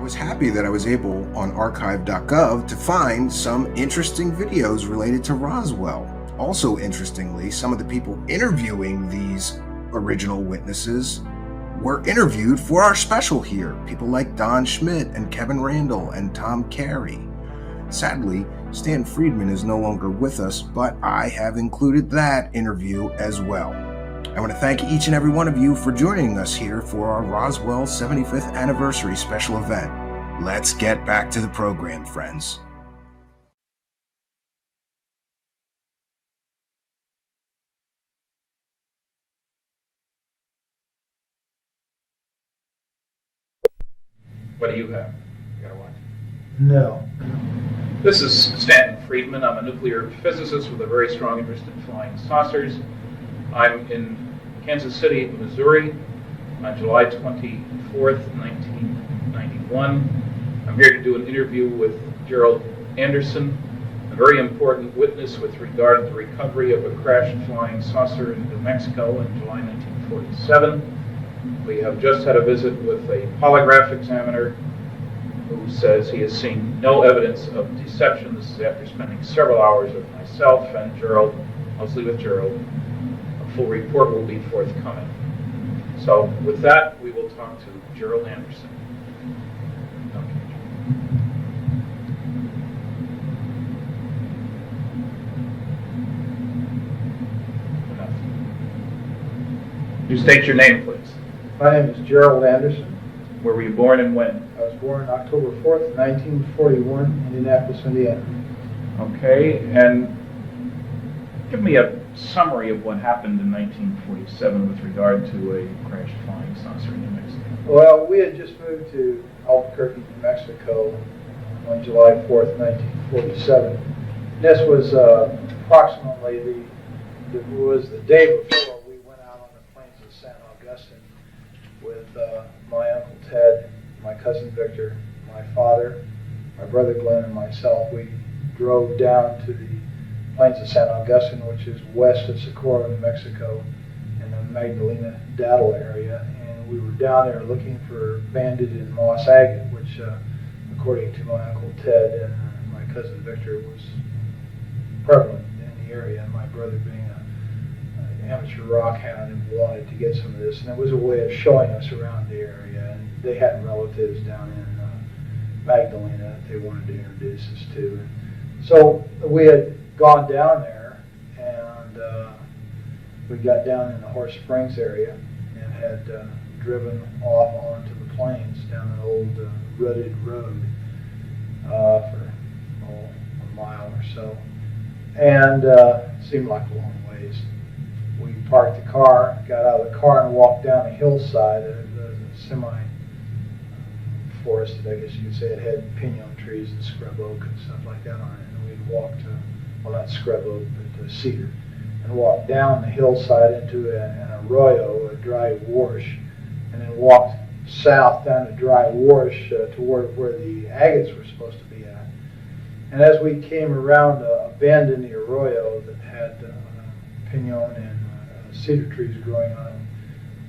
was happy that I was able on archive.gov to find some interesting videos related to Roswell. Also, interestingly, some of the people interviewing these original witnesses were interviewed for our special here. People like Don Schmidt and Kevin Randall and Tom Carey. Sadly, Stanton Friedman is no longer with us, but I have included that interview as well. I want to thank each and every one of you for joining us here for our Roswell 75th anniversary special event. Let's get back to the program, friends. What do you have? You got a watch? No. This is Stanton Friedman. I'm a nuclear physicist with a very strong interest in flying saucers. I'm in Kansas City, Missouri on July 24th, 1991. I'm here to do an interview with Gerald Anderson, a very important witness with regard to the recovery of a crashed flying saucer in New Mexico in July 1947. We have just had a visit with a polygraph examiner who says he has seen no evidence of deception. This is after spending several hours with myself and Gerald, mostly with Gerald. A full report will be forthcoming. So with that, we will talk to Gerald Anderson. You state your name, please. My name is Gerald Anderson. Where were you born and when? I was born October 4th, 1941, Indianapolis, Indiana. Okay, and give me a summary of what happened in 1947 with regard to a crashed flying saucer in New Mexico. Well, we had just moved to Albuquerque, New Mexico on July 4th, 1947. This was approximately the day before we went out on the plains of San Augustine with my Uncle Ted, my cousin Victor, my father, my brother Glenn, and myself. We drove down to the plains of San Augustine, which is west of Socorro, New Mexico, in the Magdalena Daddle area. And we were down there looking for banded and moss agate, which, according to my Uncle Ted and my cousin Victor, was prevalent in the area. And my brother being an amateur rock hound and wanted to get some of this. And it was a way of showing us around the area. And they had relatives down in Magdalena that they wanted to introduce us to. So we had gone down there, and we got down in the Horse Springs area and had driven off onto the plains down an old rutted road for a mile or so, and seemed like a long ways. We parked the car, got out of the car, and walked down a hillside, a semi-forested, I guess you could say. It had pinon trees and scrub oak and stuff like that on it. And we'd walked, well, not scrub oak, but cedar, and walked down the hillside into an arroyo, a dry wash, and then walked south down a dry wash toward where the agates were supposed to be at. And as we came around a bend in the arroyo that had pinon and cedar trees growing on it,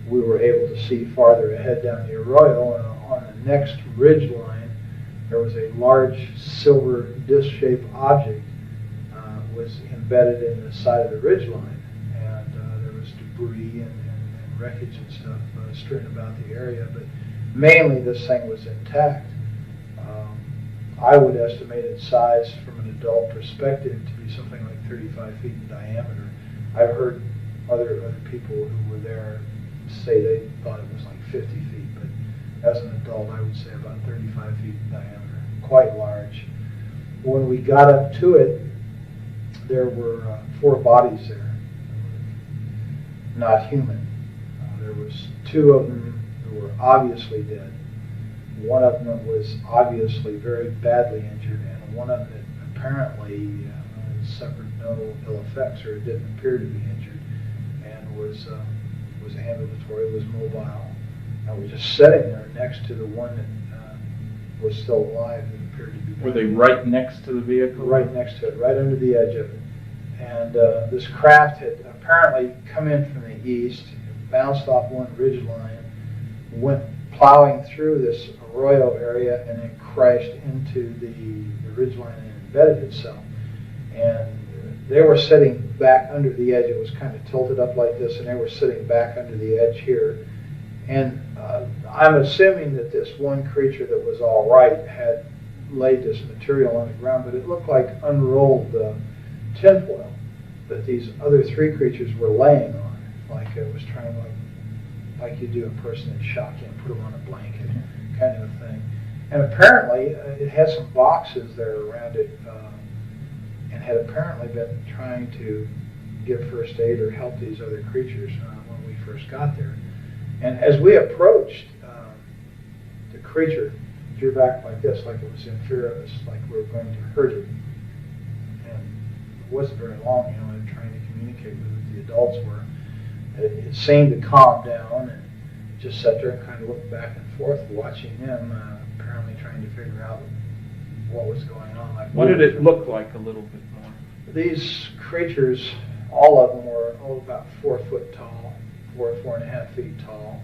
we were able to see farther ahead down the arroyo, and on the next ridge line there was a large silver disc-shaped object was embedded in the side of the ridge line, and there was debris and wreckage and stuff strewn about the area, but mainly this thing was intact. I would estimate its size from an adult perspective to be something like 35 feet in diameter. I've heard other people who were there say they thought it was like 50 feet, but as an adult I would say about 35 feet in diameter, quite large. When we got up to it, there were 4 bodies there, not human. There was 2 of them who were obviously dead. One of them was obviously very badly injured, and one of them that apparently suffered no ill effects, or didn't appear to be injured, and was ambulatory, was mobile, and was just sitting there next to the one that was still alive that appeared to be dead. Were they right next to the vehicle? Right next to it, right under the edge of it. And this craft had apparently come in from the east, bounced off one ridge line, went plowing through this arroyo area and then crashed into the ridgeline and embedded itself. And they were sitting back under the edge. It was kind of tilted up like this, and they were sitting back under the edge here. And I'm assuming that this one creature that was all right had laid this material on the ground, but it looked like unrolled tinfoil that these other three creatures were laying on, like it was trying like you do a person in shock, and put them on a blanket, kind of a thing. And apparently, it had some boxes there around it, and had apparently been trying to give first aid or help these other creatures when we first got there. And as we approached, the creature drew back like this, like it was in fear of us, like we were going to hurt it. And it wasn't very long, you know, in trying to communicate with it. The adults were. It seemed to calm down and just sat there and kind of looked back and forth, watching them, apparently trying to figure out what was going on. Like, what did it look like a little bit more? These creatures, all of them were about 4 foot tall, 4.5 feet tall.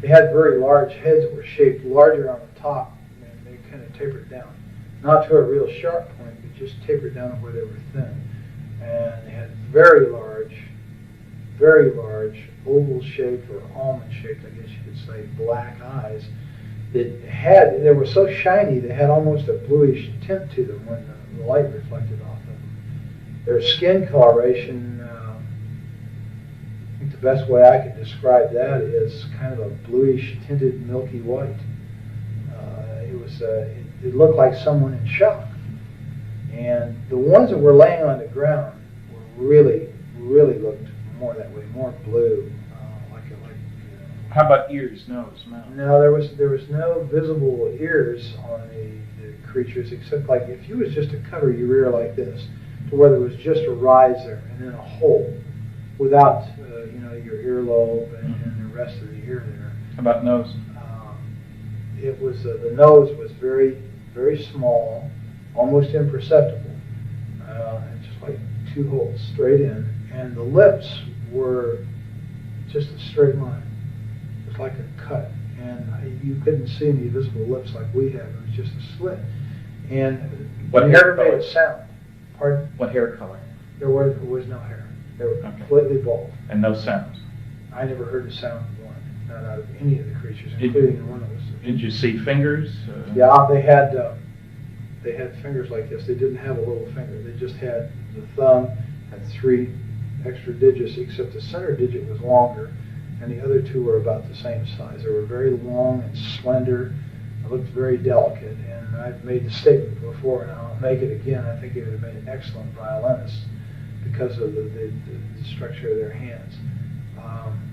They had very large heads that were shaped larger on the top, and they kind of tapered down. Not to a real sharp point, but just tapered down where they were thin. And they had very large, oval-shaped or almond-shaped, I guess you could say, black eyes. They were so shiny, they had almost a bluish tint to them when the light reflected off them. Their skin coloration, I think the best way I could describe that is kind of a bluish tinted milky white. It looked like someone in shock. And the ones that were laying on the ground were really looked more that way, more blue, How about ears, nose, mouth? No, there was no visible ears on the creatures, except like if you was just to cover your ear like this, to where there was just a rise there and then a hole, without your earlobe and the rest of the ear there. How about nose? It was the nose was very small, almost imperceptible, and just like 2 holes straight in, and the lips were just a straight line. It was like a cut, and you couldn't see any visible lips like we have. It was just a slit, and What they hair never made color? a sound. Pardon? What hair color? There was no hair. They were Okay. completely bald. And no sounds? I never heard a sound of one, not out of any of the creatures, Did- including the one that was. Did you see fingers? Yeah, they had fingers like this. They didn't have a little finger. They just had the thumb and 3 extra digits, except the center digit was longer, and the other 2 were about the same size. They were very long and slender. It looked very delicate, and I've made the statement before, and I'll make it again. I think they would have made an excellent violinist because of the structure of their hands.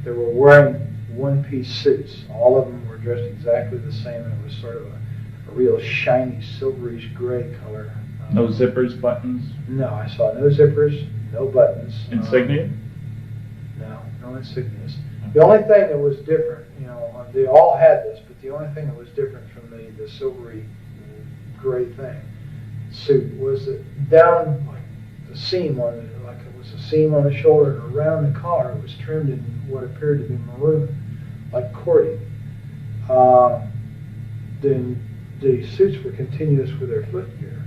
They were wearing one-piece suits. All of them were dressed exactly the same, and it was sort of a real shiny, silverish gray color. No zippers, buttons? No, I saw no zippers, no buttons. Insignia? No insignias. The only thing that was different, they all had this, but the only thing that was different from the silvery gray suit was that down like the seam on it, like it was a seam on the shoulder and around the collar, it was trimmed in what appeared to be maroon, like cording. The suits were continuous with their footgear.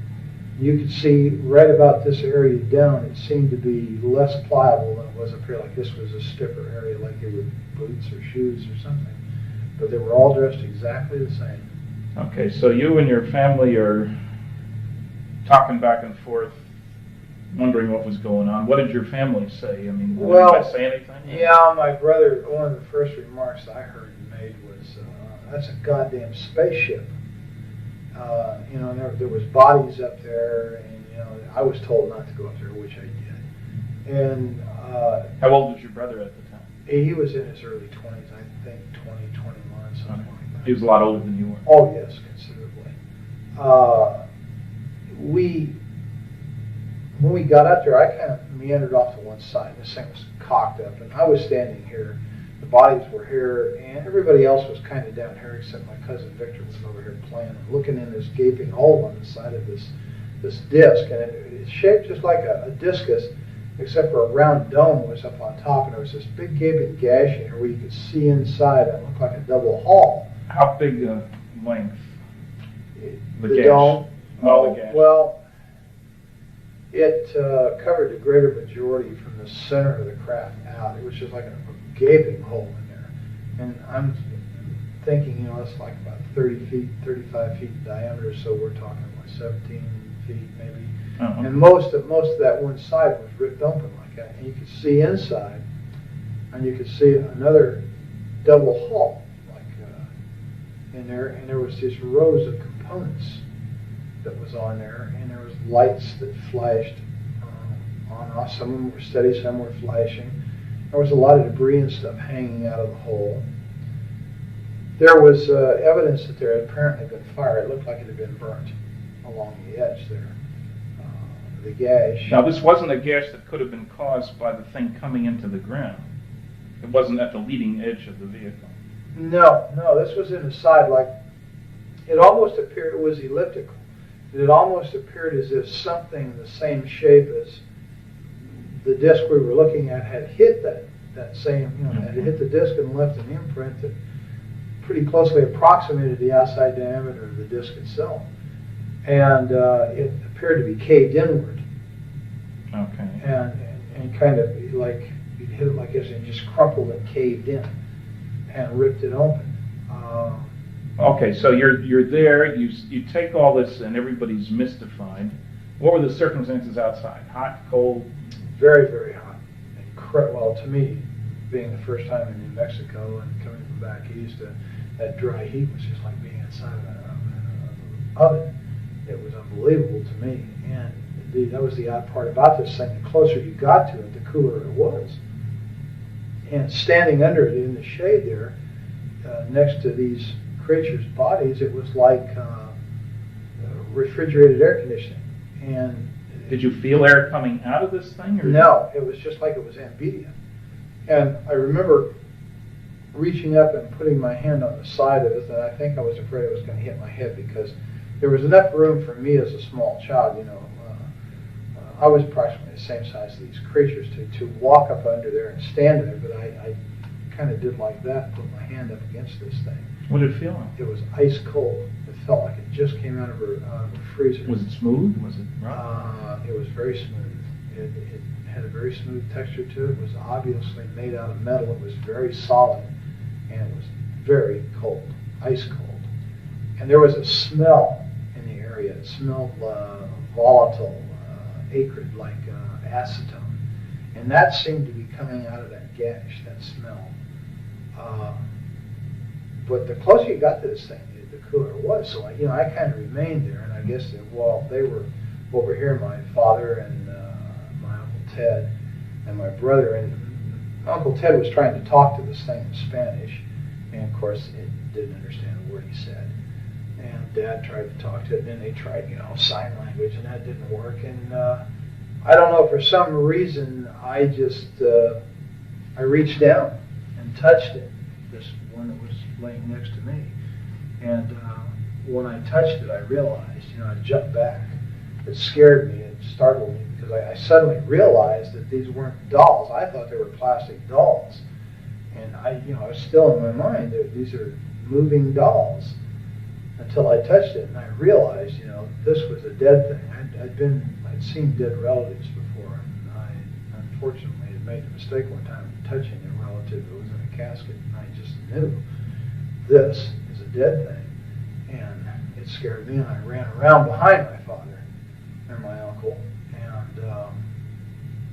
You could see right about this area down, it seemed to be less pliable than it was up here, like this was a stiffer area, like they were boots or shoes or something. But they were all dressed exactly the same. Okay, so you and your family are talking back and forth, wondering what was going on. What did your family say? I mean, did anybody say anything? Yeah, my brother, one of the first remarks I heard made was, that's a goddamn spaceship. There was bodies up there, and I was told not to go up there, which I did. And How old was your brother at the time? he was in his early 20s, I think 21, something like that. He was a lot older than you were. Oh yes, considerably. When we got up there, I kind of meandered off to one side. This thing was cocked up, and I was standing here. The bodies were here, and everybody else was kind of down here, except my cousin Victor was over here playing and looking in this gaping hole on the side of this disc, and it's shaped just like a discus, except for a round dome was up on top, and there was this big gaping gash in here where you could see inside. It looked like a double hall. How big a length? The gash? dome? Oh, the gash. Well, it covered the greater majority from the center of the craft out. It was just like a gaping hole in there. And I'm thinking, it's like about 30 feet, 35 feet in diameter, so we're talking, 17 feet maybe. Uh-huh. And most of that one side was ripped open like that. And you could see inside, and you could see another double hull in there, and there was just rows of components that was on there, and there was lights that flashed on and off. Some of them were steady, some were flashing. There was a lot of debris and stuff hanging out of the hole. There was evidence that there had apparently been fire. It looked like it had been burnt along the edge there. The gash. Now, this wasn't a gash that could have been caused by the thing coming into the ground. It wasn't at the leading edge of the vehicle. No, this was in the side, like, it almost appeared, it was elliptical. It almost appeared as if something the same shape as the disc we were looking at had hit that same, had hit the disc and left an imprint that pretty closely approximated the outside diameter of the disc itself. And it appeared to be caved inward. Okay. And kind of like, you'd hit it like this and just crumpled and caved in and ripped it open. Okay, so you're there, you take all this and everybody's mystified. What were the circumstances outside? Hot, cold? Very, very hot. Well, to me, being the first time in New Mexico and coming from back east, that dry heat was just like being inside of an oven. It was unbelievable to me. And indeed, that was the odd part about this thing. The closer you got to it, the cooler it was. And standing under it in the shade there, next to these creatures' bodies, it was like refrigerated air conditioning. And did you feel air coming out of this thing? Or no, it was just like it was ambient. And I remember reaching up and putting my hand on the side of it, and I think I was afraid it was going to hit my head because there was enough room for me as a small child, I was approximately the same size as these creatures to walk up under there and stand there, but I kind of did like that and put my hand up against this thing. What did it feel like? It was ice cold. It felt like it just came out of a freezer. Was it smooth? Was it rough? It was very smooth. It had a very smooth texture to it. It was obviously made out of metal. It was very solid, and it was very cold, ice cold. And there was a smell in the area. It smelled volatile, acrid, like acetone. And that seemed to be coming out of that gash, that smell. But the closer you got to this thing, the cooler it was. So I kind of remained there, and I guess that while they were over here, my father and my Uncle Ted and my brother, and Uncle Ted was trying to talk to this thing in Spanish, and of course it didn't understand a word he said. And Dad tried to talk to it, and then they tried, sign language, and that didn't work. And I don't know, for some reason, I just, I reached down and touched it, this one that was laying next to me. And when I touched it, I realized, I jumped back. It scared me, it startled me, because I suddenly realized that these weren't dolls. I thought they were plastic dolls. And I was still in my mind, these are moving dolls. Until I touched it, and I realized, this was a dead thing. I'd seen dead relatives before, and I unfortunately had made the mistake one time of touching a relative that was in a casket, and I just knew this is a dead thing. And it scared me, and I ran around behind my father and my uncle, and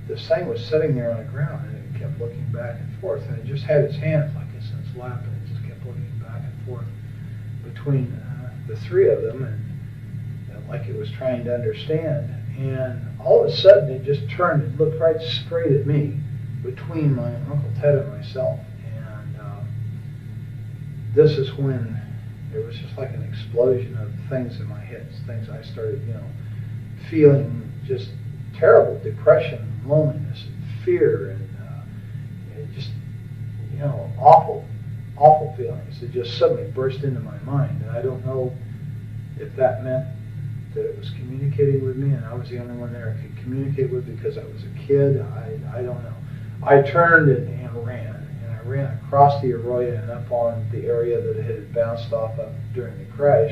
this thing was sitting there on the ground, and it kept looking back and forth, and it just had its hands like this in its lap, and it just kept looking back and forth between the three of them, and like it was trying to understand. And all of a sudden, it just turned and looked right straight at me, between my Uncle Ted and myself. And this is when there was just like an explosion of things in my head, things I started, feeling just terrible depression, loneliness, and fear, and just, awful feelings that just suddenly burst into my mind. And I don't know if that meant that it was communicating with me and I was the only one there I could communicate with because I was a kid. I don't know. I turned and ran, and I ran across the arroyo and up on the area that it had bounced off of during the crash.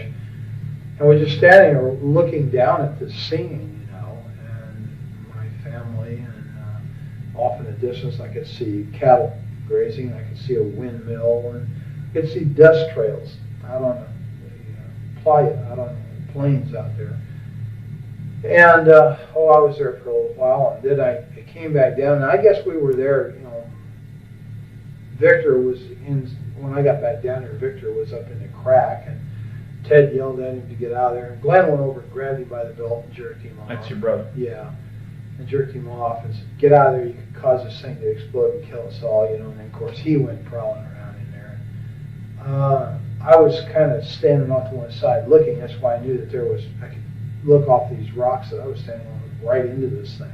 And we're just standing there looking down at this scene, and my family, and off in the distance I could see cattle grazing, I could see a windmill, and I could see dust trails out on the playa, out on the plains out there. And I was there for a little while, and then I came back down, and I guess we were there, Victor was in, when I got back down there, Victor was up in the crack, and Ted yelled at him to get out of there. And Glenn went over and grabbed him by the belt and jerked him off. That's your brother? Yeah. And jerked him off and said, get out of there, you could cause this thing to explode and kill us all, and then of course he went prowling around in there. I was kind of standing off to one side looking, that's why I knew that I could look off these rocks that I was standing on right into this thing.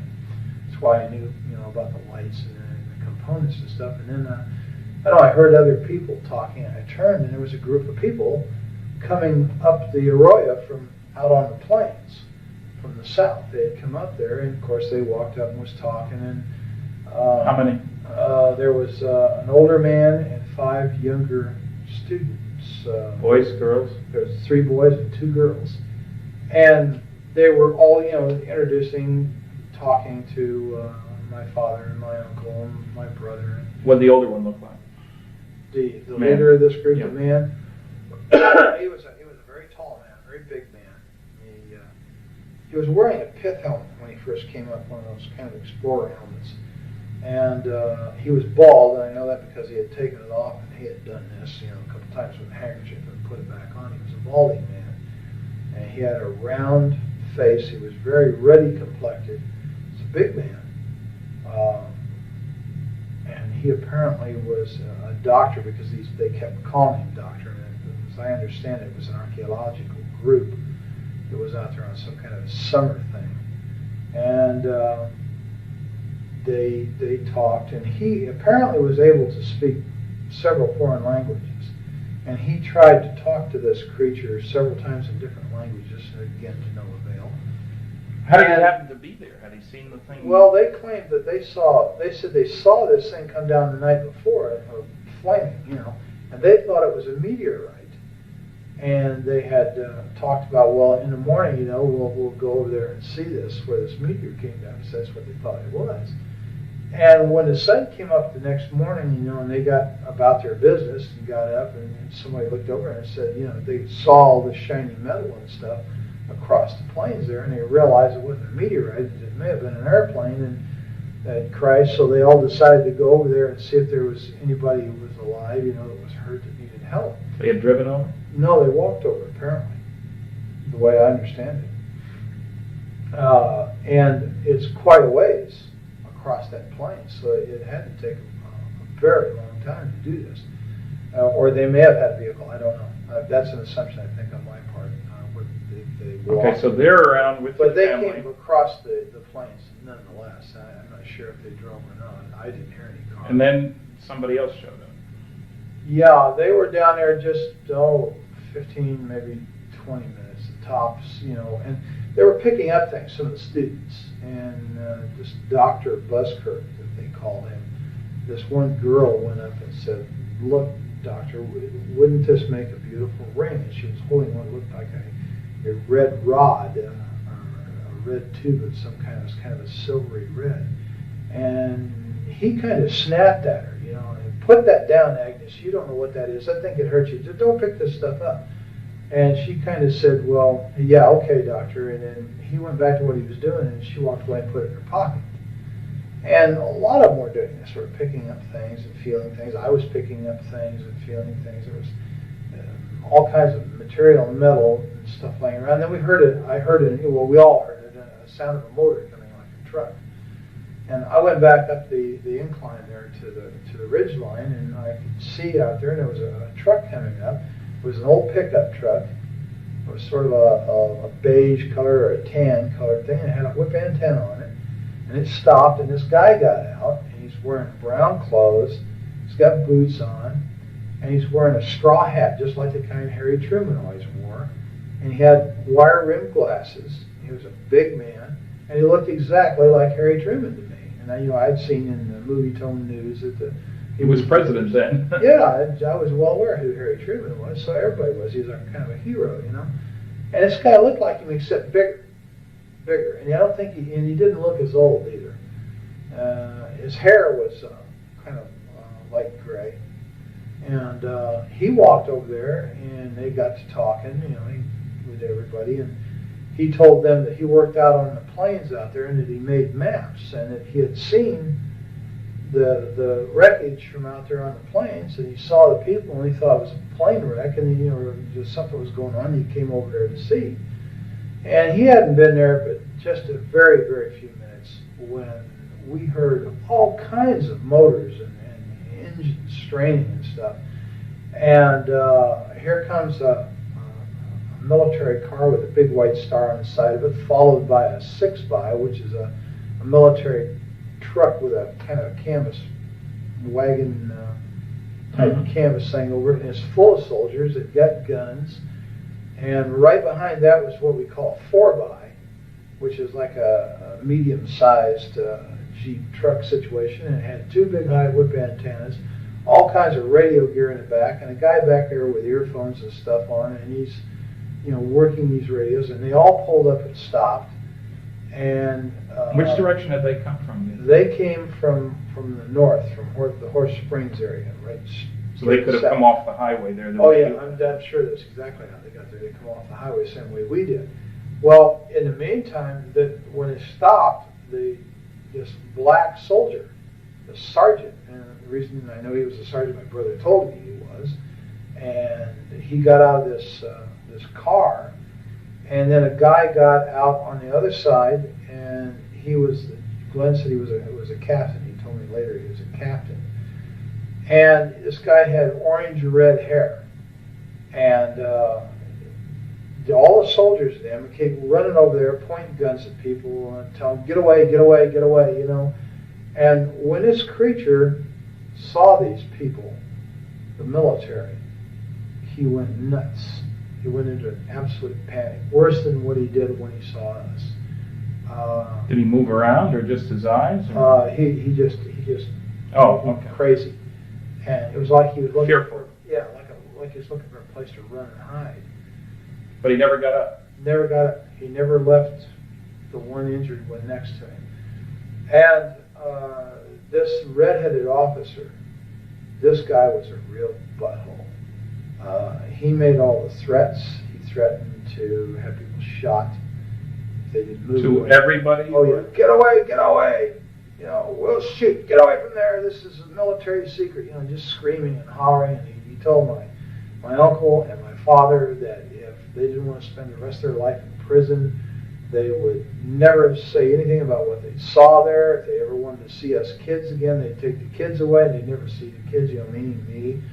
That's why I knew, about the lights and the components and stuff. And then I heard other people talking, and I turned, and there was a group of people coming up the arroyo from out on the plains from the south. They had come up there, and of course they walked up and was talking. And how many? There was an older man and 5 younger students. Boys, girls? There was 3 boys and 2 girls, and they were all introducing, talking to my father and my uncle and my brother. What did the older one look like? The leader of this group, yeah. The man, he was a very tall man, very big man. He was wearing a pith helmet when he first came up, one of those kind of explorer helmets, and he was bald. And I know that because he had taken it off and he had done this, a couple times with a handkerchief and put it back on. He was a balding man, and he had a round face. He was very ruddy complected. He's a big man. And he apparently was a doctor because they kept calling him doctor. And as I understand it, it was an archaeological group that was out there on some kind of summer thing. And they talked, and he apparently was able to speak several foreign languages. And he tried to talk to this creature several times in different languages, again to no avail. How did he happen to be there? Had he seen the thing? Well, they claimed that they said they saw this thing come down the night before, flaming, and they thought it was a meteorite. And they had talked about, well, in the morning, we'll go over there and see this, where this meteor came down, because that's what they thought it was. And when the sun came up the next morning, and they got about their business and got up, and somebody looked over and said, they saw all this shiny metal and stuff across the plains there, and they realized it wasn't a meteorite, it may have been an airplane, and that crashed. So they all decided to go over there and see if there was anybody who was alive, that was hurt, that needed help. They had driven over? No, they walked over, apparently, the way I understand it. And it's quite a ways across that plain, so it had to take a very long time to do this. Or they may have had a vehicle, I don't know. That's an assumption, I think, on my part. They walked. Okay, so they're around with But the they family. came across the plains nonetheless. I'm not sure if they drove or not. I didn't hear any cars. And then somebody else showed up. Yeah, they were down there just 15, maybe 20 minutes at tops, and they were picking up things, some of the students, and this Dr. Buskirk, that they called him, this one girl went up and said, look, doctor, wouldn't this make a beautiful ring? And she was holding what looked like a red rod, a red tube of some kind. It was kind of a silvery red. And he kind of snapped at her, and put that down, Agnes. You don't know what that is. I think it hurts you. Just don't pick this stuff up. And she kind of said, well, yeah, okay, doctor. And then he went back to what he was doing, and she walked away and put it in her pocket. And a lot of them were doing this, sort of picking up things and feeling things. I was picking up things and feeling things. There was all kinds of material, metal, and stuff laying around. Then we heard it. We all heard it, a sound of a motor coming like a truck. And I went back up the incline there to the ridge line, and I could see out there, and there was a truck coming up. It was an old pickup truck. It was sort of a beige color or a tan colored thing, and it had a whip antenna on it. And it stopped, and this guy got out, and he's wearing brown clothes. He's got boots on, and he's wearing a straw hat, just like the kind Harry Truman always wore. And he had wire-rimmed glasses. He was a big man, and he looked exactly like Harry Truman to me. And I'd seen in the movie Tone News that the He was president then. Yeah, I was well aware who Harry Truman was, so everybody was. He was kind of a hero, you know. And this guy looked like him, except bigger. And I don't think he didn't look as old either. His hair was kind of light gray. And he walked over there, and they got to talking, you know, with everybody. And he told them that he worked out on the plains out there, and that he made maps, and that he had seen the wreckage from out there on the plains, and he saw the people, and he thought it was a plane wreck, and you know, just something was going on. He came over there to see, and he hadn't been there but just a very, very few minutes when we heard all kinds of motors and engines straining and stuff. And here comes a military car with a big white star on the side of it, followed by a 6x, which is a military truck with a kind of a canvas wagon type canvas thing over it, and it's full of soldiers that got guns. And right behind that was what we call a 4x, which is like a medium-sized Jeep truck situation, and it had two big high whip antennas, all kinds of radio gear in the back, and a guy back there with earphones and stuff on, and he's, you know, working these radios, and they all pulled up and stopped. And which direction had they come from? They came from the north, from the Horse Springs area, right? So they could have come off the highway there. Oh yeah, I'm sure that's exactly how they got there. They come off the highway the same way we did. Well, in the meantime, when it stopped, this black soldier, the sergeant, and the reason I know he was a sergeant, my brother told me he was, and he got out of this car, and then a guy got out on the other side, and Glenn said he was a captain. He told me later he was a captain. And this guy had orange-red hair. And all the soldiers then came running over there, pointing guns at people, and telling them, get away, get away, get away, you know. And when this creature saw these people, the military, he went nuts. He went into an absolute panic, worse than what he did when he saw us. Did he move around, or just his eyes? He just okay. Crazy, and it was like he was looking fearful. Like he was looking for a place to run and hide. But he never got up. Never got up. He never left the one injured one next to him. And this red-headed officer, this guy was a real butthole. He made all the threats. He threatened to have people shot. They didn't move to away. Everybody? Oh yeah, get away, get away! You know, we'll shoot, get away from there, this is a military secret, you know, just screaming and hollering. And he told my uncle and my father that if they didn't want to spend the rest of their life in prison, they would never say anything about what they saw there. If they ever wanted to see us kids again, they'd take the kids away, and they'd never see the kids, you know, meaning me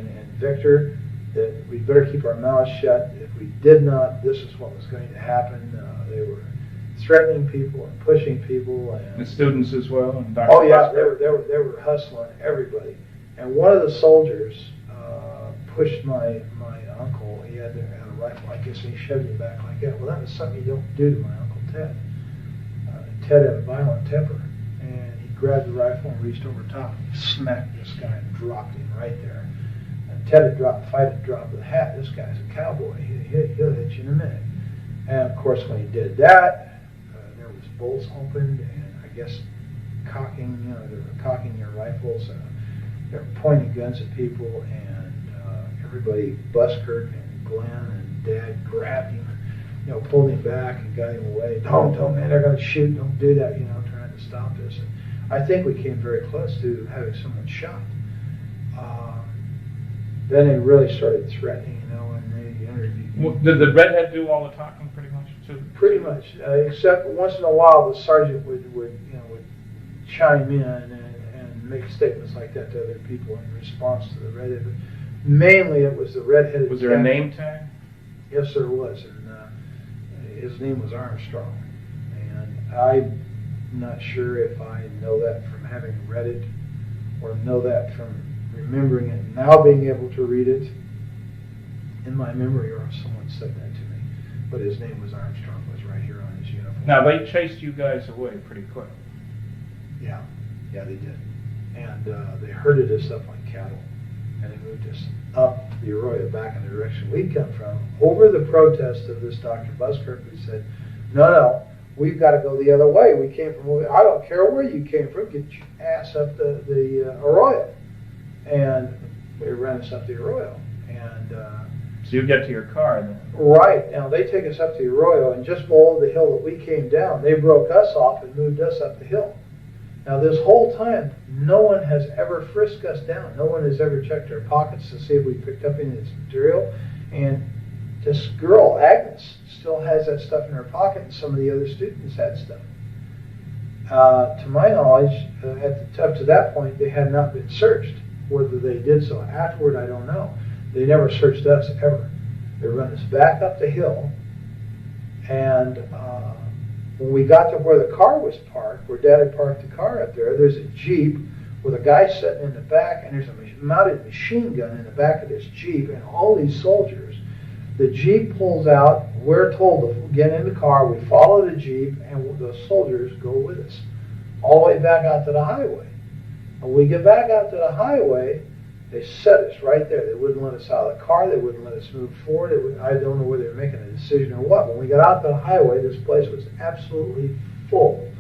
and Victor, that we'd better keep our mouths shut. If we did not, this is what was going to happen. They were threatening people and pushing people, and the students as well. And Dr. oh yeah, they were hustling everybody. And one of the soldiers pushed my uncle. He had a rifle, I guess, and he shoved him back like that. Well, that was something you don't do to my Uncle Ted. Ted had a violent temper, and he grabbed the rifle and reached over top and smacked this guy and dropped him right there. And Ted had dropped, if I'd have dropped the hat, this guy's a cowboy. He'll hit you in a minute. And of course, when he did that, there was bolts opened, and I guess cocking, you know, they were cocking their rifles, and they were pointing guns at people, and everybody, Busker and Glenn and Dad, grabbed him, you know, pulled him back and got him away. Don't, man, they're going to shoot, don't do that, you know, trying to stop this. And I think we came very close to having someone shot. Then they really started threatening, you know, and they interviewed me. Well, did the redhead do all the talking pretty much too? Pretty much, except once in a while the sergeant would chime in and make statements like that to other people in response to the redhead. But mainly it was the redheaded. Was there a name tag? Yes, there was, and his name was Armstrong. And I'm not sure if I know that from having read it or know that from remembering it, now being able to read it in my memory, or if someone said that to me. But his name was Armstrong, was right here on his uniform. Now, they chased you guys away pretty quick. Yeah, they did. and they herded us up like cattle, and they moved us up the Arroyo back in the direction we'd come from, over the protest of this Dr. Buskirk, who said, no, we've got to go the other way. We came from, I don't care where you came from, get your ass up the Arroyo. And they ran us up the Arroyo. And so you get to your car then? Right. Now, they take us up the Arroyo, and just below the hill that we came down, they broke us off and moved us up the hill. Now, this whole time, no one has ever frisked us down. No one has ever checked our pockets to see if we picked up any of this material. And this girl, Agnes, still has that stuff in her pocket, and some of the other students had stuff. To my knowledge, up to that point, they had not been searched. Whether they did so afterward, I don't know. They never searched us, ever. They run us back up the hill, and when we got to where the car was parked, where Dad had parked the car up there, there's a Jeep with a guy sitting in the back, and there's a mounted machine gun in the back of this Jeep, and all these soldiers. The Jeep pulls out, we're told to get in the car, we follow the Jeep, and the soldiers go with us, all the way back out to the highway. When we get back out to the highway, they set us right there. They wouldn't let us out of the car. They wouldn't let us move forward. I don't know whether they were making a decision or what. When we got out to the highway, this place was absolutely full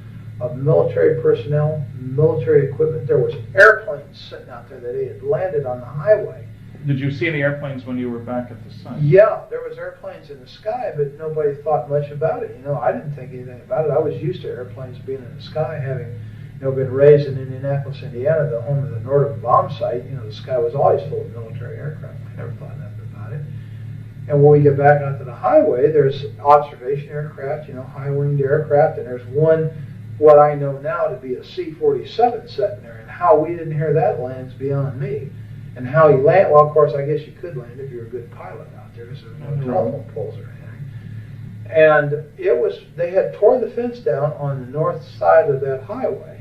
of military personnel, military equipment. There was airplanes sitting out there that they had landed on the highway. Did you see any airplanes when you were back at the site? Yeah, there was airplanes in the sky, but nobody thought much about it. I didn't think anything about it. I was used to airplanes being in the sky, having been raised in Indianapolis, Indiana, the home of the Northern bomb site. The sky was always full of military aircraft. I never thought nothing about it. And when we get back onto the highway, there's observation aircraft, high-winged aircraft, and there's one, what I know now to be a C-47 sitting there, and how we didn't hear that land's beyond me. And how he landed, well, of course, I guess you could land if you're a good pilot out there, so there's no telephone poles or anything. And they had tore the fence down on the north side of that highway.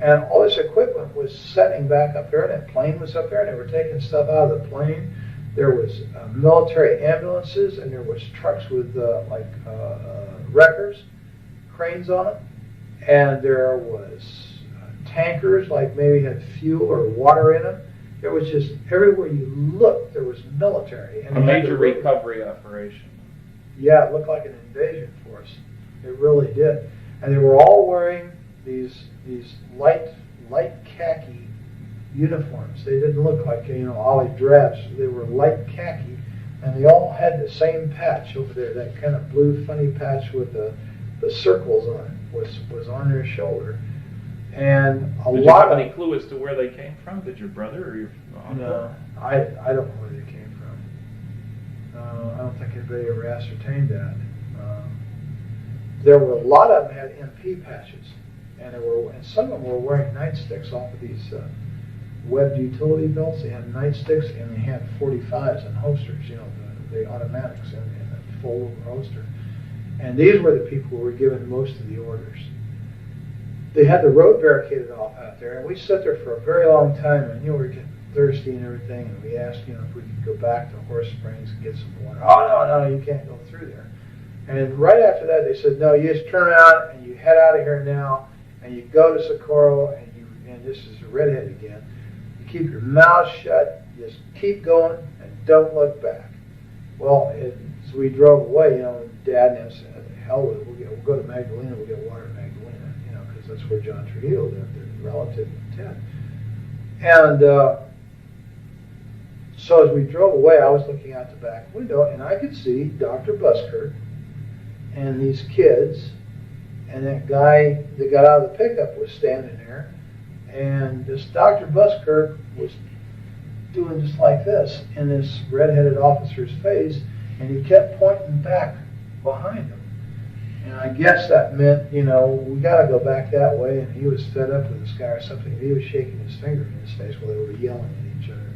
And all this equipment was setting back up there, and that plane was up there, and they were taking stuff out of the plane. There was military ambulances, and there was trucks with wreckers, cranes on them. And there was tankers, like maybe had fuel or water in them. There was just, everywhere you looked, there was military. And a major recovery operation. Yeah, it looked like an invasion force. It really did. And they were all wearing these light khaki uniforms. They didn't look like, olive drabs. They were light khaki, and they all had the same patch over there, that kind of blue funny patch with the circles on it was on their shoulder. And Did you have any clue as to where they came from? Did your brother or your uncle? No, I don't know where they came from. I don't think anybody ever ascertained that. There were a lot of them had MP patches, and some of them were wearing nightsticks off of these webbed utility belts. They had nightsticks, and they had 45s and holsters, the automatics in a full holster. And these were the people who were given most of the orders. They had the road barricaded off out there, and we sat there for a very long time, and we were getting thirsty and everything, and we asked, if we could go back to Horse Springs and get some water. Oh, no, you can't go through there. And right after that, they said, no, you just turn around and you head out of here now, and you go to Socorro, and this is a redhead again. You keep your mouth shut, just keep going, and don't look back. Well, so we drove away, Dad and I said, hell with it, we'll go to Magdalena, we'll get water in Magdalena, because that's where John Trujillo lived, their relative Ted. And so as we drove away, I was looking out the back window, and I could see Dr. Buskirk and these kids, and that guy that got out of the pickup was standing there, and this Dr. Buskirk was doing just like this in this red-headed officer's face, and he kept pointing back behind him. And I guess that meant, we got to go back that way, and he was fed up with this guy or something. He was shaking his finger in his face while they were yelling at each other.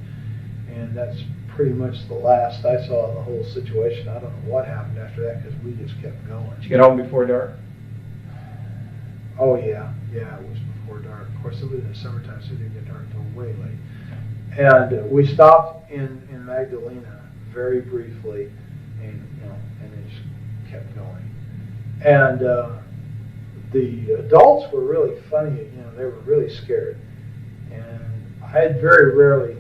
And that's pretty much the last I saw of the whole situation. I don't know what happened after that, because we just kept going. Did you get home before dark? Oh, yeah. Yeah, it was before dark. Of course, it was in the summertime, so it didn't get dark until way late. And we stopped in Magdalena very briefly, and it just kept going. And the adults were really funny. They were really scared. And I had very rarely,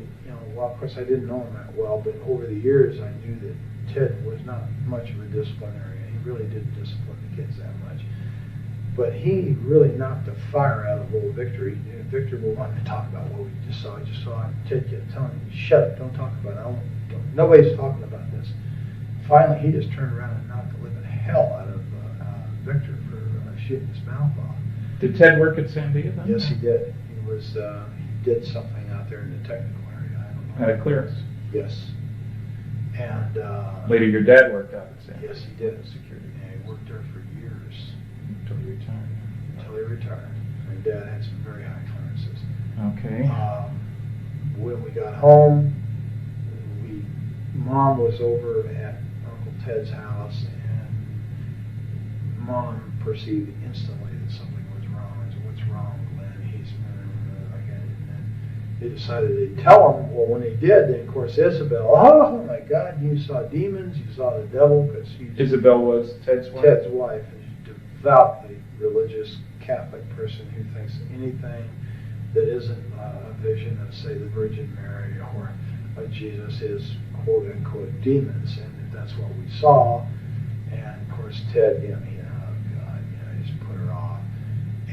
well, of course I didn't know him that well, but over the years I knew that Ted was not much of a disciplinarian. He really didn't discipline the kids that much. But he really knocked the fire out of old Victor. Victor wanted to talk about what we just saw. He just saw Ted kept telling him, shut up, don't talk about it. Nobody's talking about this. Finally, he just turned around and knocked the living hell out of Victor for shooting his mouth off. Did Ted work at Sandia then? Yes, he did. He did something out there in the technical area. I don't know. Had a clearance. Yes. And later, your dad worked out at Sandia. yes, he did. Security. And he worked there for years Until he retired. until he retired. My dad had some very high clearances. Okay. When we got home, Mom was over at Uncle Ted's house, and Mom perceived instantly that something was wrong. I said, what's wrong, Glenn? He's and they decided they'd tell him. Well, when they did, then of course Isabel, oh my God, you saw demons, you saw the devil, because Isabel was Ted's wife? Ted's wife, and she's a devoutly religious Catholic person who thinks anything that isn't a vision of, say, the Virgin Mary or Jesus is quote-unquote demons, and if that's what we saw. And of course Ted, oh God, he just put her off.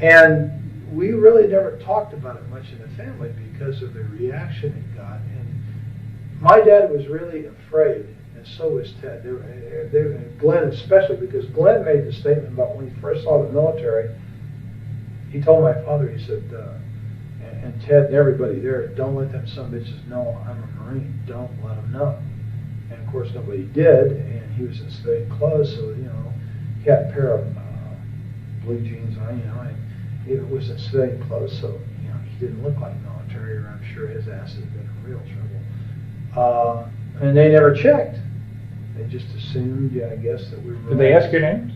And we really never talked about it much in the family because of the reaction it got. And my dad was really afraid, and so was Ted. And Glenn especially, because Glenn made the statement about when he first saw the military, he told my father, he said, and Ted and everybody there, don't let them some bitches know I'm a Marine. Don't let them know. And of course nobody did, and he was in civilian clothes, so he had a pair of blue jeans on, and it was in civilian clothes, so he didn't look like military, or I'm sure his ass had been in real trouble. And they never checked. They just assumed, I guess, that we were. Did they ask your names?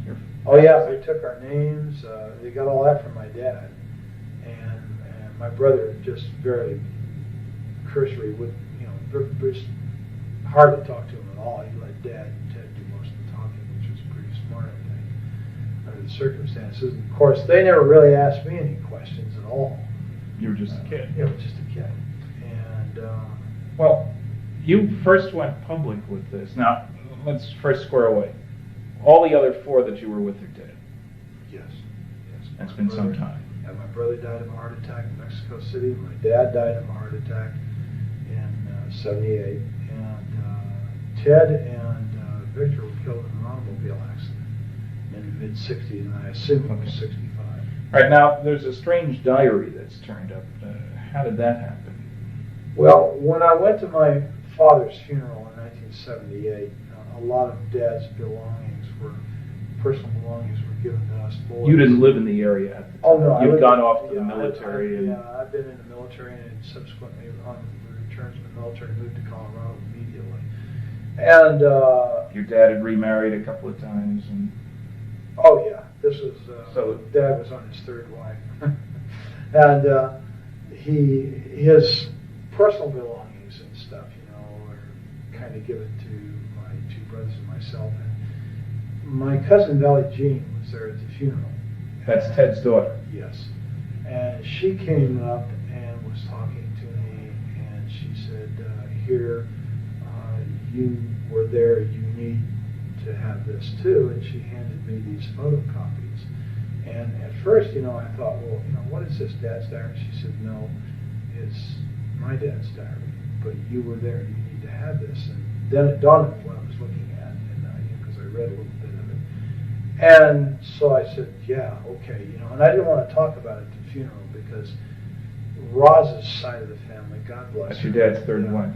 Oh yeah, they took our names. They got all that from my dad, and my brother just very cursory would, just hard to talk to him at all. He let Dad and Ted do most of the talking, which was pretty smart, I think, under the circumstances. And of course, they never really asked me any questions at all. You were just a kid. Yeah, I was just a kid. And well, you first went public with this. Now, let's first square away. All the other four that you were with are dead. yes. It's been some time. Yeah, my brother died of a heart attack in Mexico City. My dad died of a heart attack in '78. And Ted and Victor were killed in an automobile accident in the mid-'60s, and I assume it was '65. All right, now, there's a strange diary that's turned up. How did that happen? Well, when I went to my father's funeral in 1978, a lot of Dad's personal belongings were given to us boys. You didn't live in the area at the time. Oh, no. You'd gone off to the military. I've been in the military, and subsequently, on return from the military, moved to Colorado immediately. And your dad had remarried a couple of times. oh yeah, this was So Dad was on his third wife, and his personal belongings and stuff, were kind of given to my two brothers and myself. And my cousin Valley Jean was there at the funeral. that's Ted's daughter. Yes. And she came up and was talking to me, and she said, here, you were there, you need to have this too. And she handed me these photocopies. And at first, I thought, well, what is this, Dad's diary? She said, no, it's my dad's diary, but you were there, you need to have this. And then it dawned on me what I was looking at, and because I read a little bit of it. And so I said, yeah, okay, and I didn't want to talk about it at the funeral because Roz's side of the family, God bless That's her. your dad's third wife.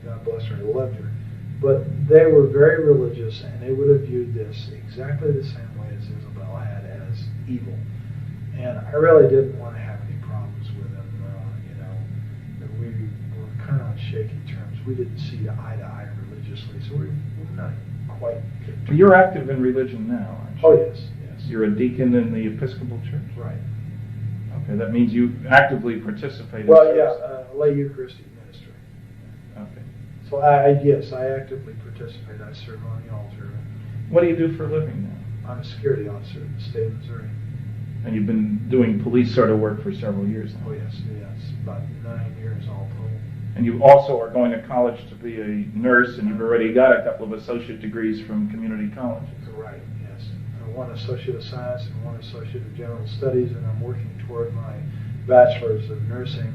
God bless her, I loved her. But they were very religious, and they would have viewed this exactly the same way as Isabel had, as evil. And I really didn't want to have any problems with them, we were kind of on shaky terms. We didn't see eye to eye religiously, so we're not quite good. Well, you're active in religion now, aren't you? Oh, yes. You're a deacon in the Episcopal Church? Right. Okay, that means you actively participate in Well, service. yeah, lay Eucharistic ministry. Okay. So I actively participate. I serve on the altar. What do you do for a living now? I'm a security officer in the state of Missouri. And you've been doing police sort of work for several years now. Oh, yes, about 9 years all told. And you also are going to college to be a nurse, and you've already got a couple of associate degrees from community colleges. Right, yes. One Associate of Science and one Associate of General Studies, and I'm working toward my Bachelor's of Nursing.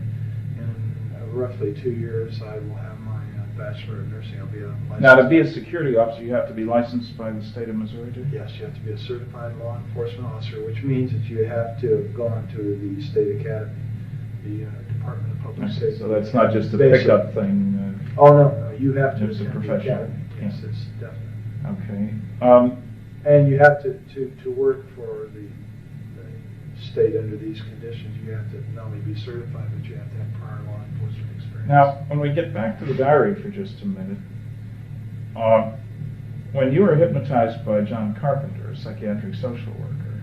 In roughly 2 years, I will have my Bachelor of Nursing. I'll be a licensed. Now, to be a security officer, you have to be licensed by the state of Missouri, do you? Yes, you have to be a certified law enforcement officer, which means that you have to have gone to the state academy, the Department of Public Okay, Safety. so that's not just a Basic. pickup thing. Oh, no, you have to It's a attend the professional. academy. Yes, it's definite. Okay. And you have to work for the state under these conditions. You have to not only be certified, but you have to have prior law enforcement experience. Now, when we get back to the diary for just a minute, when you were hypnotized by John Carpenter, a psychiatric social worker,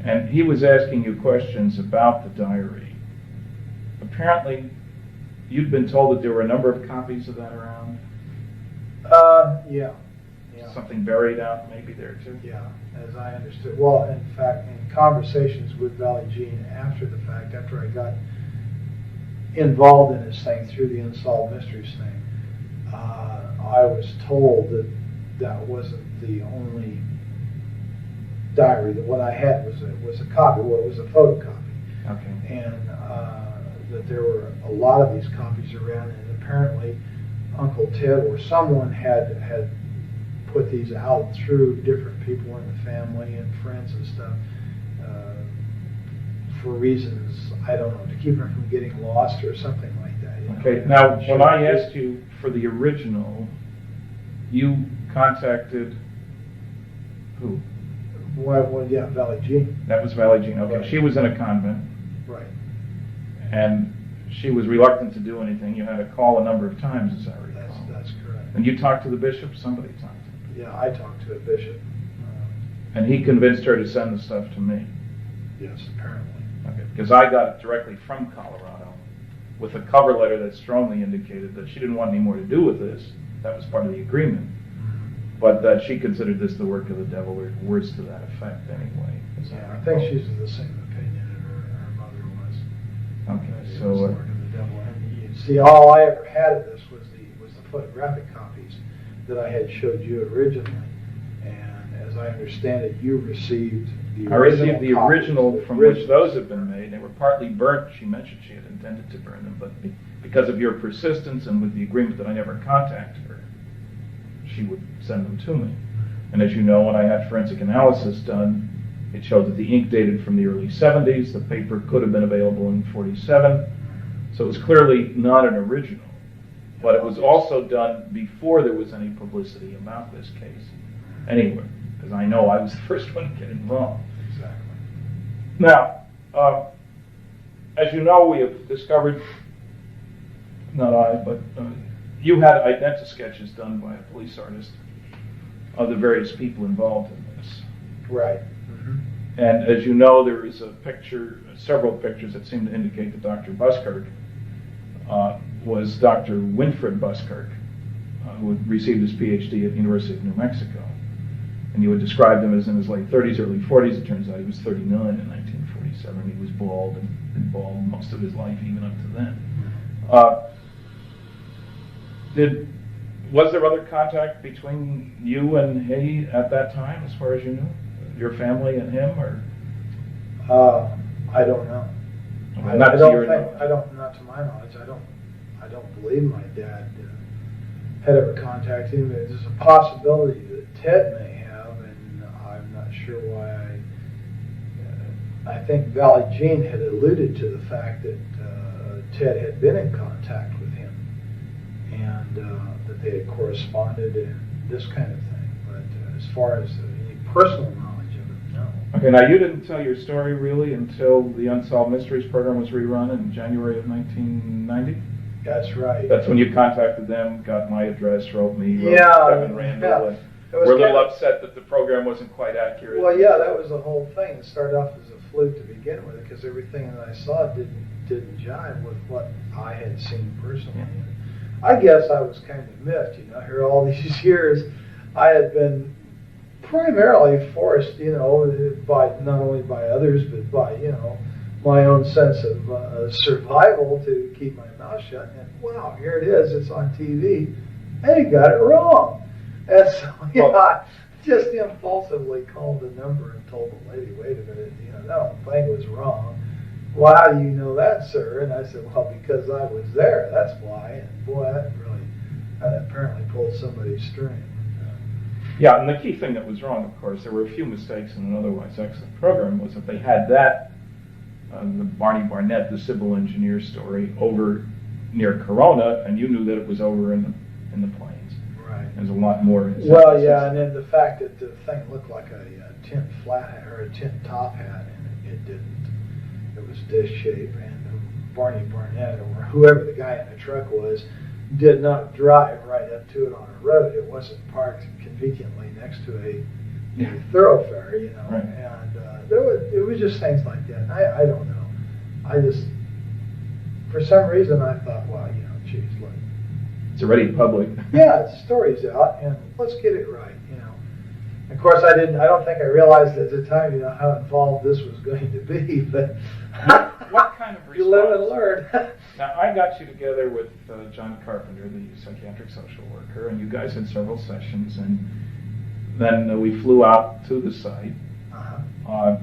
and he was asking you questions about the diary, apparently you'd been told that there were a number of copies of that around? Yeah. Something buried out maybe there too? Yeah, as I understood. Well, in fact, in conversations with Valley Jean after the fact, after I got involved in this thing through the Unsolved Mysteries thing, I was told that that wasn't the only diary. That what I had was a copy. Well, it was a photocopy. Okay. And that there were a lot of these copies around, and apparently Uncle Ted or someone had put these out through different people in the family and friends and stuff for reasons, I don't know, to keep them from getting lost or something like that. You know? Okay, now when I asked you for the original, you contacted who? Well, yeah, Valley Jean. That was Valley Jean. Okay, Right. she was in a convent, Right. and she was reluctant to do anything. You had to call a number of times, as I recall. That's correct. And you talked to the bishop? Somebody talked to him. Yeah, I talked to a bishop. And he convinced her to send the stuff to me. Yes, apparently. Okay, because I got it directly from Colorado with a cover letter that strongly indicated that she didn't want any more to do with this. That was part of the agreement. But that she considered this the work of the devil, or words to that effect anyway. Yeah, I think she's of the same opinion that her mother was. Okay, It was so the work of the devil. And you see, all I ever had of this was the photographic copies that I had showed you originally. And as I understand it, you received the original. I received the copies, original the from which original. those have been made. They were partly burnt. She mentioned she had intended to burn them, but because of your persistence and with the agreement that I never contact her, she would send them to me. And as you know, when I had forensic analysis done, it showed that the ink dated from the early 70s. The paper could have been available in 47. So it was clearly not an original. But it was also done before there was any publicity about this case. Anyway, because I know I was the first one to get involved. Exactly. Now, as you know, we have discovered, not I, but you had identi-sketches done by a police artist of the various people involved in this. Right. And as you know, there is a picture, several pictures that seem to indicate that Dr. Buskirk was Dr. Winfred Buskirk, who had received his PhD at the University of New Mexico. And you would describe him as in his late 30s, early 40s. It turns out he was 39 in 1947. He was bald and been bald most of his life, even up to then. Was there other contact between you and he at that time, as far as you knew? Your family and him, or? I don't know. Not to your knowledge. Not to my knowledge. I don't believe my dad had ever contacted him. There's a possibility that Ted may have, and I'm not sure why. I think Valley Jean had alluded to the fact that Ted had been in contact with him, and that they had corresponded and this kind of thing. But as far as any personal knowledge of it, no. Okay, now you didn't tell your story really until the Unsolved Mysteries program was rerun in January of 1990? That's right. That's when you contacted them, got my address, wrote me, wrote Yeah, Kevin Randall, yeah. and It was we're a little kind of- upset that the program wasn't quite accurate. Well, yeah, that was the whole thing. It started off as a fluke to begin with, because everything that I saw didn't jive with what I had seen personally. Yeah. I guess I was kind of miffed, here all these years. I had been primarily forced, by not only by others, but by, my own sense of survival to keep my mouth shut. And wow, here it is, it's on TV, and he got it wrong. And so, I just impulsively called the number and told the lady, wait a minute, no, the thing was wrong. Well, how do you know that, sir? And I said, well, because I was there, that's why. And boy, that apparently pulled somebody's string. Yeah, and the key thing that was wrong, of course, there were a few mistakes in an otherwise excellent program, was that they had that, the Barney Barnett, the civil engineer story, over near Corona, and you knew that it was over in the plains. Right. There's a lot more. Well, yeah, and then the fact that the thing looked like a tin flat hat or a tin top hat, and it didn't. It was disc shape, and Barney Barnett, or whoever the guy in the truck was, did not drive right up to it on a road. It wasn't parked conveniently next to a thoroughfare, Right. And it was just things like that. And I don't know. I just, for some reason, I thought, well, geez, look. It's already public. Yeah, the story's out, and let's get it right, Of course, I don't think I realized at the time, how involved this was going to be, but what kind of response? You live and learn. Now, I got you together with John Carpenter, the psychiatric social worker, and you guys had several sessions, and then we flew out to the site. Uh-huh.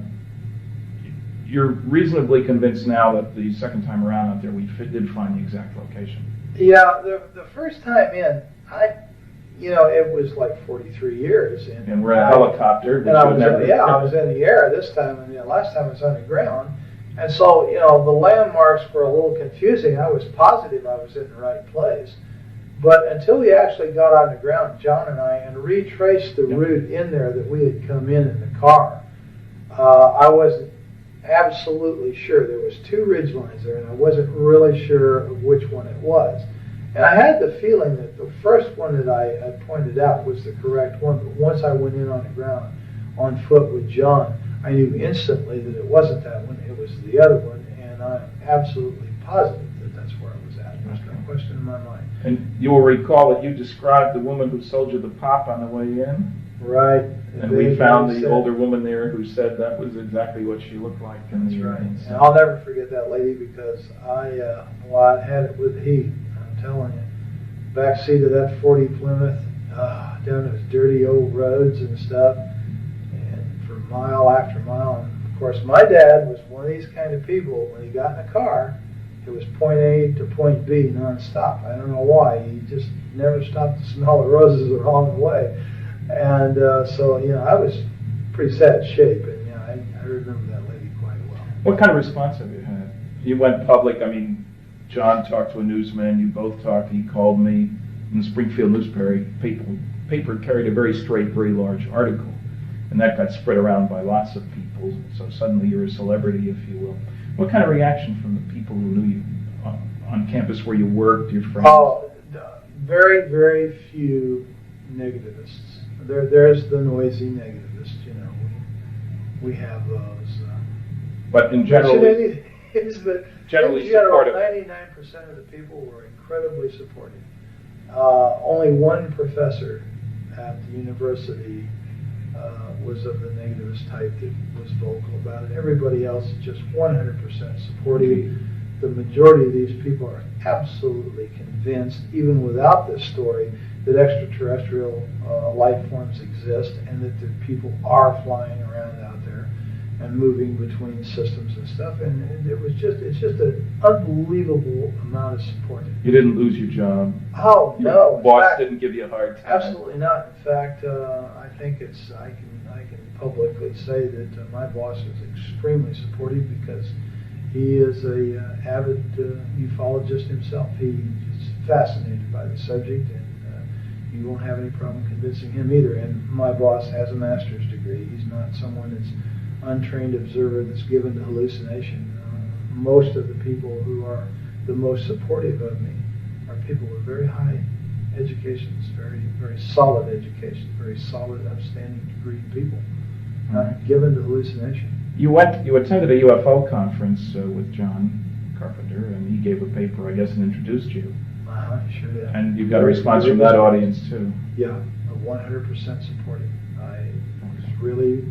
You're reasonably convinced now that the second time around out there, we did find the exact location. Yeah, the first time in, it was like 43 years. And we're in a helicopter. And I was in the air this time, and last time I was on the ground. And so, the landmarks were a little confusing. I was positive I was in the right place. But until we actually got on the ground, John and I, and retraced the route in there that we had come in the car, I wasn't absolutely sure. There was two ridge lines there, and I wasn't really sure of which one it was. And I had the feeling that the first one that I had pointed out was the correct one, but once I went in on the ground on foot with John, I knew instantly that it wasn't that one, it was the other one, and I'm absolutely positive that that's where I was at. There's no question in my mind. And you will recall that you described the woman who sold you the pop on the way in? Right. And we found the older woman there who said that was exactly what she looked like. That's right. And I'll never forget that lady because I had it with heat. I'm telling you. Backseat of that 40 Plymouth, down those dirty old roads and stuff, and for mile after mile. And of course, my dad was one of these kind of people. When he got in a car, it was point A to point B nonstop. I don't know why. He just never stopped to smell the roses along the way. And so, I was pretty sad shape, and I remember that lady quite well. What kind of response have you had? You went public. John talked to a newsman. You both talked. He called me. In the Springfield newspaper, paper carried a very straight, very large article, and that got spread around by lots of people. So suddenly you're a celebrity, if you will. What kind of reaction from the people who knew you on campus where you worked, your friends? Oh, very, very few negativists. There's the noisy negativists. We have those. But in general, generally supportive. 99% of the people were incredibly supportive. Only one professor at the university was of the negativist type that was vocal about it. Everybody else is just 100% supportive. The majority of these people are absolutely convinced, even without this story, that extraterrestrial life forms exist and that the people are flying around out there and moving between systems and stuff. And it's just an unbelievable amount of support. You didn't lose your job? Oh, no. Your boss didn't give you a hard time? Absolutely not. In fact, I think I can publicly say that my boss is extremely supportive because he is a avid ufologist himself. He's fascinated by the subject, and you won't have any problem convincing him either. And my boss has a master's degree. He's not someone that's untrained observer that's given to hallucination. Most of the people who are the most supportive of me are people with very high educations, very, very solid education, very solid, upstanding degree people, not given to hallucination. You attended a UFO conference with John Carpenter, and he gave a paper, I guess, and introduced you. Sure did. And you got a response from that audience too. Yeah, 100% supportive. we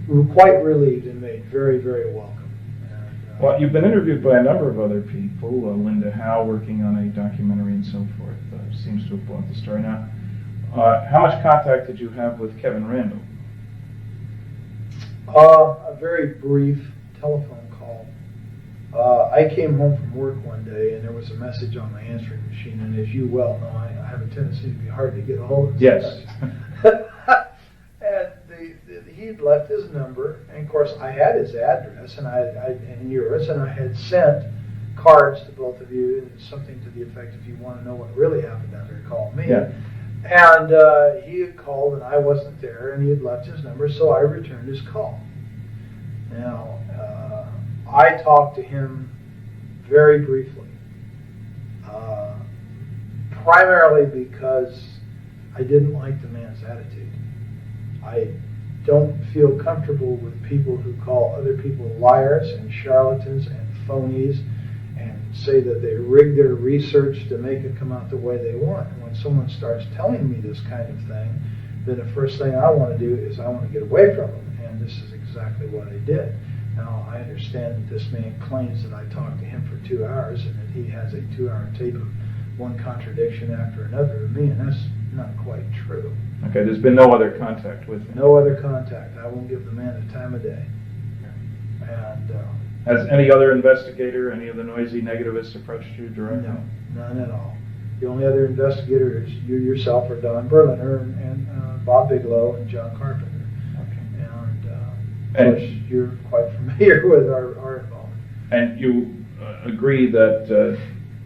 were quite relieved and made very, very welcome. And, Well, you've been interviewed by a number of other people, Linda Howe working on a documentary and so forth, seems to have brought the story now. How much contact did you have with Kevin Randall? A very brief telephone call. I came home from work one day and there was a message on my answering machine, and as you well know, I have a tendency to be hard to get a hold of. Yes. And he'd left his number, and of course I had his address and yours, and I had sent cards to both of you, and something to the effect, if you want to know what really happened out there, call me. Yeah. And he had called and I wasn't there, and he had left his number, so I returned his call. Now, I talked to him very briefly, primarily because I didn't like the man's attitude. I don't feel comfortable with people who call other people liars and charlatans and phonies and say that they rig their research to make it come out the way they want. And when someone starts telling me this kind of thing, then the first thing I want to do is I want to get away from them. And this is exactly what I did. Now, I understand that this man claims that I talked to him for 2 hours and that he has a 2-hour tape of one contradiction after another of me, and that's not quite true. Okay, there's been no other contact with him? No other contact. I won't give the man the time of day. And has any other investigator, any of the noisy negativists approached you directly? no, none at all. The only other investigator is you yourself, or Don Berliner, and Bob Bigelow, and John Carpenter. And of course, you're quite familiar with our involvement. And you agree that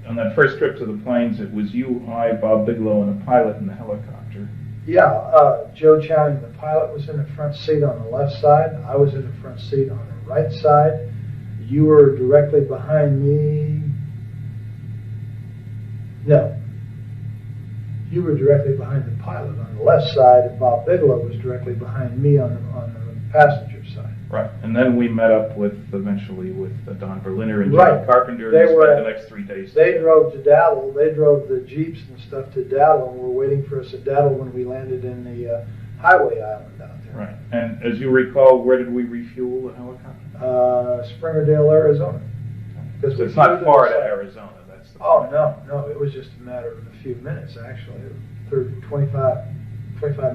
on that first trip to the plains, it was you, I, Bob Bigelow, and a pilot in the helicopter? Yeah, Joe Channing, the pilot, was in the front seat on the left side. I was in the front seat on the right side. You were directly behind me. No. You were directly behind the pilot on the left side, and Bob Bigelow was directly behind me on the passenger side. Right, and then we met up eventually with Don Berliner and Right. John Carpenter, They and spent were- the next 3 days. They drove to Daddle. They drove the Jeeps and stuff to Daddle, and were waiting for us at Daddle when we landed in the highway island out there. Right, and as you recall, where did we refuel the helicopter? Springerdale, Arizona. Because So it's not far to Arizona, that's the Oh, point. no, it was just a matter of a few minutes, actually. 25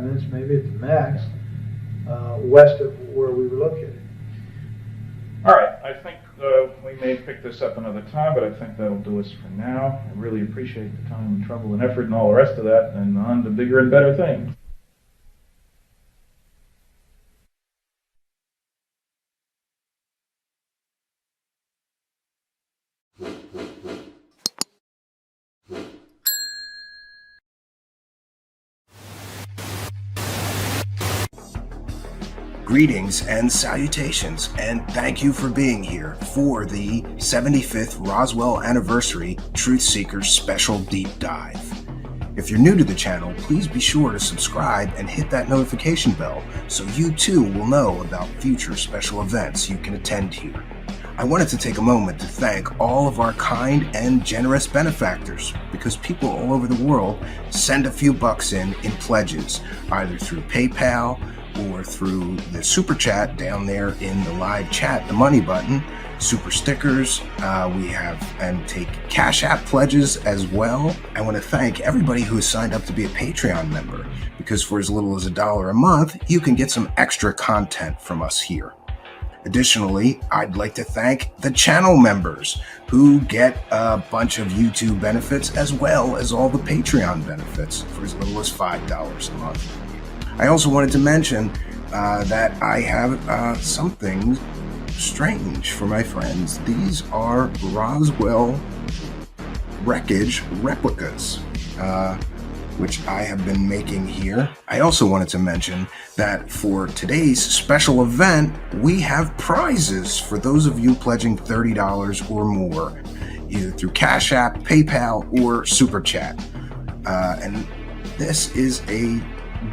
minutes maybe at the max, west of where we were located. All right, I think we may pick this up another time, but I think that'll do us for now. I really appreciate the time and trouble and effort and all the rest of that, and on to bigger and better things. Greetings and salutations, and thank you for being here for the 75th Roswell Anniversary Truth Seekers Special Deep Dive. If you're new to the channel, please be sure to subscribe and hit that notification bell so you too will know about future special events you can attend here. I wanted to take a moment to thank all of our kind and generous benefactors, because people all over the world send a few bucks in pledges, either through PayPal or through the super chat down there in the live chat, the money button, super stickers, we have and take Cash App pledges as well. I want to thank everybody who has signed up to be a Patreon member, because for as little as $1 a month, you can get some extra content from us here. Additionally, I'd like to thank the channel members who get a bunch of YouTube benefits as well as all the Patreon benefits for as little as $5 a month. I also wanted to mention that I have something strange for my friends. These are Roswell wreckage replicas, which I have been making here. I also wanted to mention that for today's special event, we have prizes for those of you pledging $30 or more, either through Cash App, PayPal, or Super Chat. And this is a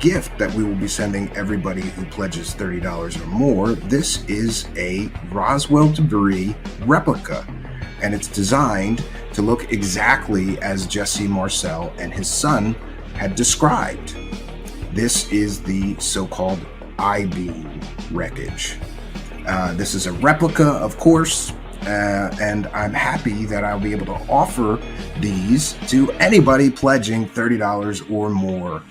gift that we will be sending everybody who pledges $30 or more. This is a Roswell debris replica, and it's designed to look exactly as Jesse Marcel and his son had described. This is the so-called I-beam wreckage. This is a replica, of course, and I'm happy that I'll be able to offer these to anybody pledging $30 or more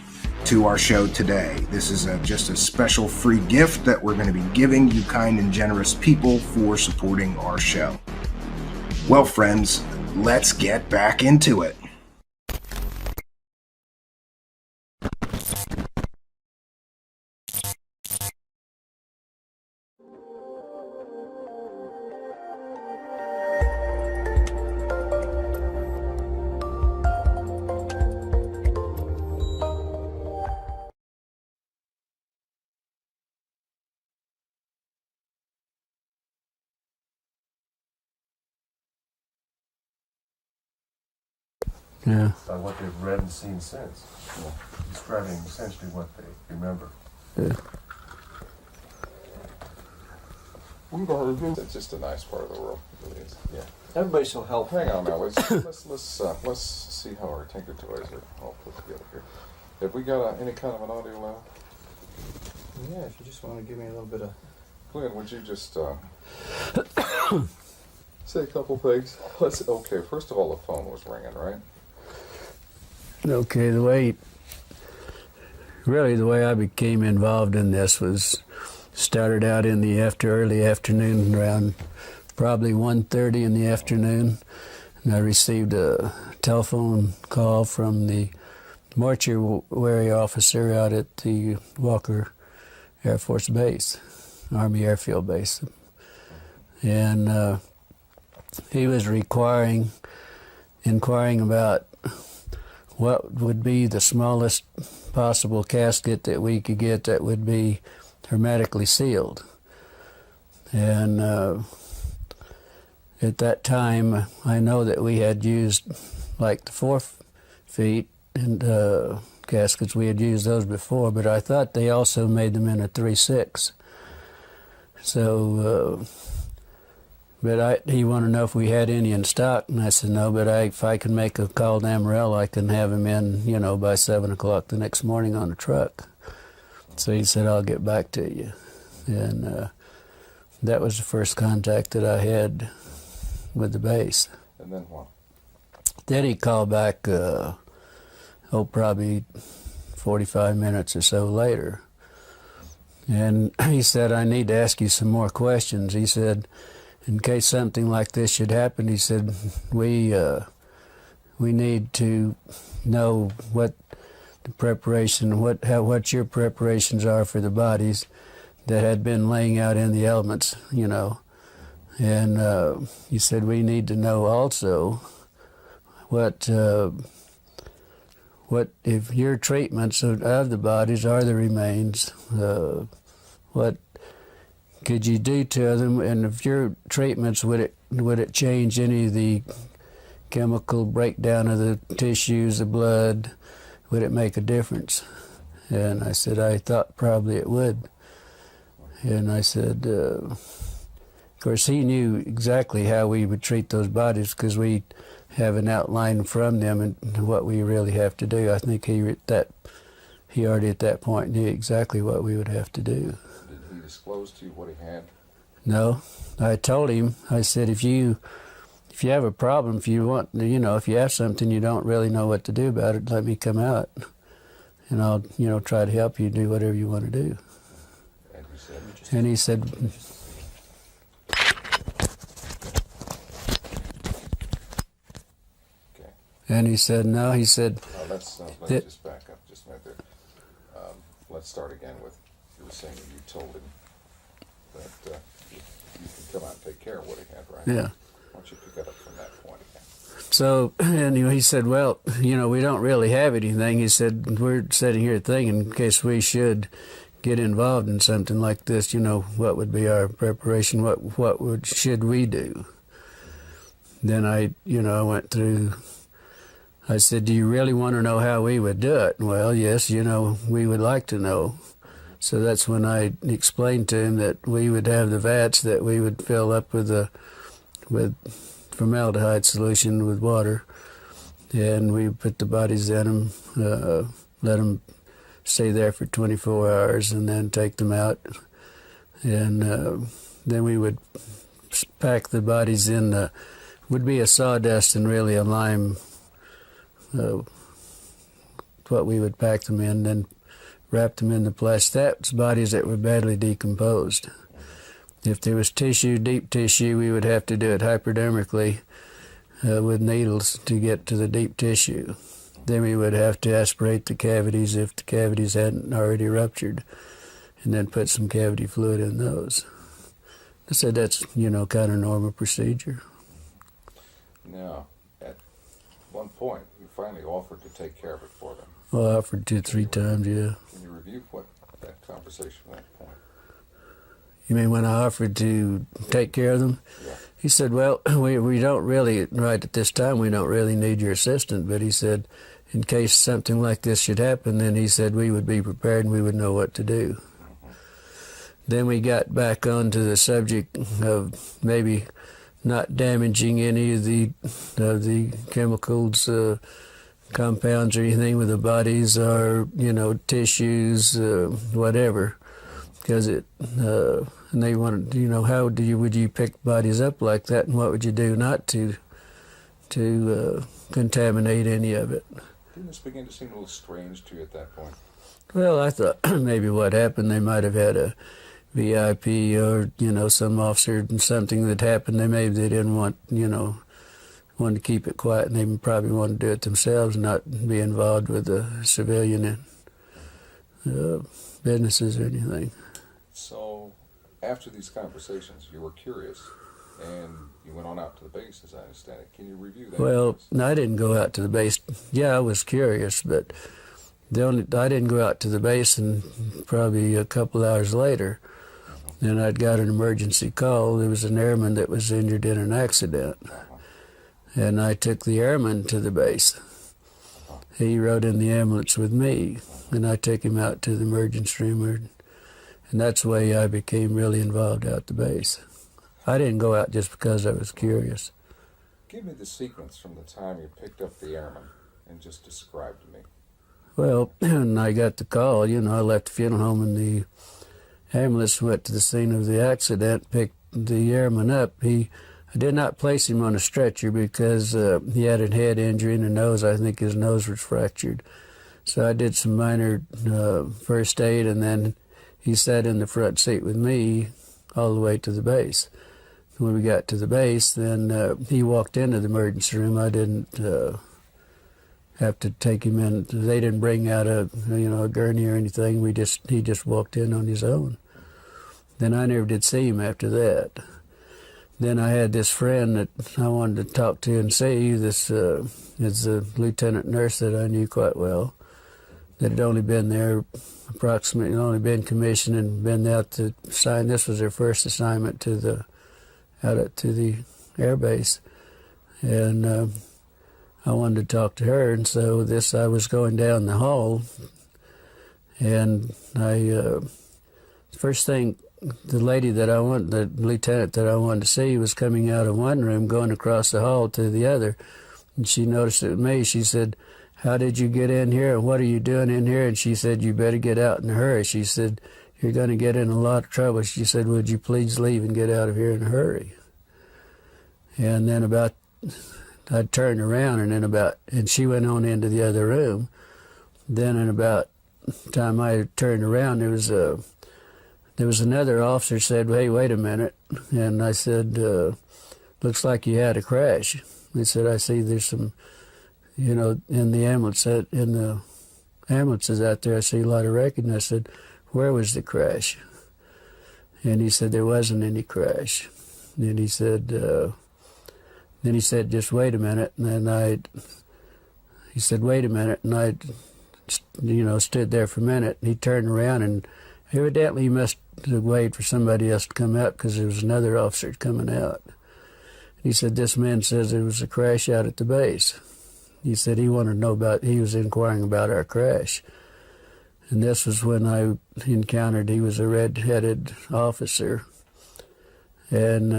to our show today. This is just a special free gift that we're going to be giving you kind and generous people for supporting our show. Well, friends, let's get back into it. Yeah. By what they've read and seen since, describing essentially what they remember. Yeah. It's just a nice part of the world. It really is. Yeah. Everybody's so helpful. Hang on now. Let's see how our Tinker Toys are all put together here. Have we got any kind of an audio level? Yeah, if you just want to give me a little bit of... Glenn, would you just say a couple things? Okay, first of all, the phone was ringing, right? Okay, the way I became involved in this was started out in the early afternoon, around probably 1:30 in the afternoon, and I received a telephone call from the mortuary officer out at the Walker Air Force Base, Army Airfield Base, and he was inquiring about what would be the smallest possible casket that we could get that would be hermetically sealed. And at that time, I know that we had used like the 4 feet and caskets. We had used those before, but I thought they also made them in a 3/6. So, he wanted to know if we had any in stock, and I said no, but if I can make a call to Amarillo, I can have him in, by 7 o'clock the next morning on a truck. So he said, I'll get back to you. And that was the first contact that I had with the base. And then what? Then he called back, probably 45 minutes or so later. And he said, I need to ask you some more questions. He said, in case something like this should happen, he said, we need to know what the preparation, what your preparations are for the bodies that had been laying out in the elements, And he said, we need to know also what if your treatments of the bodies are the remains, what could you do to them, and if your treatments, would it change any of the chemical breakdown of the tissues, the blood? Would it make a difference? And I said, I thought probably it would. And I said, of course, he knew exactly how we would treat those bodies because we have an outline from them and what we really have to do. I think he already at that point knew exactly what we would have to do. Did he disclose to you what he had? No, I told him. I said, if you have a problem, if you want, if you have something you don't really know what to do about it, let me come out, and I'll, try to help you do whatever you want to do. And he said. Okay. And he said, no. He said. Let's just back up just a minute there. Let's start again with you were saying that you told him that you can come out and take care of what he had, right? Yeah. Why don't you pick it up from that point again? So, he said, well, we don't really have anything. He said, we're sitting here thinking in case we should get involved in something like this, what would be our preparation? Should we do? Then I went through. I said, do you really want to know how we would do it? Well, yes, we would like to know. So that's when I explained to him that we would have the vats that we would fill up with formaldehyde solution with water, and we put the bodies in them, let them stay there for 24 hours and then take them out. And then we would pack the bodies in, would be a sawdust and really a lime, what we would pack them in, then wrap them in the plastic. That's bodies that were badly decomposed. If there was tissue, deep tissue, we would have to do it hypodermically with needles to get to the deep tissue. Then we would have to aspirate the cavities if the cavities hadn't already ruptured, and then put some cavity fluid in those. I said that's, kind of normal procedure. Now, at one point, you finally offered to take care of it for them. Well, I offered 2-3 times, yeah. Can you review what that conversation at that point? You mean when I offered to take care of them? Yeah. He said, well, we don't really, right at this time, we don't really need your assistant. But he said, in case something like this should happen, then he said we would be prepared and we would know what to do. Then we got back onto the subject of maybe not damaging any of the chemicals, compounds or anything with the bodies, or tissues, whatever, because and they wanted, how would you pick bodies up like that, and what would you do not to contaminate any of it? Didn't this begin to seem a little strange to you at that point? Well, I thought maybe what happened, they might have had a VIP or, some officer and something that happened. They didn't want, wanted to keep it quiet, and they probably wanted to do it themselves, not be involved with the civilian businesses or anything. So, after these conversations, you were curious, and you went on out to the base, as I understand it. Can you review that? Well, no, I didn't go out to the base. Yeah, I was curious, but I didn't go out to the base, and probably a couple hours later, then I'd got an emergency call. There was an airman that was injured in an accident, and I took the airman to the base. He rode in the ambulance with me, and I took him out to the emergency room, and that's the way I became really involved out the base. I didn't go out just because I was curious. Give me the sequence from the time you picked up the airman and just describe to me. Well, when I got the call, I left the funeral home, and the ambulance went to the scene of the accident, picked the airman up. I did not place him on a stretcher because he had a head injury in the nose. I think his nose was fractured. So I did some minor first aid, and then he sat in the front seat with me all the way to the base. When we got to the base, then he walked into the emergency room. I didn't have to take him in. They didn't bring out a gurney or anything. He just walked in on his own. Then I never did see him after that. Then I had this friend that I wanted to talk to and see. This is a lieutenant nurse that I knew quite well, that had only been there approximately, only been commissioned and been out to sign. This was her first assignment out to the air base. And I wanted to talk to her, and so I was going down the hall, and first thing, the lieutenant that I wanted to see was coming out of one room, going across the hall to the other, and she noticed it was me. She said, "How did you get in here, and what are you doing in here?" And she said, "You better get out in a hurry." She said, "You're going to get in a lot of trouble." She said, "Would you please leave and get out of here in a hurry?" And then I turned around, and she went on into the other room. Then in about the time I turned around, there was another officer said, "Hey, wait a minute." And I said, "Looks like you had a crash." He said, "I see there's some, in the ambulances out there, I see a lot of wreckage." And I said, "Where was the crash?" And he said, "There wasn't any crash." And he said, "Just wait a minute." And then he said, "Wait a minute." And I, stood there for a minute. And he turned around, and evidently he must have waited for somebody else to come out, because there was another officer coming out. He said, "This man says there was a crash out at the base." He said he wanted to know he was inquiring about our crash. And this was when I encountered, he was a red-headed officer, and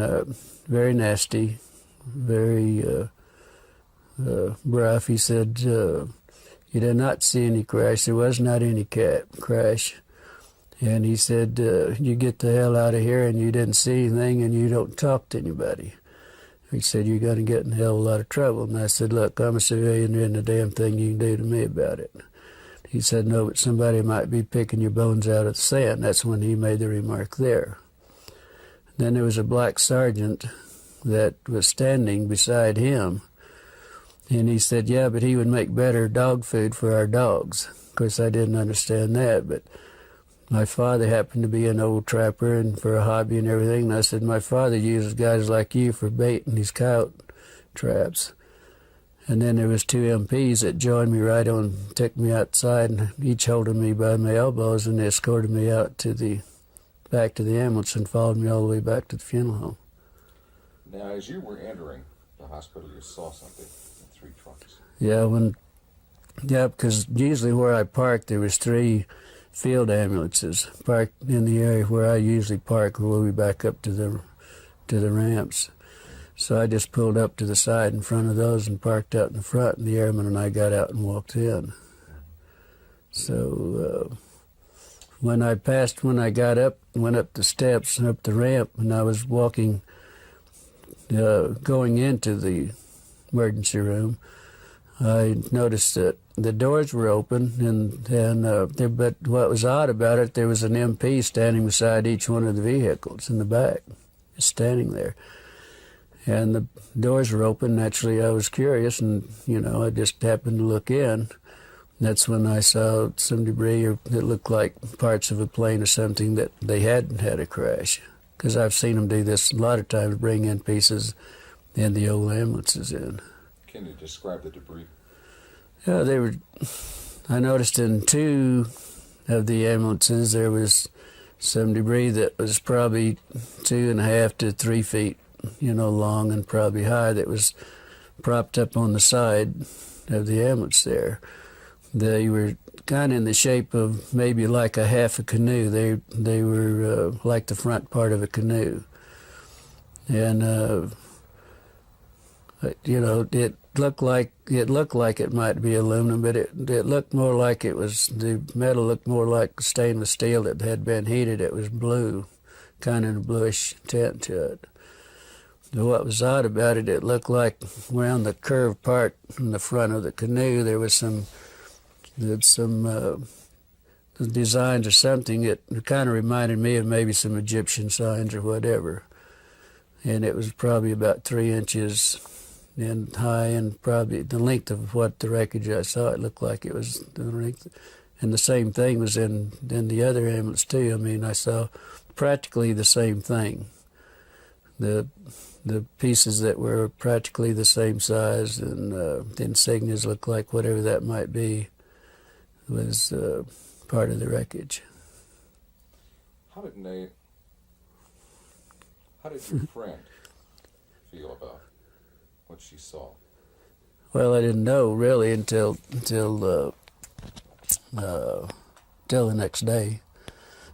very nasty, very rough. He said, You did not see any crash. There was not any crash. And he said, you get the hell out of here, and you didn't see anything, and you don't talk to anybody. He said, you're going to get in a hell of a lot of trouble. And I said, look, I'm a civilian. There isn't a damn thing you can do to me about it. He said, no, but somebody might be picking your bones out of the sand. That's when he made the remark there. Then there was a black sergeant that was standing beside him. And he said, yeah, but he would make better dog food for our dogs. Of course, I didn't understand that, but my father happened to be an old trapper and for a hobby and everything. And I said, my father uses guys like you for bait in these coyote traps. And then there was 2 MPs that joined me right on, took me outside, and each holding me by my elbows, and they escorted me out to back to the ambulance and followed me all the way back to the funeral home. Now, as you were entering the hospital, you saw something in 3 trucks. Yeah, because usually where I parked, there was 3 field ambulances parked in the area where I usually park, where we back up to the ramps. So I just pulled up to the side in front of those and parked out in the front, and the airman and I got out and walked in. So when I got up, went up the steps and up the ramp, and I was walking, going into the emergency room, I noticed that the doors were open, but what was odd about it, there was an MP standing beside each one of the vehicles in the back, just standing there. And the doors were open. Naturally, I was curious, and, I just happened to look in. That's when I saw some debris that looked like parts of a plane or something that they hadn't had a crash. Because I've seen them do this a lot of times, bring in pieces and the old ambulances in. Can you describe the debris? Yeah, I noticed in 2 of the ambulances there was some debris that was probably 2.5 to 3 feet, long and probably high, that was propped up on the side of the ambulance there. They were kind of in the shape of maybe like a half a canoe. They were like the front part of a canoe. And, it looked like it might be aluminum, but it looked more like the metal looked more like stainless steel that had been heated. It was blue, kind of a bluish tint to it. What was odd about it, it looked like around the curved part in the front of the canoe, there was some designs or something. It kind of reminded me of maybe some Egyptian signs or whatever. And it was probably about 3 inches in high, and probably the length of what the wreckage I saw, it looked like it was the length. And the same thing was in the other ambulance too. I mean, I saw practically the same thing. The pieces that were practically the same size, and the insignias looked like whatever that might be was part of the wreckage. How did your friend feel about what she saw? Well, I didn't know really until the next day.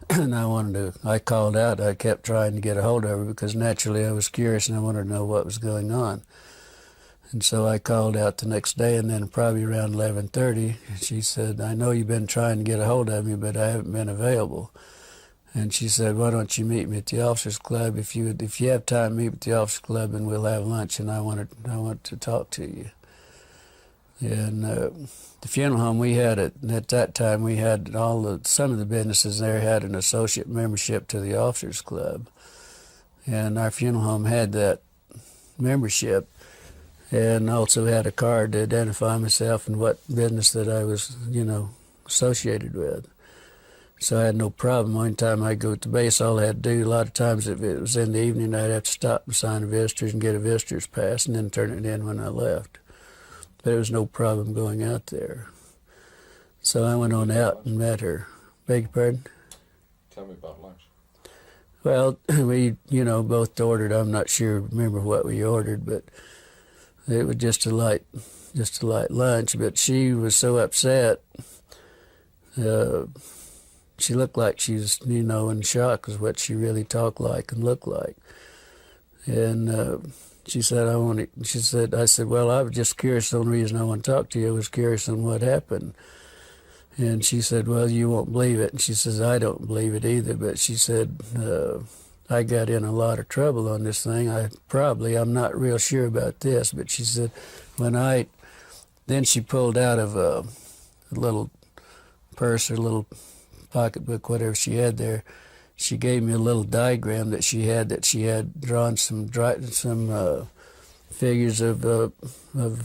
And I called out. I kept trying to get a hold of her because naturally I was curious and I wanted to know what was going on. And so I called out the next day, and then probably around 11:30, she said, I know you've been trying to get a hold of me, but I haven't been available. And she said, why don't you meet me at the officers club? If you have time, meet at the officers club and we'll have lunch, and I want to talk to you. And the funeral home we had at that time, we had some of the businesses there had an associate membership to the officers club, and our funeral home had that membership, and also had a card to identify myself and what business that I was, associated with. So I had no problem. One time I'd go to base, all I had to do, a lot of times if it was in the evening, I'd have to stop and sign a visitor's and get a visitor's pass and then turn it in when I left. There was no problem going out there. So I went on out and met her. Beg your pardon? Tell me about lunch. Well, we, both ordered. I'm not sure, remember what we ordered, but it was just a light lunch. But she was so upset. She looked like she was, in shock is what she really talked like and looked like. And She said, I said, well, I was just curious. The only reason I want to talk to you was curious on what happened. And she said, well, you won't believe it. And she says, I don't believe it either. But she said, I got in a lot of trouble on this thing. I'm not real sure about this. But she said, then she pulled out of a little purse or little pocketbook, whatever she had there. She gave me a little diagram that she had drawn some figures of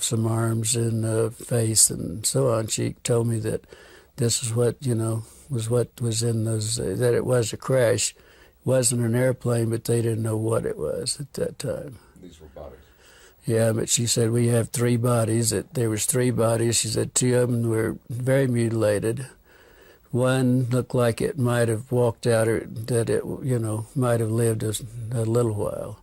some arms and face and so on. She told me that this is what was in those, that it was a crash. It wasn't an airplane, but they didn't know what it was at that time. These were bodies. Yeah, but she said we have 3 bodies. There was 3 bodies. She said 2 of them were very mutilated. One looked like it might have walked out, or that it, might have lived a little while.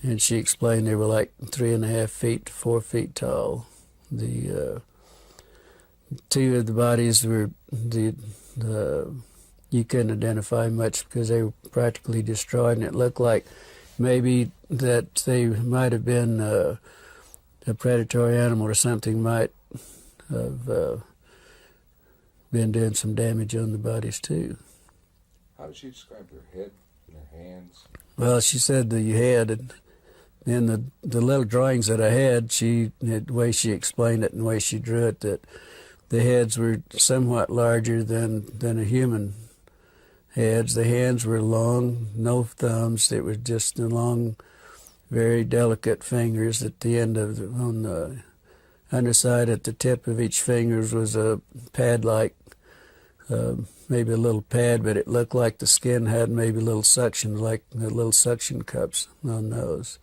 And she explained they were like 3.5 feet to 4 feet tall. The 2 of the bodies were you couldn't identify much because they were practically destroyed, and it looked like maybe that they might have been a predatory animal or something might have been doing some damage on the bodies too. How did she describe their head and their hands? Well, she said the head, and in the little drawings that I had, the way she explained it and the way she drew it, that the heads were somewhat larger than a human heads. The hands were long, no thumbs. They were just the long, very delicate fingers at the end of on the underside at the tip of each fingers was a pad-like, maybe a little pad, but it looked like the skin had maybe little suction, like the little suction cups on those.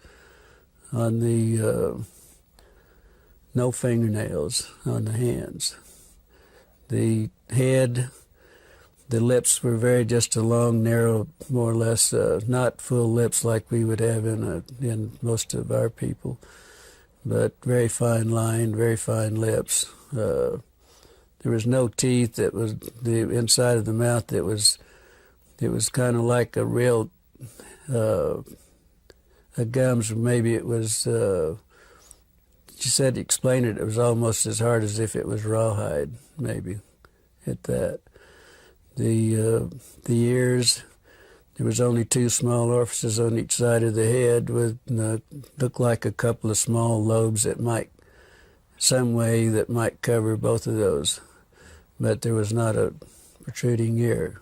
On the, no fingernails on the hands. The head, the lips were just a long, narrow, more or less, not full lips like we would have in most of our people, but very fine lined, very fine lips. There was no teeth. That was the inside of the mouth. It was kind of like a real a gums. Maybe it was. She said to explain it. It was almost as hard as if it was rawhide. Maybe, at that. The ears. There was only 2 small orifices on each side of the head with looked like a couple of small lobes that might, some way that might cover both of those. But there was not a protruding ear.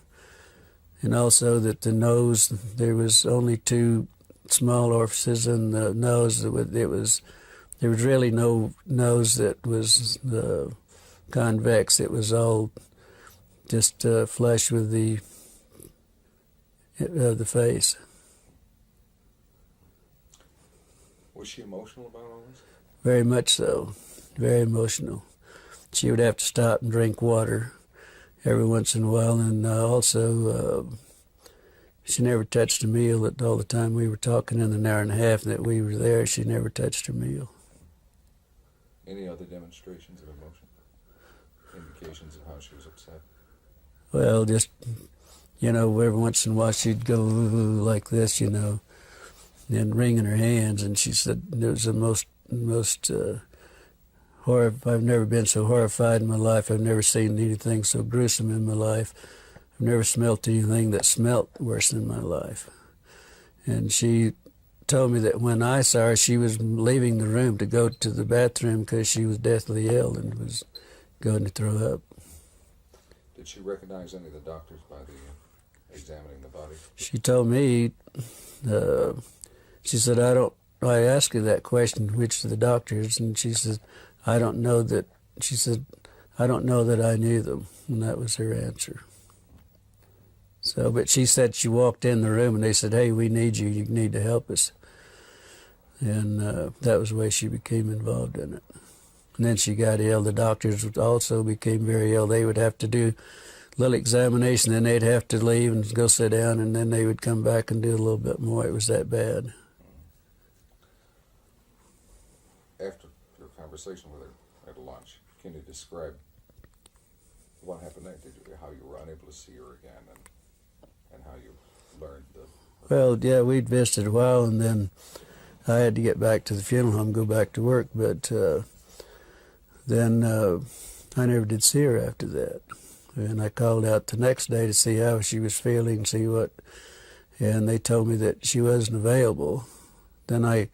And also that the nose, there was only 2 small orifices in the nose. There was really no nose that was convex. It was all just flush with the face. Was she emotional about all this? Very much so. Very emotional. She would have to stop and drink water every once in a while, and also she never touched a meal all the time we were talking in an hour and a half that we were there. She never touched her meal. Any other demonstrations of emotion? Indications of how she was upset? Well, just, every once in a while she'd go like this, and wringing her hands, and she said it was the most I've never been so horrified in my life. I've never seen anything so gruesome in my life. I've never smelt anything that smelt worse in my life. And she told me that when I saw her, she was leaving the room to go to the bathroom because she was deathly ill and was going to throw up. Did she recognize any of the doctors by the examining the body? She told me, she said, I asked her that question, which of the doctors, and she said, I don't know that I knew them, and that was her answer. So, but she said she walked in the room and they said, hey, we need you, you need to help us. And that was the way she became involved in it. And then she got ill. The doctors also became very ill. They would have to do a little examination, then they'd have to leave and go sit down, and then they would come back and do a little bit more. It was that bad. After your conversation with her at lunch, can you describe what happened there? How you were unable to see her again, and how you learned the... Well, yeah, we'd visited a while, and then I had to get back to the funeral home, go back to work, but then I never did see her after that. And I called out the next day to see how she was feeling, see what, and they told me that she wasn't available. Then I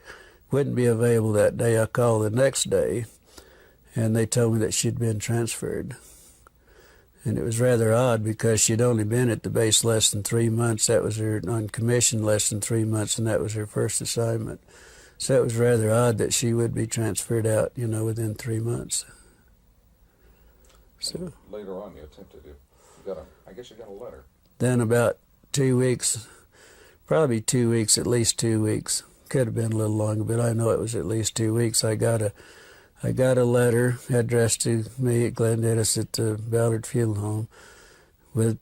wouldn't be available that day. I called the next day, and they told me that she'd been transferred. And it was rather odd because she'd only been at the base less than 3 months. That was her, on commission less than 3 months, and that was her first assignment. So it was rather odd that she would be transferred out, within 3 months. So later on, you attempted it. I guess you got a letter. Then about 2 weeks, probably 2 weeks, at least 2 weeks. Could have been a little longer, but I know it was at least 2 weeks. I got a letter addressed to me at Glendennis at the Ballard Funeral Home. With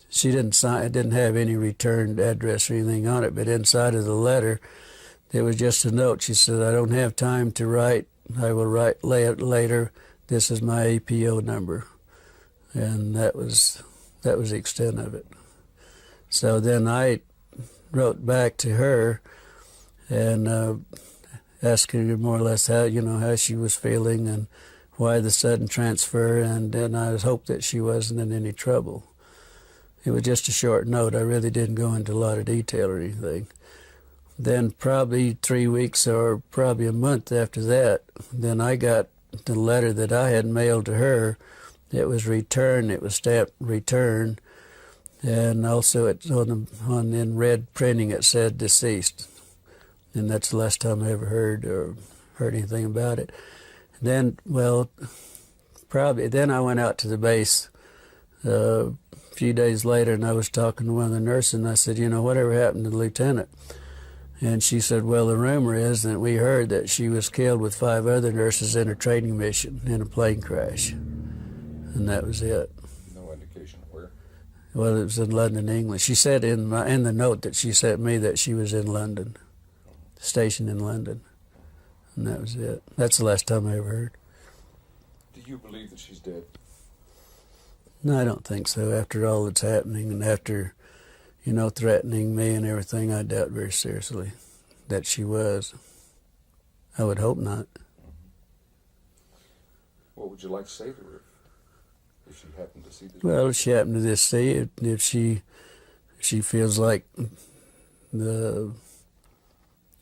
she didn't sign. It didn't have any returned address or anything on it, but inside of the letter, there was just a note. She said, "I don't have time to write. I will write later. This is my APO number," and that was the extent of it. So then I wrote back to her and asking her more or less how she was feeling and why the sudden transfer, and then I hoped that she wasn't in any trouble. It was just a short note. I really didn't go into a lot of detail or anything. Then probably 3 weeks or probably a month after that, then I got the letter that I had mailed to her. It was returned. It was stamped return, and also it's on in red printing it said deceased, and that's the last time I ever heard anything about it. Then, then I went out to the base a few days later, and I was talking to one of the nurses, and I said, whatever happened to the lieutenant? And she said, well, the rumor is that we heard that she was killed with 5 other nurses in a training mission in a plane crash. And that was it. No indication where? Well, it was in London, England. She said in the note that she sent me that she was in London, stationed in London. And that was it. That's the last time I ever heard. Do you believe that she's dead? No, I don't think so. After all that's happening and after, threatening me and everything, I doubt very seriously that she was. I would hope not. What would you like to say to her if she happened to see this? Well, if she happened to see it, if she feels like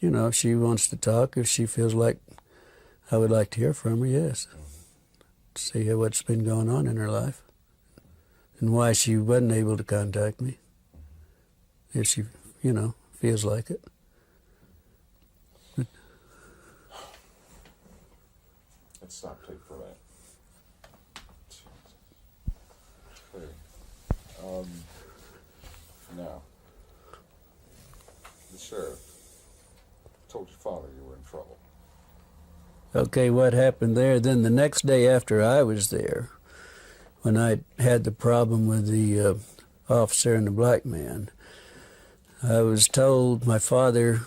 if she wants to talk, if she feels like I would like to hear from her, yes. See what's been going on in her life and why she wasn't able to contact me. If she, feels like it. Let's stop tape for that. Okay. Now, the sheriff told your father you were in trouble. Okay, what happened there? Then the next day after I was there, when I had the problem with the officer and the black man, I was told my father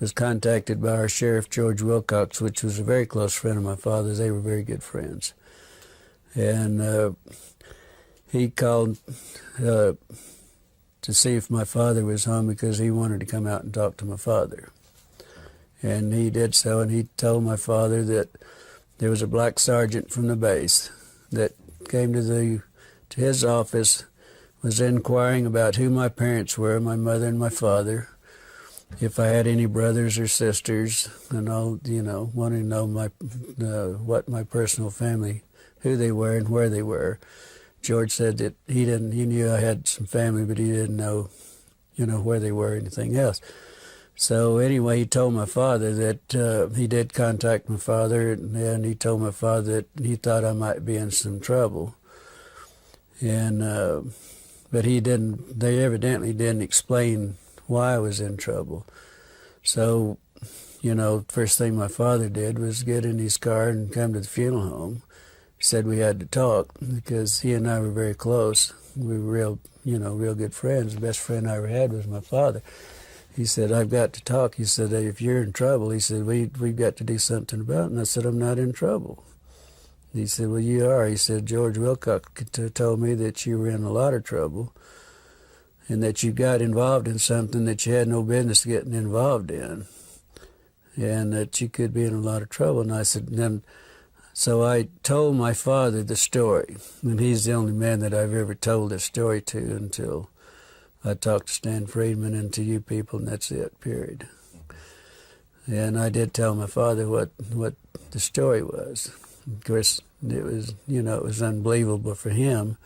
was contacted by our sheriff, George Wilcox, which was a very close friend of my father's. They were very good friends. And he called to see if my father was home because he wanted to come out and talk to my father. And he did so, and he told my father that there was a black sergeant from the base that came to his office, was inquiring about who my parents were, my mother and my father, if I had any brothers or sisters, and all, wanting to know what my personal family, who they were and where they were. George said that he knew I had some family, but he didn't know, where they were or anything else. So anyway, he told my father that he did contact my father, and he told my father that he thought I might be in some trouble. And but they evidently didn't explain why I was in trouble. So, first thing my father did was get in his car and come to the funeral home. He said we had to talk because he and I were very close. We were real good friends. The best friend I ever had was my father. He said, I've got to talk. He said, if you're in trouble, he said, we've got to do something about it. And I said, I'm not in trouble. He said, well, you are. He said, George Wilcox told me that you were in a lot of trouble. and that you got involved in something that you had no business getting involved in, and that you could be in a lot of trouble. And I said, then, so I told my father the story, and he's the only man that I've ever told this story to until I talked to Stanton Friedman and to you people, and that's it, period. And I did tell my father what the story was. Of course, it was, you know, it was unbelievable for him.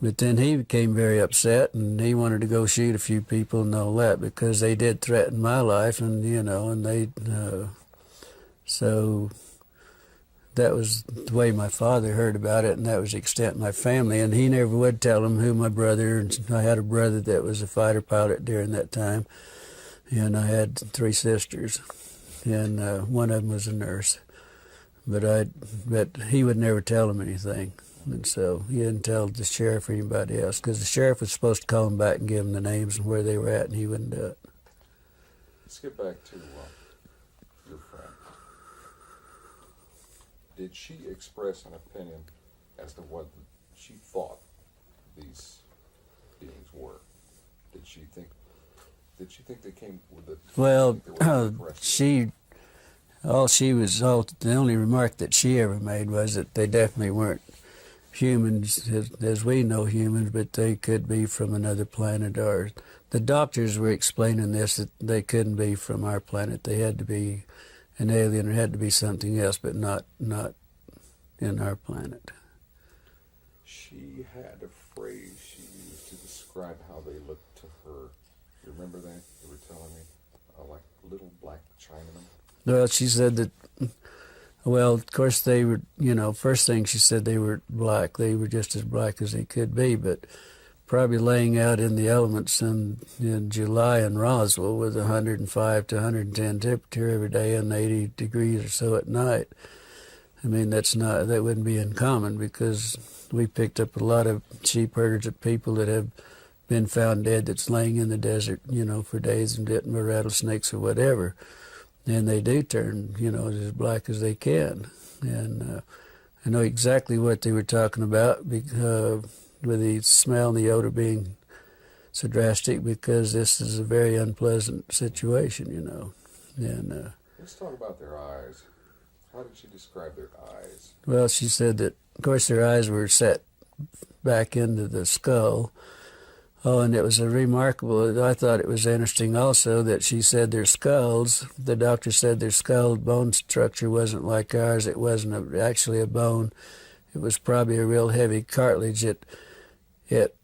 But then he became very upset, and he wanted to go shoot a few people and all that, because they did threaten my life, and, you know, and they, so that was the way my father heard about it, and that was the extent of my family. And he never would tell him who my brother, and I had a brother that was a fighter pilot during that time, and I had 3 sisters, and one of them was a nurse. But he would never tell him anything, and so he didn't tell the sheriff or anybody else, because the sheriff was supposed to call him back and give him the names and where they were at, and he wouldn't do it. Let's get back to your friend. Did she express an opinion as to what she thought these beings were? Did she think they came with it? Well, the only remark that she ever made was that they definitely weren't humans as we know humans, but they could be from another planet. Or the doctors were explaining this, that they couldn't be from our planet. They had to be an alien, or had to be something else, but not in our planet. She had a phrase she used to describe how they looked to her. You remember that? You were telling me, like little black Chinamen. Well, she said that, well, of course they were, you know, first thing she said, they were black. They were just as black as they could be, but probably laying out in the elements in July in Roswell with 105 to 110 temperature every day and 80 degrees or so at night. I mean, that wouldn't be uncommon, because we picked up a lot of sheep herders of people that have been found dead that's laying in the desert, you know, for days and bitten by rattlesnakes or whatever. And they do turn, you know, as black as they can. And I know exactly what they were talking about, because, with the smell and the odor being so drastic, because this is a very unpleasant situation, you know. And let's talk about their eyes. How did she describe their eyes? Well, she said that, of course, their eyes were set back into the skull. Oh, and it was a remarkable, I thought it was interesting also that she said their skulls, the doctor said their skull bone structure wasn't like ours. It wasn't actually a bone. It was probably a real heavy cartilage. It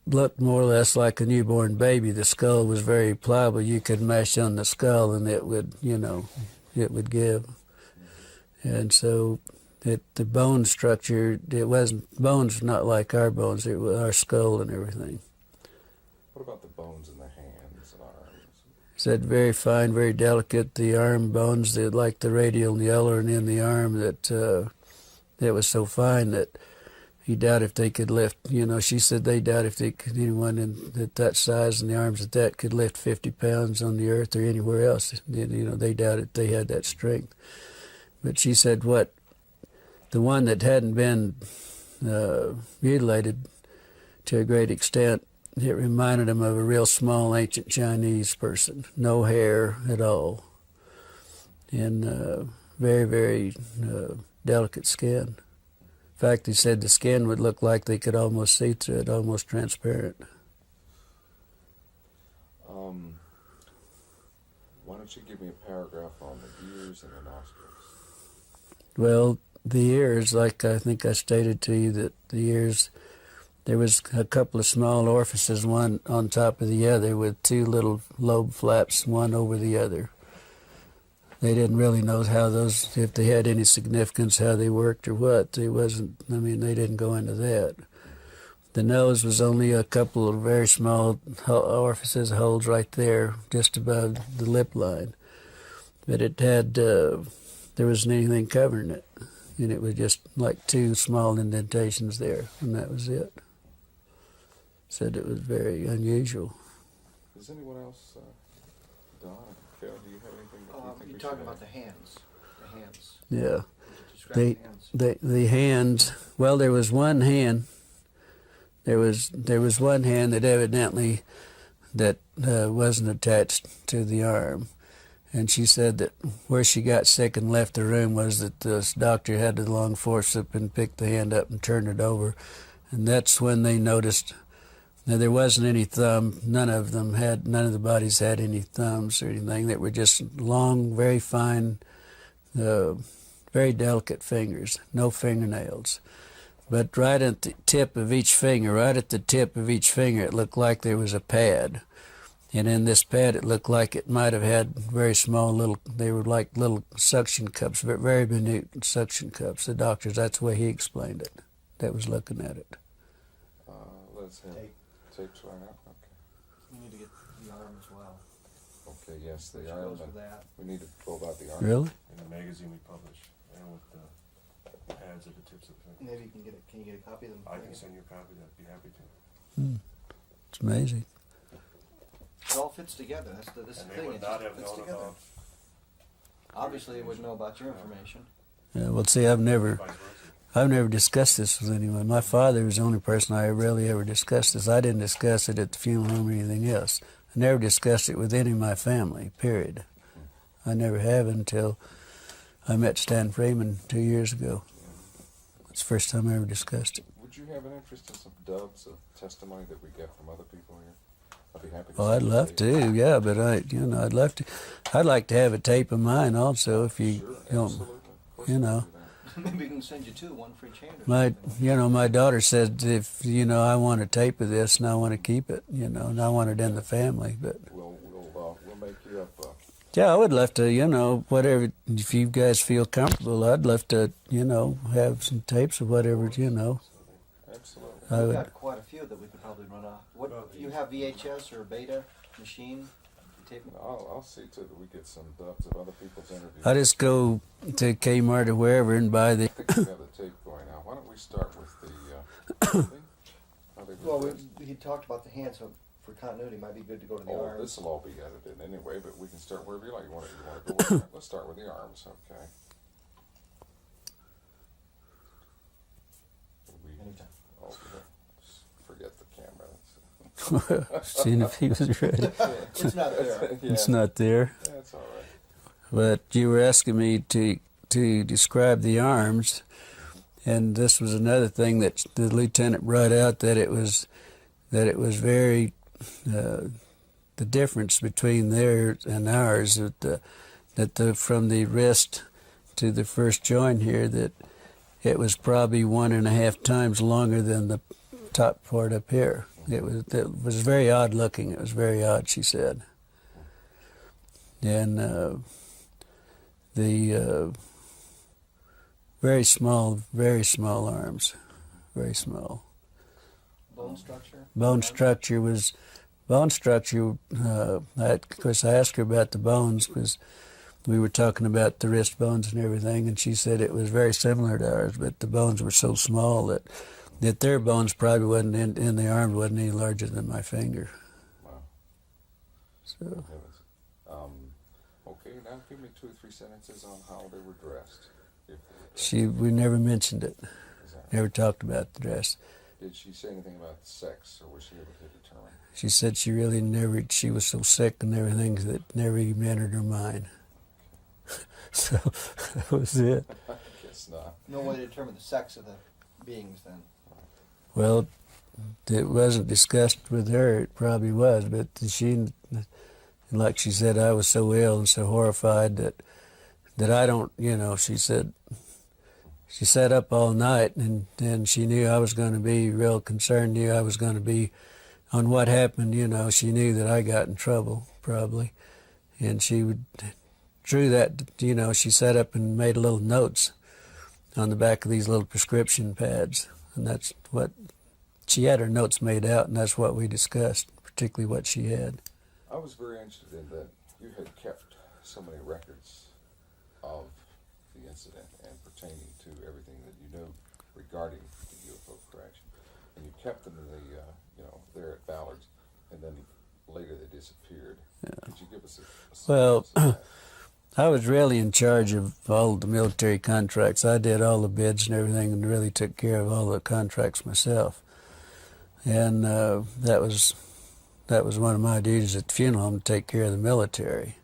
looked more or less like a newborn baby. The skull was very pliable. You could mash on the skull and it would, you know, it would give. And so the bone structure, bones not like our bones. It was our skull and everything. What about the bones in the hands and arms? Said very fine, very delicate. The arm bones, like the radial and the ulnar and in the arm, that was so fine that he doubted if they could lift. You know, she said they doubt if anyone at that size and the arms at that could lift 50 pounds on the earth or anywhere else. You know, they doubted they had that strength. But she said the one that hadn't been mutilated to a great extent, it reminded him of a real small ancient Chinese person, no hair at all, and very, very delicate skin. In fact, he said the skin would look like they could almost see through it, almost transparent. Why don't you give me a paragraph on the ears and the nostrils? Well, the ears, like I think I stated to you, that the ears, there was a couple of small orifices, one on top of the other, with 2 little lobe flaps, one over the other. They didn't really know how those, if they had any significance, how they worked or what. They didn't go into that. The nose was only a couple of very small orifices, holes right there, just above the lip line. But it had, there wasn't anything covering it. And it was just like 2 small indentations there, and that was it. Said it was very unusual. Does anyone else, Don, Phil, do you have anything that you think You're we talking should about the hands. The hands. Yeah. Describe the hands. The hands, well, there was one hand. There was one hand that evidently that wasn't attached to the arm. And she said that where she got sick and left the room was that this doctor had the long forceps and picked the hand up and turned it over. And that's when they noticed that there wasn't any thumb. None of the bodies had any thumbs or anything. They were just long, very fine, very delicate fingers, no fingernails. But right at the tip of each finger, it looked like there was a pad. And in this pad, it looked like it might have had very small they were like little suction cups, very minute suction cups. The doctors, that's the way he explained it, that was looking at it. Let's have tapes right now. Okay. We need to get the arm as well. Okay, yes, the Which arm. goes with that. We need to pull out the arm. Really? In the magazine we publish, and with the pads at the tips of the fingers. Maybe you can get it. Can you get a copy of them? I can send you a copy. I'd be happy to. It's amazing. It all fits together. That's the And they thing. would It not just have fits known together. about Obviously, they would know about your information. Yeah, well, see, I've never vice versa. discussed this with anyone. My father was the only person I really ever discussed this. I didn't discuss it at the funeral home or anything else. I never discussed it with any of my family, period. I never have until I met Stanton Friedman 2 years ago. It's the first time I ever discussed it. Would you have an interest in some dubs of testimony that we get from other people here? I'd be happy to. Well, I'd send love you to, yeah, but I'd love to. I'd like to have a tape of mine also, if you, Sure, you know, absolutely. Of course you we can know. do that. Maybe we can send you two, one for each hand. My daughter said if, I want a tape of this and I want to keep it, and I want it in the family, but. We'll make you up. Yeah, I would love to, whatever, if you guys feel comfortable, I'd love to, have some tapes of whatever, Absolutely. I We've would. got quite a few that we could probably run off. What you have VHS or Beta machine tape? I'll see to it that we get some dubs of other people's interviews. I just go to Kmart or wherever and buy the. I think we have the tape going now. Why don't we start with the thing? How they Well, do this? we talked about the hand, so for continuity, it might be good to go to the Oh, arms. this will all be edited anyway, but we can start wherever you like. You want to go with Let's start with the arms, okay? Anytime. Oh, forget the camera. Seeing if he was ready. It's not there. Yeah, It's not there. that's all right. But you were asking me to describe the arms, and this was another thing that the lieutenant brought out, that it was very the difference between theirs and ours, that from the wrist to the first joint here, that it was probably 1.5 times longer than the top part up here. It was very odd looking. It was very odd, she said. And the very small arms, very small. Bone structure? Bone structure. Of course, I asked her about the bones because we were talking about the wrist bones and everything, and she said it was very similar to ours, but the bones were so small that their bones probably wasn't in the arm wasn't any larger than my finger. Wow. So Heavens. Okay, now give me 2 or 3 sentences on how they were dressed. we never mentioned it, Is that- never talked about the dress. Did she say anything about sex, or was she able to determine? She said she really never. She was so sick and everything that never even entered her mind. So that was it. I guess not. No way to determine the sex of the beings then. Well, it wasn't discussed with her. It probably was, but she, like she said, I was so ill and so horrified that I don't. She said she sat up all night and she knew I was going to be real concerned. Knew I was going to be on what happened. She knew that I got in trouble probably, and she would. Drew that, she sat up and made little notes on the back of these little prescription pads. And that's what, she had her notes made out, and that's what we discussed, particularly what she had. I was very interested in that you had kept so many records of the incident and pertaining to everything that you knew regarding the UFO correction. And you kept them in the, there at Ballard's, and then later they disappeared. Yeah. Could you give us a Well, sense of that? I was really in charge of all the military contracts. I did all the bids and everything and really took care of all the contracts myself. And that was that was one of my duties at the funeral home, to take care of the military.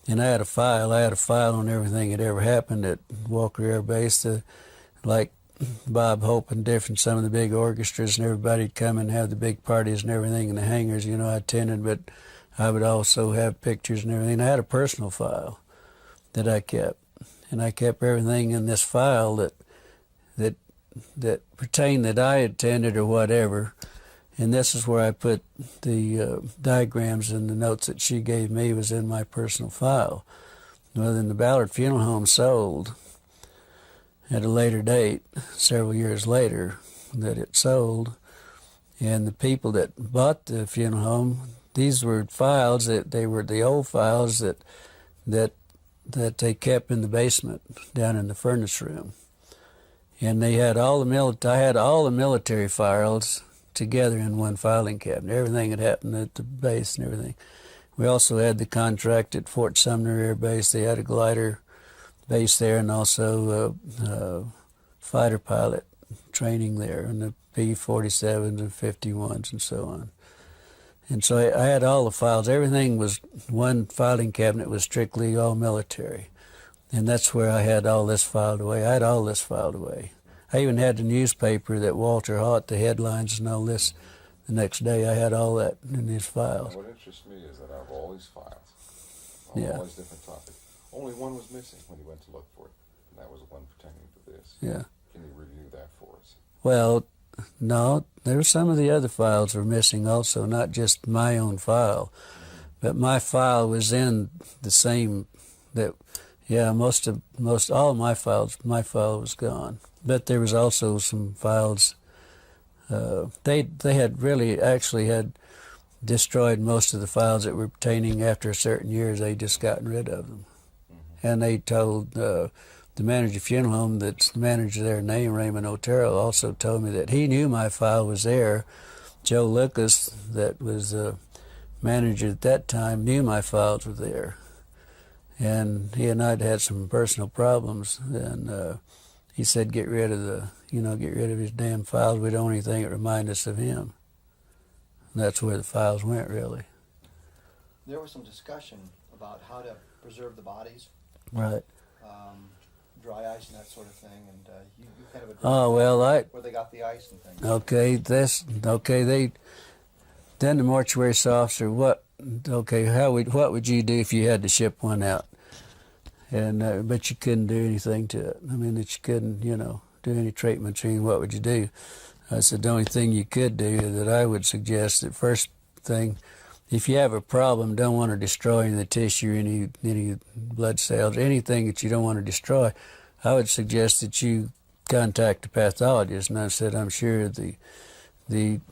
And I had a file on everything that ever happened at Walker Air Base, like Bob Hope and some of the big orchestras, and everybody'd come and have the big parties and everything in the hangars, you know, I attended, but I would also have pictures and everything. I had a personal file that I kept, and I kept everything in this file that pertained that I attended or whatever. And this is where I put the diagrams and the notes that she gave me was in my personal file. Well, then the Ballard Funeral Home sold at a later date, several years later, that it sold. And the people that bought the funeral home, these were files they were the old files that they kept in the basement down in the furnace room. And they had I had all the military files together in one filing cabinet, everything that happened at the base and everything. We also had the contract at Fort Sumner Air Base. They had a glider base there, and also fighter pilot training there, and the P-47s and 51s and so on. And so I had all the files. Everything was one filing cabinet, was strictly all military. And that's where I had all this filed away. I had all this filed away. I even had the newspaper that Walter Haut, the headlines and all this, the next day. I had all that in these files. What interests me is that out of all these files, Yeah. all these different topics, only one was missing when you went to look for it, and that was the one pertaining to this. Yeah. Can you review that for us? Well, no, there were some of the other files were missing also, not just my own file. But my file was in the same, most all of my file was gone. But there was also some files, they had destroyed most of the files that were pertaining after a certain years. They just gotten rid of them. Mm-hmm. And they told the manager of funeral home, that's the manager there, named Raymond Otero, also told me that he knew my file was there. Joe Lucas, that was manager at that time, knew my files were there. And he and I'd had some personal problems, and he said, get rid of his damn files. We don't want anything that remind us of him. And that's where the files went, really. There was some discussion about how to preserve the bodies. Right. Dry ice and that sort of thing, and you kind of addressed where they got the ice and things. Then the mortuary officer, what would you do if you had to ship one out? And but you couldn't do anything to it. I mean, that you couldn't, do any treatment. What would you do? I said the only thing you could do that I would suggest, that first thing, if you have a problem, don't want to destroy any of the tissue, any blood cells, anything that you don't want to destroy, I would suggest that you contact a pathologist. And I said, I'm sure the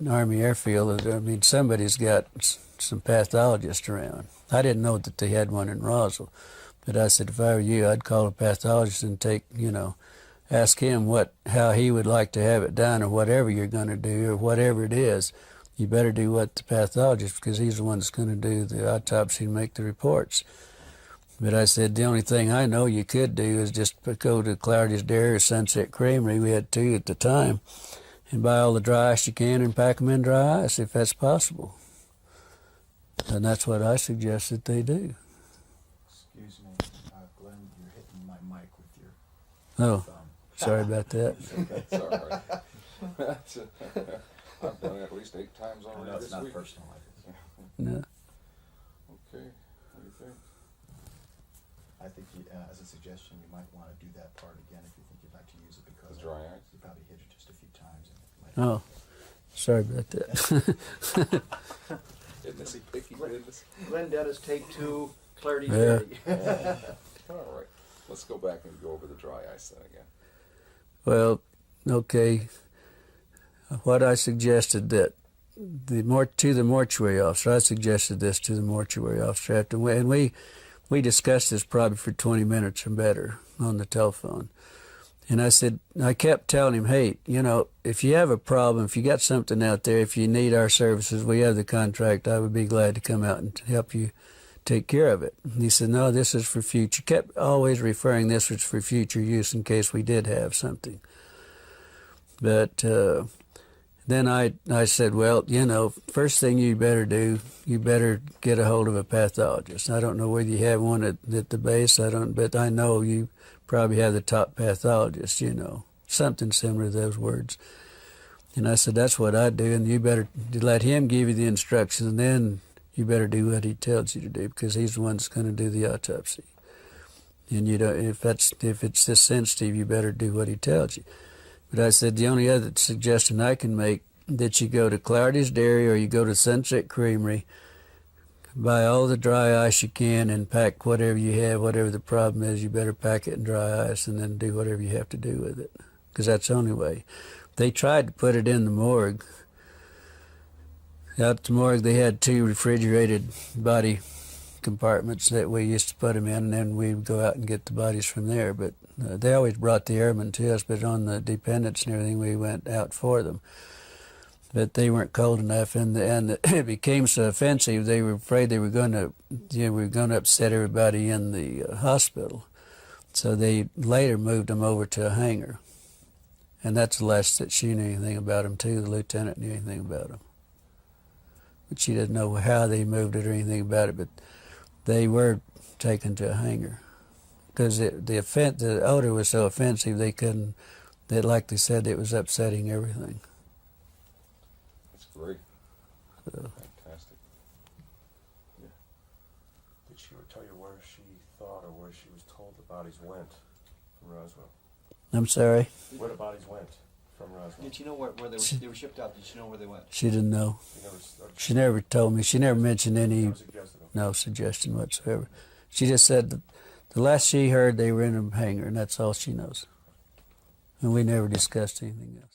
Army Airfield, somebody's got some pathologists around. I didn't know that they had one in Roswell. But I said, if I were you, I'd call a pathologist and ask him how he would like to have it done, or whatever you're going to do, or whatever it is. You better do what the pathologist, because he's the one that's going to do the autopsy and make the reports. But I said, the only thing I know you could do is just go to Clarity's Dairy or Sunset Creamery, we had 2 at the time, and buy all the dry ice you can and pack them in dry ice, if that's possible. And that's what I suggest that they do. Excuse me, Glenn, you're hitting my mic with your thumb. Sorry about that. It's all right. I've done it at least 8 times already this week. It's not personal, I guess. No. Okay, what do you think? I think, as a suggestion, you might want to do that part again if you think you'd like to use it, because The dry ice? you probably hit it just a few times. And it might Oh, sorry about that. Isn't this picky business? Glenn Dennis, take 2, Clarity Yeah. Dairy. All right, let's go back and go over the dry ice then again. Well, okay. What I suggested to the mortuary officer, I suggested this to the mortuary officer and we discussed this probably for 20 minutes or better on the telephone. And I kept telling him, hey, if you have a problem, if you got something out there, if you need our services, we have the contract. I would be glad to come out and help you take care of it. And he said, no, this is for future. Kept always referring this was for future use in case we did have something. But Then I said, well, you know, first thing you better do, you better get a hold of a pathologist. I don't know whether you have one at the base, but I know you probably have the top pathologist, you know, something similar to those words. And I said, that's what I do, and you better let him give you the instructions, and then you better do what he tells you to do, because he's the one that's going to do the autopsy. And you don't, if it's this sensitive, you better do what he tells you. But I said, the only other suggestion I can make, that you go to Clardy's Dairy or you go to Sunset Creamery, buy all the dry ice you can and pack whatever you have, whatever the problem is, you better pack it in dry ice and then do whatever you have to do with it, because that's the only way. They tried to put it in the morgue. Out at the morgue, they had 2 refrigerated body compartments that we used to put them in, and then we would go out and get the bodies from there. But they always brought the airmen to us, but on the dependents and everything, we went out for them. But they weren't cold enough, and it became so offensive. They were afraid they were going to, upset everybody in the hospital. So they later moved them over to a hangar, and that's the last that she knew anything about them too. The lieutenant knew anything about them, but she didn't know how they moved it or anything about it. But they were taken to a hangar because the odor was so offensive they couldn't. They, like they said, it was upsetting everything. Great. So. Fantastic. Yeah. Did she ever tell you where she thought or where she was told the bodies went from Roswell? I'm sorry? Where the bodies went from Roswell? Did you know where they were shipped out? Did you know where they went? She didn't know. She Never told me. She never mentioned any, never suggested them. no suggestion whatsoever. She just said that the last she heard they were in a hangar, and that's all she knows. And we never discussed anything else.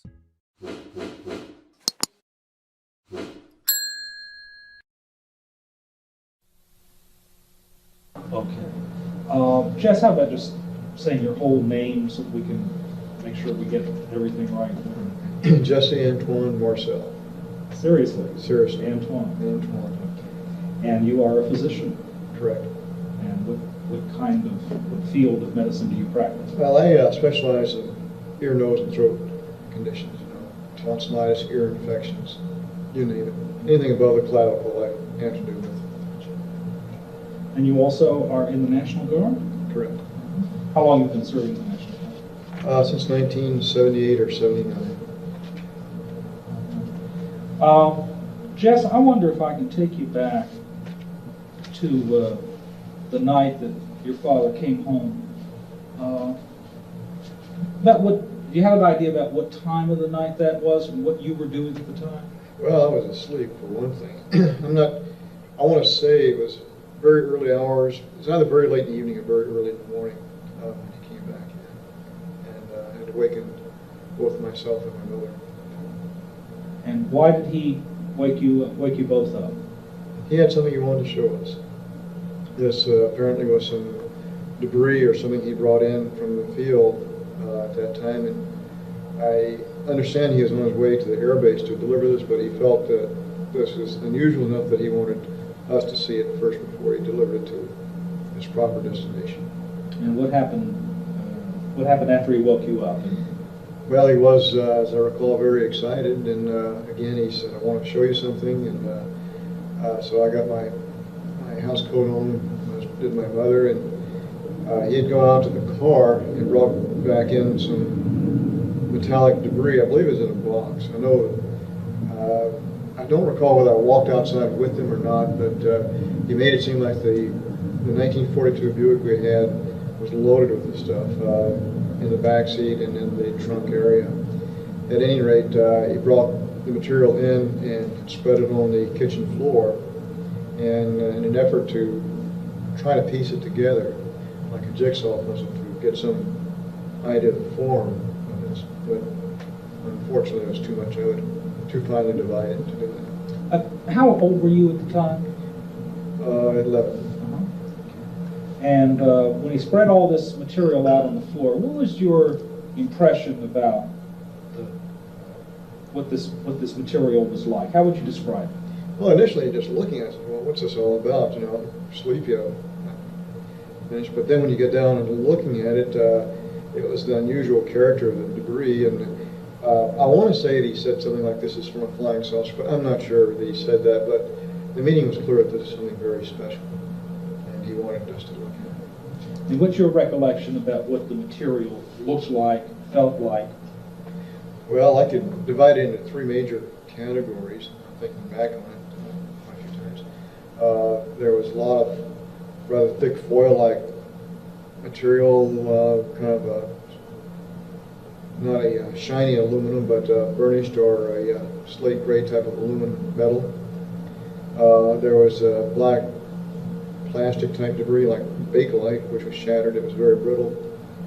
Okay. Jess, how about just saying your whole name so we can make sure we get everything right? Jesse Antoine Marcel. Seriously? Seriously. Antoine. Antoine. And you are a physician? Correct. And what field of medicine do you practice? Well, I specialize in ear, nose, and throat conditions, tonsillitis, ear infections, you name it. Anything above the clavicle I have to do with. And you also are in the National Guard? Correct. How long have you been serving in the National Guard? Since 1978 or 79. Jess, I wonder if I can take you back to the night that your father came home. Do you have an idea about what time of the night that was and what you were doing at the time? Well, I was asleep for one thing. I want to say it was very early hours. It was either very late in the evening or very early in the morning when he came back here. And I had awakened both myself and my mother. And why did he wake you both up? He had something he wanted to show us. This apparently was some debris or something he brought in from the field at that time. And I understand he was on his way to the air base to deliver this, but he felt that this was unusual enough that he wanted us to see it first before he delivered it to its proper destination. And what happened? What happened after he woke you up? Well, he was, as I recall, very excited. And again, he said, "I want to show you something." And so I got my house coat on, as did my mother, and he had gone out to the car and brought back in some metallic debris. I believe it was in a box. I know. I don't recall whether I walked outside with him or not, but he made it seem like the 1942 Buick we had was loaded with this stuff in the back seat and in the trunk area. At any rate, he brought the material in and spread it on the kitchen floor, and in an effort to try to piece it together like a jigsaw puzzle to get some idea of the form of this. But unfortunately, there was too much of it, too finely divided to do that. How old were you at the time? 11. And when he spread all this material out on the floor, what was your impression about what this material was like? How would you describe it? Well, initially, just looking at it, well, what's this all about? I'm sleepy. But then when you get down and looking at it, it was the unusual character of the debris, and I want to say that he said something like this is from a flying saucer, but I'm not sure that he said that, but the meaning was clear that this is something very special, and he wanted us to look at it. And what's your recollection about what the material looks like, felt like? Well, I could divide it into three major categories. I'm thinking back on it quite a few times. There was a lot of rather thick foil-like material, kind of not a shiny aluminum, but burnished or a slate gray type of aluminum metal. There was black plastic type debris like bakelite, which was shattered. It was very brittle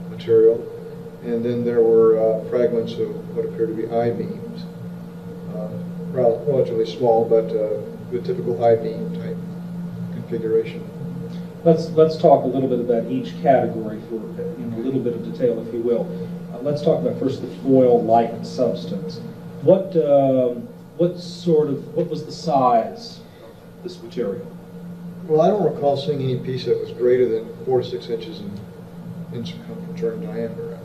material. And then there were fragments of what appeared to be I-beams, relatively small, but the typical I-beam type configuration. Let's talk a little bit about each category for in a little bit of detail, if you will. Let's talk about first the foil-like substance. What was the size of this material? Well, I don't recall seeing any piece that was greater than 4 to 6 inches in circumference or in diameter.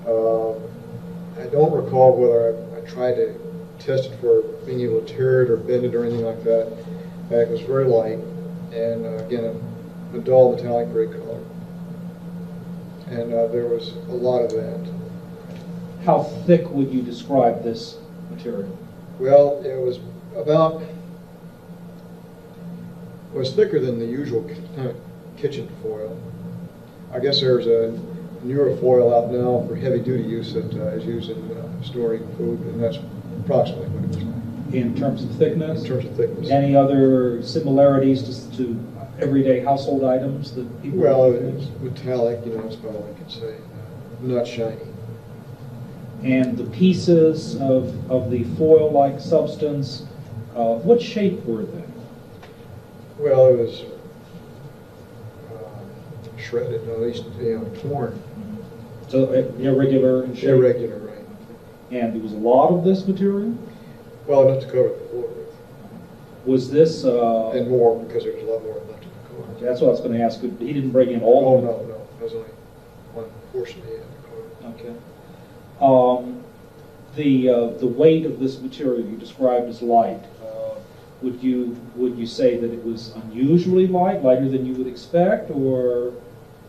I don't recall whether I tried to test it for being able to tear it or bend it or anything like that. In fact, it was very light, and again, a dull metallic gray color. And there was a lot of that. How thick would you describe this material? Well, it was thicker than the usual kitchen foil. I guess there's a newer foil out now for heavy-duty use that is used in storing food, and that's approximately what it was like. In terms of thickness? In terms of thickness. Any other similarities to everyday household items that people? Well, it's metallic, that's about all I can say. Not shiny. And the pieces of the foil-like substance, what shape were they? Well, it was shredded, at least torn. So irregular in shape? Irregular, right. And there was a lot of this material? Well, enough to cover the floor with. Was this... and more, because there was a lot more left in the car. Okay, that's what I was going to ask. He didn't bring in all Oh, of it? no. That was only one portion he had in the car. Okay. The weight of this material you described as light, would you say that it was unusually light, lighter than you would expect, or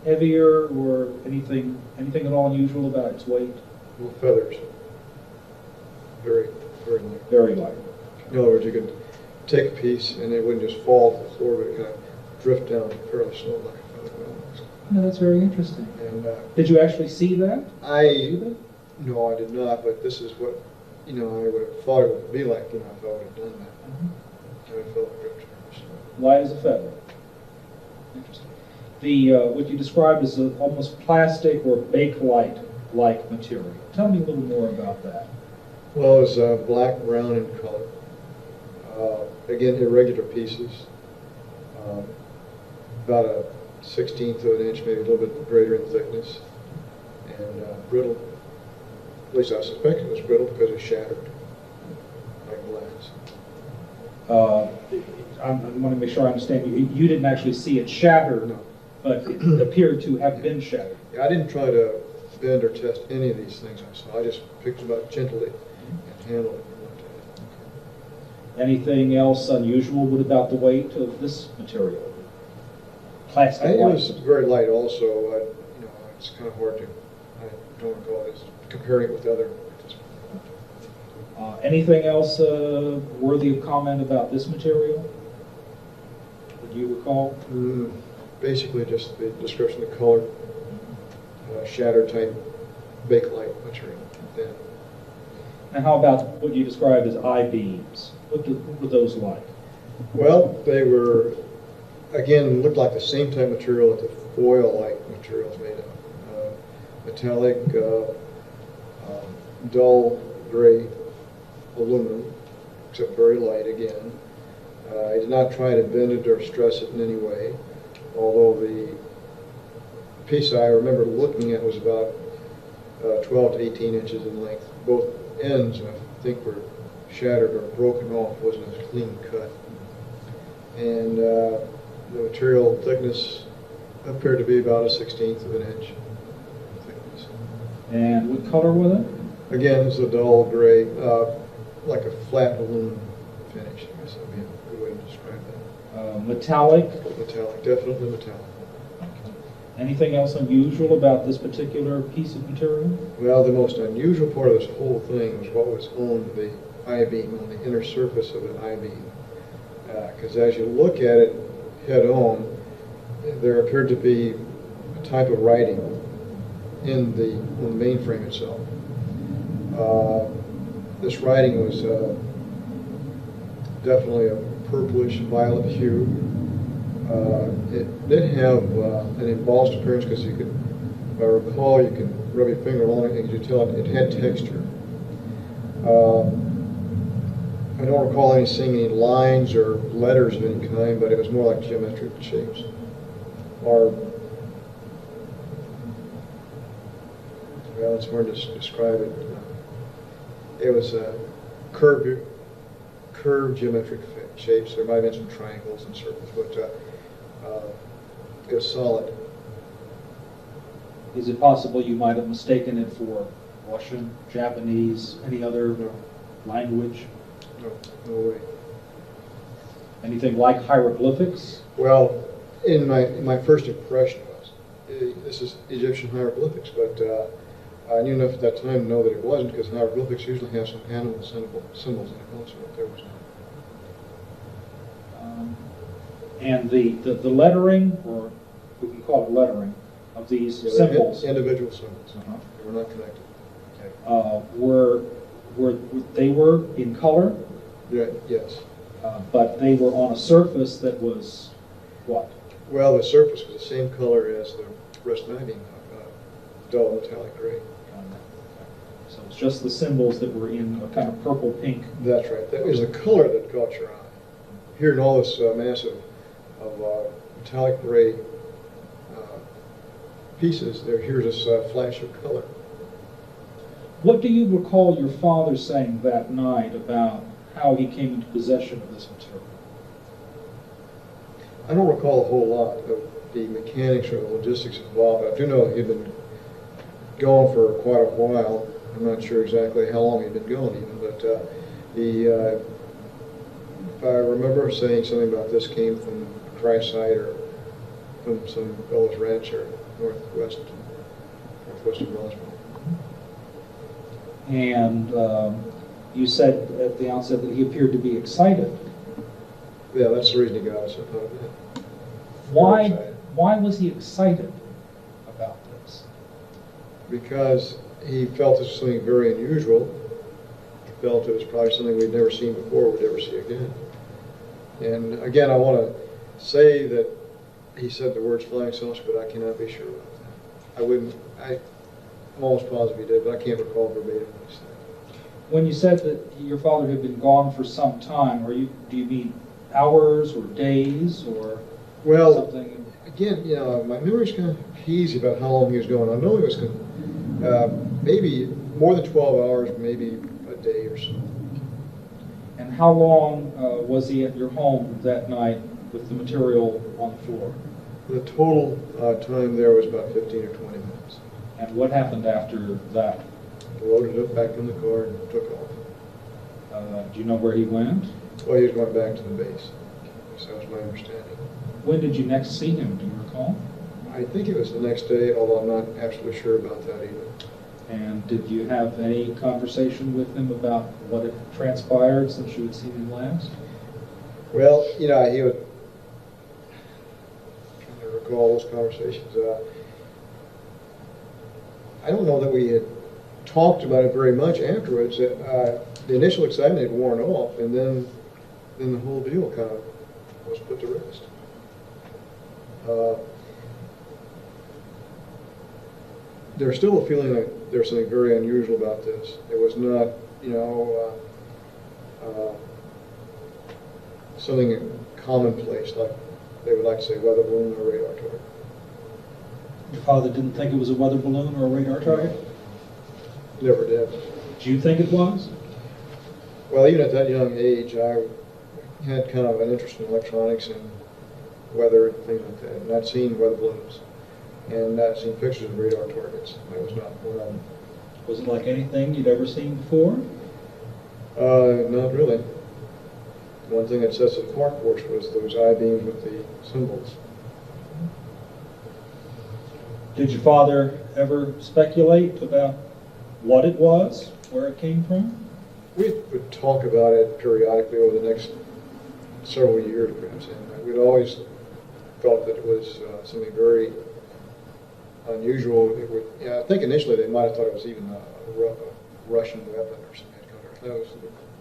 heavier, or anything at all unusual about its weight? Well, feathers. Very, very light. Very light. In other words, you could take a piece and it wouldn't just fall to the floor, but it kind of drift down fairly slow like a feather bell. No, that's very interesting. And did you actually see that? No, I did not, but this is what, I would have thought it would be like, if I would have done that. Mm-hmm. I would have felt like a Light as a feather. Interesting. What you described as almost plastic or bakelite-like material. Tell me a little more about that. Well, it was black, brown in color. Again, irregular pieces. About a 1/16 of an inch, maybe a little bit greater in thickness. And brittle. At least I suspect it was brittle because it shattered like glass. I want to make sure I understand. You didn't actually see it shatter, No. but it appeared to have been shattered. I didn't try to bend or test any of these things I saw. I just picked them up gently and handled it. Anything else unusual about the weight of this material? Plastic It light. was very light also. It's kind of hard to, I don't recall this, comparing it with other. Anything else worthy of comment about this material? Would you recall? Basically just the description of the color, shatter type bakelite material. Yeah. And how about what you described as I-beams? What were those like? Well, they were, again, looked like the same type of material that the foil-like material is made of. Metallic, dull gray aluminum, except very light again. I did not try to bend it or stress it in any way, although the piece I remember looking at was about 12 to 18 inches in length. Both ends, I think, were shattered or broken off, wasn't a clean cut. And the material thickness appeared to be about a 1/16 of an inch thickness. And what color was it? Again, it's a dull gray, like a flat balloon finish. I guess that would be a good way to describe that. Metallic? Metallic, definitely metallic. Anything else unusual about this particular piece of material? Well, the most unusual part of this whole thing was what was on the I-beam, on the inner surface of the I-beam. Because as you look at it head on, there appeared to be a type of writing on the mainframe itself. This writing was definitely a purplish violet hue. It did have an embossed appearance because you could, if I recall, you could rub your finger on it and you could tell it had texture. I don't recall seeing any lines or letters of any kind, but it was more like geometric shapes. Or, well, it's hard to describe it. It was curved geometric shapes. There might have been some triangles and circles, but it was solid. Is it possible you might have mistaken it for Russian, Japanese, any other language? No way. Anything like hieroglyphics? Well, in my first impression was, this is Egyptian hieroglyphics, but I knew enough at that time to know that it wasn't, because hieroglyphics usually have some animal symbols in it also, but there was none. And the lettering, or we can call it lettering, of these symbols. Individual symbols. They were not connected. They were in color? Yeah, yes. But they were on a surface that was what? Well, the surface was the same color as the rest of my being, dull metallic gray. So it's just the symbols that were in a kind of purple pink. That's right. That was the color that caught your eye. Here in all this mass of metallic gray pieces, here's this flash of color. What do you recall your father saying that night about how he came into possession of this material? I don't recall a whole lot of the mechanics or the logistics involved. I do know he'd been gone for quite a while. I'm not sure exactly how long he'd been gone even, but if I remember saying something about this came from a crash site or from some fellow's ranch or northwest of Roswell. And you said at the outset that he appeared to be excited. Yeah, that's the reason he got us out of it. Why was he excited about this? Because he felt this was something very unusual. He felt it was probably something we'd never seen before, we'd never see again. And again, I want to say that he said the words flying saucer, but I cannot be sure about that. I'm almost positive he did, but I can't recall verbatim what he said. When you said that your father had been gone for some time, do you mean hours or days or something? Again, my memory's kind of hazy about how long he was gone. I know he was maybe more than 12 hours, maybe a day or so. And how long was he at your home that night with the material on the floor? The total time there was about 15 or 20 minutes. And what happened after that? Loaded it back in the car and took off. Do you know where he went? Well, he was going back to the base. So that was my understanding. When did you next see him? Do you recall? I think it was the next day, although I'm not absolutely sure about that either. And did you have any conversation with him about what had transpired since you had seen him last? Well, he would trying to recall those conversations. I don't know that we had talked about it very much afterwards. The initial excitement had worn off, and then the whole deal kind of was put to rest. There's still a feeling that there's something very unusual about this. It was not, something commonplace, like they would like to say weather balloon or radar target. Your father didn't think it was a weather balloon or a radar target? Never did. Do you think it was? Well, even at that young age, I had kind of an interest in electronics and weather and things like that. And I'd seen weather balloons, and I'd seen pictures of radar targets. That was not one of them. Was it like anything you'd ever seen before? Not really. One thing that sets it apart, of course, was those I-beams with the symbols. Did your father ever speculate about what it was, where it came from? We would talk about it periodically over the next several years, perhaps, and we'd always thought that it was something very unusual. It would, I think initially they might have thought it was even a Russian weapon or something. That was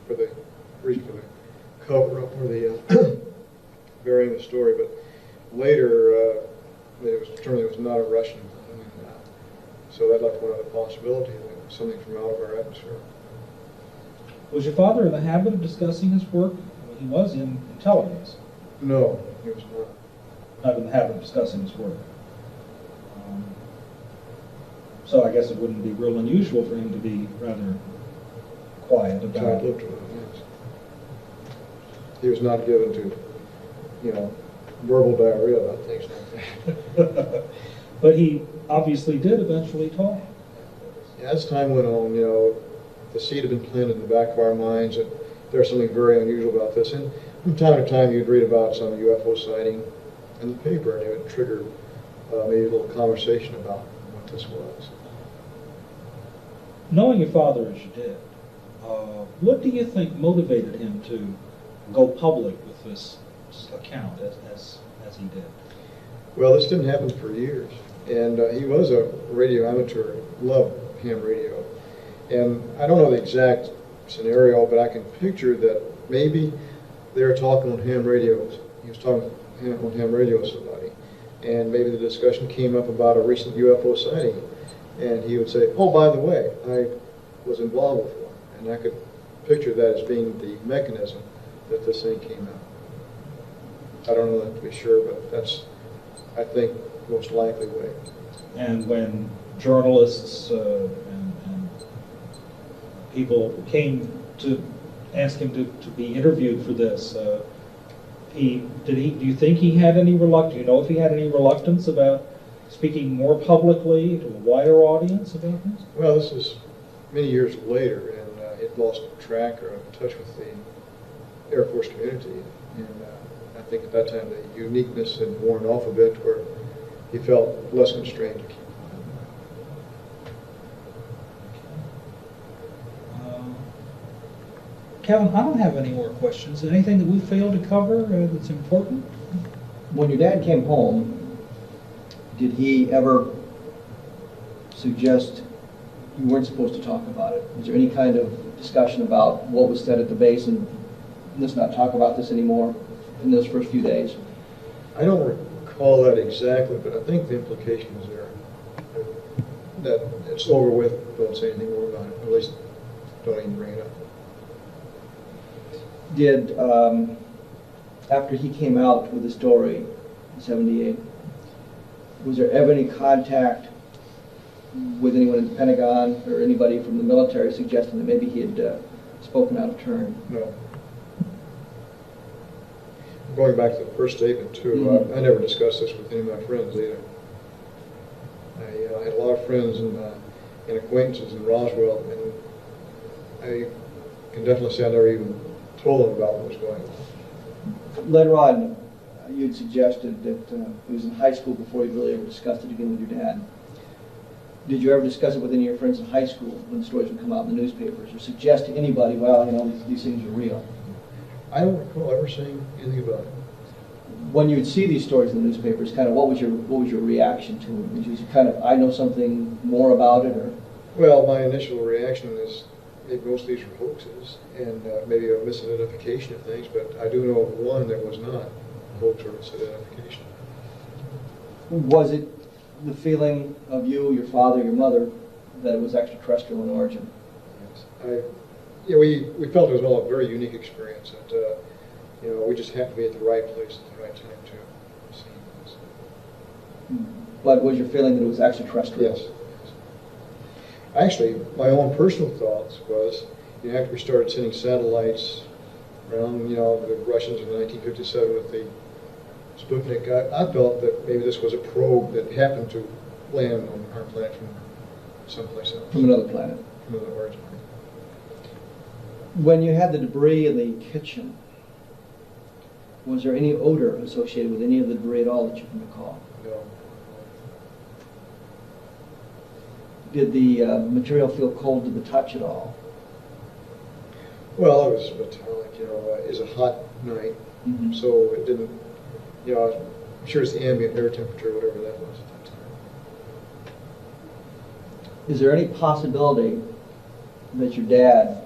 for the reason for the cover up or the burying the story. But later, it was determined it was not a Russian, and so that left one other possibility, that it was something from out of our atmosphere. Was your father in the habit of discussing his work? Well, he was in intelligence. No, he was not. Not in the habit of discussing his work. So I guess it wouldn't be real unusual for him to be rather quiet about it. Tight-lipped with it, yes. He was not given to, verbal diarrhea about things like that. But he obviously did eventually talk. Yeah, as time went on, the seed had been planted in the back of our minds that there's something very unusual about this. And from time to time, you'd read about some UFO sighting in the paper, and it would trigger maybe a little conversation about what this was. Knowing your father as you did, what do you think motivated him to go public with this account as he did? Well, this didn't happen for years, and he was a radio amateur, loved ham radio. And I don't know the exact scenario, but I can picture that maybe they were talking on ham radios. He was talking on ham radio with somebody, and maybe the discussion came up about a recent UFO sighting, and he would say, "Oh, by the way, I was involved with one," and I could picture that as being the mechanism that this thing came out. I don't know that to be sure, but that's, I think, most likely way. And when journalists and people came to ask him to be interviewed for this, do you think he had any reluctance? Do you know if he had any reluctance about speaking more publicly to a wider audience about this? Well, this is many years later, and it lost track or touch with the Air Force community. And I think at that time the uniqueness had worn off a bit, where he felt less constrained to keep quiet. Kevin, I don't have any more questions. Anything that we failed to cover that's important? When your dad came home, did he ever suggest you weren't supposed to talk about it? Was there any kind of discussion about what was said at the base and let's not talk about this anymore in those first few days? I don't recall that exactly, but I think the implication was there. That it's over with, don't say anything more about it. At least don't even bring it up. Did, after he came out with the story in '78, was there ever any contact with anyone in the Pentagon or anybody from the military suggesting that maybe he had spoken out of turn? No. Going back to the first statement, too, I never discussed this with any of my friends either. I had a lot of friends and acquaintances in Roswell, and I can definitely say I never even told them about what was going on. Later on, you'd suggested that it was in high school before you really ever discussed it again with your dad. Did you ever discuss it with any of your friends in high school when the stories would come out in the newspapers, or suggest to anybody, well, these things are real? I don't recall ever saying anything about it. When you would see these stories in the newspapers, kind of what was your reaction to them? Was you kind of, I know something more about it, or? Well, my initial reaction is maybe most of these are hoaxes, and maybe a misidentification of things, but I do know of one that was not a hoax or misidentification. Was it the feeling of you, your father, your mother, that it was extraterrestrial in origin? Yes. We felt it was all a very unique experience, that we just happened to be at the right place at the right time to see this. But was your feeling that it was extraterrestrial? Yes. Actually, my own personal thoughts was, after we started sending satellites around, the Russians in 1957 with the Sputnik, I felt that maybe this was a probe that happened to land on our planet from someplace else. From another planet. From another origin. When you had the debris in the kitchen, was there any odor associated with any of the debris at all that you can recall? No. Did the material feel cold to the touch at all? Well, it was metallic, you know, it was a hot night, Mhm. so it didn't, you know, I'm sure it's the ambient air temperature, whatever that was at that time. Is there any possibility that your dad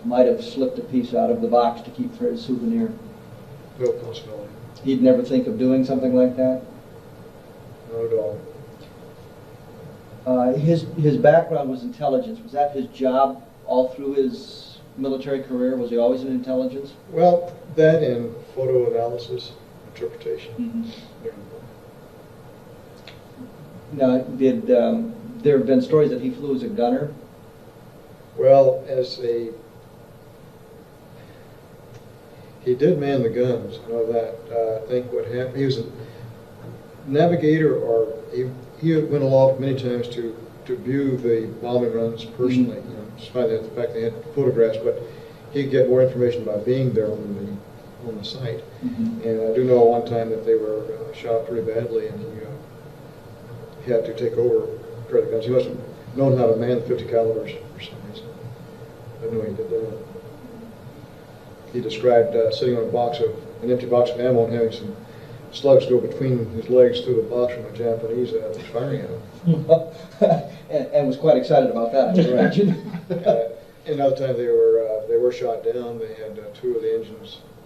might have slipped a piece out of the box to keep for his souvenir? No possibility. He'd never think of doing something like that? Not at all. His background was intelligence. Was that his job all through his military career? Was he always in intelligence? Well, that and photo analysis, interpretation. Now, did there have been stories that he flew as a gunner? Well, he did man the guns, I know that. I think what happened, he was a navigator, or he went aloft many times to view the bombing runs personally, you know, despite the fact they had photographs, but he'd get more information by being there on the site. Mm-hmm. And I do know one time that they were shot pretty badly, and he had to take over credit guns. He must have known how to man 50 calibers for some reason. I know he did that. He described sitting on an empty box of ammo and having some slugs go between his legs through the box from a Japanese firing at him. and was quite excited about that, I can imagine. Another time they were shot down. They had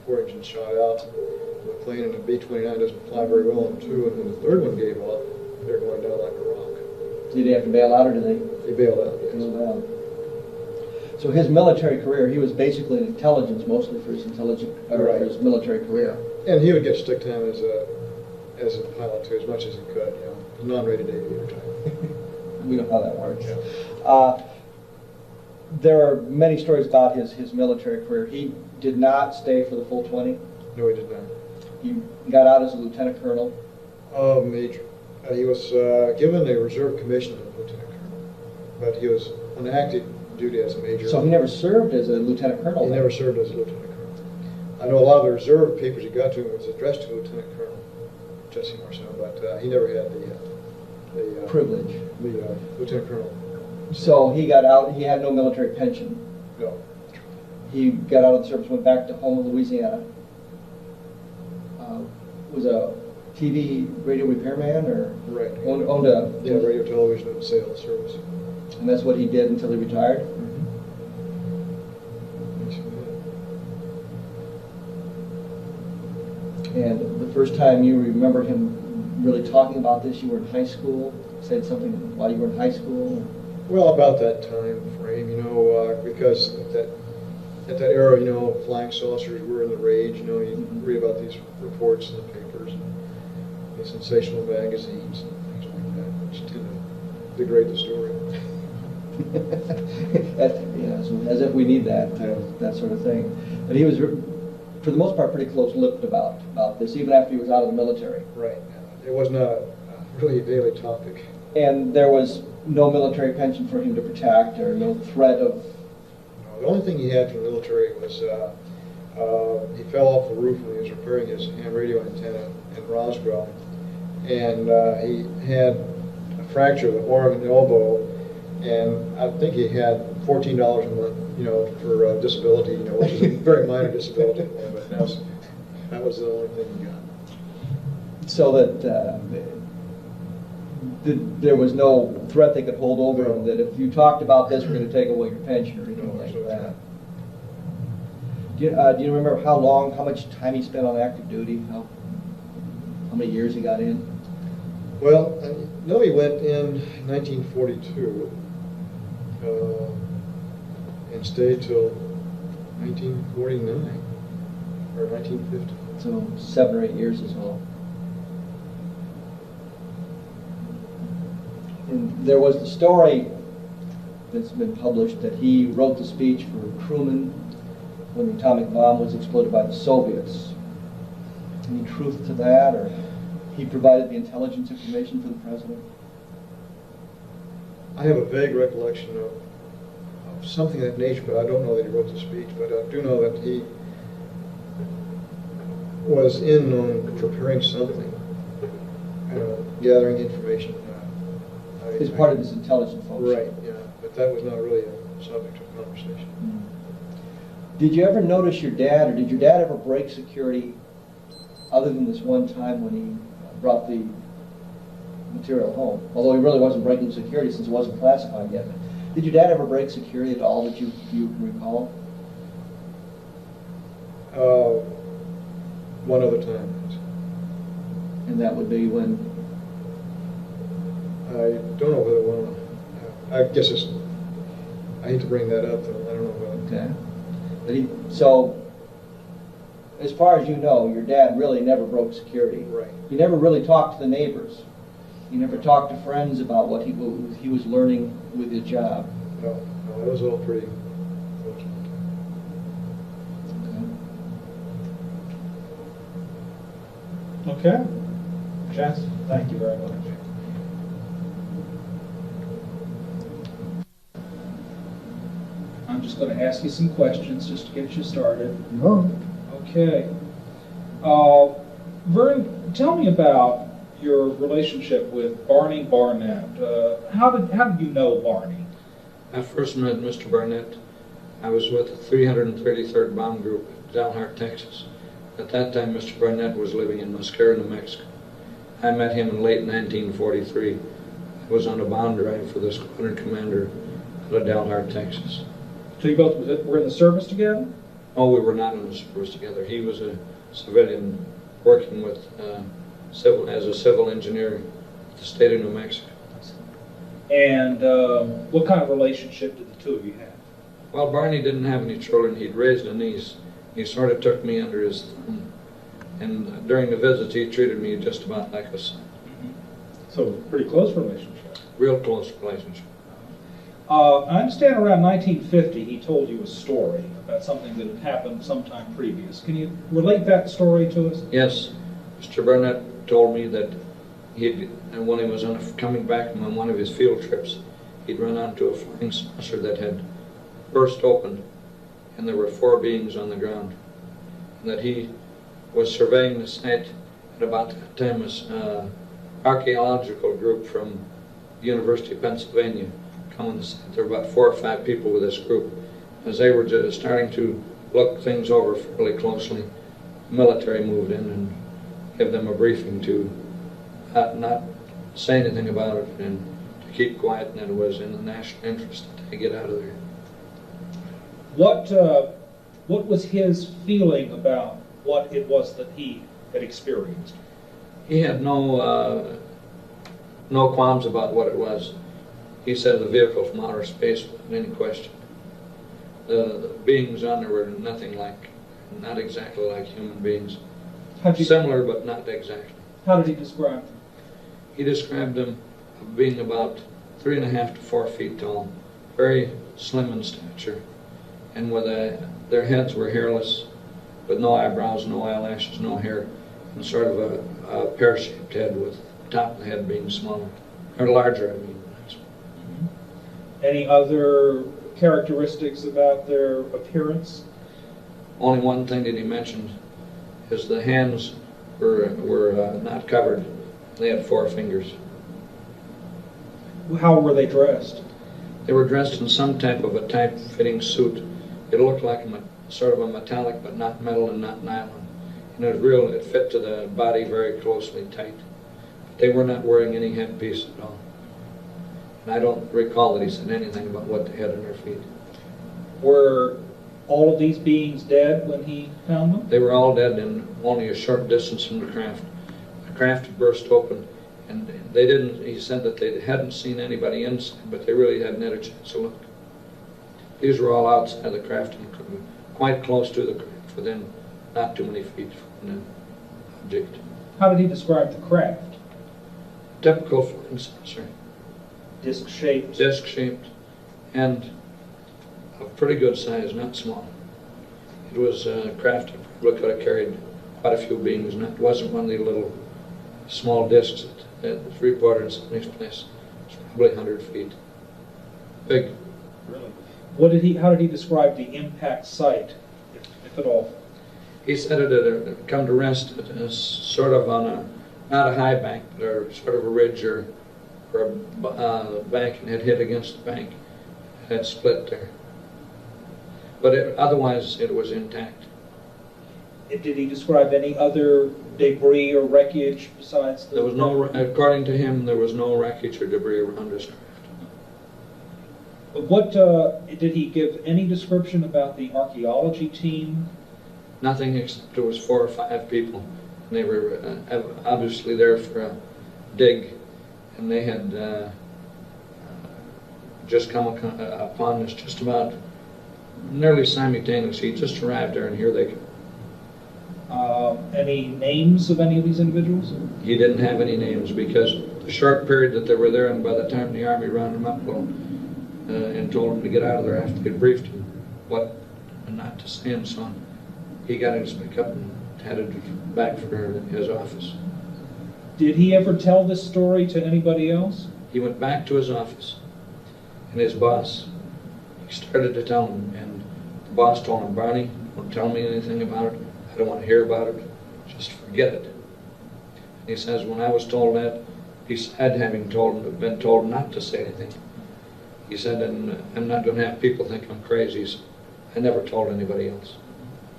four engines shot out. The plane and the B-29 doesn't fly very well on two, and then the third one gave up. They're going down like a rock. Did he have to bail out, or did they? They bailed out, yes. Bailed out. So his military career, he was basically in intelligence mostly for his for his military career. And he would get stick time as a pilot too, as much as he could, you know, non-rated aviator type. We know how that works. Yeah. There are many stories about his military career. He did not stay for the full 20. No, he did not. He got out as a lieutenant colonel. Major. He was given a reserve commission as lieutenant colonel, but he was on active duty as a major. So he never served as a lieutenant colonel? He never served as a lieutenant colonel. I know a lot of the reserve papers he got to him was addressed to Lieutenant Colonel Jesse Marcel, but he never had the privilege. The lieutenant colonel. So he got out. He had no military pension. No. He got out of the service, went back to home in Louisiana. Was a TV radio repairman, or right. Owned a radio, television, and sales service. And that's what he did until he retired. And the first time you remember hm really talking about this, you were in high school, said something while you were in high school? Well, about that time frame, you know, because at that era, you know, flying saucers were in the rage. You know, you read about these reports in the papers, and the sensational magazines and things like that, which tend to degrade the story. As if we need that sort of thing. But he was, for the most part, pretty close-lipped about this, even after he was out of the military. Right. It was not really a daily topic. And there was no military pension for him to protect, or no threat of... No, the only thing he had from the military was he fell off the roof when he was repairing his ham radio antenna in Roswell, and he had a fracture of the Oregon elbow, and I think he had $14 a month, you know, for disability, you know, which is a very minor disability, but that was the only thing he got. So that there was no threat they could hold over him, that if you talked about this, we're going to take away your pension or anything like that. Do you remember how much time he spent on active duty? How many years he got in? Well, no, he went in 1942 and stayed till 1949 or 1950. So 7 or 8 years is all. And there was the story that's been published that he wrote the speech for Truman when the atomic bomb was exploded by the Soviets. Any truth to that, or he provided the intelligence information for the president? I have a vague recollection of something of that nature, but I don't know that he wrote the speech. But I do know that he was in on preparing something, gathering information. It's part of his intelligence function. Right, yeah, but that was not really a subject of conversation. Did you ever notice your dad, or did your dad ever break security other than this one time when he brought the material home? Although he really wasn't breaking security since it wasn't classified yet. Did your dad ever break security at all that you can recall? One other time. And that would be when? I don't know whether one. I guess it's. I hate to bring that up, though. I don't know whether. Okay. But so, as far as you know, your dad really never broke security. Right. He never really talked to the neighbors. He never talked to friends about what he was learning with his job. No, it was all pretty fortunate. Okay. Jess, thank you very much. I'm just going to ask you some questions just to get you started. No. Okay. Vern, tell me about your relationship with Barney Barnett. How did you know Barney? I first met Mr. Barnett. I was with the 333rd Bomb Group in Dalhart, Texas. At that time, Mr. Barnett was living in Mosquera, New Mexico. I met him in late 1943. I was on a bomb drive for the squadron commander out of Dalhart, Texas. So you both were in the service together? Oh, we were not in the service together. He was a civilian working with as a civil engineer at the state of New Mexico. And what kind of relationship did the two of you have? Well, Barney didn't have any children. He'd raised a niece. He sort of took me under his thumb. And during the visits, he treated me just about like a son. So, pretty close relationship. Real close relationship. I understand around 1950 he told you a story about something that had happened sometime previous. Can you relate that story to us? Yes. Mr. Barnett told me that when he was coming back from one of his field trips, he'd run onto a flying saucer that had burst open, and there were 4 beings on the ground. And that he was surveying the site at about that time as archaeological group from the University of Pennsylvania come on the site. There were about 4 or 5 people with this group. As they were just starting to look things over fairly closely, the military moved in and gave them a briefing to not say anything about it and to keep quiet, and that it was in the national interest that they get out of there. What was his feeling about what it was that he had experienced? He had no qualms about what it was. He said the vehicle from outer space without any question. The beings on there were not exactly like human beings. Similar, but not exactly. How did he describe them? He described them being about 3.5 to 4 feet tall, very slim in stature, and with their heads were hairless, with no eyebrows, no eyelashes, no hair, and sort of a pear-shaped head with the top of the head being smaller, or larger, I mean. Any other characteristics about their appearance? Only one thing that he mentioned is the hands were not covered. They had 4 fingers. How were they dressed? They were dressed in some type of a tight-fitting suit. It looked like sort of a metallic, but not metal and not nylon. And it fit to the body very closely, tight. But they were not wearing any headpiece at all. And I don't recall that he said anything about what they had on their feet. Were all of these beings dead when he found them? They were all dead in only a short distance from the craft. The craft had burst open, and he said that they hadn't seen anybody inside, but they really hadn't had a chance to look. These were all outside the craft, and quite close to the craft, within not too many feet from the object. How did he describe the craft? Typical flying saucer. Disc-shaped? Disc-shaped, and of pretty good size, not small. It was a craft that probably could have carried quite a few beings. It wasn't one of the little small discs that was reported in some of these places. It was probably 100 feet. Big. Really? How did he describe the impact site, if at all? He said it had come to rest sort of on a, not a high bank, but a sort of a ridge or a bank, and had hit against the bank. It had split there. But otherwise it was intact. Did he describe any other debris or wreckage besides the... There was no, according to him, there was no wreckage or debris around his craft. But what, did he give any description about the archaeology team? Nothing, except there was 4 or 5 people. And they were obviously there for a dig, and they had just come upon this just about nearly simultaneously. He just arrived there, and here they come. Any names of any of these individuals? He didn't have any names because the short period that they were there, and by the time the Army rounded him up and told him to get out of there after they'd briefed him what and not to say and so on, he got his pickup and headed back for his office. Did he ever tell this story to anybody else? He went back to his office, and his boss, he started to tell him, and the boss told him, "Barney, don't tell me anything about it. I don't want to hear about it. Just forget it." And he says, when I was told that, beside having been told not to say anything, he said, and I'm not going to have people think I'm crazy. So I never told anybody else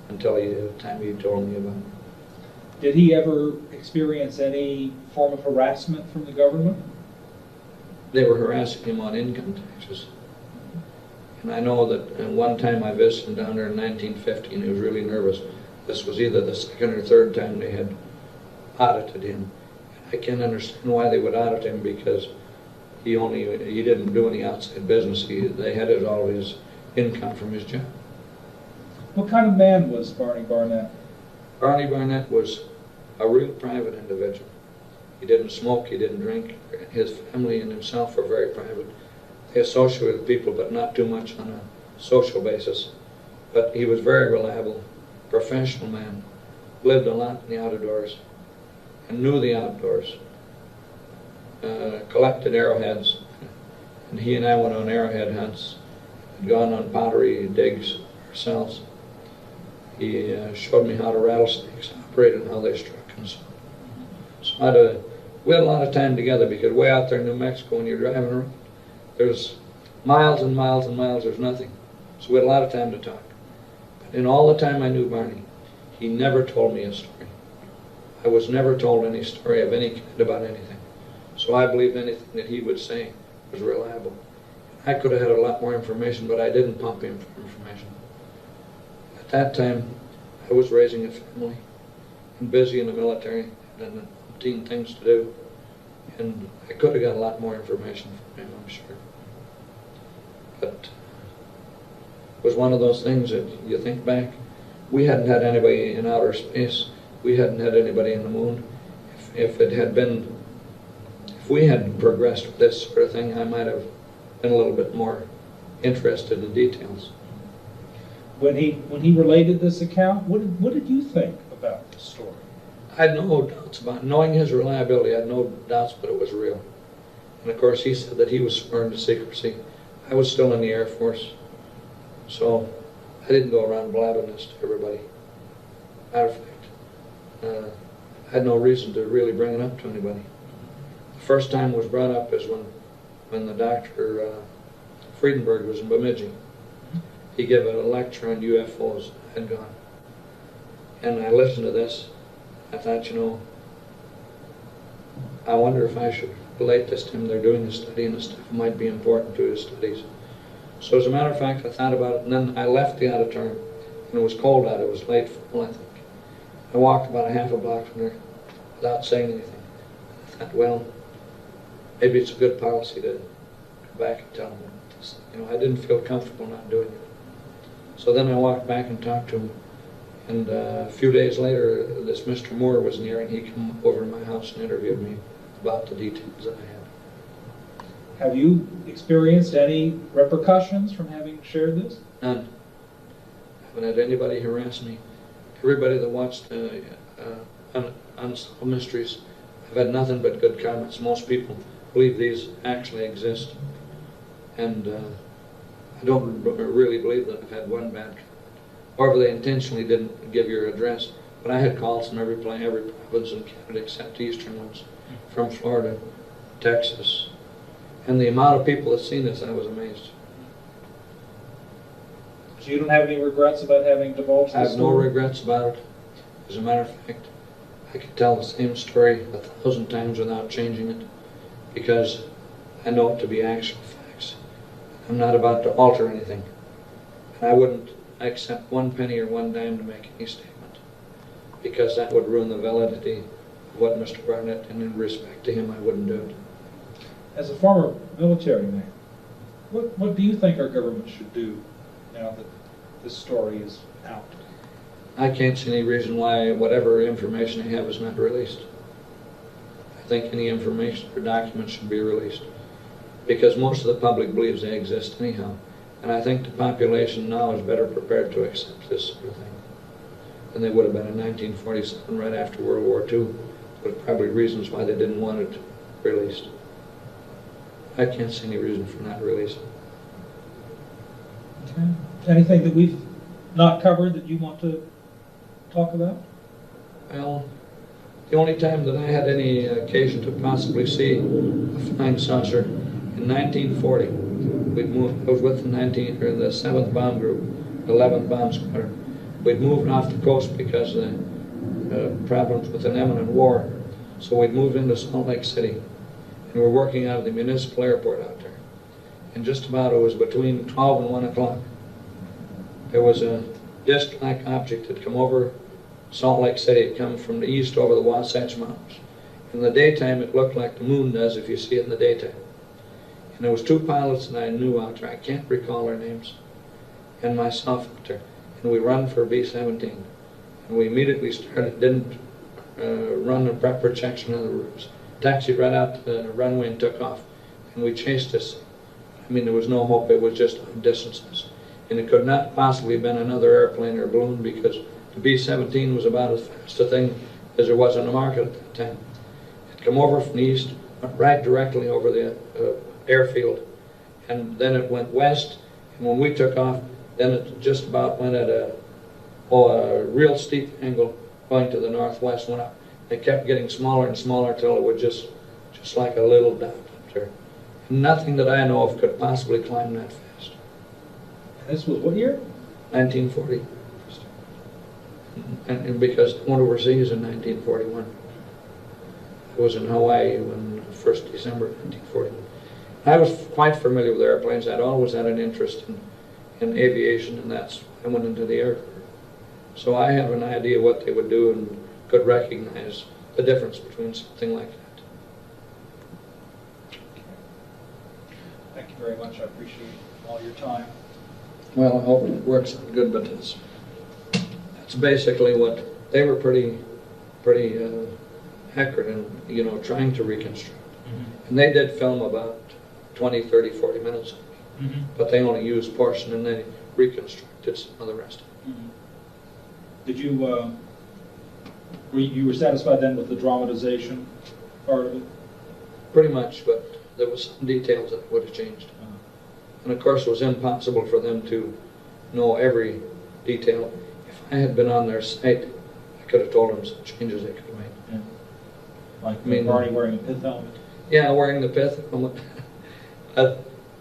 until the time he told me about it. Did he ever experience any form of harassment from the government? They were harassing him on income taxes. And I know that one time I visited down there in 1950, and he was really nervous. This was either the 2nd or 3rd time they had audited him. I can't understand why they would audit him, because he didn't do any outside business. They had all his income from his job. What kind of man was Barney Barnett? Barney Barnett was a real private individual. He didn't smoke, he didn't drink. His family and himself were very private. They associated with people, but not too much on a social basis. But he was very reliable, professional man, lived a lot in the outdoors, and knew the outdoors. Collected arrowheads, and he and I went on arrowhead hunts, had gone on pottery digs ourselves. He showed me how the rattlesnakes operated and how they struck and so on. So we had a lot of time together, because way out there in New Mexico, when you're driving around, there's miles and miles and miles, there's nothing. So we had a lot of time to talk. But in all the time I knew Barney, he never told me a story. I was never told any story of any kind about anything. So I believed anything that he would say was reliable. I could have had a lot more information, but I didn't pump him for information. At that time, I was raising a family and busy in the military and 15 things to do. And I could have got a lot more information from him, I'm sure. But it was one of those things that you think back, we hadn't had anybody in outer space. We hadn't had anybody in the moon. If we had progressed with this sort of thing, I might have been a little bit more interested in details. When he related this account, what did you think about this story? I had no doubts about knowing his reliability. I had no doubts, but it was real. And of course, he said that he was sworn to secrecy. I was still in the Air Force, so I didn't go around blabbing this to everybody. Matter of fact, I had no reason to really bring it up to anybody. The first time it was brought up is when the Dr. Friedenberg was in Bemidji. He gave a lecture on UFOs. I had gone. And I listened to this. I thought, I wonder if I should relate this to him. They're doing a study, and the stuff might be important to his studies. So as a matter of fact, I thought about it, and then I left the auditorium, and it was cold out. It was late fall, I think. I walked about a half a block from there without saying anything. I thought, well, maybe it's a good policy to go back and tell him this. I didn't feel comfortable not doing it. So then I walked back and talked to him. And a few days later, this Mr. Moore was near, and he came over to my house and interviewed me about the details that I had. Have you experienced any repercussions from having shared this? None. I haven't had anybody harass me. Everybody that watched Unsolved Mysteries, I've had nothing but good comments. Most people believe these actually exist. And I don't really believe that I've had one bad comment. However, they intentionally didn't give your address. But I had calls from every province in Canada except the eastern ones, from Florida, Texas. And the amount of people that seen this, I was amazed. So you don't have any regrets about having divulged I this have no story? regrets about it. As a matter of fact, I could tell the same story 1,000 times without changing it, because I know it to be actual facts. I'm not about to alter anything. And I wouldn't accept 1 penny or 1 dime to make any statement, because that would ruin the validity of what Mr. Barnett, and in respect to him, I wouldn't do it. As a former military man, what do you think our government should do now that this story is out? I can't see any reason why whatever information they have is not released. I think any information or documents should be released, because most of the public believes they exist anyhow. And I think the population now is better prepared to accept this sort of thing than they would have been in 1947, right after World War II. But probably reasons why they didn't want it released. I can't see any reason for not releasing. Okay. Anything that we've not covered that you want to talk about? Well, the only time that I had any occasion to possibly see a flying saucer, in 1940, we'd moved. I was with the 7th Bomb Group, 11th Bomb Squadron. We'd moved off the coast because of the problems with an imminent war. So we'd moved into Salt Lake City, and we were working out of the municipal airport out there. And just about, it was between 12 and 1 o'clock, there was a disc-like object that come over Salt Lake City. It come from the east over the Wasatch Mountains. In the daytime, it looked like the moon does if you see it in the daytime. And there was 2 pilots that I knew out there. I can't recall their names. And myself out there. And we run for B-17. And we immediately started, didn't run the proper checks on the routes. Taxied right out to the runway and took off. And we chased this. I mean, there was no hope. It was just on distances. And it could not possibly have been another airplane or balloon, because the B-17 was about as fast a thing as there was on the market at that time. It come over from the east, went right directly over the airfield, and then it went west, and when we took off, then it just about went at a real steep angle going to the northwest, went up. It kept getting smaller and smaller till it was just like a little dot up there. Nothing that I know of could possibly climb that fast. This was what year? 1940. And because I went overseas in 1941. I was in Hawaii on 1st December 1941. I was quite familiar with airplanes. I'd always had an interest in aviation, and that's why I went into the Air Corps. So I have an idea what they would do and could recognize the difference between something like that. Thank you very much. I appreciate all your time. Well, I hope it works out good, but that's basically what they were pretty accurate in, trying to reconstruct. Mm-hmm. And they did film about 20, 30, 40 minutes of me, mm-hmm. but they only used portion and they reconstructed some of the rest. Mm-hmm. Did you were satisfied then with the dramatization part of it? Pretty much, but there was some details that would have changed. Uh-huh. And of course it was impossible for them to know every detail. If I had been on their site, I could have told them some changes they could have made. Yeah. Like Barney wearing a pith helmet? Yeah, wearing the pith helmet.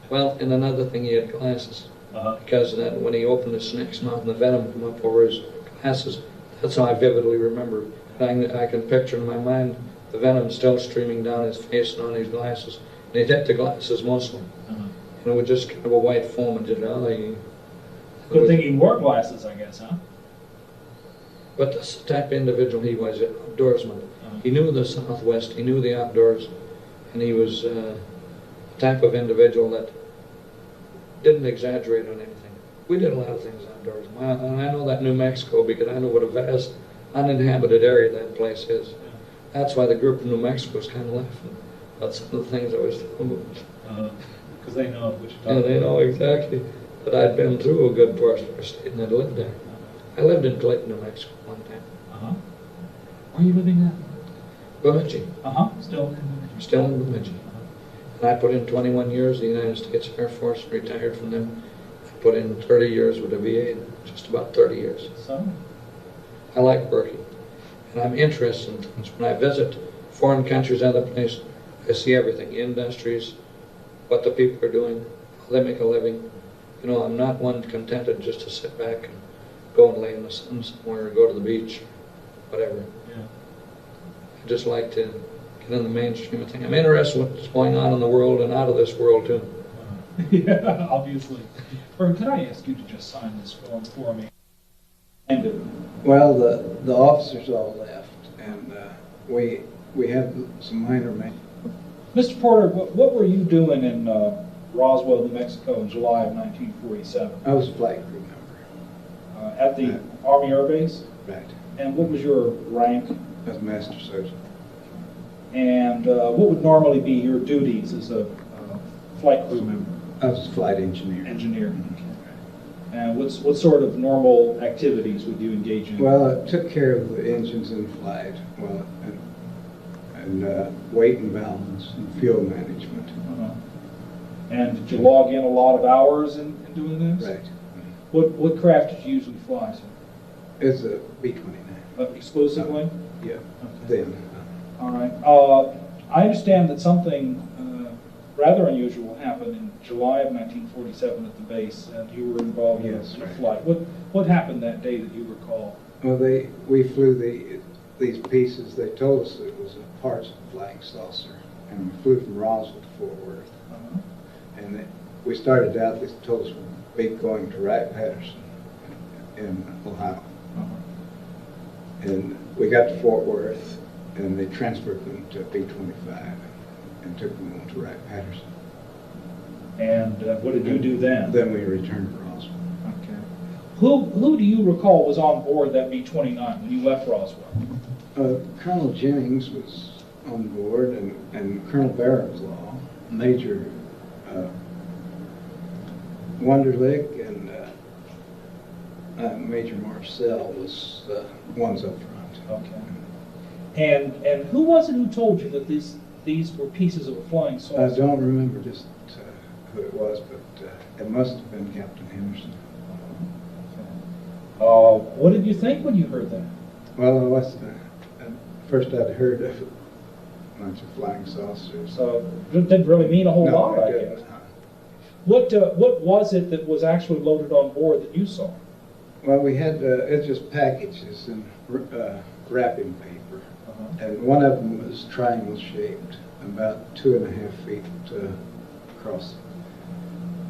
Well, and another thing, he had glasses. Uh-huh. Because when he opened his snake's mouth and the venom came up over his glasses, that's how I vividly remember. I can picture in my mind the venom still streaming down his face and on his glasses. And he'd hit the glasses mostly. Uh-huh. And it was just kind of a white foam. And just, good thing he wore glasses, I guess, huh? But that's the type of individual he was, an outdoorsman. Uh-huh. He knew the Southwest, he knew the outdoors, and he was the type of individual that didn't exaggerate on anything. We did a lot of things outdoors. And I know that New Mexico, because I know what a vast uninhabited area that place is. That's why the group in New Mexico was kind of laughing about some of the things I was telling them. Because they know what you're talking about. Yeah, they know exactly that I'd been through a good portion of the state and I'd lived there. I lived in Clayton, New Mexico one time. Uh-huh. Where are you living at? Bemidji. Uh-huh. Still in Bemidji. Still in Bemidji. And I put in 21 years in the United States Air Force, retired from them. I put in 30 years with the VA, just about 30 years. So, I like working, and I'm interested in things. When I visit foreign countries, other places, I see everything, industries, what the people are doing, how they make a living. You know, I'm not one contented just to sit back and go and lay in the sun somewhere or go to the beach, whatever. yeah. I just like to get in the mainstream of things. I'm interested in what's going on in the world and out of this world too. Yeah, obviously. Or could I ask you to just sign this form for me? Well, the officers all left, and we have some minor men. Mr. Porter, what were you doing in Roswell, New Mexico in July of 1947? I was a flight crew member. At the Army Air Base? Right. And what was your rank? I was master sergeant. And what would normally be your duties as a flight crew member? I was a flight engineer. Engineer. And what sort of normal activities would you engage in? Well, I took care of the engines in flight, well, and weight and balance and fuel management. Uh-huh. And did you log in a lot of hours in doing this? Right. What craft did you usually fly, sir? It's a B-29. Exclusively? Yeah. Okay. Then. All right. I understand that something rather unusual happened in July of 1947 at the base, and you were involved in a flight. What happened that day that you recall? Well, we flew these pieces. They told us it was a parts of the flying saucer, and we flew from Roswell to Fort Worth. Uh-huh. And we started out. They told us we'd be going to Wright-Patterson in Ohio, and we got to Fort Worth, and they transferred them to B-25 and took them on to Wright-Patterson. And what did you do then? Then we returned to Roswell. Okay. Who do you recall was on board that B-29 when you left Roswell? Colonel Jennings was on board, and Colonel Barraclaw, Major Wunderlich, and Major Marcel was ones up front. Okay. And who was it who told you that these were pieces of a flying saucer? I don't remember just who it was, but it must have been Captain Henderson. What did you think when you heard that? Well, I was first I'd heard of a bunch of flying saucers. So it didn't really mean a whole No, lot, I it didn't. guess. What was it that was actually loaded on board that you saw? Well, we had it's just packages and wrapping paper, and one of them was triangle shaped, about 2.5 feet across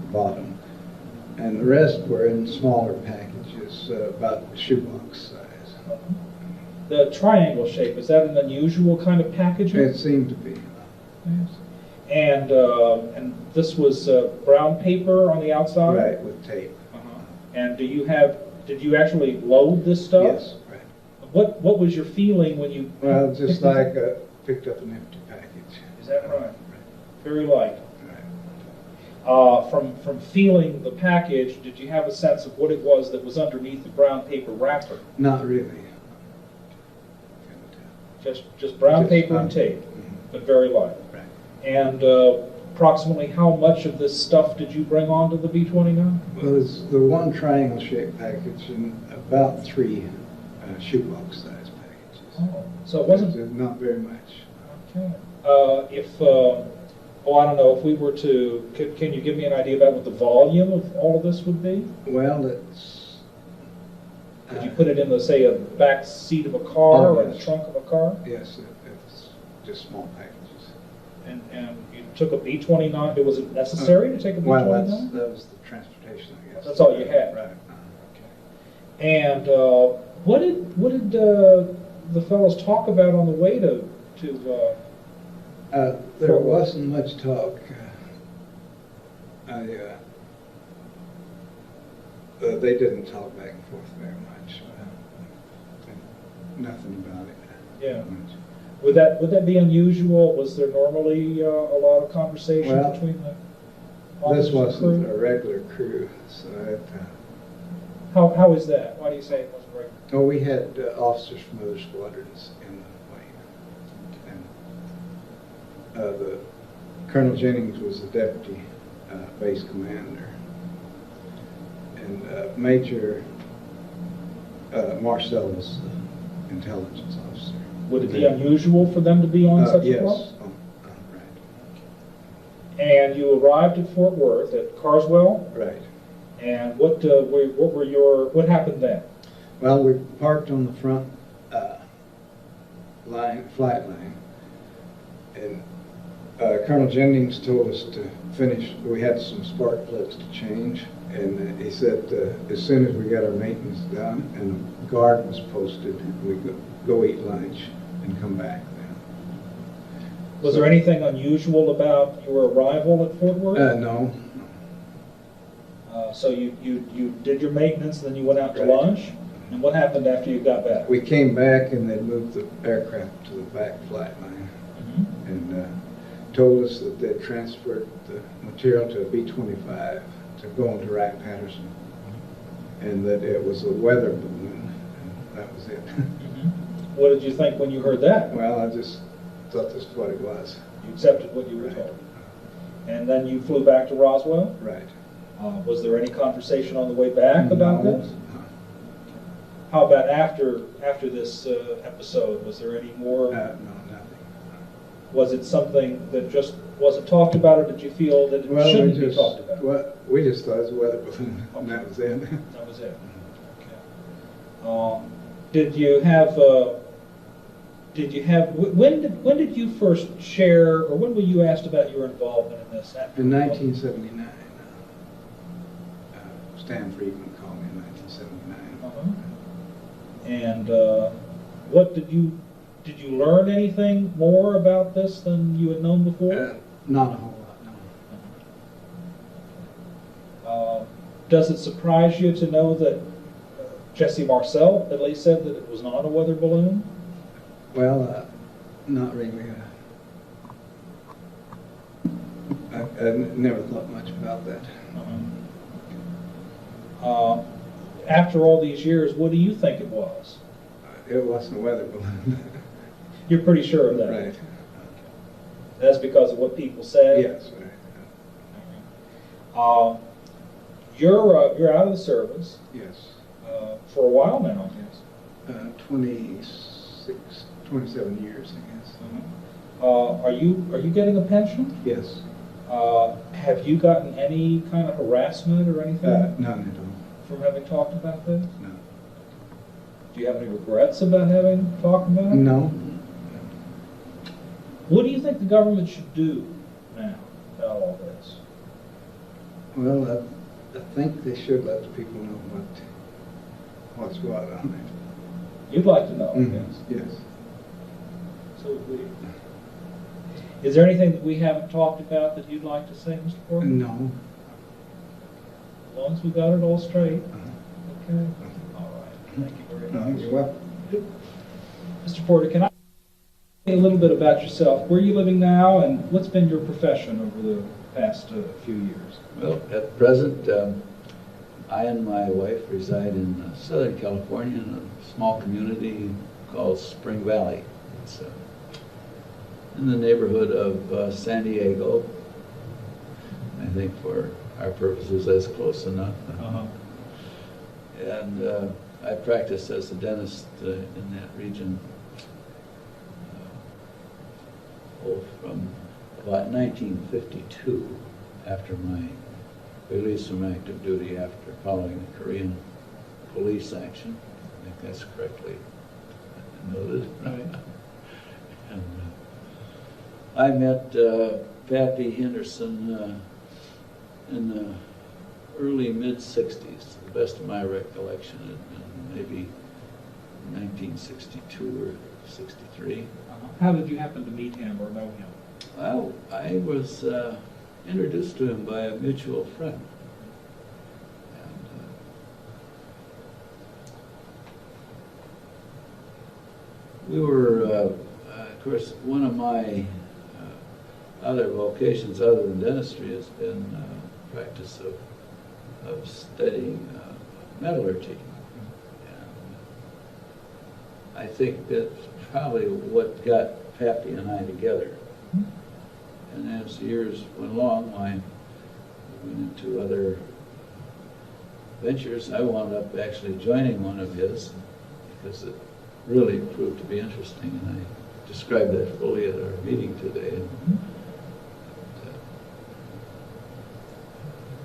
the bottom, and the rest were in smaller packages, about shoebox size. The triangle shape, is that an unusual kind of packaging? It seemed to be. Yes. And this was brown paper on the outside? Right, with tape. And did you actually load this stuff? Yes, right. What was your feeling when you... Well, just like picked up an empty package. Is that right? Very light. Right. From feeling the package, did you have a sense of what it was that was underneath the brown paper wrapper? Not really. Just brown paper and tape, but very light. Right. And approximately how much of this stuff did you bring onto the B-29? Well, it's the one triangle-shaped package and about 3 shoebox-sized packages. Oh, so it wasn't... Not very much. Okay. I don't know, if we were to... Can you give me an idea about what the volume of all of this would be? Well, it's... Could you put it in, say, a back seat of a car or the trunk of a car? Yes, it's just small packages. And you took a B-29, was it necessary to take a B-29? Well, that was the transportation, I guess. That's all you had? Right. Okay. And what did the fellows talk about on the way to there wasn't much talk. They didn't talk back and forth very much. Nothing about it. Yeah. Much. Would that be unusual? Was there normally a lot of conversation between the officers? This wasn't a regular crew, so it... How is that? Why do you say it wasn't regular? Oh, we had officers from other squadrons in the plane. And Colonel Jennings was the deputy base commander. And Major Marcel was the intelligence officer. Would it be unusual for them to be on such a yes. boat? Oh, right. And you arrived at Fort Worth at Carswell, Right. and what happened then? Well, we parked on the front flight line, and Colonel Jennings told us to finish. We had some spark plugs to change, and he said as soon as we got our maintenance done and the guard was posted, we'd go eat lunch and come back then. Was there anything unusual about your arrival at Fort Worth? No. So you did your maintenance, then you went out to Right. lunch, and what happened after you got back? We came back and they moved the aircraft to the back flight line and told us that they'd transferred the material to a B-25 to go into Wright-Patterson, and that it was a weather balloon, and that was it. What did you think when you heard that? Well, I just thought this is what it was. You accepted what you were Right. told. And then you flew back to Roswell? Right. Was there any conversation on the way back about No. this? How about after this episode? Was there any more? No, nothing. Was it something that just wasn't talked about, or did you feel that it shouldn't be talked about? Well, we just thought it was a weather balloon, and that was it. That was it. Okay. Did you have? When did you first share, or when were you asked about your involvement in this? In 1979, Stanton Friedman called me in 1979. And what did you learn anything more about this than you had known before? Not a whole lot, no. Does it surprise you to know that Jesse Marcel at least said that it was not a weather balloon? Well, not really. I never thought much about that. After all these years, what do you think it was? It wasn't a weather balloon. You're pretty sure of that? Right. That's because of what people say? Yes, right. You're out of the service. Yes. For a while now, I guess. 27 years, I guess. Are you getting a pension? Yes. Have you gotten any kind of harassment or anything None at all. from having talked about this? No. Do you have any regrets about having talked about it? No. What do you think the government should do now about all this? Well, I think they should let the people know what's what on it. You'd like to know, I Mhm. guess. Yes. So would we. Is there anything that we haven't talked about that you'd like to say, Mr. Porter? No. As long as we got it all straight. Uh-huh. Okay. All right. Thank you very much. You're welcome. Mr. Porter, can I say a little bit about yourself? Where are you living now, and what's been your profession over the past few years? Well, at present, I and my wife reside in Southern California in a small community called Spring Valley. It's in the neighborhood of San Diego. I think for our purposes that's close enough. And I practiced as a dentist in that region from about 1952, after my release from active duty after following the Korean police action. I think that's correctly noted. Right. And I met Pappy Henderson in the early mid-60s. To the best of my recollection, it had been maybe 1962 or 63. How did you happen to meet him or know him? Well, I was introduced to him by a mutual friend. And, we were, of course, one of my other vocations other than dentistry has been practice of studying metallurgy. And I think that's probably what got Pappy and I together. And as the years went along, I went into other ventures. I wound up actually joining one of his because it really proved to be interesting, and I described that fully at our meeting today. And,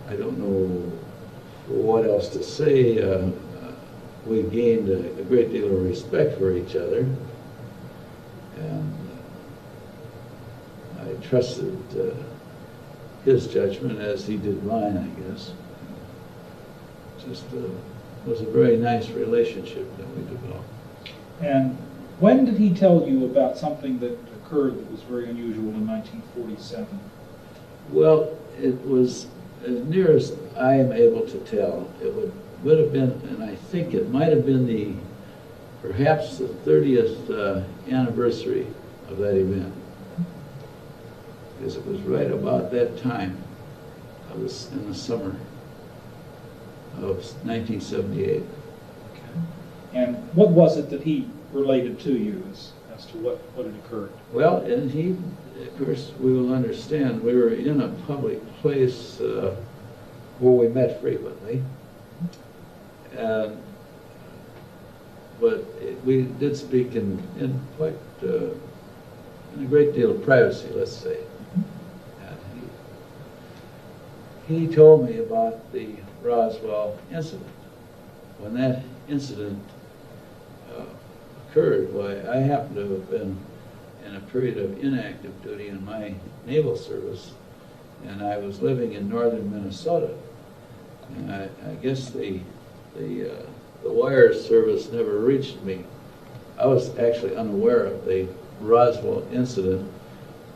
I don't know what else to say. We gained a great deal of respect for each other, and I trusted his judgment as he did mine, I guess. Just was a very nice relationship that we developed. And when did he tell you about something that occurred that was very unusual in 1947? Well, it was, as near as I am able to tell, it would have been, and I think it might have been perhaps the 30th anniversary of that event. Because it was right about that time, in the summer of 1978. Okay. And what was it that he related to you as to what had occurred? Well, and he, of course, we will understand, we were in a public place where we met frequently. But we did speak in quite in a great deal of privacy, let's say. And he told me about the Roswell incident. When that incident occurred, why, I happened to have been in a period of inactive duty in my naval service, and I was living in northern Minnesota. And I guess the wire service never reached me. I was actually unaware of the Roswell incident.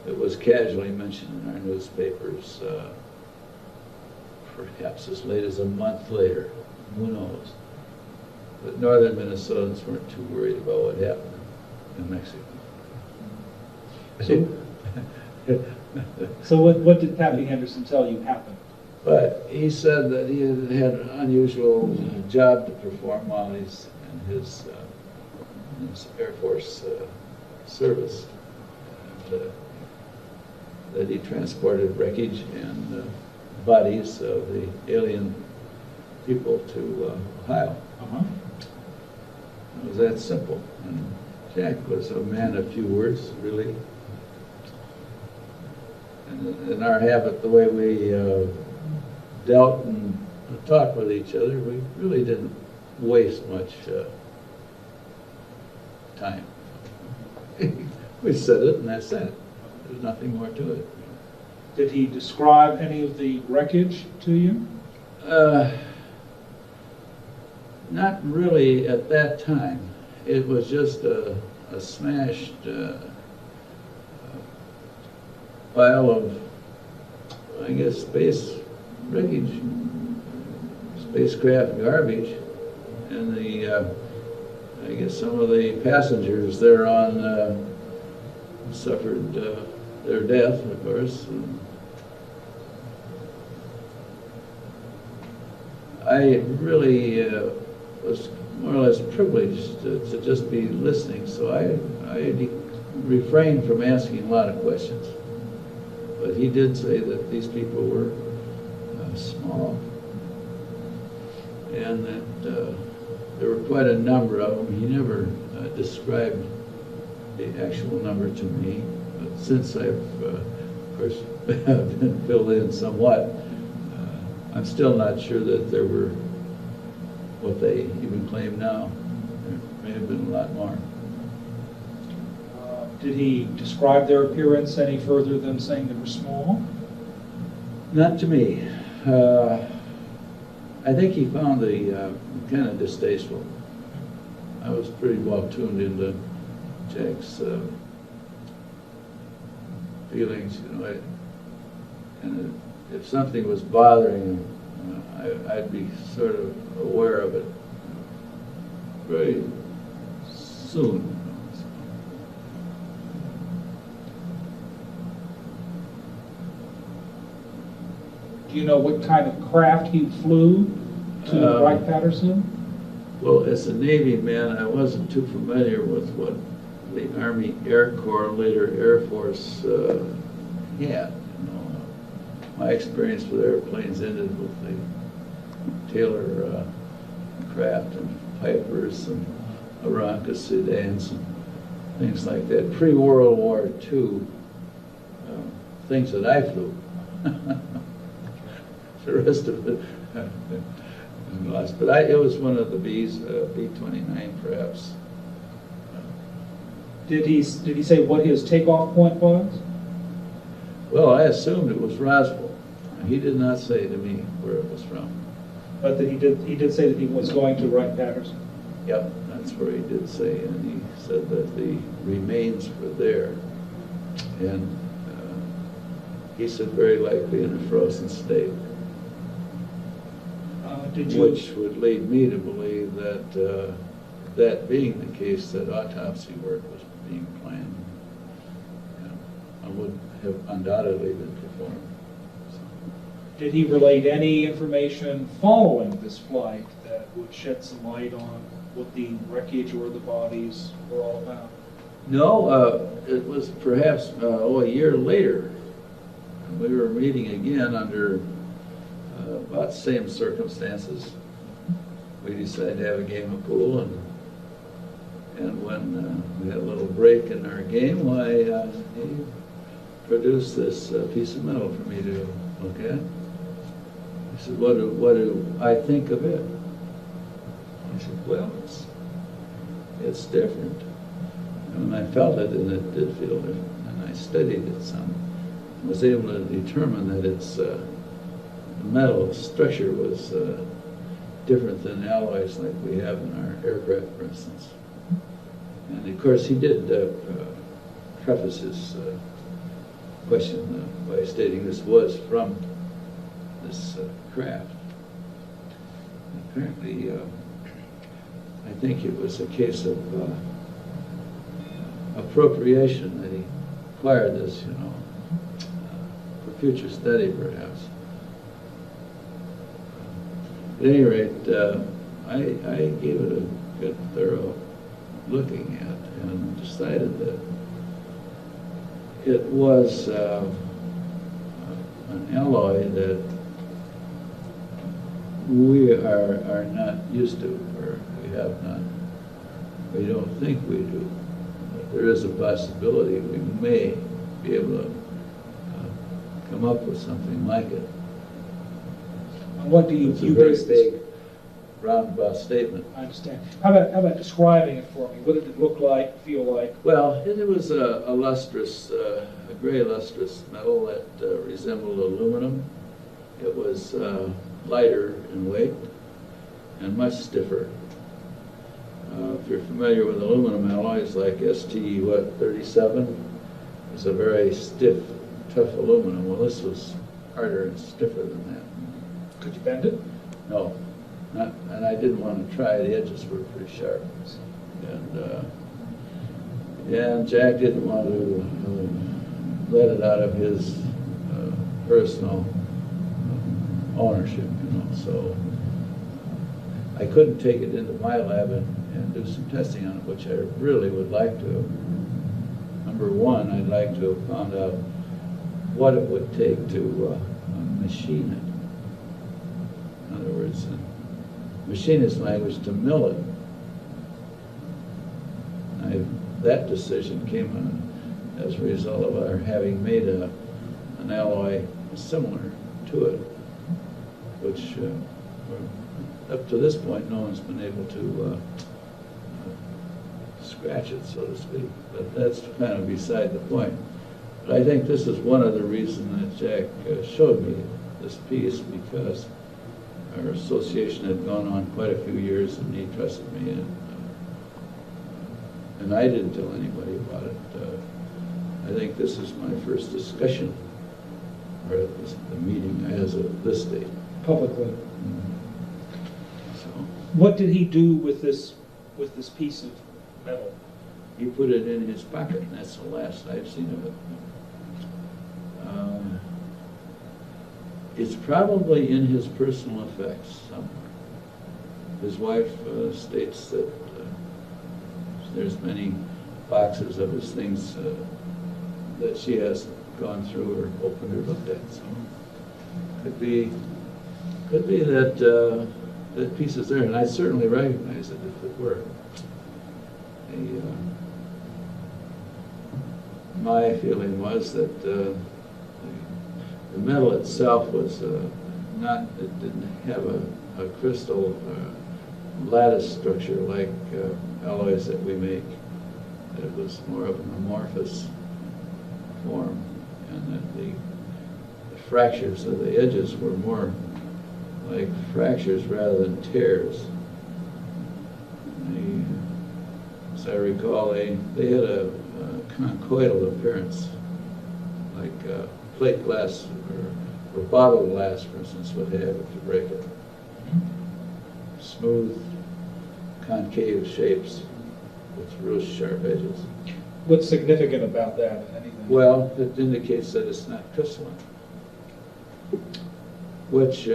It was casually mentioned in our newspapers, perhaps as late as a month later. Who knows? But northern Minnesotans weren't too worried about what happened in Mexico. So what did Pappy Henderson tell you happened? But he said that he had an unusual job to perform while he's in his Air Force service. And, that he transported wreckage and bodies of the alien people to Ohio. It was that simple. And Jack was a man of few words, really. And in our habit, the way we dealt and talked with each other, we really didn't waste much time. We said it, and that's it. There's nothing more to it. Did he describe any of the wreckage to you? Not really at that time. It was just a smashed pile of, I guess, space wreckage, spacecraft garbage, and I guess some of the passengers thereon suffered their death, of course. And I really was more or less privileged to just be listening, so I refrained from asking a lot of questions. But he did say that these people were small, and that there were quite a number of them. He never described the actual number to me, but since I've, of course, been filled in somewhat, I'm still not sure that there were what they even claim now. There may have been a lot more. Did he describe their appearance any further than saying they were small? Not to me. I think he found the kind of distasteful. I was pretty well tuned into Jack's feelings, you know. And if something was bothering him, I'd be sort of aware of it very soon. Do you know what kind of craft he flew to Wright-Patterson? Well, as a Navy man, I wasn't too familiar with what the Army Air Corps, later Air Force, had. You know, my experience with airplanes ended with the Taylor craft and Pipers and Aranca sedans and things like that. Pre-World War II, things that I flew. The rest of it lost. But it was one of the Bs, B-29 perhaps. Did he say what his takeoff point was? Well, I assumed it was Roswell. He did not say to me where it was from. But that he did say that he was going to Wright-Patterson. Yep, that's where he did say, and he said that the remains were there. And he said very likely in a frozen state. Which would lead me to believe that, that being the case, that autopsy work was being planned. And would have undoubtedly been performed. So. Did he relate any information following this flight that would shed some light on what the wreckage or the bodies were all about? No, it was perhaps a year later. We were meeting again under about the same circumstances. We decided to have a game of pool, and when we had a little break in our game, why he produced this piece of metal for me to look at. He said, what do I think of it? I said, well, it's different. And I felt it, and it did feel different. And I studied it some. I was able to determine that its metal structure was different than alloys like we have in our aircraft, for instance. And of course, he did preface his question by stating this was from this craft. Apparently, I think it was a case of appropriation that he acquired this, you know, for future study, perhaps. At any rate, I gave it a good, thorough looking at and decided that it was an alloy that we are not used to, or we don't think we do. But there is a possibility we may be able to come up with something like it. What do you It's a very big, roundabout statement. I understand. How about describing it for me? What did it look like, feel like? Well, it was a lustrous, a gray lustrous metal that resembled aluminum. It was lighter in weight and much stiffer. If you're familiar with aluminum alloys like ST37, it's a very stiff, tough aluminum. Well, this was harder and stiffer than that. Could you bend it? No, not, and I didn't want to try. The edges were pretty sharp, and Jack didn't want to let it out of his personal ownership, you know. So I couldn't take it into my lab and do some testing on it, which I really would like to. Number one, I'd like to have found out what it would take to machine it. In other words, in machinist language, to mill it. That decision came as a result of our having made an alloy similar to it, which up to this point no one's been able to scratch it, so to speak. But that's kind of beside the point. But I think this is one of the reasons that Jack showed me this piece, because our association had gone on quite a few years, and he trusted me, and I didn't tell anybody about it. I think this is my first discussion, or at least the meeting as of this date. Publicly. Mm-hmm. So what did he do with this piece of metal? He put it in his pocket, and that's the last I've seen of it. It's probably in his personal effects somewhere. His wife states that there's many boxes of his things that she has gone through or opened or looked at. So could be that that piece is there, and I certainly recognize it if it were. My feeling was that the metal itself was not, it didn't have a crystal lattice structure like alloys that we make. It was more of an amorphous form, and that the fractures of the edges were more like fractures rather than tears. As I recall, they had a conchoidal appearance, like plate glass or bottle glass, for instance, would have if you break it. Smooth, concave shapes with real sharp edges. What's significant about that? Anything? Well, it indicates that it's not crystalline, which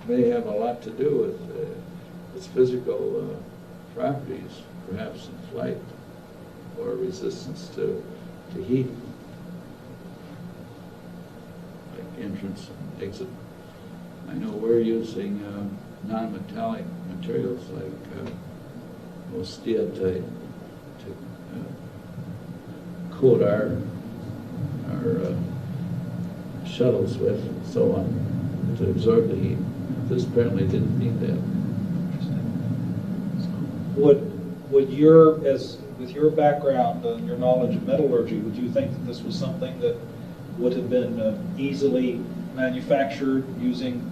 may have a lot to do with its physical properties, perhaps in flight or resistance to heat, like entrance and exit. I know we're using non-metallic materials like steatite to coat our shuttles with, and so on, to absorb the heat. This apparently didn't need that. Would your, with your background and your knowledge of metallurgy, would you think that this was something that would have been easily manufactured using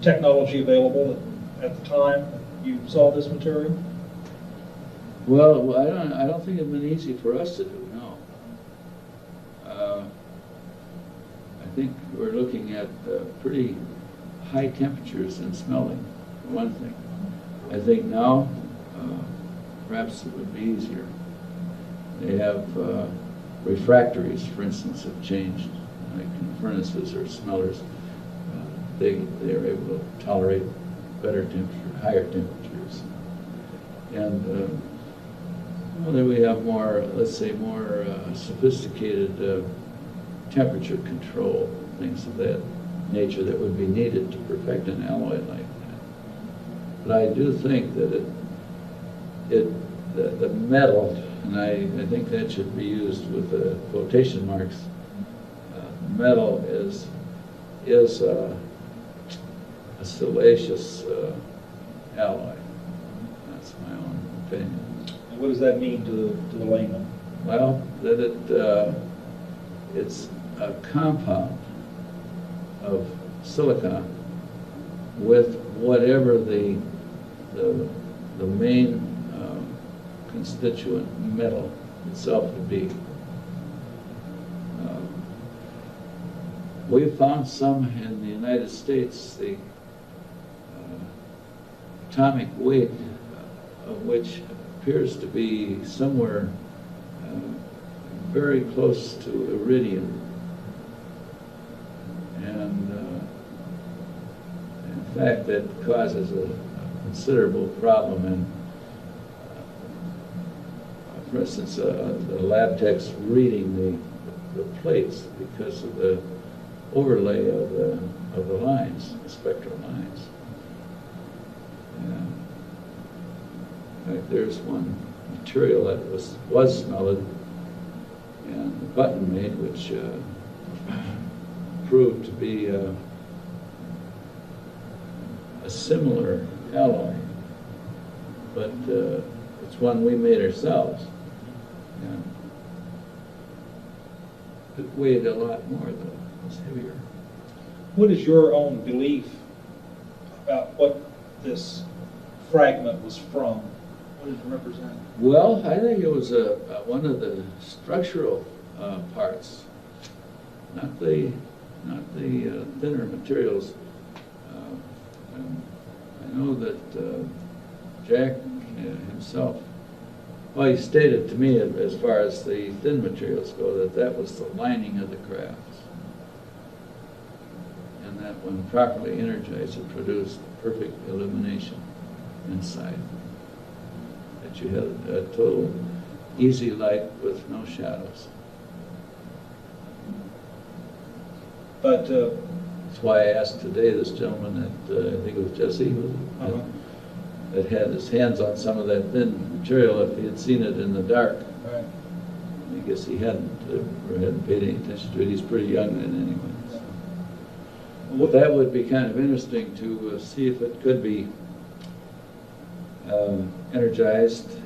technology available at the time you saw this material? Well, I don't think it'd been easy for us to do. No. I think we're looking at pretty high temperatures in smelting, for one thing. I think now, perhaps it would be easier. They have refractories, for instance, have changed, like in furnaces or smellers. They are able to tolerate better temperature, higher temperatures. And well, then we have more, let's say, more sophisticated temperature control, things of that nature that would be needed to perfect an alloy like that. But I do think that the metal, and I think that should be used with quotation marks, metal is a siliceous alloy. That's my own opinion. And what does that mean to the layman? Well, that it's a compound of silicon with whatever the main constituent metal itself would be. We found some in the United States, the atomic weight of which appears to be somewhere very close to iridium. And in fact, that causes a considerable problem in, for instance, the lab techs reading the plates because of the overlay of the lines, the spectral lines. In fact, there's one material that was smelted and the button made, which proved to be a similar alloy, but it's one we made ourselves. It weighed a lot more, though. It was heavier. What is your own belief about what this fragment was from? What does it represent? Well, I think it was one of the structural parts, not the thinner materials. I know that Jack himself, well, he stated to me, as far as the thin materials go, that was the lining of the crafts, and that when properly energized, it produced perfect illumination inside. That you had a total easy light with no shadows. But That's why I asked today this gentleman that, I think it was Jesse, that had his hands on some of that thin material, if he had seen it in the dark. right. I guess he hadn't, or hadn't paid any attention to it. He's pretty young then anyway. So. Well, that would be kind of interesting to see if it could be energized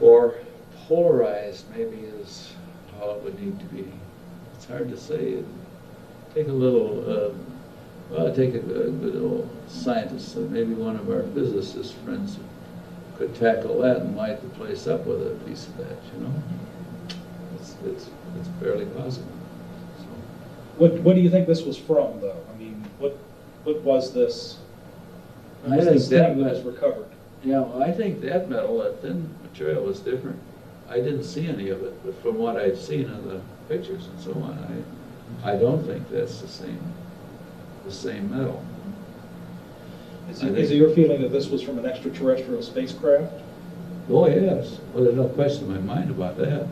or polarized, maybe is how it would need to be. It's hard to say. Take a little, take a good old scientist, maybe one of our physicist friends could tackle that and light the place up with a piece of that, you know? It's barely possible. So. What do you think this was from, though? I mean, what was this? What was I think this thing that was recovered? Yeah, well, I think that metal, that thin material, was different. I didn't see any of it, but from what I've seen in the pictures and so on, I don't think that's the same metal. Is it your feeling that this was from an extraterrestrial spacecraft? Oh, yes. Well, there's no question in my mind about that.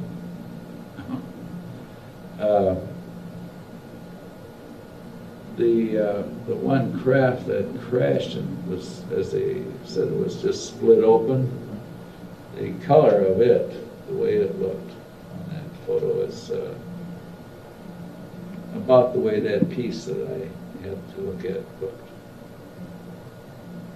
The one craft that crashed and was, as they said, it was just split open. The color of it, the way it looked on that photo, is about the way that piece that I had to look at looked.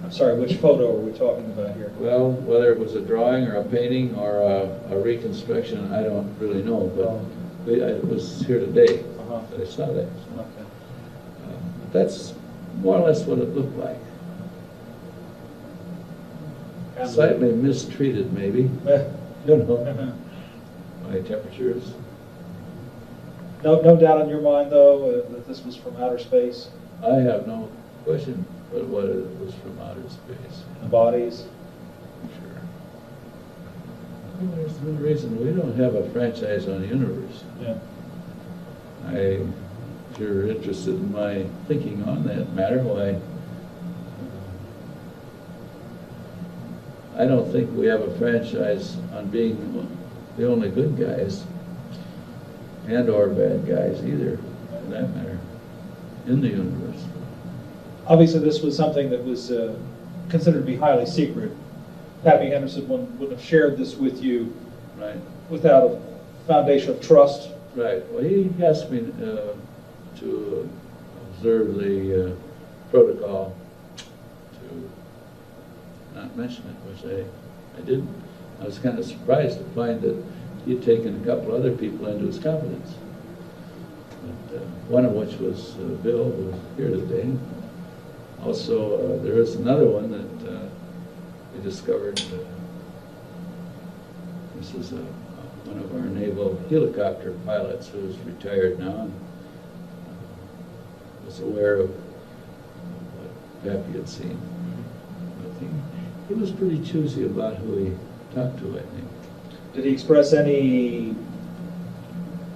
I'm sorry, which photo are we talking about here? Well, whether it was a drawing or a painting or a reconstruction, I don't really know, but it was here today that I saw that. So. Okay. That's more or less what it looked like. Slightly mistreated, maybe. You know, by temperatures. No doubt in your mind, though, that this was from outer space? I have no question but what it was from outer space. The bodies? Sure. Well, there's the reason we don't have a franchise on the universe. Yeah. If you're interested in my thinking on that matter, why, I don't think we have a franchise on being the only good guys and or bad guys either, for that matter, in the universe. Obviously, this was something that was considered to be highly secret. Pappy Henderson wouldn't have shared this with you without a foundation of trust. Right. Well, he asked me to observe the protocol, to not mention it, which I didn't. I was kind of surprised to find that he'd taken a couple other people into his confidence. But, one of which was Bill, who was here today. Also, there is another one that we discovered. This is one of our naval helicopter pilots who's retired now and was aware of what Pappy had seen. But he was pretty choosy about who he talked to, I think. Did he express any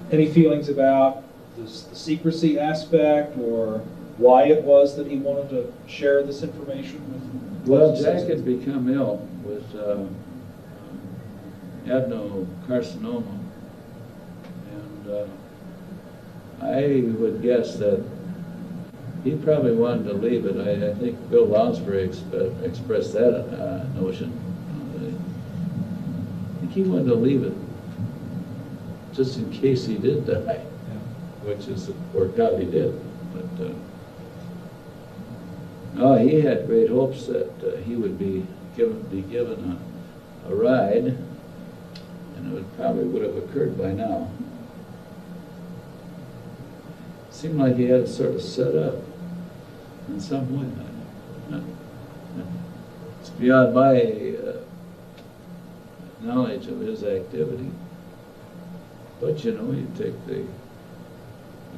feelings about the secrecy aspect, or why it was that he wanted to share this information with? Well, Jack had become ill with adenocarcinoma, and I would guess that he probably wanted to leave it. I think Bill Lounsbury expressed that notion. I think he wanted to leave it just in case he did die, which is worked out he did. But no, he had great hopes that he would be given a ride, and it probably would have occurred by now. Seemed like he had it sort of set up in some way. It's beyond my knowledge of his activity. But you know, you take the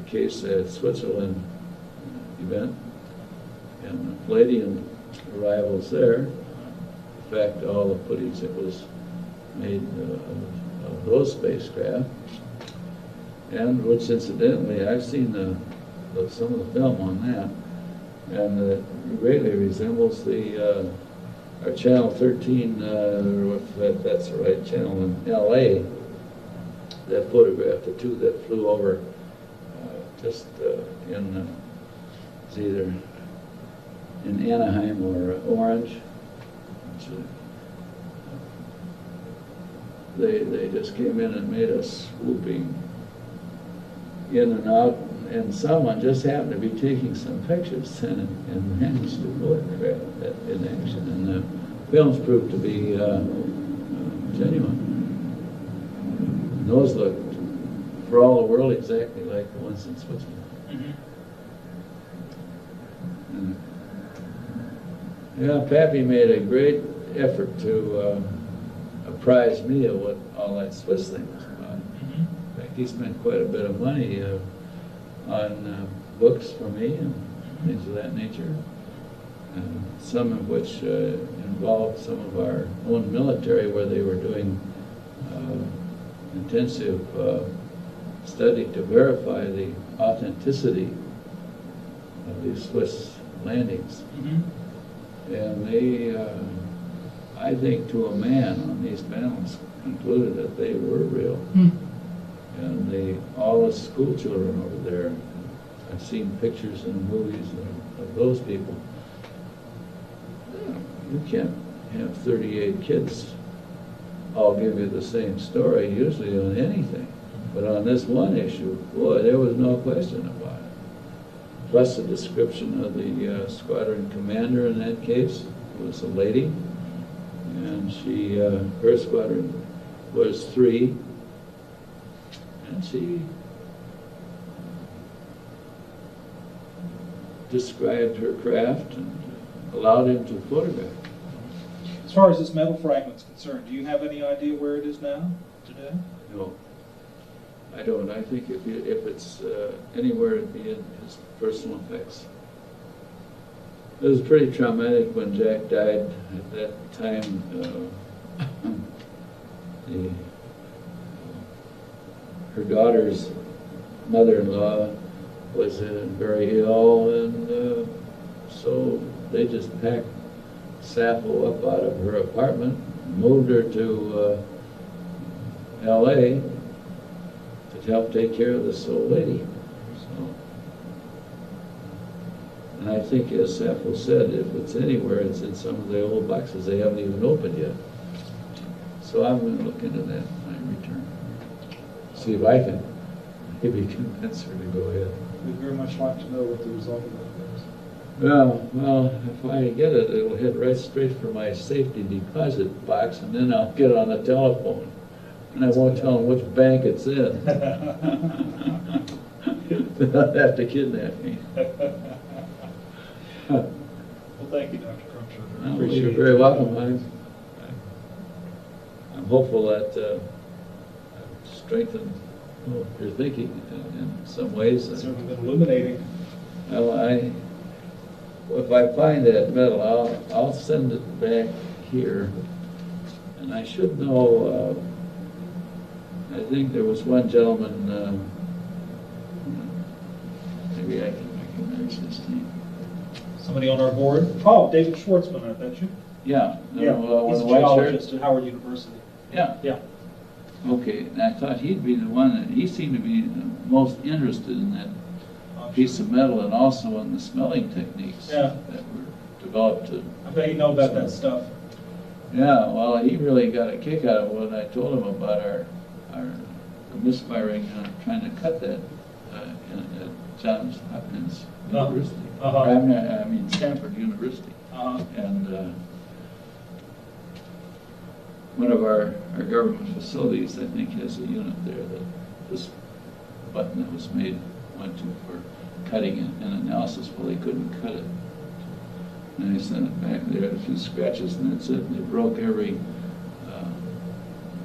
case at Switzerland event and the Palladian arrivals there. In fact, all the footage that was made of those spacecraft, and which incidentally I've seen some of the film on that, and it greatly resembles the our Channel 13, if that's the right channel in L.A. that photographed the two that flew over just in, it's either in Anaheim or Orange. So, they just came in and made us swooping in and out, and someone just happened to be taking some pictures and managed to photograph that in action, and the films proved to be genuine. And those looked, for all the world, exactly like the ones in Switzerland. And, yeah, Pappy made a great effort to apprise me of what all that Swiss thing was about. In fact, he spent quite a bit of money on books for me and things of that nature, some of which involved some of our own military, where they were doing intensive study to verify the authenticity of these Swiss landings. And they, I think to a man on these panels, concluded that they were real. And all the school children over there, I've seen pictures and movies of those people. You can't have 38 kids all give you the same story, usually on anything. But on this one issue, boy, there was no question about it. Plus the description of the squadron commander in that case was a lady, and she, her squadron was 3, and she described her craft and allowed him to photograph. As far as this metal fragment's concerned, do you have any idea where it is now, today? No, I don't. I think if it's anywhere, it'd be in his personal effects. It was pretty traumatic when Jack died. At that time, her daughter's mother-in-law was very ill, and so they just packed Sappho up out of her apartment, moved her to L.A. to help take care of this old lady. So, and I think, as Sappho said, if it's anywhere, it's in some of the old boxes they haven't even opened yet. So I'm going to look into that when I return. See if I can maybe convince her to go ahead. We'd very much like to know what the result of that is. Well, if I get it, it'll head right straight for my safety deposit box, and then I'll get on the telephone. And I won't tell them which bank it's in. They'll have to kidnap me. Well, thank you, Dr. Crumshaw. Well, you're very welcome. I'm hopeful that I've strengthened your thinking in some ways. It's certainly been illuminating. Well, if I find that metal, I'll send it back here. And I should know, I think there was one gentleman, maybe I can recognize his name. Somebody on our board? Oh, David Schwartzman, I bet you. Yeah. Yeah, he's a geologist at Howard University. Yeah. Yeah. Okay, and I thought he'd be the one that, he seemed to be the most interested in that piece of metal, and also in the smelling techniques that were developed to... I bet you know about that stuff. Yeah, well, he really got a kick out of it when I told him about our misfiring trying to cut that at Johns Hopkins University. I mean Stanford University. And one of our government facilities, I think, has a unit there that this button that was made went to for cutting an analysis. Well, they couldn't cut it. And they sent it back. They had a few scratches, and that's it. They broke every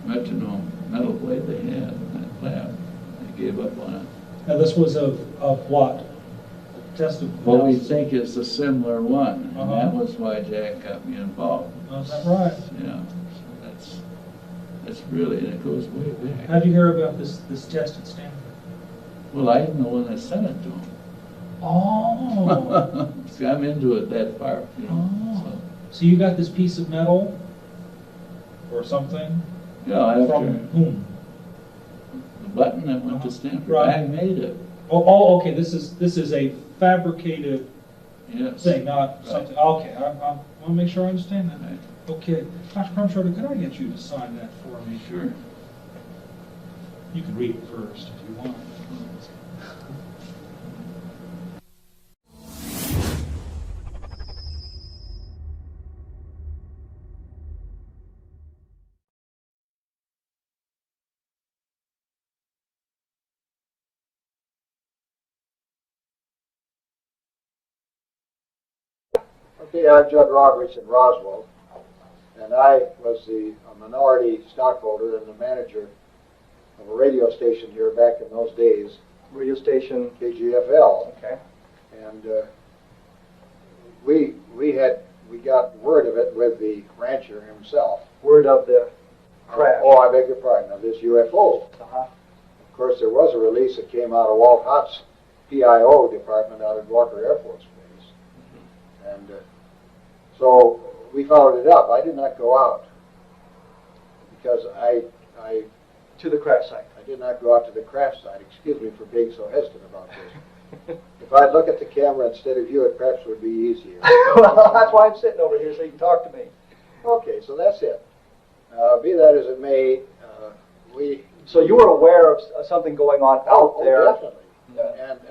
metronome metal blade they had in that lab. They gave up on it. Now, this was of what? A test of... What we think is a similar one. And that was why Jack got me involved. Oh, is that right? Yeah. So that's really, and it goes way back. How did you hear about this test at Stanford? Well, I didn't know when I sent it to him. Oh. See, I'm into it that far. You know, oh. So you got this piece of metal or something? Yeah, from whom? The button that went to Stanford. Right. I made it. Okay, this is a fabricated Yes. thing, not something, okay, I want to make sure I understand that. Okay, Dr. Crumshorter, could I get you to sign that for me? Sure. You can read it first if you want. Okay, I'm Judd Roberts in Roswell, and I was a minority stockholder and the manager of a radio station here back in those days. Radio station. KGFL. Okay. And we got word of it with the rancher himself. Word of the crash. Oh, I beg your pardon, of this UFO. Uh-huh. Of course, there was a release that came out of Walt Haut's PIO department out at Walker Air Force Base. And so we followed it up. I did not go out because I To the crash site. I did not go out to the crash site. Excuse me for being so hesitant about this. If I'd look at the camera instead of you, it perhaps would be easier. Well, that's why I'm sitting over here, so you can talk to me. Okay, so that's it. Be that as it may, we... So you were aware of something going on out there? Definitely.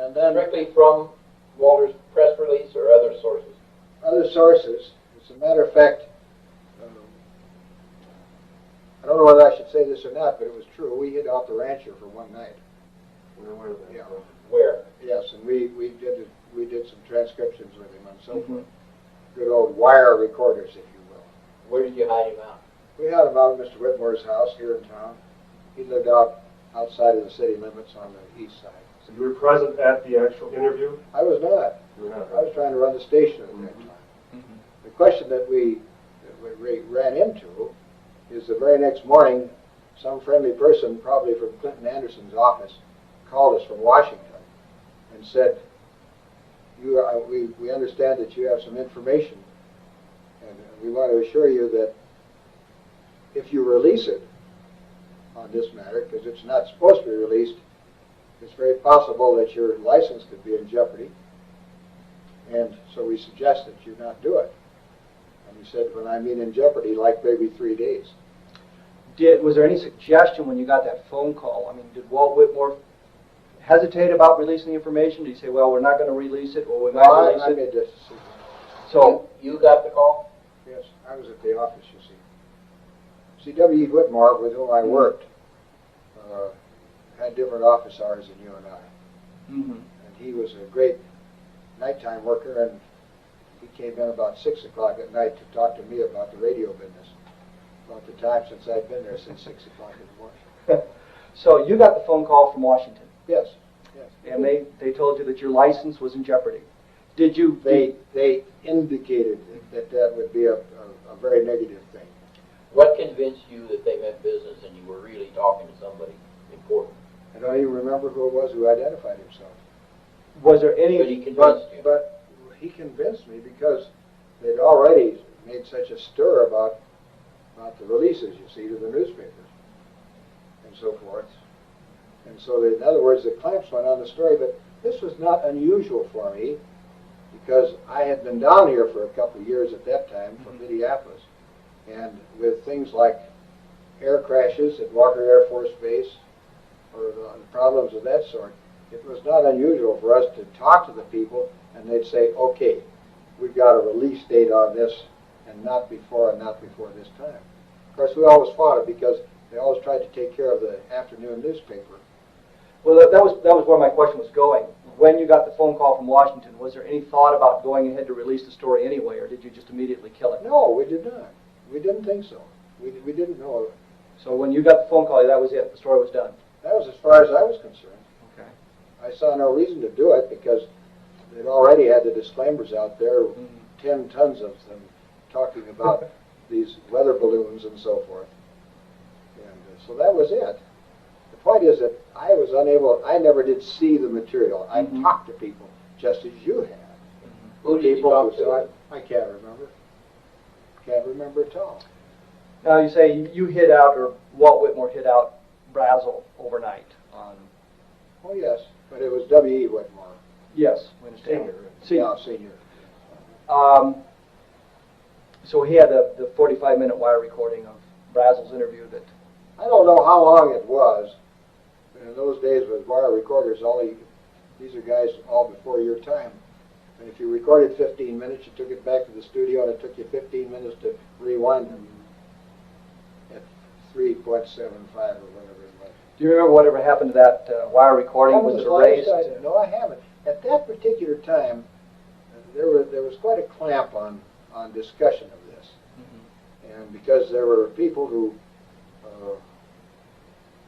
And then... Directly from Walter's press release or other sources? Other sources. As a matter of fact, I don't know whether I should say this or not, but it was true. We hid out the rancher for one night. Yeah. Where? Yes, and we did some transcriptions with him and so forth. Good old wire recorders, if you will. Where did you hide him out? We had him out at Mr. Whitmore's house here in town. He lived outside of the city limits on the east side. So you were present at the actual interview? I was not. You were not. I was trying to run the station at that time. The question that we ran into is the very next morning, some friendly person, probably from Clinton Anderson's office, called us from Washington and said, we understand that you have some information, and we want to assure you that if you release it on this matter, because it's not supposed to be released, it's very possible that your license could be in jeopardy, and so we suggest that you not do it. And he said, when I mean in jeopardy, like maybe 3 days. Was there any suggestion when you got that phone call? I mean, did Walt Whitmore hesitate about releasing the information? Did he say, well, we're not going to release it, or we might release I it? made this decision. So You got the call? Yes, I was at the office, you see. See, W.E. Whitmore, with whom I worked, had different office hours than you and I. And he was a great nighttime worker, and he came in about 6 o'clock at night to talk to me about the radio business. About the time since I'd been there since 6 o'clock in the morning. So you got the phone call from Washington, Yes, yes. and they told you that your license was in jeopardy. Did you? They indicated that would be a very negative thing. What convinced you that they meant business and you were really talking to somebody important? I don't even remember who it was who identified himself. Was there any? But he convinced you. But he convinced me because they'd already made such a stir about the releases, you see, to the newspapers and so forth. And so, in other words, the clamps went on the story, but this was not unusual for me because I had been down here for a couple of years at that time from Minneapolis, and with things like air crashes at Walker Air Force Base or problems of that sort, it was not unusual for us to talk to the people and they'd say, okay, we've got a release date on this and not before this time. Of course, we always fought it because they always tried to take care of the afternoon newspaper. Well, that was where my question was going. When you got the phone call from Washington, was there any thought about going ahead to release the story anyway, or did you just immediately kill it? No, we did not. We didn't think so. We didn't know. So when you got the phone call, that was it. The story was done. That was as far as I was concerned. Okay. I saw no reason to do it because they'd already had the disclaimers out there, 10 tons of them, talking about these weather balloons and so forth. And so that was it. The point is that I was unable, I never did see the material. I talked to people just as you had. Who did you talk to? I can't remember. Can't remember at all. Now you say you hid out, or Walt Whitmore hid out Brazzle overnight. Oh yes. But it was W.E. Whitmore. Yes, we understand. Senior. Yeah, senior. So he had the 45-minute wire recording of Brazzle's interview that... I don't know how long it was. In those days with wire recorders, these are guys all before your time. And if you recorded 15 minutes, you took it back to the studio, and it took you 15 minutes to rewind them at 3.75 or whatever it was. Do you remember whatever happened to that wire recording? Was it erased? No, I haven't. At that particular time, there was quite a clamp on discussion of this. Mm-hmm. And because there were people who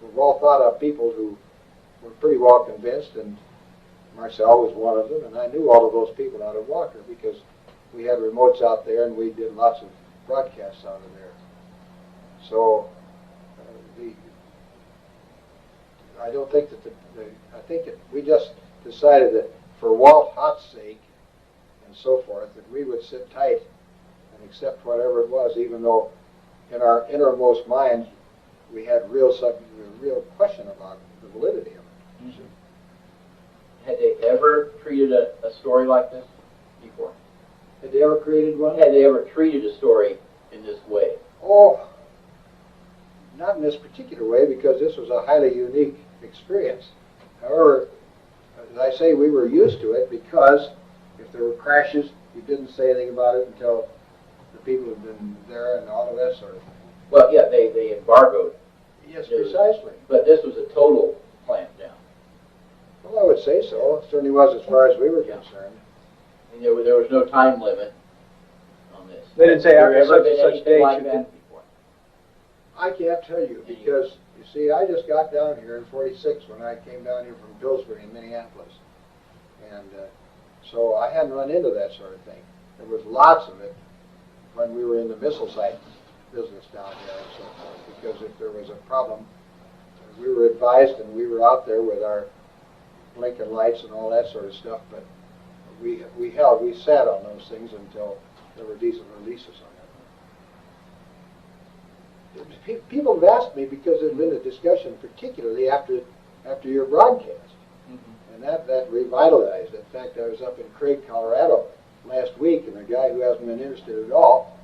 were well thought of people who were pretty well convinced, and Marcel was one of them, and I knew all of those people out of Walker because we had remotes out there and we did lots of broadcasts out of there. So I don't think that I think that we just decided that for Walt Haut's sake and so forth, that we would sit tight and accept whatever it was, even though in our innermost minds we had real question about the validity of it. Mm-hmm. Had they ever treated a story like this before? Had they ever created one? Had they ever treated a story in this way? Oh, not in this particular way, because this was a highly unique experience. However, as I say, we were used to it because if there were crashes, you didn't say anything about it until the people had been there and all of that sort of thing. Well, yeah, they embargoed. Yes, precisely. But this was a total clamp down. Well, I would say so. It certainly was as far as we were concerned. And there was no time limit on this. They didn't say after such and such date like you that can... before. I can't tell you because, you see, I just got down here in '46 when I came down here from Pillsbury in Minneapolis. And so I hadn't run into that sort of thing. There was lots of it when we were in the missile site business down here and so forth, because if there was a problem, we were advised and we were out there with our blinking lights and all that sort of stuff, but we sat on those things until there were decent releases on it. People have asked me because there's been a discussion, particularly after your broadcast, and that revitalized. In fact, I was up in Craig, Colorado last week, and a guy who hasn't been interested at all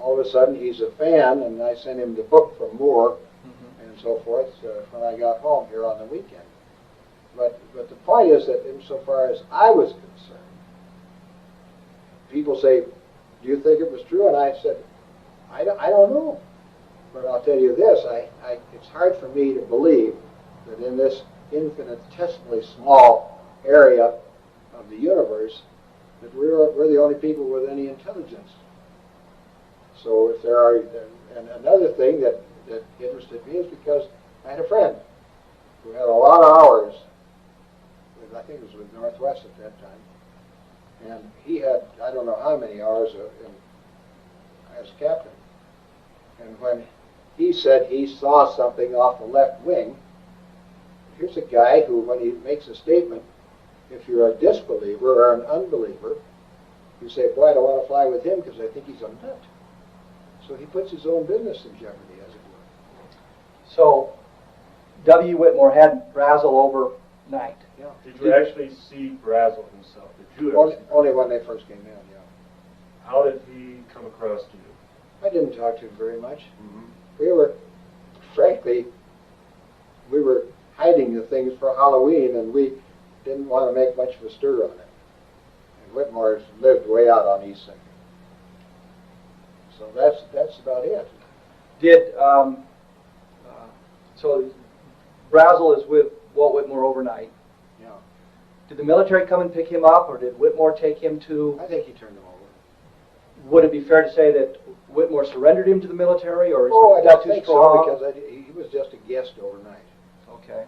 of a sudden he's a fan, and I sent him the book from Moore and so forth when I got home here on the weekend. But the point is that insofar as I was concerned, people say, do you think it was true? And I said, I don't know. But I'll tell you this, it's hard for me to believe that in this infinitesimally small area of the universe that we're the only people with any intelligence. So if there are, and another thing that interested me is because I had a friend who had a lot of hours with, I think it was with Northwest at that time, and he had, I don't know how many hours as captain. And when he said he saw something off the left wing, here's a guy who, when he makes a statement, if you're a disbeliever or an unbeliever, you say, boy, I don't want to fly with him because I think he's a nut. So he puts his own business in jeopardy, as it were. So W. Whitmore had Brazzle overnight. Yeah. Did you actually see Brazzle himself? Did you ever see Brazzle? Only when they first came in, yeah. How did he come across to you? I didn't talk to him very much. Frankly, we were hiding the things for Halloween, and we didn't want to make much of a stir on it. And Whitmore lived way out on East Second. So that's about it. Did so Brazzle is with Walt Whitmore overnight. Yeah. Did the military come and pick him up, or did Whitmore take him to? I think he turned him over. Would it be fair to say that Whitmore surrendered him to the military, or is I that don't too think strong? so, because he was just a guest overnight. Okay.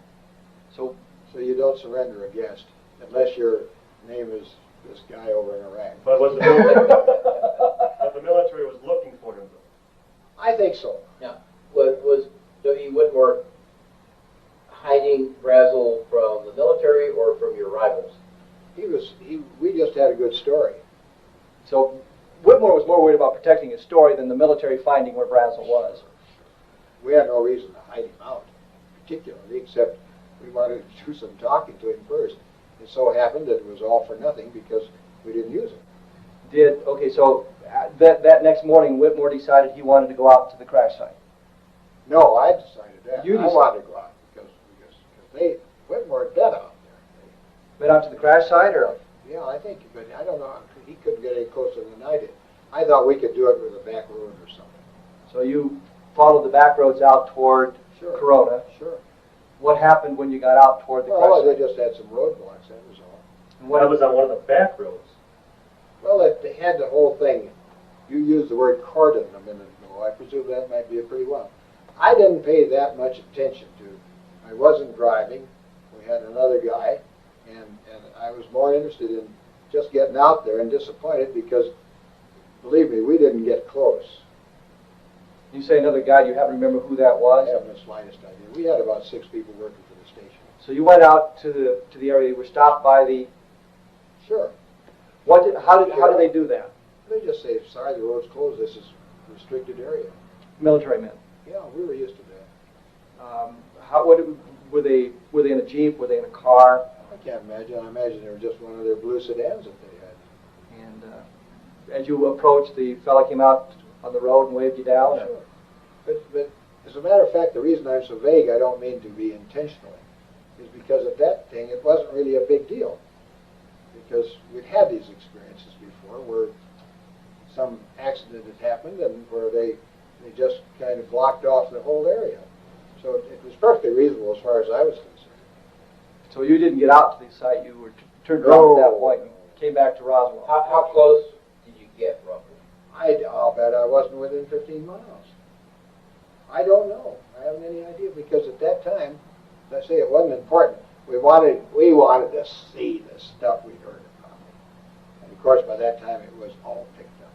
So you don't surrender a guest unless your name is this guy over in Iraq. But was the military, but the military was looking for him, though? I think so. Yeah. Was W. Whitmore hiding Brazzle from the military or from your rivals? We just had a good story. So Whitmore was more worried about protecting his story than the military finding where Brazzle was. We had no reason to hide him out, particularly, except we wanted to do some talking to him first. It so happened that it was all for nothing because we didn't use it. Okay, so that next morning, Whitmore decided he wanted to go out to the crash site. No, I decided that. You I decided. wanted to go out because Whitmore dead out there. Went out to the crash site, or? Yeah, I think, but I don't know. He couldn't get any closer than I did. I thought we could do it with a back road or something. So you followed the back roads out toward Sure. Corona. Sure. What happened when you got out toward the crash Well, they site? just had some roadblocks, that was all. And what That was on one of the back roads. Well, they had the whole thing. You used the word cordon a minute ago. I presume that might be a pretty well. I didn't pay that much attention to it. I wasn't driving. We had another guy, and I was more interested in just getting out there and disappointed because, believe me, we didn't get close. You say another guy, you happen to remember who that was? I haven't the slightest idea. We had about 6 people working for the station. So you went out to the area, you were stopped by the... Sure. How did they do that? They just say, sorry, the road's closed. This is a restricted area. Military men. Yeah, we were used to that. Were they in a Jeep? Were they in a car? I can't imagine. I imagine they were just one of their blue sedans that they had. And as you approached, the fella came out on the road and waved you down? Sure. But as a matter of fact, the reason I'm so vague, I don't mean to be intentionally, is because at that thing, it wasn't really a big deal. Because we'd had these experiences before where some accident had happened and where they just kind of blocked off the whole area. So it was perfectly reasonable as far as I was concerned. So you didn't get out to the site, you were turned around at that point and came back to Roswell. How close did you get, roughly? I'll bet I wasn't within 15 miles. I don't know. I haven't any idea because at that time, let's say it wasn't important. We wanted to see the stuff we'd heard about. And of course, by that time, it was all picked up.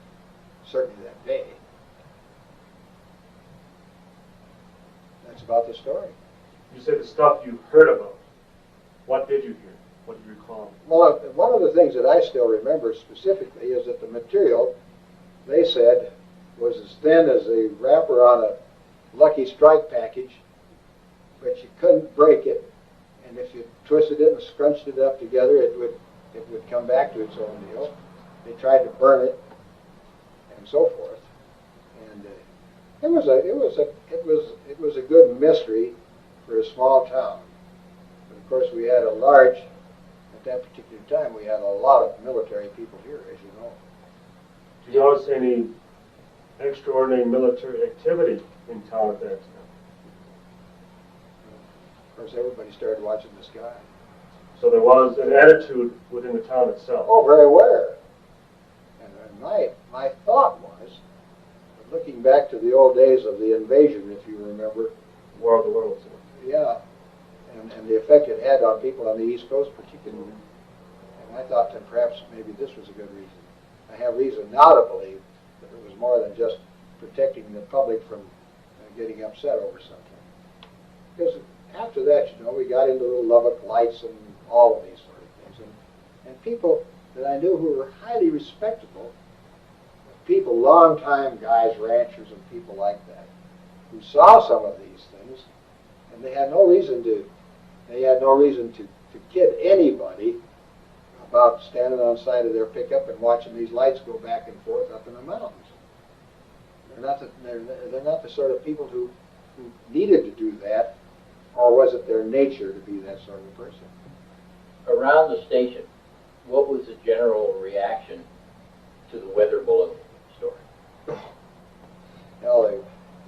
Certainly that day. That's about the story. You said the stuff you heard about. What did you hear? What do you recall? Well, one of the things that I still remember specifically is that the material, they said, was as thin as the wrapper on a Lucky Strike package, but you couldn't break it. And if you twisted it and scrunched it up together, it would come back to its own deal. They tried to burn it, and so forth. And it was a good mystery for a small town. But of course, we had at that particular time, we had a lot of military people here, as you know. Did you notice any extraordinary military activity in town at that time? Of course, everybody started watching the sky. So there was an attitude within the town itself. Oh, very aware. And my thought was, looking back to the old days of the invasion, if you remember. War of the Worlds. Yeah. And the effect it had on people on the East Coast particularly. And I thought that perhaps maybe this was a good reason. I have reason now to believe that it was more than just protecting the public from getting upset over something. Because after that, we got into the Lubbock Lights and all of these sort of things. And people that I knew who were highly respectable, people, long-time guys, ranchers and people like that, who saw some of these things, and they had no reason to kid anybody about standing on the side of their pickup and watching these lights go back and forth up in the mountains. They're not the sort of people who needed to do that, or was it their nature to be that sort of a person? Around the station, what was the general reaction to the weather balloon story? Hell, the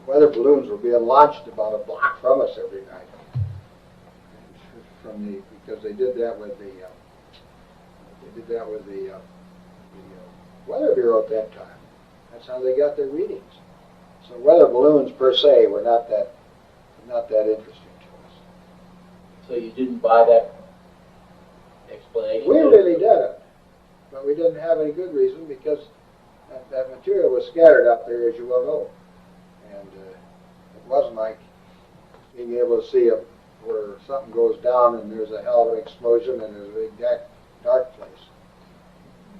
weather balloons were being launched about a block from us every night. Because they did that with the Weather Bureau at that time. That's how they got their readings. So weather balloons per se were not that interesting to us. So you didn't buy that explanation? We really didn't, but we didn't have any good reason because that material was scattered out there, as you well know, and it wasn't like being able to see where something goes down and there's a hell of an explosion and there's a big dark place.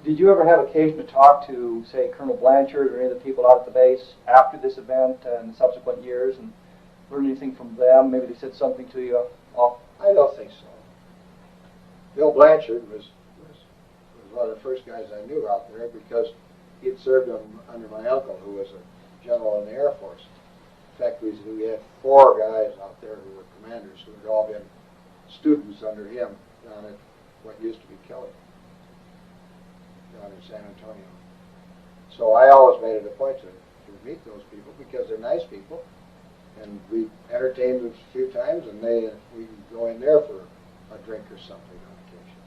Did you ever have occasion to talk to, say, Colonel Blanchard or any of the people out at the base after this event and subsequent years and learn anything from them? Maybe they said something to you all? I don't think so. Bill Blanchard was one of the first guys I knew out there because he had served under my uncle, who was a general in the Air Force. In fact, we had 4 guys out there who were commanders who had all been students under him down at what used to be Kelly, down in San Antonio. So I always made it a point to meet those people because they're nice people, and we entertained them a few times, and we go in there for a drink or something on occasion.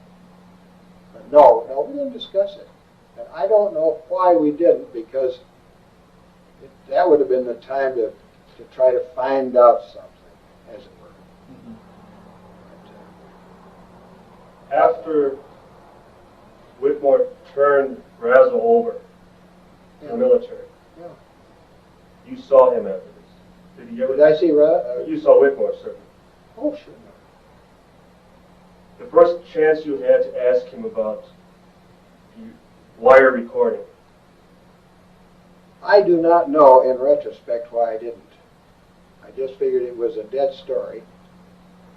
But no, we didn't discuss it, and I don't know why we didn't, because that would have been the time to try to find out something, as it were. After Whitmore turned Brazzle over to the military, Yeah. you saw him after this. Did he ever? Did I see You saw Whitmore, certainly. Oh, sure. The first chance you had to ask him about wire recording. I do not know, in retrospect, why I didn't. I just figured it was a dead story,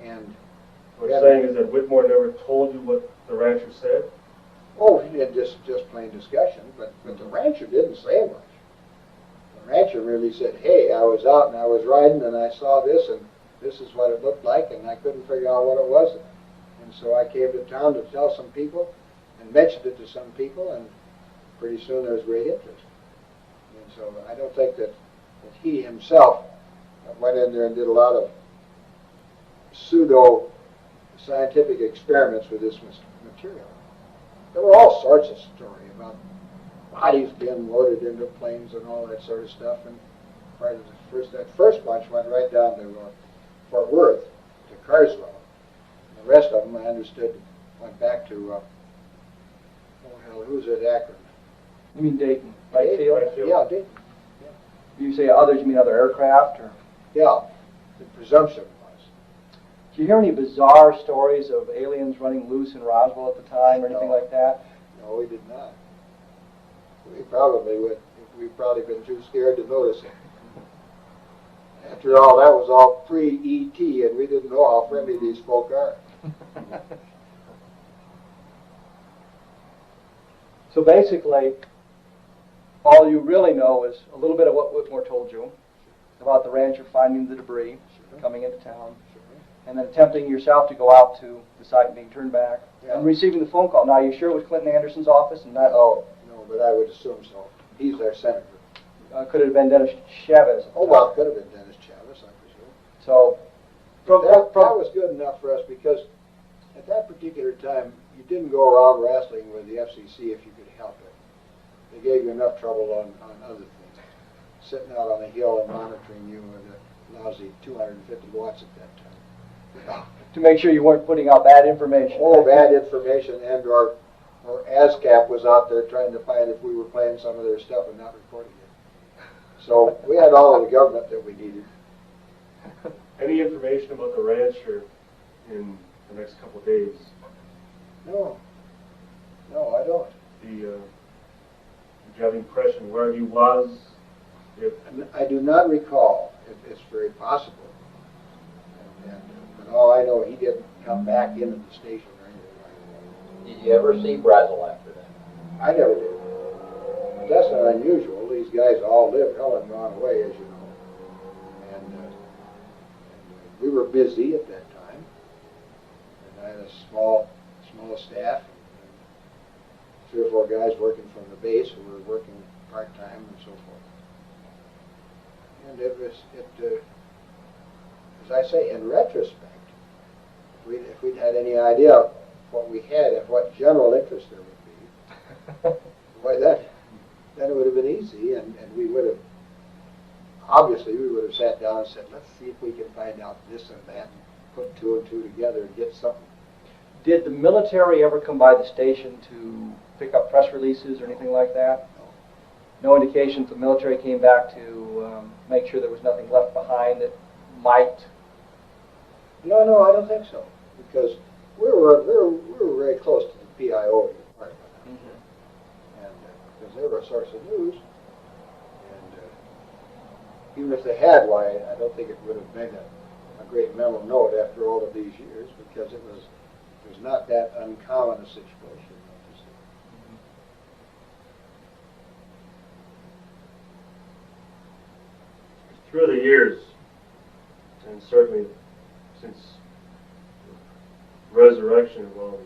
and What I'm saying is that Whitmore never told you what the rancher said? oh, he did just plain discussion, but the rancher didn't say much. The rancher really said, hey, I was out and I was riding and I saw this and this is what it looked like, and I couldn't figure out what it was. And so I came to town to tell some people and mentioned it to some people, and pretty soon there was great interest. And so I don't think that he himself went in there and did a lot of pseudo scientific experiments with this material. There were all sorts of stories about bodies being loaded into planes and all that sort of stuff. And part of that first bunch went right down to Fort Worth, to Carswell. The rest of them, I understood, went back to, oh hell, who's at Akron? You mean Dayton, right field? Yeah, Dayton. You say others, you mean other aircraft, or? Yeah, the presumption was. Do you hear any bizarre stories of aliens running loose in Roswell at the time, or anything like that? No, we did not. We probably would. We've probably been too scared to notice it. After all, that was all pre-ET, and we didn't know how friendly these folk are. So basically, all you really know is a little bit of what Whitmore told you about the rancher finding the debris, coming into town, and then attempting yourself to go out to the site and being turned back, and receiving the phone call. Now, are you sure it was Clinton Anderson's office and not? Oh, no, but I would assume so. He's their senator. Could it have been Dennis Chavez? Oh, well, it could have been Dennis Chavez, I presume. So, that was good enough for us, because at that particular time, you didn't go around wrestling with the FCC if you could help it. They gave you enough trouble on other things. Sitting out on a hill and monitoring you with a lousy 250 watts at that time. To make sure you weren't putting out bad information. Oh, bad information, and or ASCAP was out there trying to find if we were playing some of their stuff and not reporting it. So we had all of the government that we needed. Any information about the rancher in the next couple of days? No, I don't. Did you have the impression where he was? I do not recall. It's very possible. But all I know, he didn't come back into the station or anything like that. Did you ever see Brazzle after that? I never did. But that's not unusual. These guys all lived hell and gone away, as you know. And we were busy at that time. And I had a small staff, and 3 or 4 guys working from the base who were working part-time and so forth. And as I say, in retrospect, if we'd had any idea of what we had and what general interest there would be, why then it would have been easy, and we would have, obviously we would have sat down and said, let's see if we can find out this and that, and put 2 and 2 together and get something. Did the military ever come by the station to pick up press releases or anything like that? No indications the military came back to make sure there was nothing left behind that might? No, I don't think so, because we were very close to the PIO department, and because they were a source of news, and even if they had, why I don't think it would have made a great mental note after all of these years, because it was not that uncommon a situation. Through the years, and certainly since resurrection involved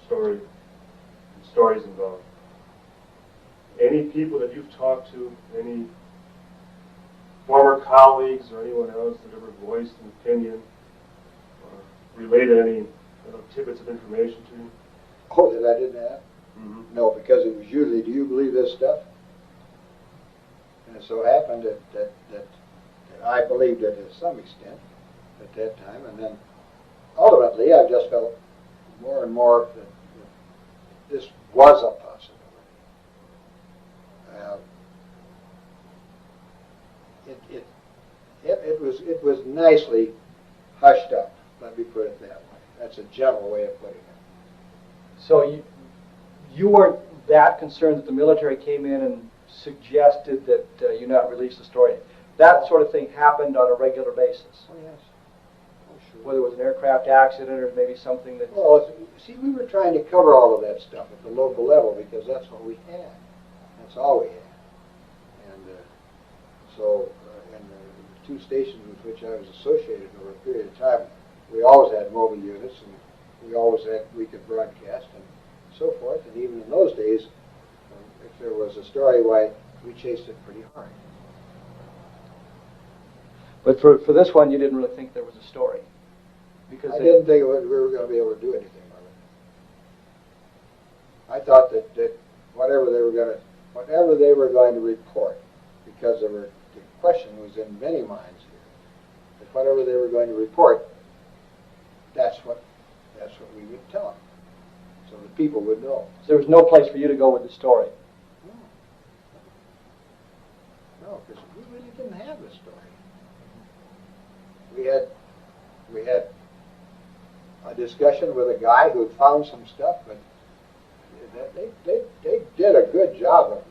stories involved, any people that you've talked to, any former colleagues or anyone else that ever voiced an opinion or related any tidbits of information to you? Oh, that I didn't have? Mm-hmm. No, because it was usually, do you believe this stuff? And it so happened that I believed it to some extent at that time, and then ultimately I just felt more and more that this was a possibility. It was nicely hushed up, let me put it that way. That's a gentle way of putting it. So you weren't that concerned that the military came in and suggested that you not release the story. That sort of thing happened on a regular basis. Oh, yes. Oh, sure. Whether it was an aircraft accident or maybe something that... Well, see, we were trying to cover all of that stuff at the local level because that's what we had. That's all we had. And in the two stations with which I was associated over a period of time, we always had mobile units, and we could broadcast and so forth. And even in those days, if there was a story, why, we chased it pretty hard. But for this one, you didn't really think there was a story? Because I didn't think we were going to be able to do anything with it. I thought that whatever they were going to report, because the question was in many minds here, that whatever they were going to report, that's what we would tell them, so the people would know. So there was no place for you to go with the story? No, because we really didn't have a story. We had a discussion with a guy who had found some stuff, but they did a good job of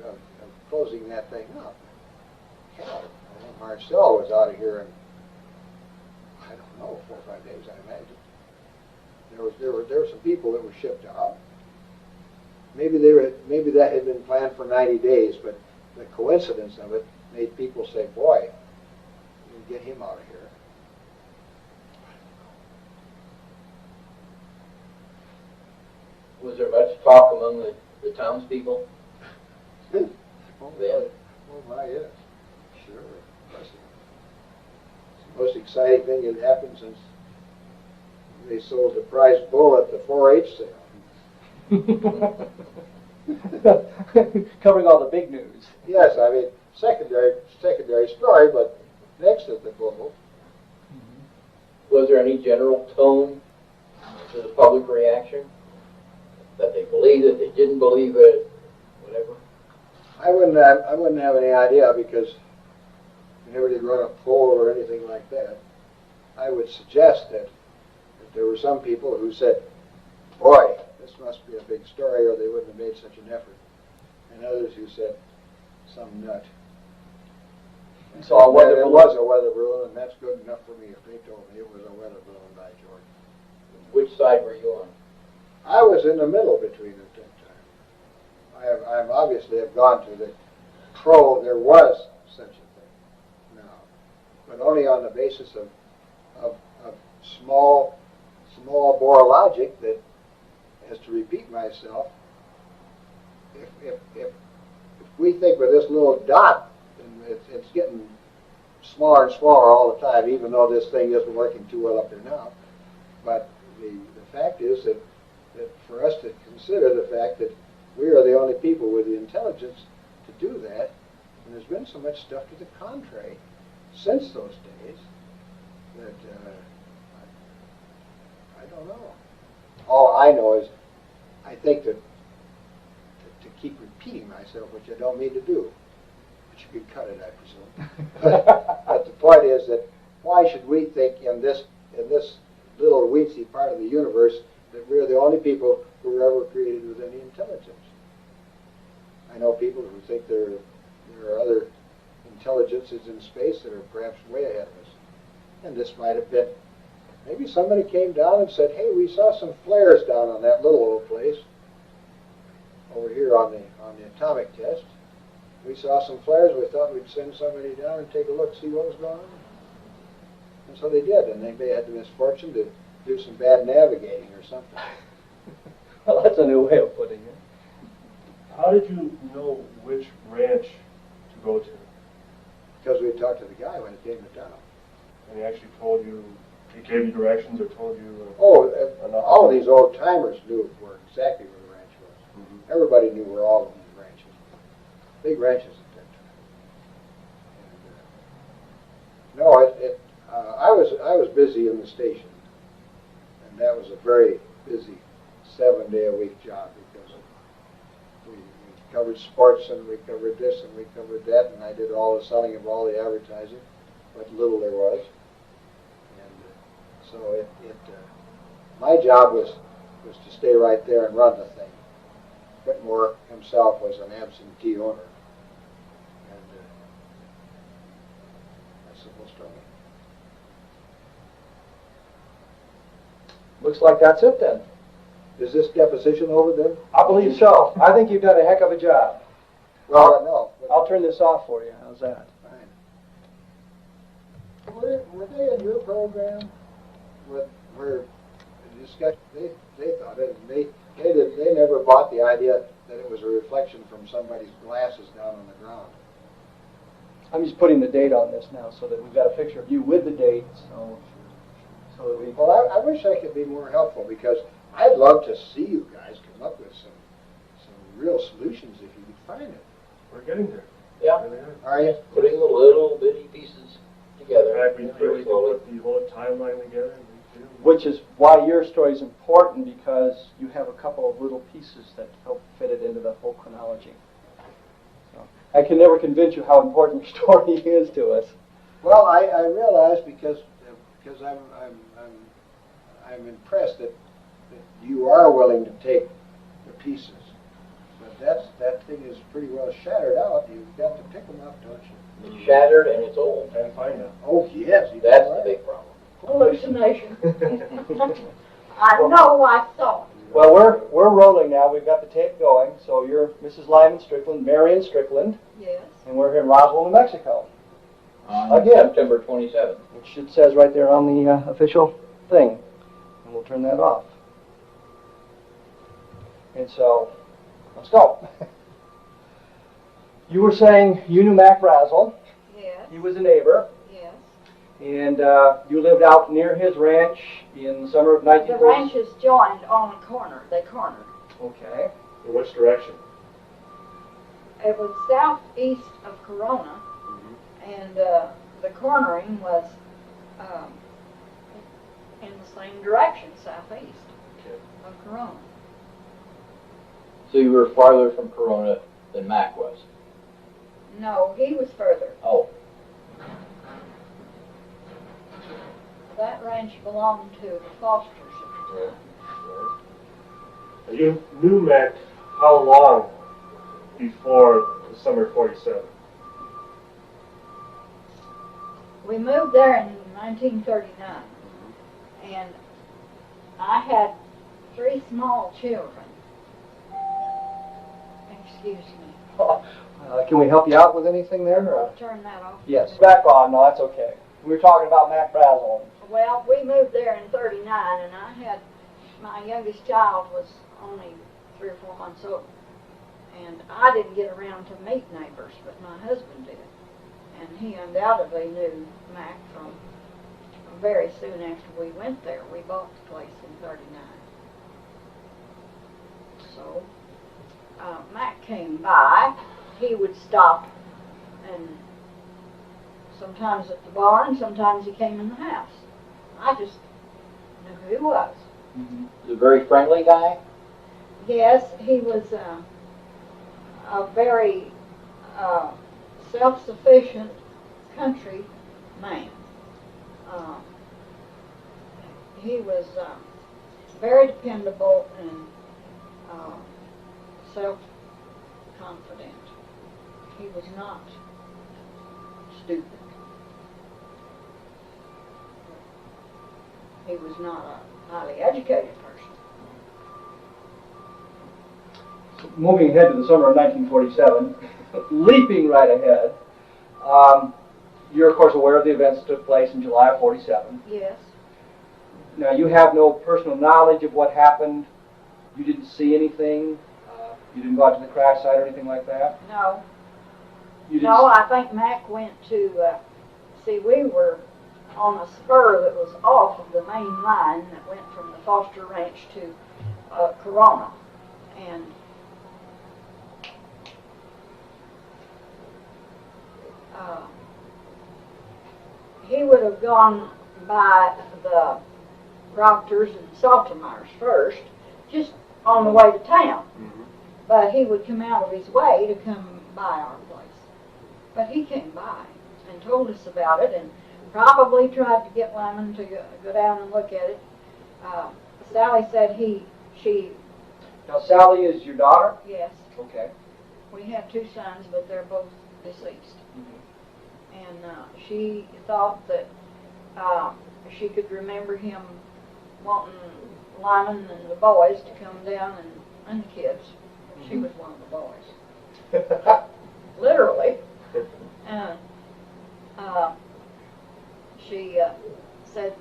closing that thing up. Hell, I think Marcel was out of here in, I don't know, 4 or 5 days, I imagine. There were some people that were shipped out. Maybe that had been planned for 90 days, but the coincidence of it made people say, boy, we'll get him out of here. Was there much talk among the townspeople? Oh, Then? oh my, yes. Sure. It's the most exciting thing that happened since they sold the prize bull at the 4-H sale. Covering all the big news. Yes, I mean, secondary story, but next is the bull. Was there any general tone to the public reaction? That they believed it, they didn't believe it, whatever? I wouldn't have any idea, because we never did run a poll or anything like that. I would suggest that there were some people who said, boy, this must be a big story, or they wouldn't have made such an effort. And others who said, some nut. So a weather balloon. It was a weather balloon, and that's good enough for me if they told me it was a weather balloon, by George. Which side were you on? I was in the middle between at that time. I obviously have gone to the there was such a thing now, but only on the basis of small bore logic that, as to repeat myself, if we think with this little dot, and it's getting smaller and smaller all the time, even though this thing isn't working too well up there now, but the fact is that for us to consider the fact that we are the only people with the intelligence to do that, and there's been so much stuff to the contrary since those days that I don't know. All I know is I think that to keep repeating myself, which I don't mean to do, but you could cut it, I presume. But the point is that why should we think in this little weensy part of the universe that we're the only people who were ever created with any intelligence? I know people who think there are other intelligences in space that are perhaps way ahead of us. And this might have been, maybe somebody came down and said, hey, we saw some flares down on that little old place over here on the atomic test. We saw some flares. We thought we'd send somebody down and take a look, see what was going on. And so they did, and they had the misfortune to do some bad navigating or something. Well, that's a new way of putting it. How did you know which ranch to go to? Because we talked to the guy when he came to town. And he actually told you, he gave you directions or told you? All of these old timers knew where exactly where the ranch was. Mm-hmm. Everybody knew where all of these ranches were. Big ranches at that time. And, I was busy in the station, and that was a very busy 7-day-a-week job because we covered sports and we covered this and we covered that, and I did all the selling of all the advertising, what little there was. And so my job was to stay right there and run the thing. Whitmore himself was an absentee owner, and that's the whole story. Looks like that's it then. Is this deposition over then? I believe so. I think you've done a heck of a job. Well, no. I'll turn this off for you. How's that? Fine. Were they in your program? Where they thought it, and they never bought the idea that it was a reflection from somebody's glasses down on the ground. I'm just putting the date on this now so that we've got a picture of you with the date. So that we. Well, I wish I could be more helpful because I'd love to see you guys come up with some real solutions if you could find it. We're getting there. Yeah. Are you? Putting the little bitty pieces together. In fact, we feel we can put the whole timeline together. Which is why your story is important, because you have a couple of little pieces that help fit it into the whole chronology. So, I can never convince you how important your story is to us. Well, I realize because I'm impressed that you are willing to take the pieces, but that thing is pretty well shattered out. You've got to pick them up, don't you? It's shattered and it's old. And find out. Oh yes, That's the big problem. Hallucination. I know I saw it. Well, we're rolling now. We've got the tape going. So you're Mrs. Lyman Strickland, Marion Strickland. Yes. And we're here in Roswell, New Mexico. Again. September 27th. Which it says right there on the official thing. And we'll turn that off. And so, let's go. You were saying you knew Mac Brazzle. Yes. He was a neighbor. Yes. And you lived out near his ranch in the summer of 1940. The ranches joined on a corner. They cornered. Okay. In which direction? It was southeast of Corona, and the cornering was in the same direction, southeast of Corona. So you were farther from Corona than Mac was? No, he was further. Oh. That ranch belonged to the Fosters at the time. Right. You knew Mac how long before the summer '47? We moved there in 1939, and I had 3 small children. Excuse me. Can we help you out with anything there? I'll turn that off. Yes. Back on. No, that's okay. We were talking about Mac Brazzle. Well, we moved there in 39, and I had, my youngest child was only 3 or 4 months old. And I didn't get around to meet neighbors, but my husband did. And he undoubtedly knew Mac from very soon after we went there. We bought the place in 39. So, Mac came by. He would stop, and sometimes at the barn, sometimes he came in the house. I just knew who he was. He's a very friendly guy? Yes, he was a very self-sufficient country man. He was very dependable and self-confident. He was not stupid. he was not a highly educated person. Moving ahead to the summer of 1947, leaping right ahead, you're of course aware of the events that took place in July of 47. Yes. Now you have no personal knowledge of what happened. You didn't see anything. You didn't go out to the crash site or anything like that. No. You No, I think Mac went to, see, we were on a spur that was off of the main line that went from the Foster Ranch to Corona. And he would have gone by the Proctors and Saltermeyers first, just on the way to town. But he would come out of his way to come by our place. But he came by and told us about it and probably tried to get Lyman to go down and look at it. Sally said she... Now Sally is your daughter? Yes. Okay. We have 2 sons, but they're both deceased. And she thought that she could remember him wanting Lyman and the boys to come down and the kids. She was one of the boys. Literally. And she said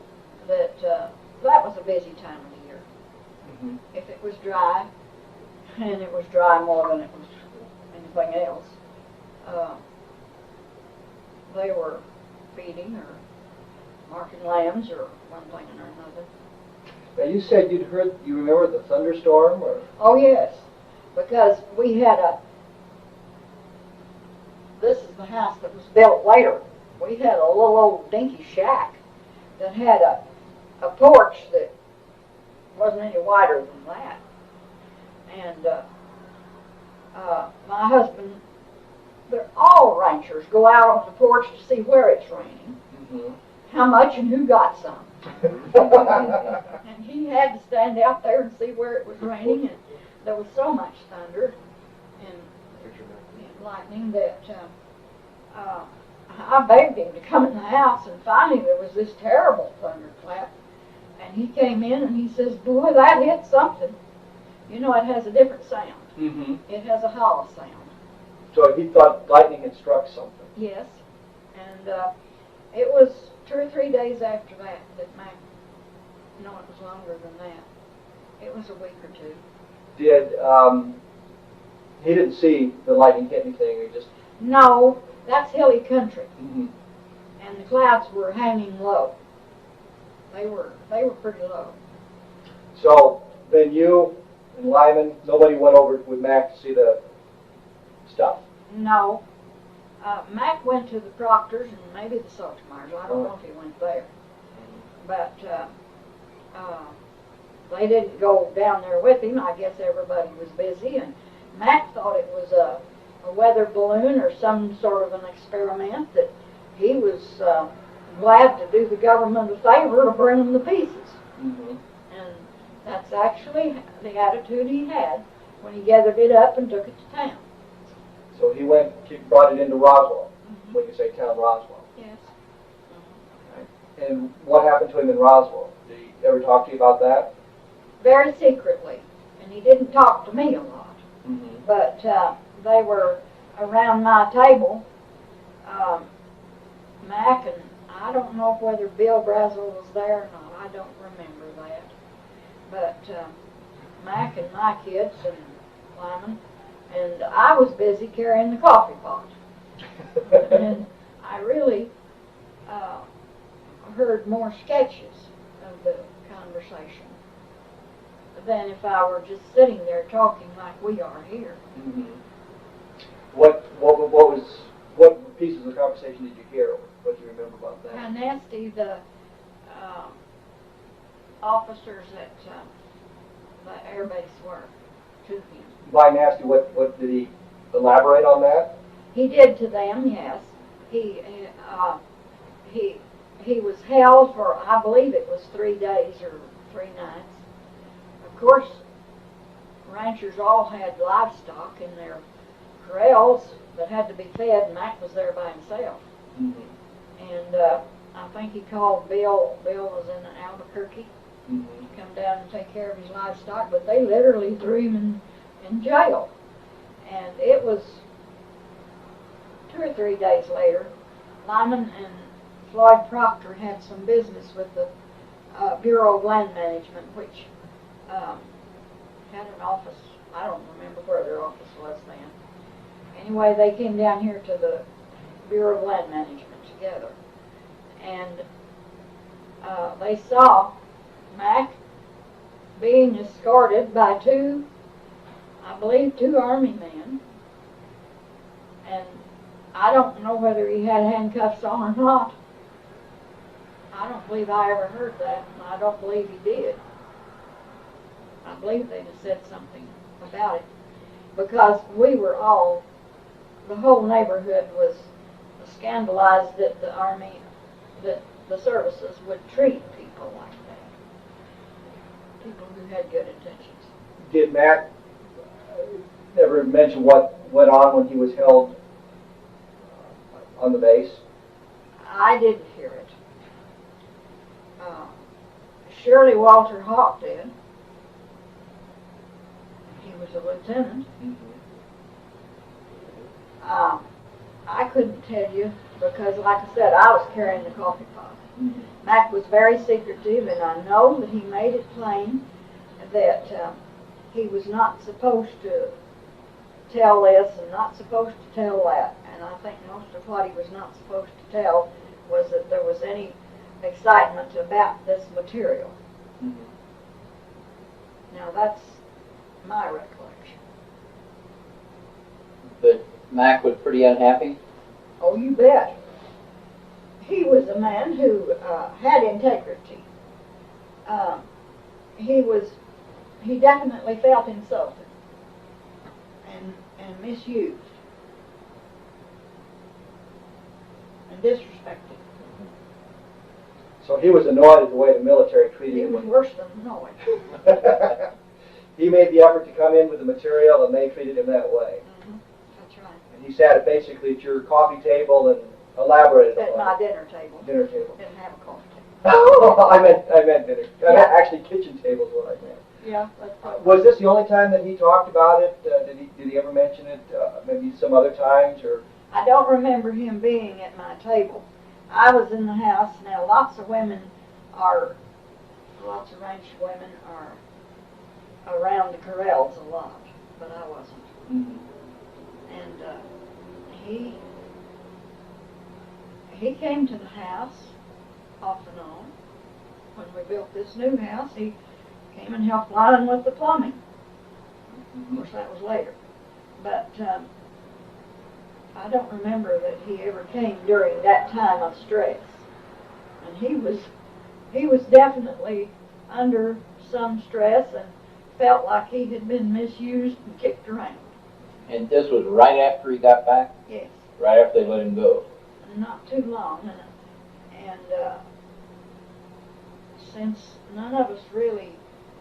that that was a busy time of the year. If it was dry, and it was dry more than it was anything else, they were feeding or marking lambs or one thing or another. Now you said you remember the thunderstorm, or? Oh yes, because we had this is the house that was built later. We had a little old dinky shack that had a porch that wasn't any wider than that. And my husband, all ranchers go out on the porch to see where it's raining, how much and who got some. And he had to stand out there and see where it was raining, and there was so much thunder and lightning that I begged him to come in the house, and finally there was this terrible thunderclap, and he came in and he says, "Boy, that hit something." You know, it has a different sound. It has a hollow sound. So he thought lightning had struck something. Yes, and it was 2 or 3 days after that Mac, no, it was longer than that. It was a week or 2. Did he didn't see the lightning hit anything? He just No, that's hilly country, and the clouds were hanging low. They were pretty low. So then you and Lyman, nobody went over with Mac to see the stuff. No, Mac went to the Proctors and maybe the Saltermeyers. I don't know if he went there, but they didn't go down there with him. I guess everybody was busy, and Mac thought it was a weather balloon or some sort of an experiment that he was glad to do the government a favor to bring them the pieces. And that's actually the attitude he had when he gathered it up and took it to town. So he brought it into Roswell. When you say town, Roswell. Yes. And what happened to him in Roswell? Did he ever talk to you about that? Very secretly, and he didn't talk to me a lot. But they were around my table, Mac, and I don't know whether Bill Brazzle was there or not. I don't remember that. But Mac and my kids and Lyman, and I was busy carrying the coffee pot. And I really heard more sketches of the conversation than if I were just sitting there talking like we are here. What pieces of conversation did you hear? What do you remember about that? How nasty the officers at the air base were to him. By nasty, what did he elaborate on that? He did to them, yes. He was held for, I believe it was 3 days or 3 nights. Of course, ranchers all had livestock in their corrals that had to be fed, and Mac was there by himself. And I think he called Bill. Bill was in Albuquerque. Mhm. He come down and take care of his livestock, but they literally threw him in jail. And it was 2 or 3 days later, Lyman and Floyd Proctor had some business with the Bureau of Land Management, which had an office. I don't remember where their office was then. Anyway, they came down here to the Bureau of Land Management together. And they saw Mac being escorted by two Army men. And I don't know whether he had handcuffs on or not. I don't believe I ever heard that, and I don't believe he did. I believe they'd have said something about it, because we were all, the whole neighborhood was scandalized that the Army, that the services would treat people like that, people who had good intentions. Did Mac never mention what went on when he was held on the base? I didn't hear it. Surely Walter Haut did. He was a lieutenant. I couldn't tell you because, like I said, I was carrying the coffee pot. Mac was very secretive, and I know that he made it plain that he was not supposed to tell this and not supposed to tell that. And I think most of what he was not supposed to tell was that there was any excitement about this material. Now that's my recollection. But Mac was pretty unhappy? Oh, you bet. He was a man who had integrity. He definitely felt insulted and misused and disrespected. So he was annoyed at the way the military treated him. It was worse than annoyed. He made the effort to come in with the material, and they treated him that way. That's right. And he sat basically at your coffee table and elaborated At on my it. dinner table. Dinner table. Didn't have a coffee table. I meant dinner. I meant actually kitchen table is what I meant. Yeah, that's probably. Was this the only time that he talked about it? Did he ever mention it? Maybe some other times, or? I don't remember him being at my table. I was in the house. Now, lots of ranch women are around the corrals a lot, but I wasn't. And he came to the house off and on. When we built this new house, he came and helped Lyman with the plumbing. Of course, that was later. But I don't remember that he ever came during that time of stress. And he was definitely under some stress and felt like he had been misused and kicked around. And this was right after he got back? Yes. Right after they let him go? Not too long. And since none of us really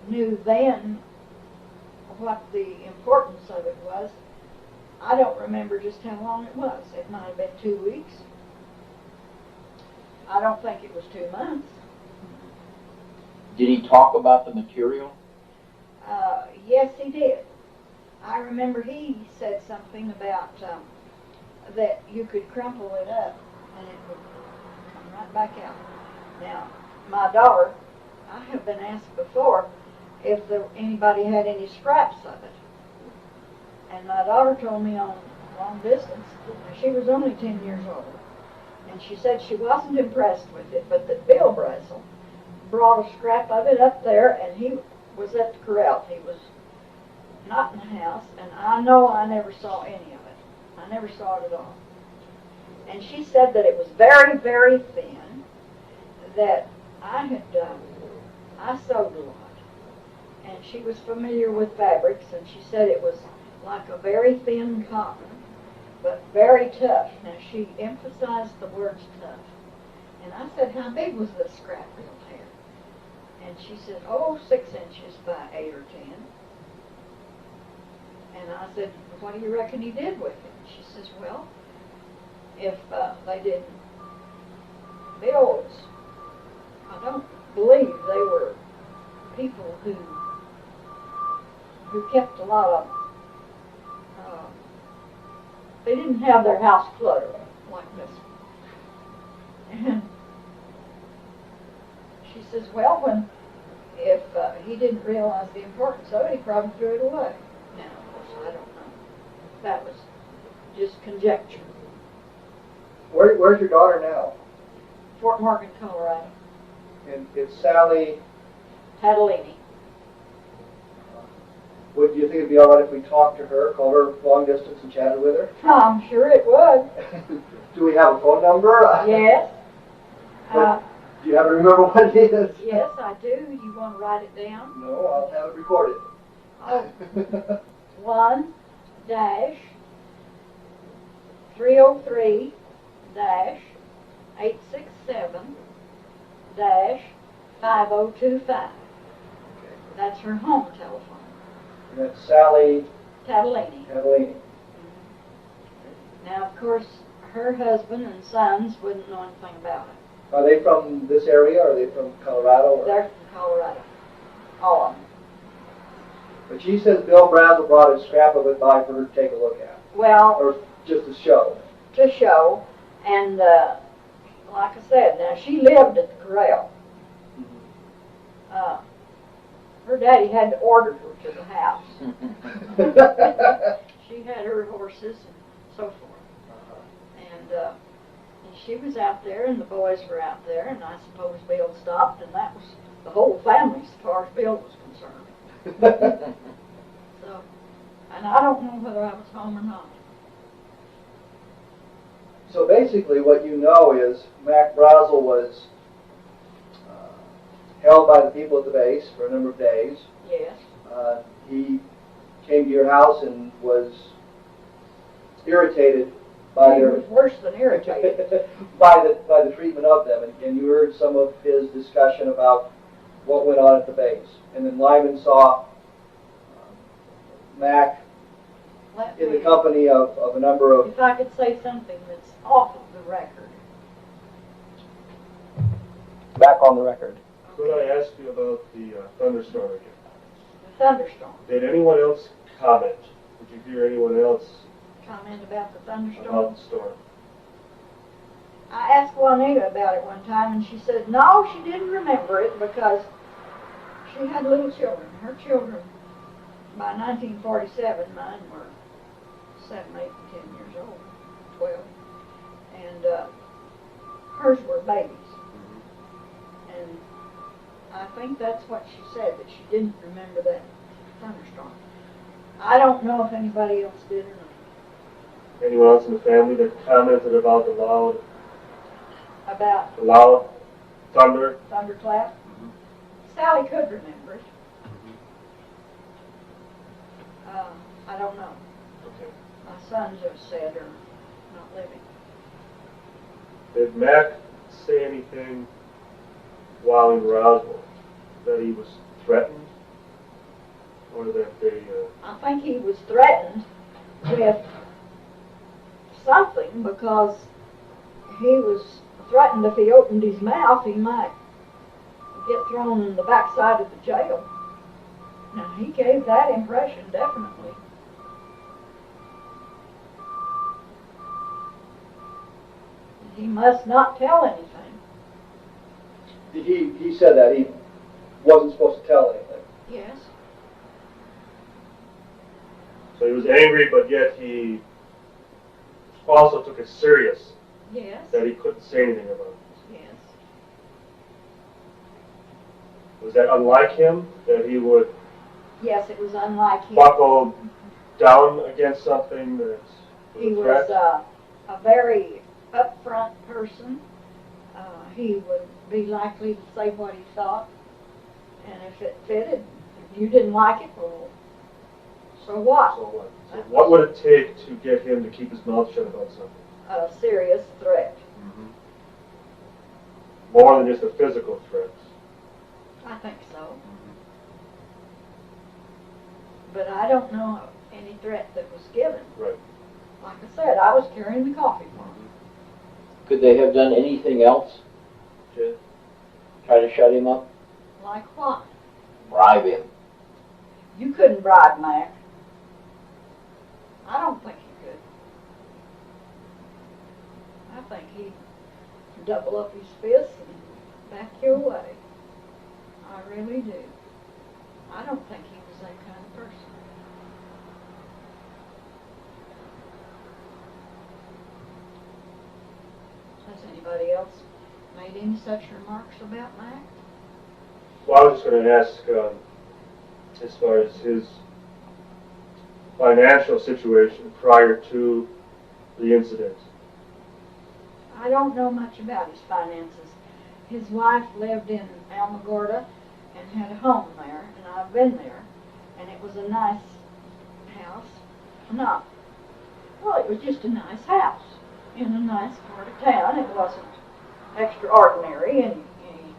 knew then what the importance of it was, I don't remember just how long it was. It might have been 2 weeks. I don't think it was 2 months. Did he talk about the material? Yes, he did. I remember he said something about that you could crumple it up and it would come right back out. Now, my daughter, I have been asked before if anybody had any scraps of it. And my daughter told me on long distance, she was only 10 years old, and she said she wasn't impressed with it, but that Bill Brazzle brought a scrap of it up there, and he was at the corral. He was not in the house, and I know I never saw any of it. I never saw it at all. And she said that it was very, very thin, that I sewed a lot. And she was familiar with fabrics, and she said it was like a very thin cotton, but very tough. Now, she emphasized the words tough. And I said, how big was this scrap Bill had? And she said, 6 inches by 8 or 10. And I said, what do you reckon he did with it? She says, well, if they didn't Bill was, I don't believe they were people who kept a lot of, they didn't have their house cluttered like this. And she says, well, if he didn't realize the importance of it, he probably threw it away. Now, of course, I don't know. That was just conjecture. Where's your daughter now? Fort Morgan, Colorado. And it's Sally. Catalini. Would you think it'd be all right if we talked to her, called her long distance and chatted with her? I'm sure it would. Do we have a phone number? Yes. Do you happen to remember what it is? Yes, I do. You want to write it down? No, I'll have it recorded. Oh. 1 dash 303 dash 867 dash 5025. That's her home telephone. And that's Sally Catalini. Catalini. Now, of course, her husband and sons wouldn't know anything about it. Are they from this area, or are they from Colorado? Or? They're from Colorado. All of them. But she says Bill Brazzle brought a scrap of it by for her to take a look at. Well, or just to show. To show, and like I said, now she lived at the corral. Her daddy had to order her to the house. She had her horses and so forth. And she was out there, and the boys were out there, and I suppose Bill stopped, and that was the whole family as far as Bill was concerned. So, and I don't know whether I was home or not. So basically what you know is Mac Brazzle was held by the people at the base for a number of days. Yes. He came to your house and was irritated by He was worse than irritated. by the treatment of them, and you heard some of his discussion about what went on at the base. And then Lyman saw Mac in the company of a number of... If I could say something that's off of the record. Back on the record. Could I ask you about the thunderstorm again? The thunderstorm. Did anyone else comment? Did you hear anyone else Comment about the thunderstorm? about the storm? I asked Juanita about it one time, and she said no, she didn't remember it because she had little children. Her children, by 1947, mine were 7, 8, and 10 years old, 12, and hers were babies. And I think that's what she said, that she didn't remember that thunderstorm. I don't know if anybody else did or not. Anyone else in the family that commented about the loud About thunder? thunderclap? Sally could remember it. I don't know. Okay. My sons have said are not living. Did Mac say anything while in Roswell that he was threatened, or that they? I think he was threatened with something because he was threatened if he opened his mouth, he might get thrown in the backside of the jail. Now, he gave that impression, definitely. He must not tell anything. He said that he wasn't supposed to tell anything. Yes. So he was angry, but yet he also took it serious. Yes. That he couldn't say anything about it. Yes. Was that unlike him, that he would Yes, it was unlike him. buckle down against something that was He a threat? was a very upfront person. He would be likely to say what he thought, and if it fitted, if you didn't like it, well, so what? So what? So what would it take to get him to keep his mouth shut about something? A serious threat. More than just a physical threat. I think so. But I don't know any threat that was given. Right. Like I said, I was carrying the coffee for him. Could they have done anything else to try to shut him up? Like what? Bribe him? You couldn't bribe Mac. I don't think you could. I think he'd double up his fists and back you away. I really do. I don't think he was that kind of person. Has anybody else made any such remarks about Mac? Well, I was just going to ask, as far as his financial situation prior to the incident. I don't know much about his finances. His wife lived in Alamogordo and had a home there, and I've been there, and it was a nice house. Well, it was just a nice house in a nice part of town. It wasn't extraordinary in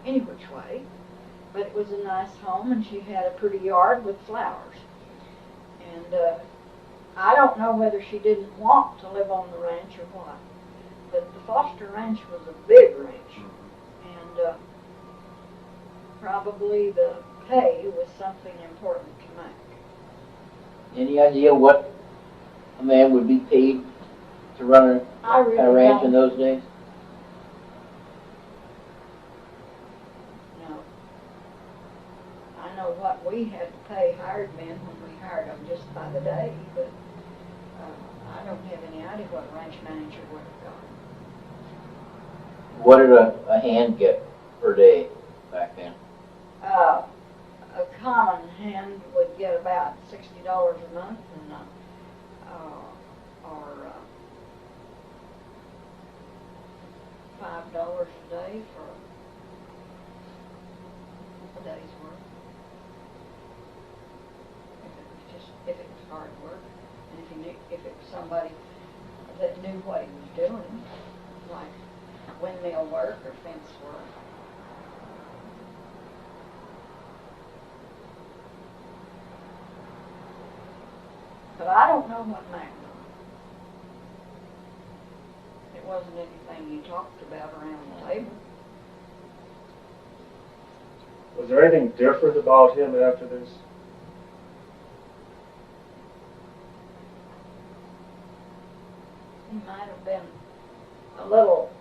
any which way, but it was a nice home, and she had a pretty yard with flowers. And I don't know whether she didn't want to live on the ranch or what, but the Foster Ranch was a big ranch, and probably the pay was something important to Mac. Any idea what a man would be paid to run a ranch in those days? No. I know what we had to pay hired men when we hired them just by the day, but I don't have any idea what a ranch manager would have got. What did a hand get per day back then? A common hand would get about $60 a month, and or $5 a day for a day's work. If it was hard work, and if it was somebody that knew what he was doing, like windmill work or fence work. But I don't know what Mac done. It wasn't anything you talked about around the table. Was there anything different about him after this? He might have been a little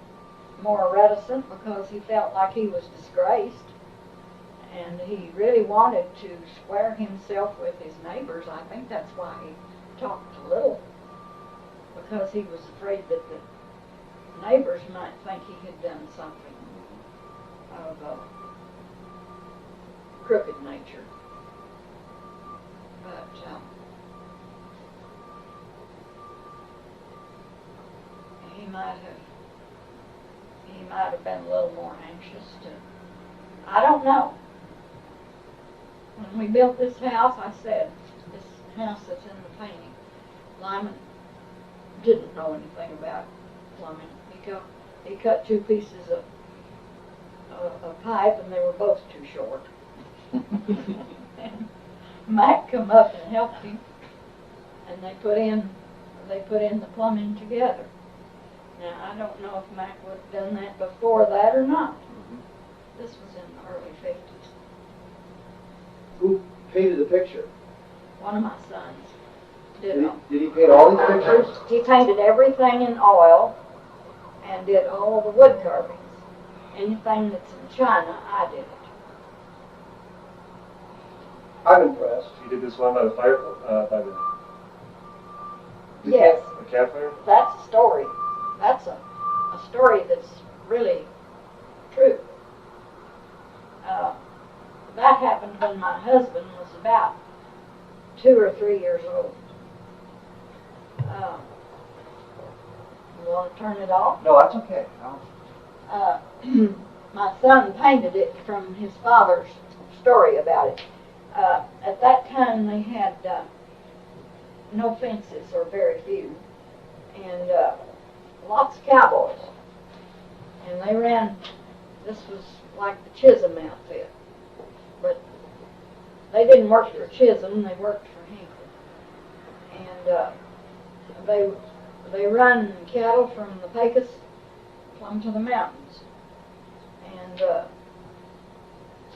more reticent because he felt like he was disgraced, and he really wanted to square himself with his neighbors. I think that's why he talked a little, because he was afraid that the neighbors might think he had done something of a crooked nature. But he might have been a little more anxious to, I don't know. When we built this house, I said, this house that's in the painting, Lyman didn't know anything about plumbing. He cut 2 pieces of pipe, and they were both too short. And Mac come up and helped him, and they put in the plumbing together. Now, I don't know if Mac would have done that before that or not. This was in the early 50s. Who painted the picture? One of my sons did them. Did he paint all these pictures? He painted everything in oil and did all the wood carvings. Anything that's in China, I did it. I'm impressed. He did this one by the fire, by the Yes, campfire? that's a story. That's a story that's really true. That happened when my husband was about 2 or 3 years old. You want to turn it off? No, that's okay. My son painted it from his father's story about it. At that time, they had no fences, or very few, and lots of cowboys. And they ran, this was like the Chisholm outfit, but they didn't work for Chisholm, they worked for Hinkle. And they run cattle from the Pecos plumb to the mountains. And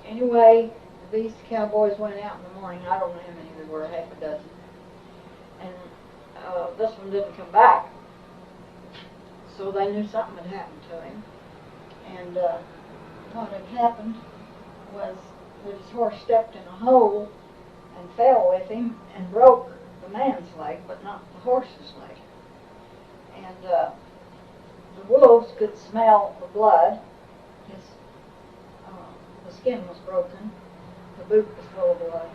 anyway, these cowboys went out in the morning. I don't know how many there were, half a dozen. And this one didn't come back. So they knew something had happened to him. And what had happened was that his horse stepped in a hole and fell with him and broke the man's leg, but not the horse's leg. And the wolves could smell the blood. The skin was broken. The boot was full of blood.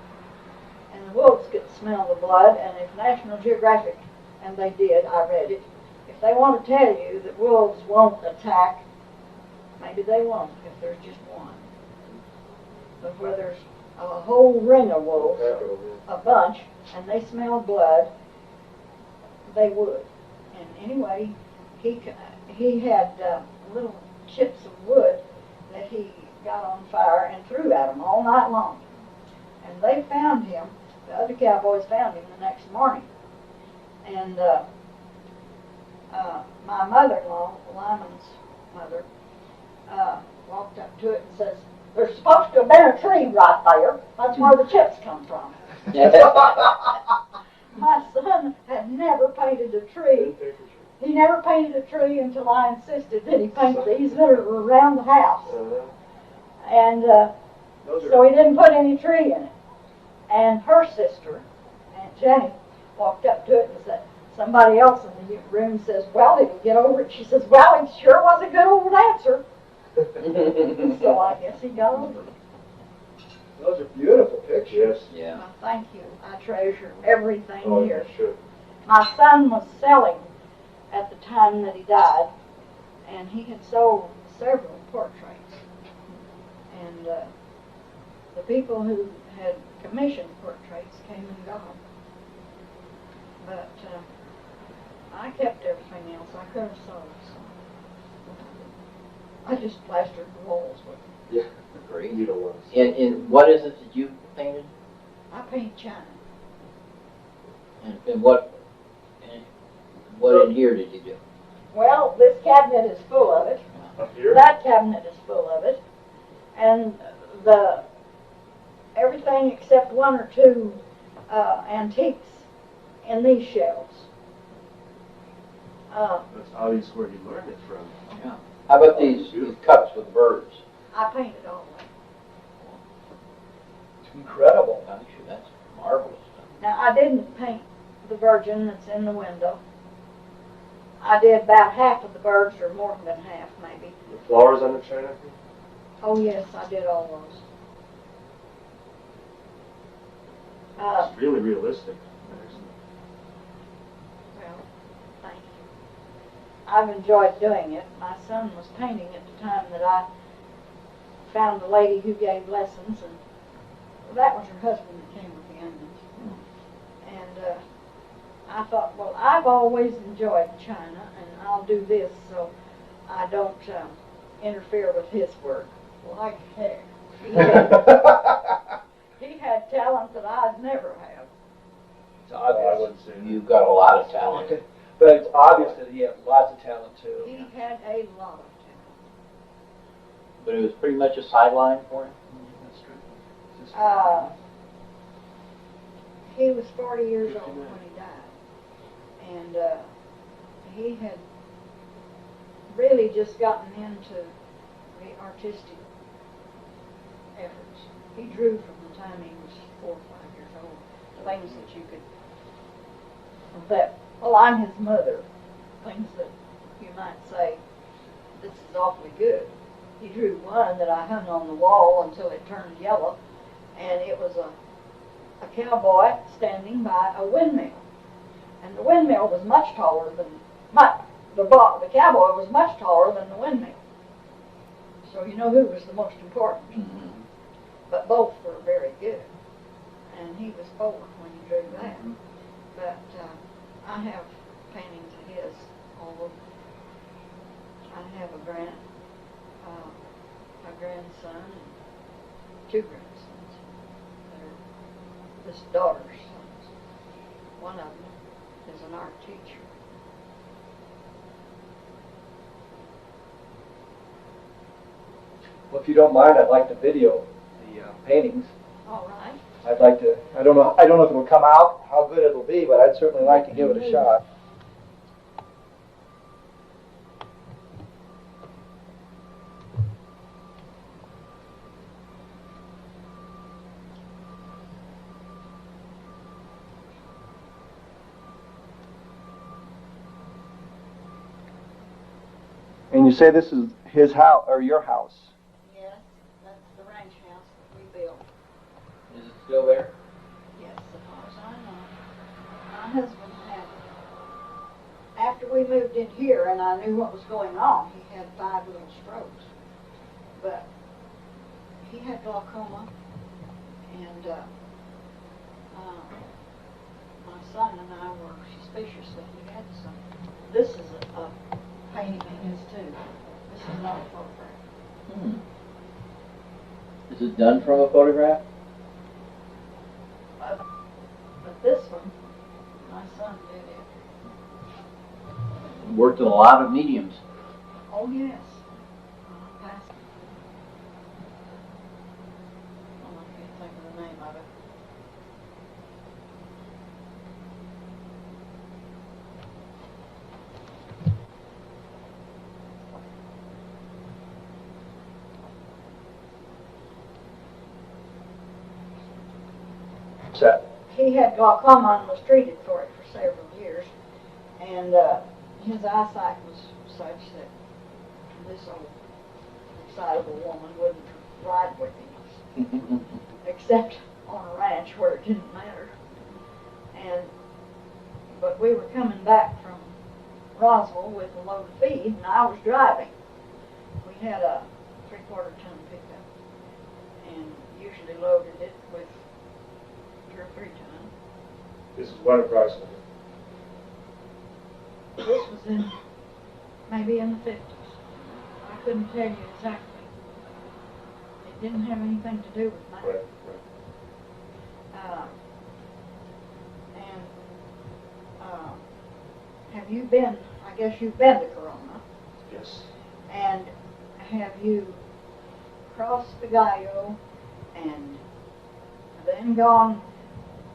And the wolves could smell the blood, and if National Geographic, and they did, I read it, if they want to tell you that wolves won't attack, maybe they won't if there's just one. But where there's a whole ring of wolves, a bunch, and they smell blood, they would. And anyway, he had little chips of wood that he got on fire and threw at them all night long. And they found him, the other cowboys found him the next morning. And my mother-in-law, Lyman's mother, walked up to it and says, "There's supposed to have been a tree right there. That's where the chips come from." My son had never painted a tree. He never painted a tree until I insisted that he paint these that are around the house. And so he didn't put any tree in it. And her sister, Aunt Jenny, walked up to it and said, somebody else in the room says, "Well, did he get over it?" She says, "Well, it sure was a good old answer." So I guess he got over it. Those are beautiful pictures. Yeah. Well, thank you. I treasure everything here. Sure. My son was selling at the time that he died, and he had sold several portraits. And the people who had commissioned portraits came and gone. But I kept everything else. I could have sold some. I just plastered the walls with them. Yeah. Great. You don't want to. And what is it that you painted? I paint china. And what in here did you do? Well, this cabinet is full of it. Up here? That cabinet is full of it. And everything except one or two antiques in these shelves. That's obvious where you learned it from. Yeah. How about these cups with birds? I painted all of them. It's incredible. Actually, that's marvelous. Now, I didn't paint the Virgin that's in the window. I did about half of the birds, or more than half, maybe. The flowers on the china? Oh, yes, I did all those. It's really realistic. Well, thank you. I've enjoyed doing it. My son was painting at the time that I found a lady who gave lessons, and that was her husband that came with the onions. And I thought, well, I've always enjoyed China, and I'll do this so I don't interfere with his work. Like heck. He had talent that I'd never have. It's obvious. I wouldn't say that. You've got a lot of talent. But it's obvious that he had lots of talent too. He had a lot of But it was pretty much a sideline for him. That's true. talent. He was 40 years old when he died. And he had really just gotten into the artistic efforts. He drew from the time he was 4 or 5 years old. Things that you could, well, I'm his mother. Things that you might say, this is awfully good. He drew one that I hung on the wall until it turned yellow, and it was a cowboy standing by a windmill. And the windmill was much taller than, the cowboy was much taller than the windmill. So you know who was the most important. Mm-hmm. But both were very good. And he was 4 when he drew that. Mm-hmm. But I have paintings of his all over. I have a grandson and 2 grandsons. They're this daughter's sons. One of them is an art teacher. Well, if you don't mind, I'd like to video the paintings. All right. I'd like to, I don't know if it'll come out, how good it'll be, but I'd certainly like to give it a shot. And you say this is his house, or your house? Yes, that's the ranch house that we built. Is it still there? Yes, as far as I know. My husband had, after we moved in here and I knew what was going on, he had 5 little strokes. But he had glaucoma, and my son and I were suspicious that he had some. This is a painting of his too. This is not a photograph. Is it done from a photograph? But this one, my son did it. Worked in a lot of mediums. Oh yes. Past. Oh, I can't think of the name of it. Set. He had glaucoma and was treated for it for several years, and his eyesight was such that this old excitable woman wouldn't ride with him, except on a ranch where it didn't matter. But we were coming back from Roswell with a load of feed, and I was driving. We had a 3/4 ton pickup, and usually loaded it with 2 or 3 tons. This is when approximately? This was maybe in the 50s. I couldn't tell you exactly. It didn't have anything to do with mine. Right. Have you been, I guess you've been to Corona, Yes. and have you crossed the Gallo and then gone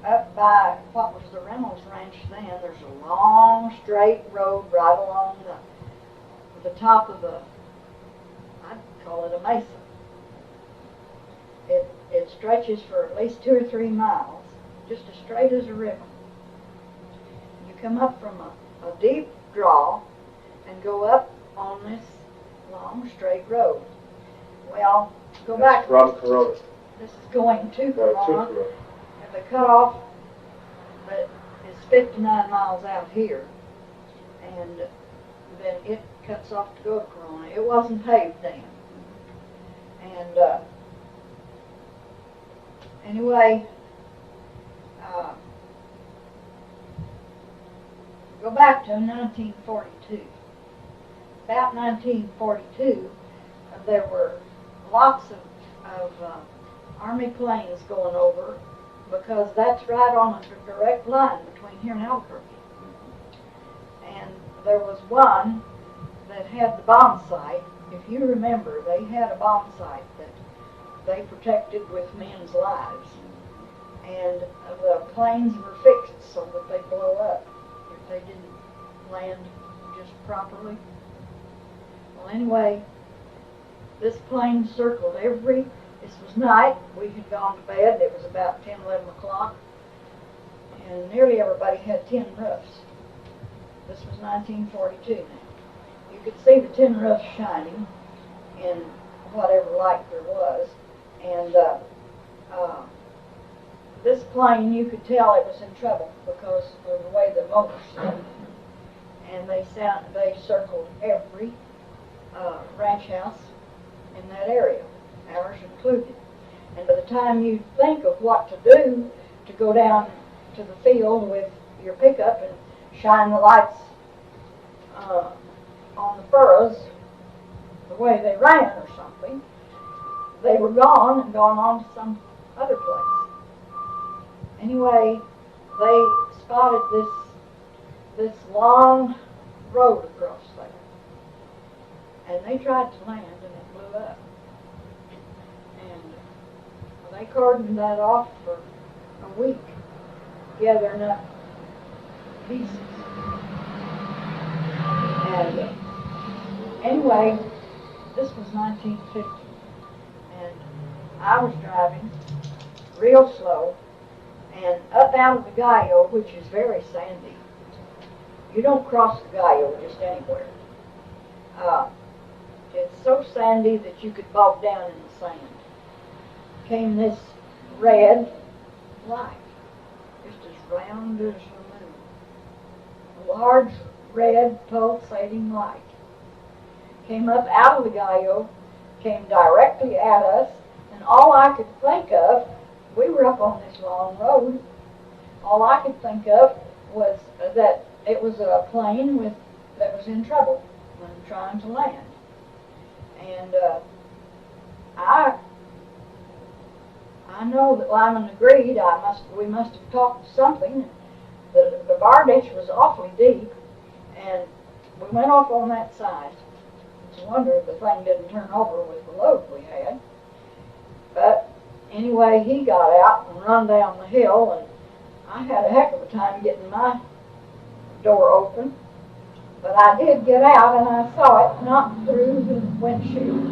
up by, what was the Reynolds Ranch then? There's a long straight road right along the top of the, I'd call it a mesa. It stretches for at least 2 or 3 miles, just as straight as a river. You come up from a deep draw and go up on this long straight road. Well, go back. From Corona. This is going to Corona. Corona. And the cutoff but it's 59 miles out here, and then it cuts off to go to Corona. It wasn't paved then. And anyway, go back to 1942. About 1942, there were lots of Army planes going over, because that's right on a direct line between here and Albuquerque. And there was one that had the bomb sight. If you remember, they had a bomb sight that they protected with men's lives. And the planes were fixed so that they'd blow up if they didn't land just properly. Well, anyway, this plane circled this was night, we had gone to bed, it was about 10, 11 o'clock, and nearly everybody had tin roofs. This was 1942 now. You could see the tin roofs shining in whatever light there was, and this plane, you could tell it was in trouble because of the way the motors sounded. And they circled every ranch house in that area, ours included. And by the time you think of what to do to go down to the field with your pickup and shine the lights on the furrows the way they ran or something, they were gone and gone on to some other place. Anyway, they spotted this long road across there, and they tried to land and it blew up. Well, they cordoned that off for a week, gathering up pieces. And anyway, this was 1950, and I was driving real slow, and up out of the Gallo, which is very sandy. You don't cross the Gallo just anywhere. It's so sandy that you could bog down in the sand. Came this red light, just as round as the moon. A large red pulsating light. Came up out of the Gallo, came directly at us, and all I could think of, we were up on this long road, all I could think of was that it was a plane that was in trouble when trying to land. And I know that Lyman agreed. We must have talked something. The bar ditch was awfully deep, and we went off on that side. It's a wonder the thing didn't turn over with the load we had. But anyway, he got out and run down the hill, and I had a heck of a time getting my door open. But I did get out, and I saw it not through the windshield.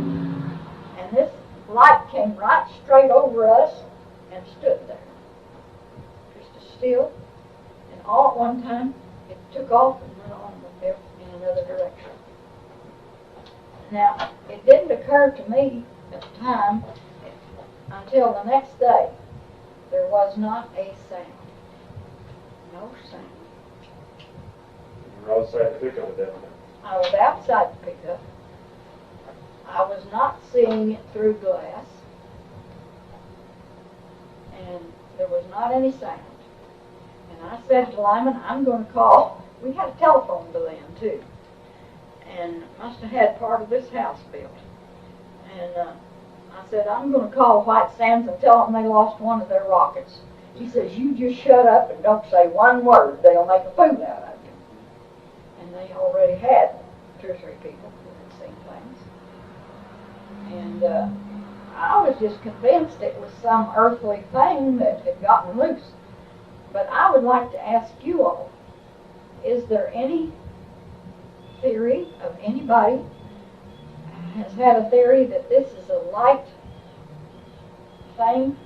And this light came right straight over us and stood there, just as still. And all at one time, it took off and went on in another direction. Now, it didn't occur to me at the time until the next day. There was not a sound. No sound. You were outside the pickup at that time. I was outside the pickup. I was not seeing it through glass. And there was not any sound. And I said to Lyman, I'm going to call. We had a telephone bill then, too. And must have had part of this house built. And I said, I'm going to call White Sands and tell them they lost one of their rockets. He says, you just shut up and don't say one word. They'll make a fool out of you. And they already had 2 or 3 people who had seen things. And I was just convinced it was some earthly thing that had gotten loose. But I would like to ask you all, is there any theory of anybody has had a theory that this is a light thing?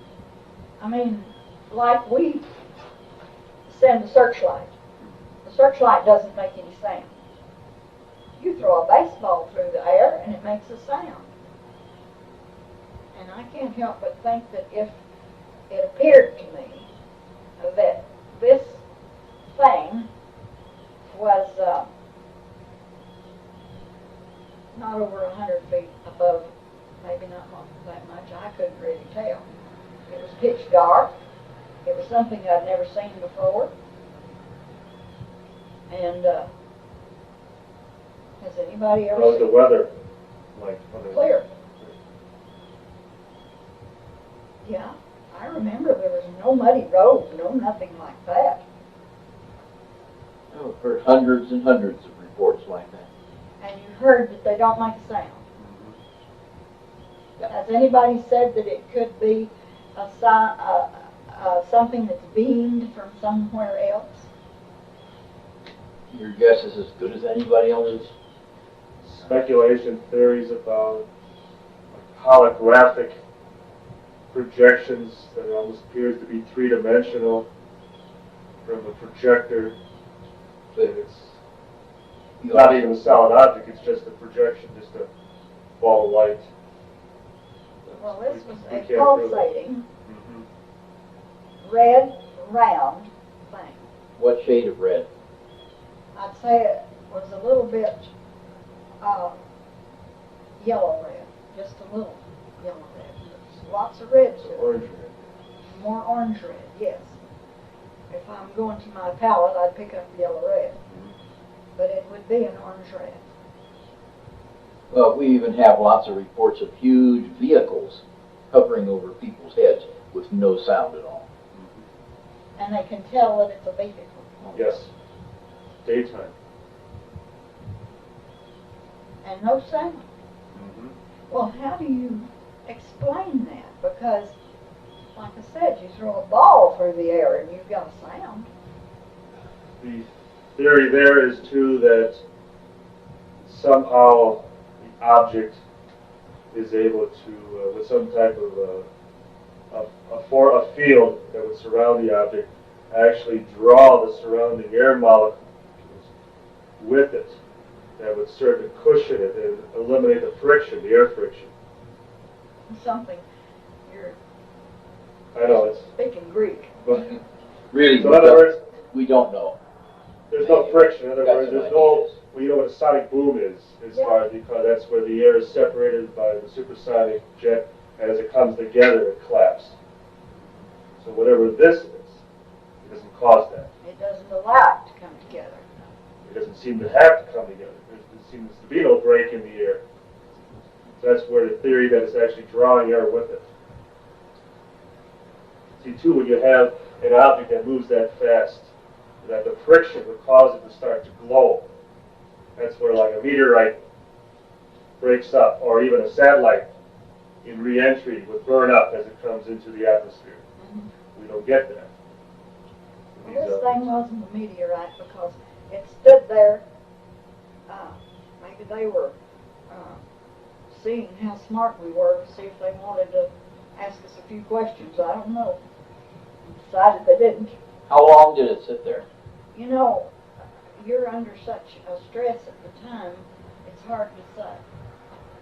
I mean, like we send a searchlight. The searchlight doesn't make any sound. You throw a baseball through the air and it makes a sound. And I can't help but think that if it appeared to me that this thing was not over 100 feet above, maybe not that much, I couldn't really tell. It was pitch dark. It was something I'd never seen before. And has anybody ever How's seen the weather like? Clear. Yeah, I remember there was no muddy road, no nothing like that. I've heard hundreds and hundreds of reports like that. And you heard that they don't make a sound. Has anybody said that it could be something that's beamed from somewhere else? Your guess is as good as anybody else's. Speculation theories about holographic projections that almost appears to be 3-dimensional from a projector. But it's not even a solid object, it's just a projection, just a ball of light. Well, this was We a can't do pulsating, red, round thing. What shade of red? I'd say it was a little bit yellow red, just a little yellow red. There's lots of red to it. Orange red. More orange red, yes. If I'm going to my palette, I'd pick up yellow red. But it would be an orange red. Well, we even have lots of reports of huge vehicles hovering over people's heads with no sound at all. And they can tell that it's a vehicle. Yes. Daytime. And no sound. Well, how do you explain that? Because like I said, you throw a ball through the air and you've got a sound. The theory there is too that somehow the object is able to, with some type of a field that would surround the object, actually draw the surrounding air molecules with it, that would serve to cushion it and eliminate the friction, the air friction. Something, you're I know it's speaking Greek. but Really, so in other words, we don't know. there's no friction. In other Got words, some there's no. ideas. Well, you know what a sonic boom is, as far as because that's where the air is separated by the supersonic jet, and as it comes together, it claps. So whatever this is, it doesn't cause that. It doesn't allow it to come together. It doesn't seem to have to come together. There seems to be no break in the air. So that's where the theory that it's actually drawing air with it. See, too, when you have an object that moves that fast, that the friction would cause it to start to glow. That's where, like, a meteorite breaks up, or even a satellite in re-entry would burn up as it comes into the atmosphere. We don't get that. Well, this thing wasn't a meteorite because it stood there. Maybe they were seeing how smart we were to see if they wanted to ask us a few questions. I don't know. Decided they didn't. How long did it sit there? You know, you're under such a stress at the time, it's hard to say.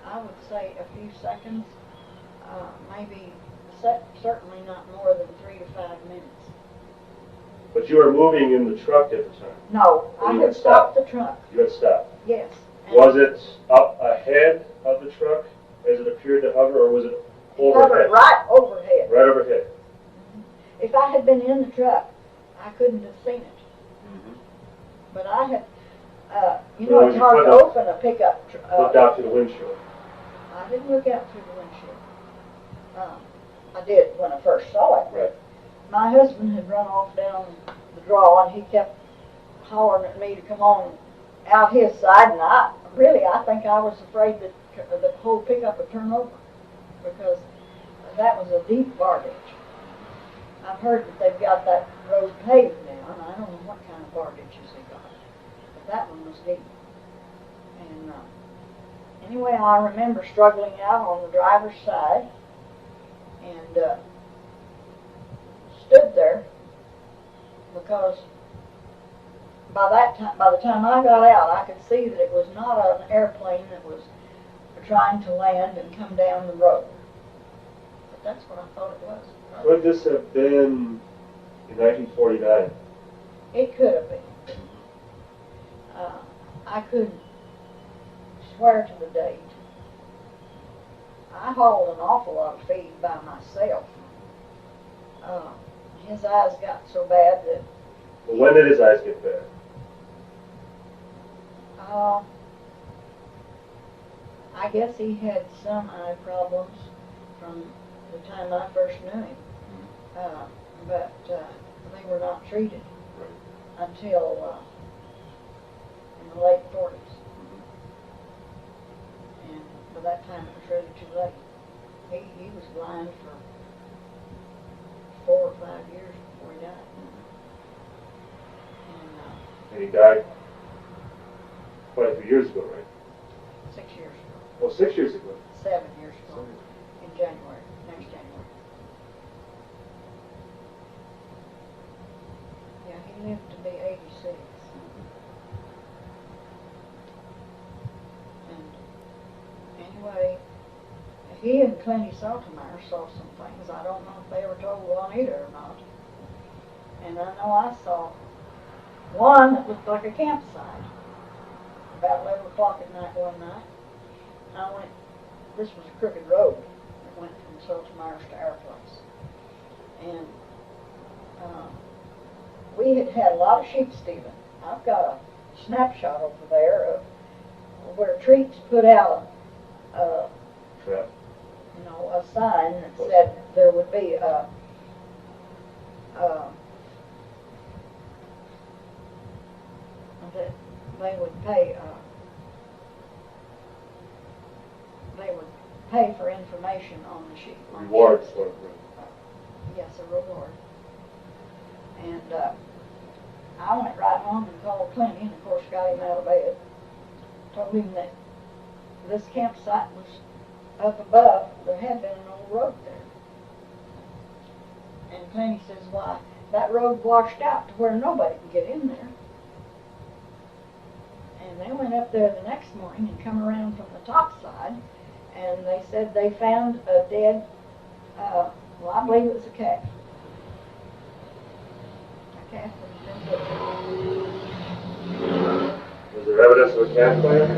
I would say a few seconds, maybe certainly not more than 3 to 5 minutes. But you were moving in the truck at the time. No, I had stopped the truck. You had stopped. Yes. Was it up ahead of the truck as it appeared to hover, or was it overhead? Hovered right overhead. Right overhead. If I had been in the truck, I couldn't have seen it. But I had, you know, it's hard to open a pickup truck. Looked out through the windshield. I didn't look out through the windshield. I did when I first saw it. Right. My husband had run off down the draw, and he kept hollering at me to come on out his side, and I think I was afraid that the whole pickup would turn over, because that was a deep bar ditch. I've heard that they've got that road paved now, and I don't know what kind of bar ditches they got, but that one was deep. And anyway, I remember struggling out on the driver's side, and stood there, because by the time I got out, I could see that it was not an airplane that was trying to land and come down the road. But that's what I thought it was. Could this have been in 1949? It could have been. I couldn't swear to the date. I hauled an awful lot of feed by myself. His eyes got so bad that... Well, when did his eyes get bad? I guess he had some eye problems from the time I first knew him. But they were not treated until in the late 40s. And by that time it was really too late. He was blind for 4 or 5 years before he died. And he died quite a few years ago, right? 6 years ago. Well, 6 years ago. 7 years ago. In January, next January. Yeah, he lived to be 86. And anyway, he and Clinty Saltemeyer saw some things. I don't know if they ever told Juanita or not. And I know I saw one that looked like a campsite. About 11 o'clock at night one night. I went, this was a crooked road that went from Saltemeyer's to our place. And we had had a lot of sheep stealing. I've got a snapshot over there of where Treats put out a sign that said there would be that they would pay for information on the sheep. Rewards for it. Yes, a reward. And I went right home and called Clinty, and of course got him out of bed. Told him that this campsite was up above. There had been an old road there. And Clinty says, why, that road washed out to where nobody could get in there. And they went up there the next morning and come around from the top side, and they said they found a dead, well, I believe it was a calf. A calf had been butchered. Was there evidence of a calf fire?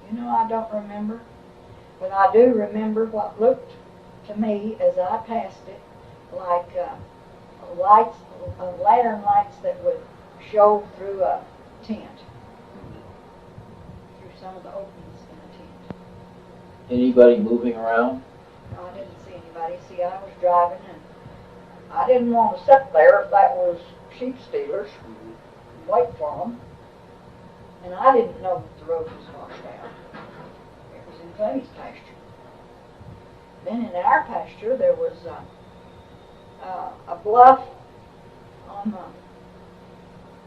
You know, I don't remember, but I do remember what looked to me as I passed it like lights, lantern lights that would show through a tent, through some of the openings in a tent. Anybody moving around? No, I didn't see anybody. See, I was driving, and I didn't want to sit there if that was sheep stealers and wait for them. And I didn't know that the road was washed out. It was in Clinty's pasture. Then in our pasture there was a bluff on the,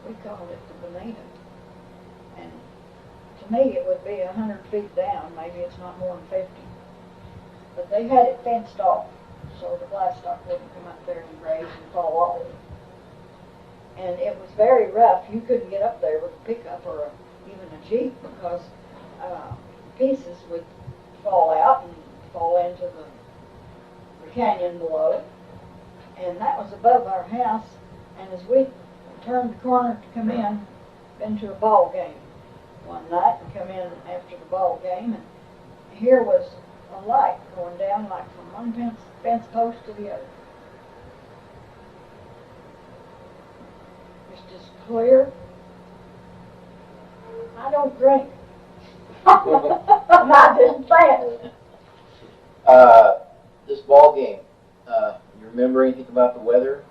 we called it the Bonita. And to me it would be 100 feet down, maybe it's not more than 50. But they had it fenced off so the livestock wouldn't come up there and graze and fall off. And it was very rough. You couldn't get up there with a pickup or even a Jeep because pieces would fall out and fall into the canyon below. And that was above our house. And as we turned the corner to come in, been to a ball game one night and come in after the ball game, and here was a light going down like from one fence post to the other. It's just clear. I don't drink. And I didn't plan. This ball game, you remember anything about the weather?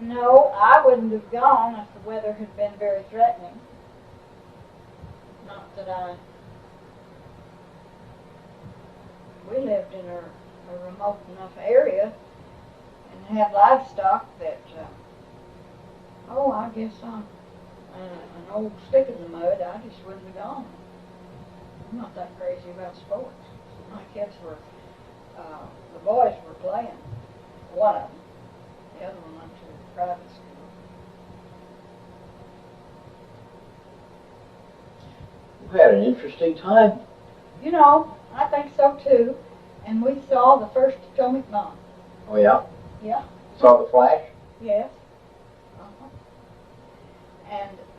No, I wouldn't have gone if the weather had been very threatening. Not that we lived in a remote enough area and had livestock that, I guess I'm an old stick in the mud. I just wouldn't have gone. I'm not that crazy about sports. My kids were, the boys were playing, one of them. The other one went to private school. You had an interesting time. You know, I think so too. And we saw the first atomic bomb. Oh yeah? Yeah. Saw the flash? Yes.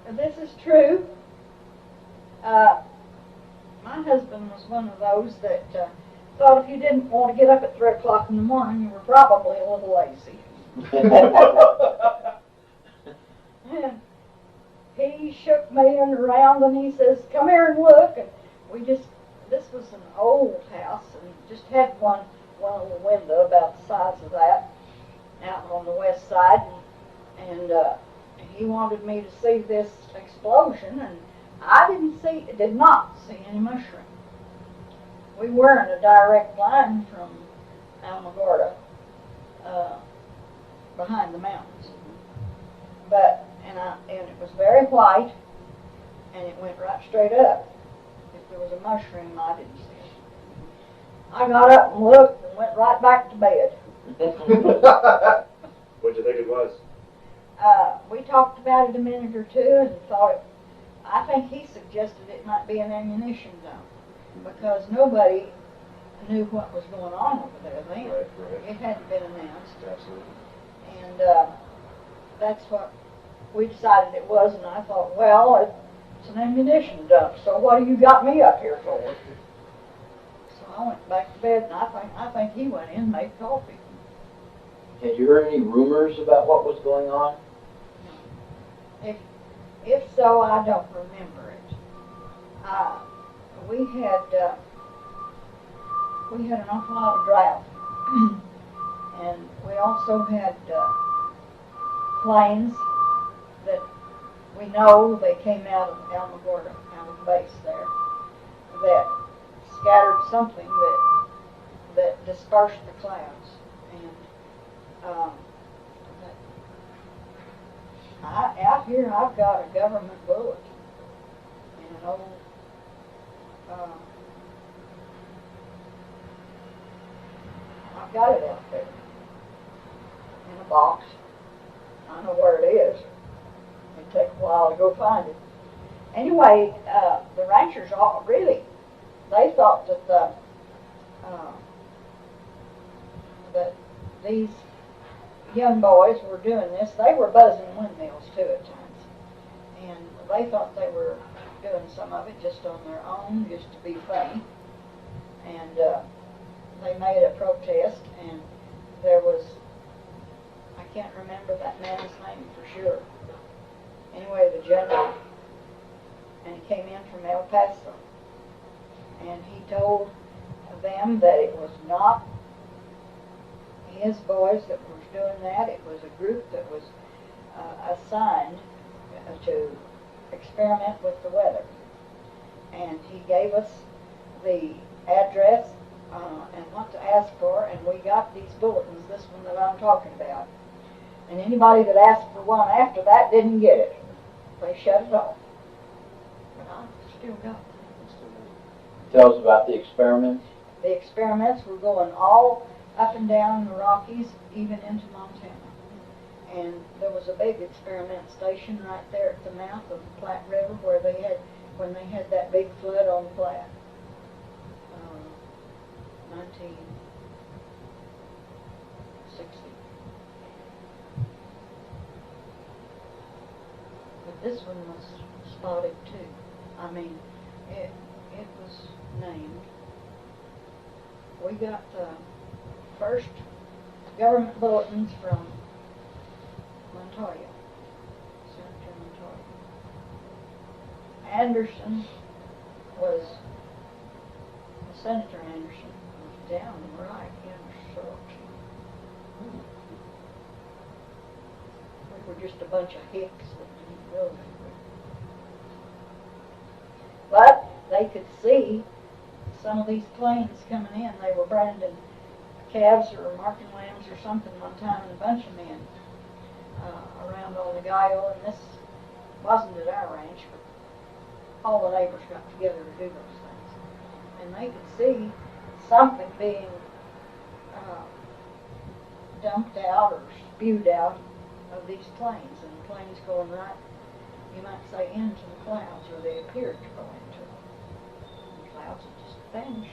And this is true. My husband was one of those that thought if you didn't want to get up at 3 o'clock in the morning, you were probably a little lazy. And he shook me around and he says, come here and look. And this was an old house and just had one little window about the size of that out on the west side. And he wanted me to see this explosion, and I did not see any mushroom. We were in a direct line from Alamogordo, behind the mountains. But and it was very white, and it went right straight up. If there was a mushroom, I didn't see it. I got up and looked and went right back to bed. What'd you think it was? We talked about it a minute or two and thought, I think he suggested it might be an ammunition dump because nobody knew what was going on over there then. Right. It hadn't been announced. Absolutely. And that's what we decided it was, and I thought, well, it's an ammunition dump, so what do you got me up here for? So I went back to bed, and I think he went in and made coffee. Had you heard any rumors about what was going on? If so, I don't remember it. We had an awful lot of drought, and we also had planes that we know they came out of Alamogordo, out of the base there. that scattered something that dispersed the clouds. And out here I've got a government bullet in an old I've got it out there in a box. I know where it is. It'd take a while to go find it. Anyway, the ranchers all really, they thought that that these young boys were doing this. They were buzzing windmills too at times, and they thought they were doing some of it just on their own, just to be funny. And they made a protest, and there was, I can't remember that man's name for sure. Anyway, the general, and he came in from El Paso, and he told them that it was not his boys that were doing that. It was a group that was assigned to experiment with the weather. And he gave us the address and what to ask for, and we got these bulletins, this one that I'm talking about. And anybody that asked for one after that didn't get it. They shut it off. But I still got it. Tell us about the experiments. The experiments were going all up and down the Rockies, even into Montana. And there was a big experiment station right there at the mouth of the Platte River where they had, when they had that big flood on the Platte. 1960. But this one was spotted too. I mean, it was named. We got the first government bulletins from Montoya, Senator Montoya. Anderson was, Senator Anderson was down right in short. We were just a bunch of hicks that didn't go anywhere. But they could see some of these planes coming in. They were branding calves or marking lambs or something one time, and a bunch of men around on the Guile, and this wasn't at our ranch, but all the neighbors got together to do those things. And they could see something being dumped out or spewed out of these planes, and the planes going right, you might say, into the clouds, or they appeared to go into them. The clouds would just vanish.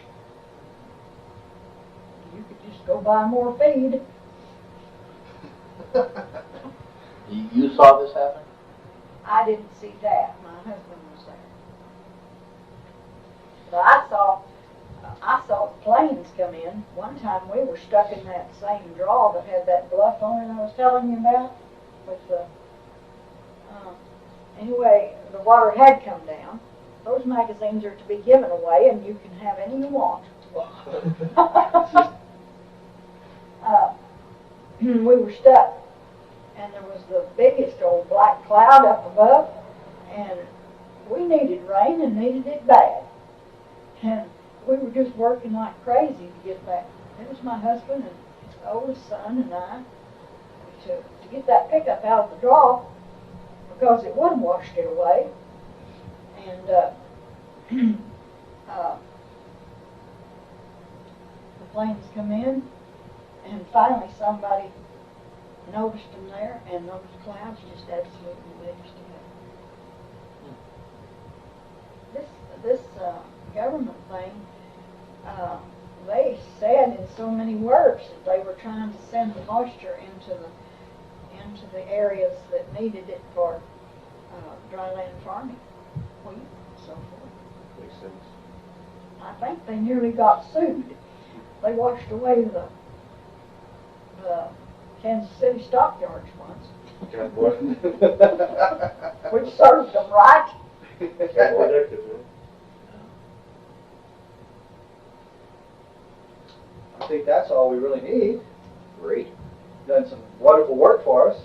You could just go buy more feed. You saw this happen? I didn't see that. My husband was there. But I saw planes come in. One time we were stuck in that same draw that had that bluff on it I was telling you about. With the anyway, the water had come down. Those magazines are to be given away, and you can have any you want. We were stuck, and there was the biggest old black cloud up above, and we needed rain and needed it bad. And we were just working like crazy to get that. It was my husband and his oldest son and I to get that pickup out of the draw, because it would have washed it away. And the planes come in, and finally somebody noticed them there, and those clouds just absolutely vanished together. This government thing, they said in so many words that they were trying to send the moisture into the areas that needed it for dryland farming, wheat and so forth. Makes sense. I think they nearly got sued. They washed away the Kansas City stockyards once. God, what? Which served them right. I think that's all we really need. Great. Done some wonderful work for us.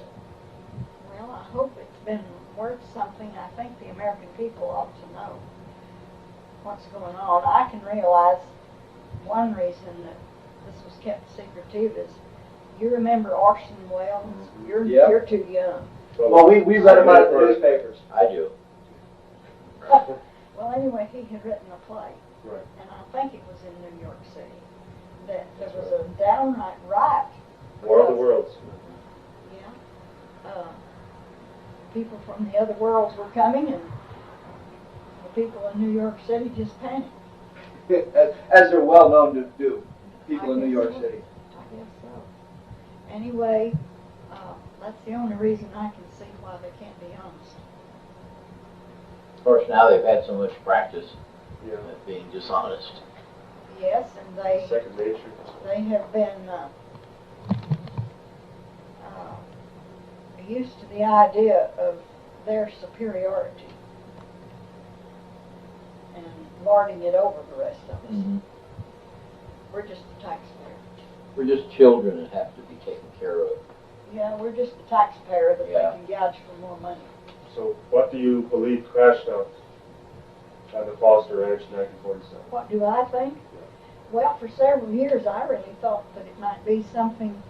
Well, I hope it's been worth something. I think the American people ought to know what's going on. I can realize one reason that this was kept secretive is you remember Orson Welles. You're too young. Well, we read about it in the newspapers. I do. Well, anyway, he had written a play, Right. and I think it was in New York City, that there was a downright riot. War of the Worlds. Yeah. People from the other worlds were coming, and the people in New York City just panicked. As they're well known to do, people in New York City. I guess so. Anyway, that's the only reason I can see why they can't be honest. Of course, now they've had so much practice Yeah. at being dishonest. Yes, and they Second nature. have been used to the idea of their superiority and lording it over the rest of us. Mm-hmm. We're just the taxpayer. We're just children that have to be taken care of. Yeah, we're just the taxpayer that Yeah. they can gouge for more money. So what do you believe crashed out on the Foster Ranch in 1947? What do I think? Well, for several years I really thought that it might be something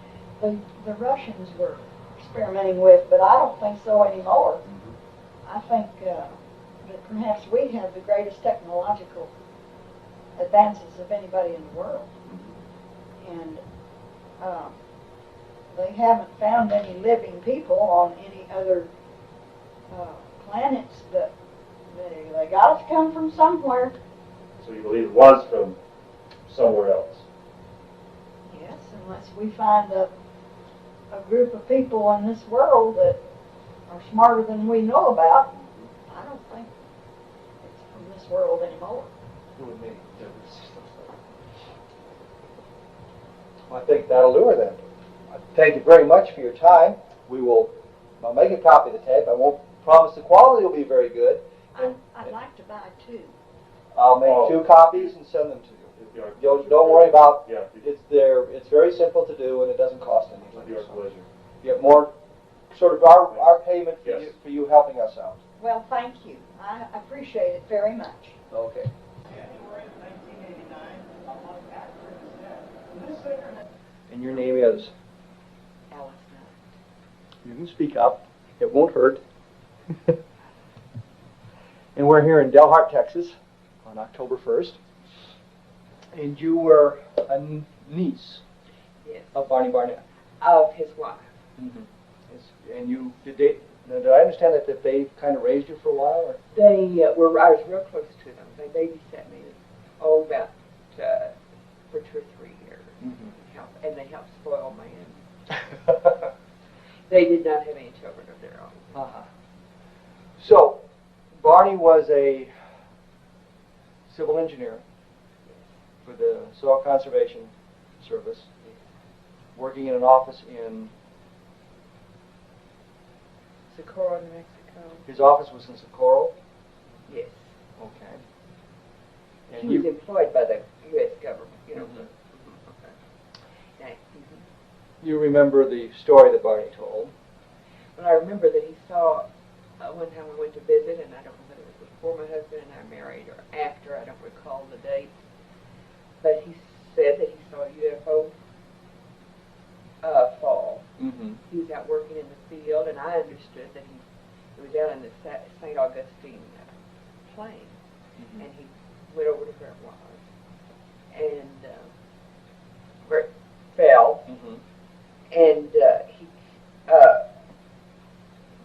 the Russians were experimenting with, but I don't think so anymore. I think that perhaps we have the greatest technological advances of anybody in the world. And they haven't found any living people on any other planets, but they got to come from somewhere. So you believe it was from somewhere else? Yes, unless we find a group of people in this world that are smarter than we know about, I don't think it's from this world anymore. I think that'll do her then. Thank you very much for your time. I'll make a copy of the tape. I won't promise the quality will be very good. I'd like to buy two. I'll make 2 copies and send them to you. Don't worry about Yeah. it's there. It's very simple to do and it doesn't cost anything. With your pleasure. You get more sort of our payment for, Yes. for you helping us out. Well, thank you. I appreciate it very much. Okay. And your name is? Alice. You can speak up. It won't hurt. And we're here in Delhart, Texas on October 1st. And you were a niece of Barney Barnett. Of his wife. And did I understand that they kind of raised you for a while? Or? They I was real close to them. They babysat me, about for 2 or 3 years. And they helped spoil me. They did not have any children of their own. So, Barney was a civil engineer for the Soil Conservation Service, working in an office in... Socorro, New Mexico. His office was in Socorro? Yes. Okay. And he was employed by the U.S. government, you know. You remember the story that Barney told? Well, I remember that he saw, one time we went to visit, and I don't know whether it was before my husband and I married or after, I don't recall the date, but he said that he saw a UFO fall. He was out working in the field, and I understood that he was out in the St. Augustine plain, and he went over to where it was, and where it fell, and he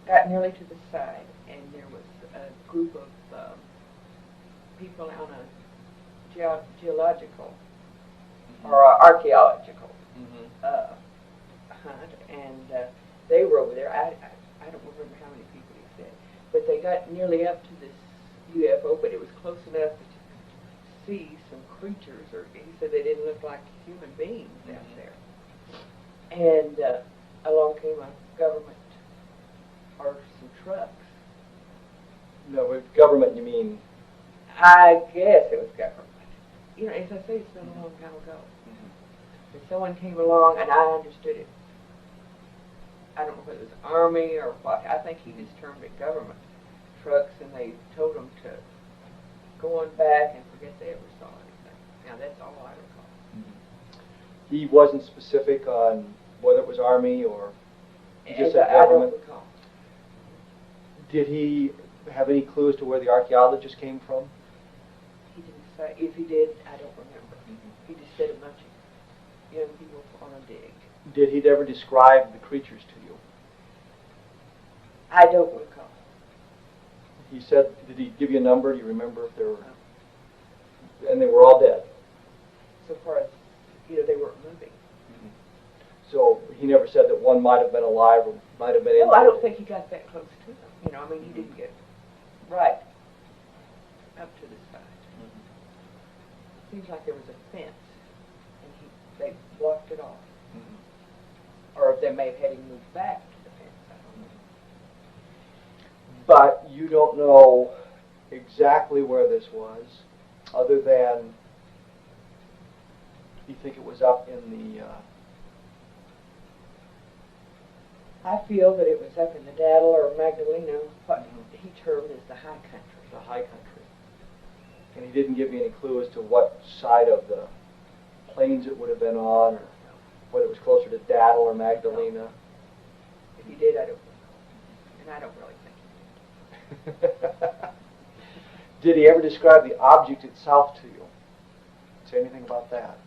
got nearly to the side, and there was a group of people on a geological or archaeological hunt, and they were over there. I don't remember how many people he said, but they got nearly up to this UFO, but it was close enough that you could see some creatures, or he said they didn't look like human beings out there. And along came a government, or some trucks. No, with government you mean? I guess it was government. You know, as I say, it's been a long time ago. But someone came along, and I understood it. I don't know whether it was Army or what. I think he just termed it government trucks, and they told them to go going back and forget they ever saw anything. Now, that's all I recall. He wasn't specific on whether it was Army or he just said I don't government. recall. Did he have any clues to where the archaeologist came from? He didn't say. If he did, I don't remember. He just said a bunch of young people on a dig. Did he ever describe the creatures to you? I don't recall. He said, did he give you a number? Do you remember if they were, and they were all dead? So far as, they weren't moving. So he never said that one might have been alive or might have been No, I injured? don't think he got that close to them. He didn't get right up to the side. Seems like there was a fence, and they blocked it off. Or they may have had him move back to the fence. I don't know. But you don't know exactly where this was, other than you think it was up in the... I feel that it was up in the Daddle or Magdalena, what he termed as the high country. The high country. And he didn't give you any clue as to what side of the plains it would have been on, or whether it was closer to Daddle or Magdalena. No. If he did, I don't know. And I don't really think he did. Did he ever describe the object itself to you? Say anything about that?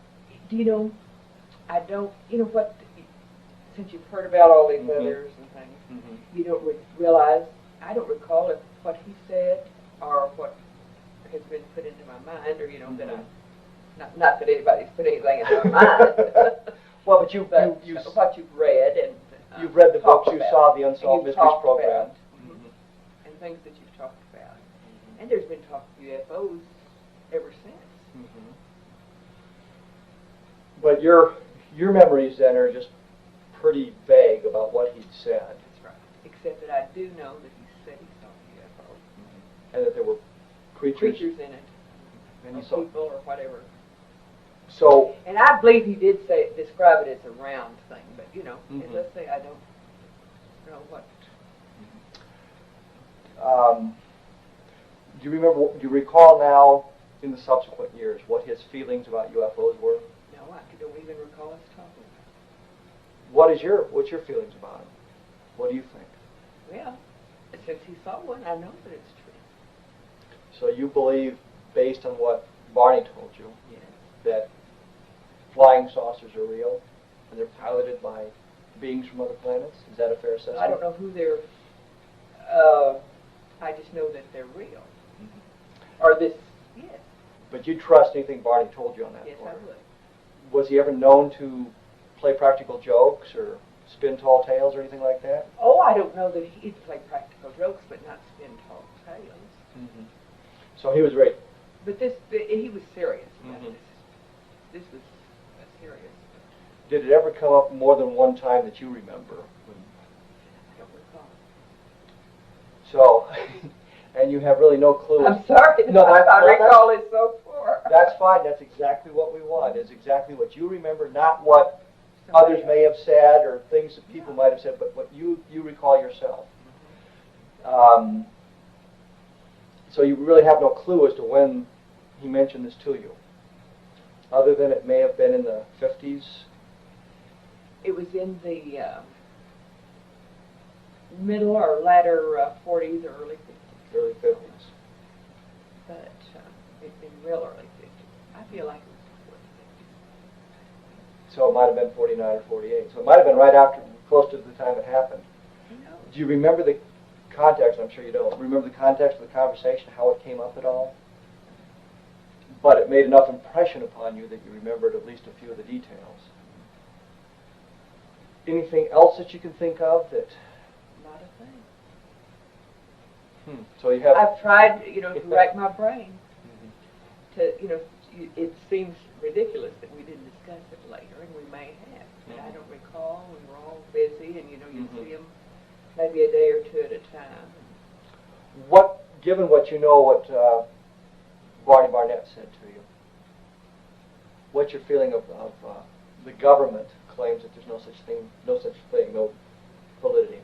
I don't, what, since you've heard about all these others and things, you don't realize, I don't recall if what he said or what has been put into my mind, or, that I, not that anybody's put anything into my mind. Well, but what you've read and you've read the books, you about, saw the Unsolved Mysteries program. About, and things that you've talked about. And there's been talk of UFOs ever since. But your memories then are just pretty vague about what he'd said. That's right. Except that I do know that he said he saw a UFO. And that there were creatures in it. And or he saw people or whatever. So. And I believe he did describe it as a round thing, but let's say I don't know what. Do you recall now, in the subsequent years, what his feelings about UFOs were? No, I don't even recall us talking about What's your feelings about him? What do you think? Well, since he saw one, I know that it's true. So you believe, based on what Barney told you, Yes. that flying saucers are real and they're piloted by beings from other planets? Is that a fair assessment? I don't know who they're. I just know that they're real. Or this, yes. But you trust anything Barney told you on that Yes, point? I would. Was he ever known to play practical jokes or spin tall tales or anything like that? Oh, I don't know that he'd play practical jokes, but not spin tall tales. So he was very... But he was serious about this. This was serious. Did it ever come up more than one time that you remember? I don't recall. So, and you have really no clue. I'm sorry. No, I recall it so poor. That's fine. That's exactly what we want. Is exactly what you remember, not what others may have said or things that people might have said, but what you recall yourself. So you really have no clue as to when he mentioned this to you, other than it may have been in the 50s. It was in the middle or latter 40s or early 50s. Early 50s. But it's been real early 50s. I feel like it was before the 50s. So it might have been 49 or 48. So it might have been right after, close to the time it happened. No. Do you remember the context? I'm sure you don't. Remember the context of the conversation, how it came up at all? But it made enough impression upon you that you remembered at least a few of the details. Anything else that you can think of that? Not a thing. So you have. I've tried, to rack my brain. To, it seems ridiculous that we didn't discuss it later, and we may have. But I don't recall. We were all busy, and you see them maybe a day or two at a time. Given what you know, what Barney Barnett said to you, what's your feeling of the government claims that there's no such thing, no validity?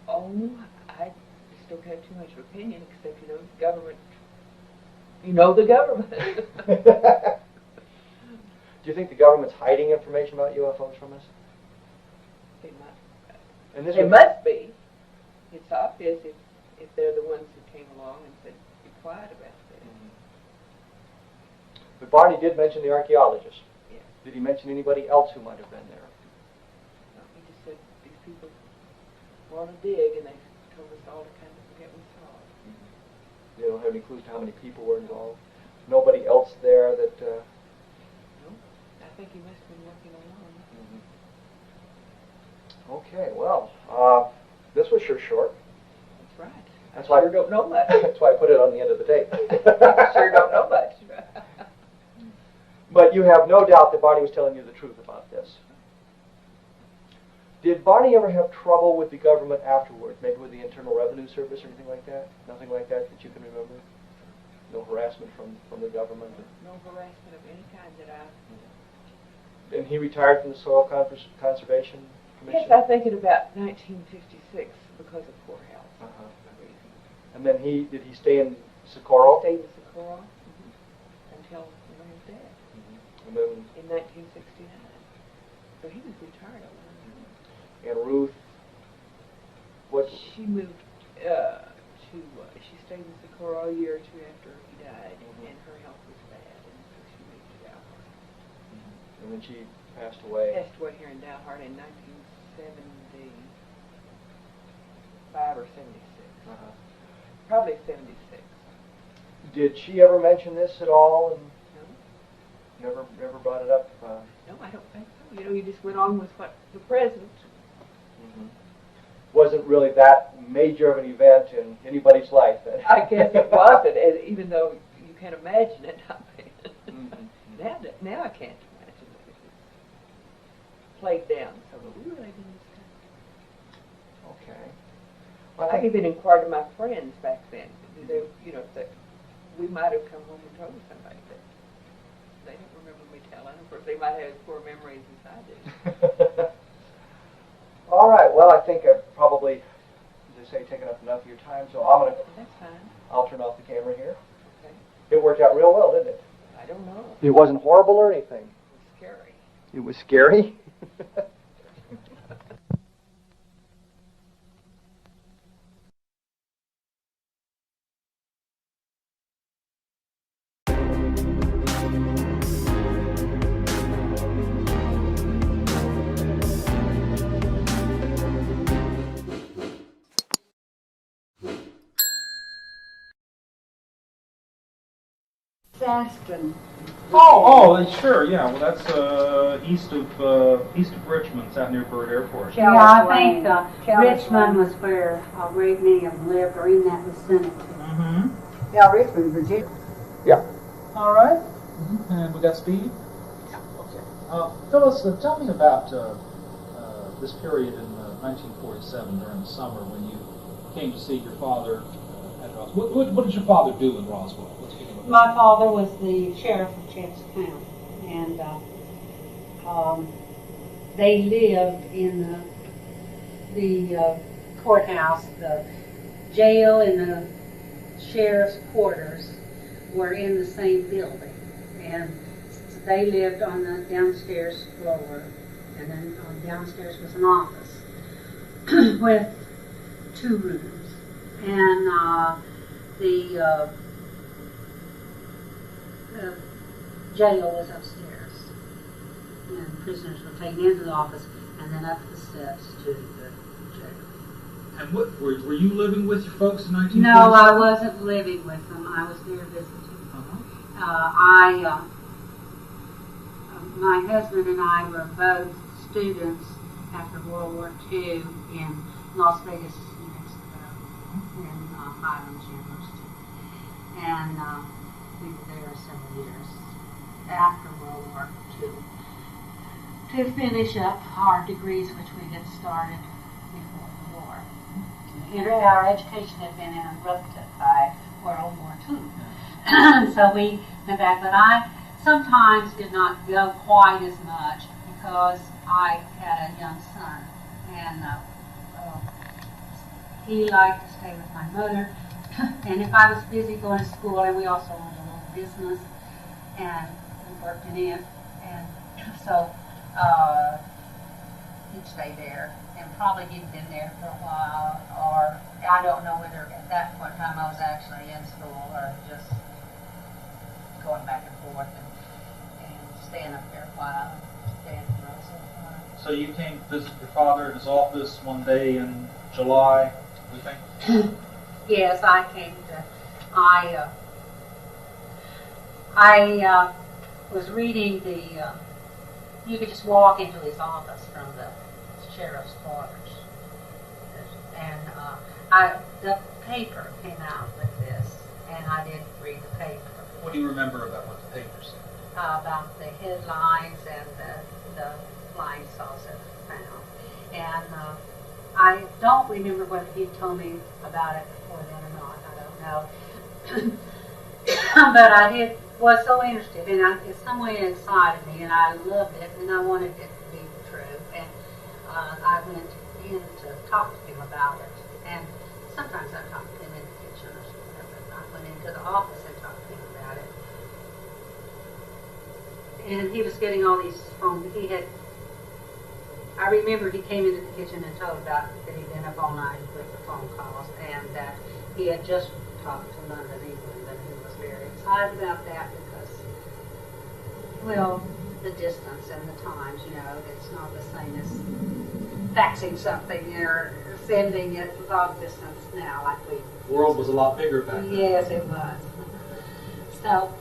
Oh, I just don't have too much opinion, except, the government You know the government. Do you think the government's hiding information about UFOs from us? They must. And this It would- must be. It's obvious if they're the ones who came along and said, be quiet about this. But Barney did mention the archaeologist. Yeah. Did he mention anybody else who might have been there? No, he just said these people want to dig, and they told us all to kind of forget we saw it. You don't have any clues to how many people were involved? Nobody else there that... No, I think he must have been working alone. Okay, well, this was sure short. That's right. That's I why sure don't know much. That's why I put it on the end of the tape. I sure don't know much. But you have no doubt that Barney was telling you the truth about this. Did Barney ever have trouble with the government afterwards, maybe with the Internal Revenue Service or anything like that? Nothing like that that you can remember? No harassment from the government? No harassment of any kind that I... And he retired from the Soil Conservation Commission? Yes, I think in about 1956 because of poor health. And then did he stay in Socorro? He stayed in Socorro until he was dead. And then, in 1969. So he was retired a long time. and Ruth, what? She moved she stayed in Socorro a year or two after he died, and her health was bad, and so she moved to Dalhart. And then she passed away. Passed away here in Dalhart in 1975 or 76. Probably 76. Did she ever mention this at all? And never brought it up? No, I don't think so. You know, you just went on with what the present. Wasn't really that major of an event in anybody's life then? I guess it wasn't, even though you can't imagine it. I mean, now I can't imagine it. It's played down, so that we really didn't. Okay. I even inquired of my friends back then. They, that we might have come home and told somebody that they don't remember me telling. Of course, they might have as poor memories as I do. All right. Well, I think I've probably, as I say, taken up enough of your time, so I'm gonna. That's fine. I'll turn off the camera here. Okay. It worked out real well, didn't it? I don't know. It wasn't horrible or anything. It was scary. It was scary. Stanton. Oh, sure, yeah. Well, that's east of Richmond. It's out near Byrd Air Force. Yeah, I think Richmond was where a great many of them lived, or in that vicinity. Yeah, Richmond, Virginia. Yeah. All right. And we got Speed? Yeah. Okay. Phyllis, tell me about this period in 1947 during the summer when you came to see your father at Roswell. What did your father do in Roswell? My father was the sheriff of Chester County, and they lived in the courthouse. The jail and the sheriff's quarters were in the same building, and they lived on the downstairs floor, and then downstairs was an office with 2 rooms, and the jail was upstairs, and prisoners were taken into the office and then up the steps to the jail. And what were you living with your folks in 1947? No, I wasn't living with them. I was there visiting. My husband and I were both students after World War II in Las Vegas, New Mexico, in Highlands University, and we were there several years after World War II to finish up our degrees, which we had started before the war. Our education had been interrupted by World War II. So we went back, but I sometimes did not go quite as much because I had a young son, and he liked to stay with my mother. And if I was busy going to school, and we also owned a little business, and he worked in it, and so he'd stay there, and probably he'd been there for a while, or I don't know whether at that point in time I was actually in school or just going back and forth and staying up there a while, staying in Roswell for a while. So you came to visit your father in his office one day in July, we think? Yes, I came to, I was reading you could just walk into his office from the sheriff's quarters. And the paper came out with this, and I did read the paper. What do you remember about what the paper said? About the headlines and the flying saucer found. And I don't remember whether he told me about it before then or not. I don't know. But I was so interested, and it some way inside of me, and I loved it, and I wanted it to be true. And I went in to talk to him about it. And sometimes I talked to him in the kitchen or something, but I went into the office and talked to him about it. And he was getting all these I remember he came into the kitchen and told about that he'd been up all night with the phone calls, and that he had just talked to London, England, and he was very excited about that because, well, the distance and the times, it's not the same as faxing something or sending it long distance now, like we. The world was a lot bigger back then. Yes, it was. So,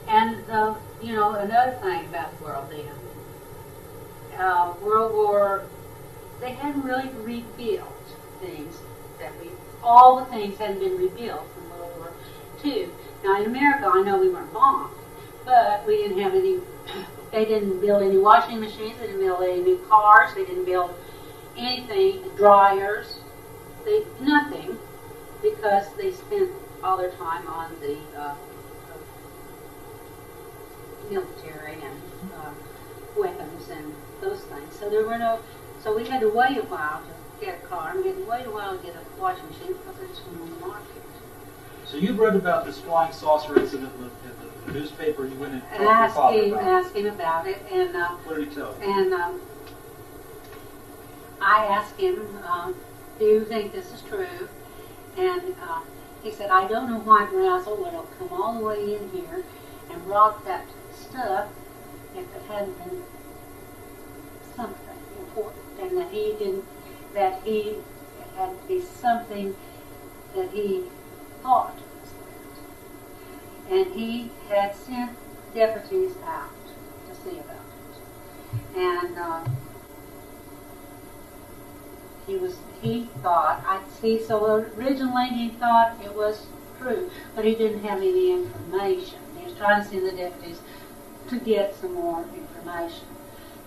and another thing about the world then, World War, they hadn't really rebuilt things all the things hadn't been rebuilt from World War II. Now in America, I know we weren't bombed, but we didn't have any. They didn't build any washing machines. They didn't build any new cars. They didn't build anything, dryers. Nothing, because they spent all their time on the military and weapons and those things. So there were no. So we had to wait a while to get a car, and we had to wait a while to get a washing machine because they just weren't on the market. So you read about this flying saucer incident in the newspaper. You went and talked to your father about it. Asked him about it, and what did he tell you? And I asked him, "Do you think this is true?" And he said, "I don't know why Brazzle would have come all the way in here and brought that stuff if it hadn't been something important, and that it had to be something that he thought was that." And he had sent deputies out to see about it. And he thought, so originally he thought it was true, but he didn't have any information. He was trying to send the deputies to get some more information.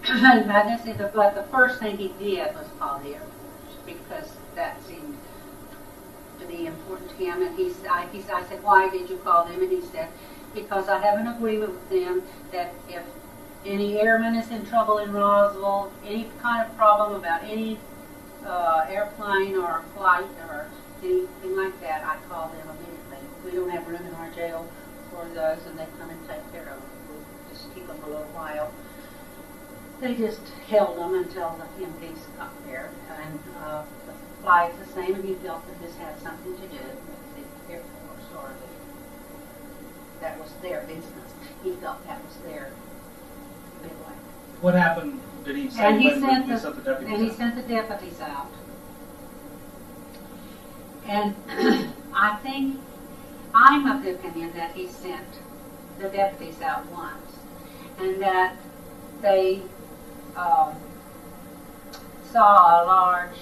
But the first thing he did was call the Air Force, because that seemed to be important to him. And I said, "Why did you call them?" And he said, "Because I have an agreement with them that if any airman is in trouble in Roswell, any kind of problem about any airplane or flight or anything like that, I call them immediately. We don't have room in our jail for those, and they come and take care of them. We just keep them a little while." They just held them until the MPs got there, and the flight the same, and he felt that this had something to do with the Air Force, or that was their business. He felt that was their big way. What happened? Did he say And he when sent he sent the deputies and he out? sent the deputies out. And I'm of the opinion that he sent the deputies out once, and that they saw a large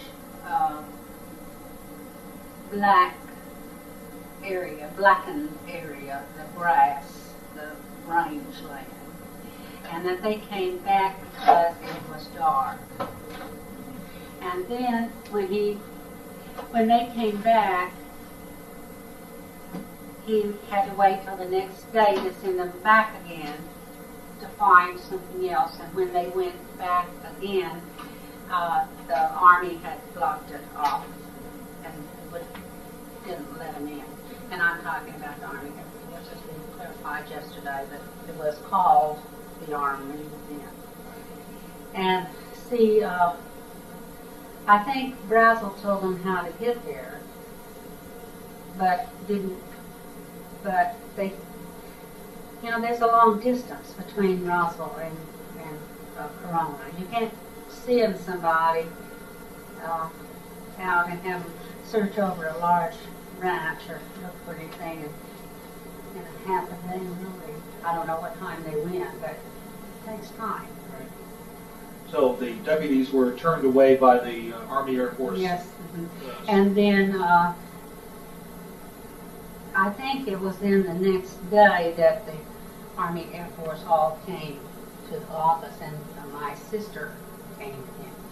blackened area, the grass, the rangeland, and that they came back because it was dark. And then when they came back, he had to wait till the next day to send them back again to find something else. And when they went back again, the Army had blocked it off and didn't let them in. And I'm talking about the Army. It was just being clarified yesterday that it was called the Army then. And see, I think Brazzle told them how to get there, but they, you know, there's a long distance between Roswell and Corona. You can't send somebody out and have them search over a large ranch or look for anything in a half a day, really. I don't know what time they went, but it takes time. So the deputies were turned away by the Army Air Force. Yes. And then I think it was then the next day that the Army Air Force all came to the office, and my sister came in.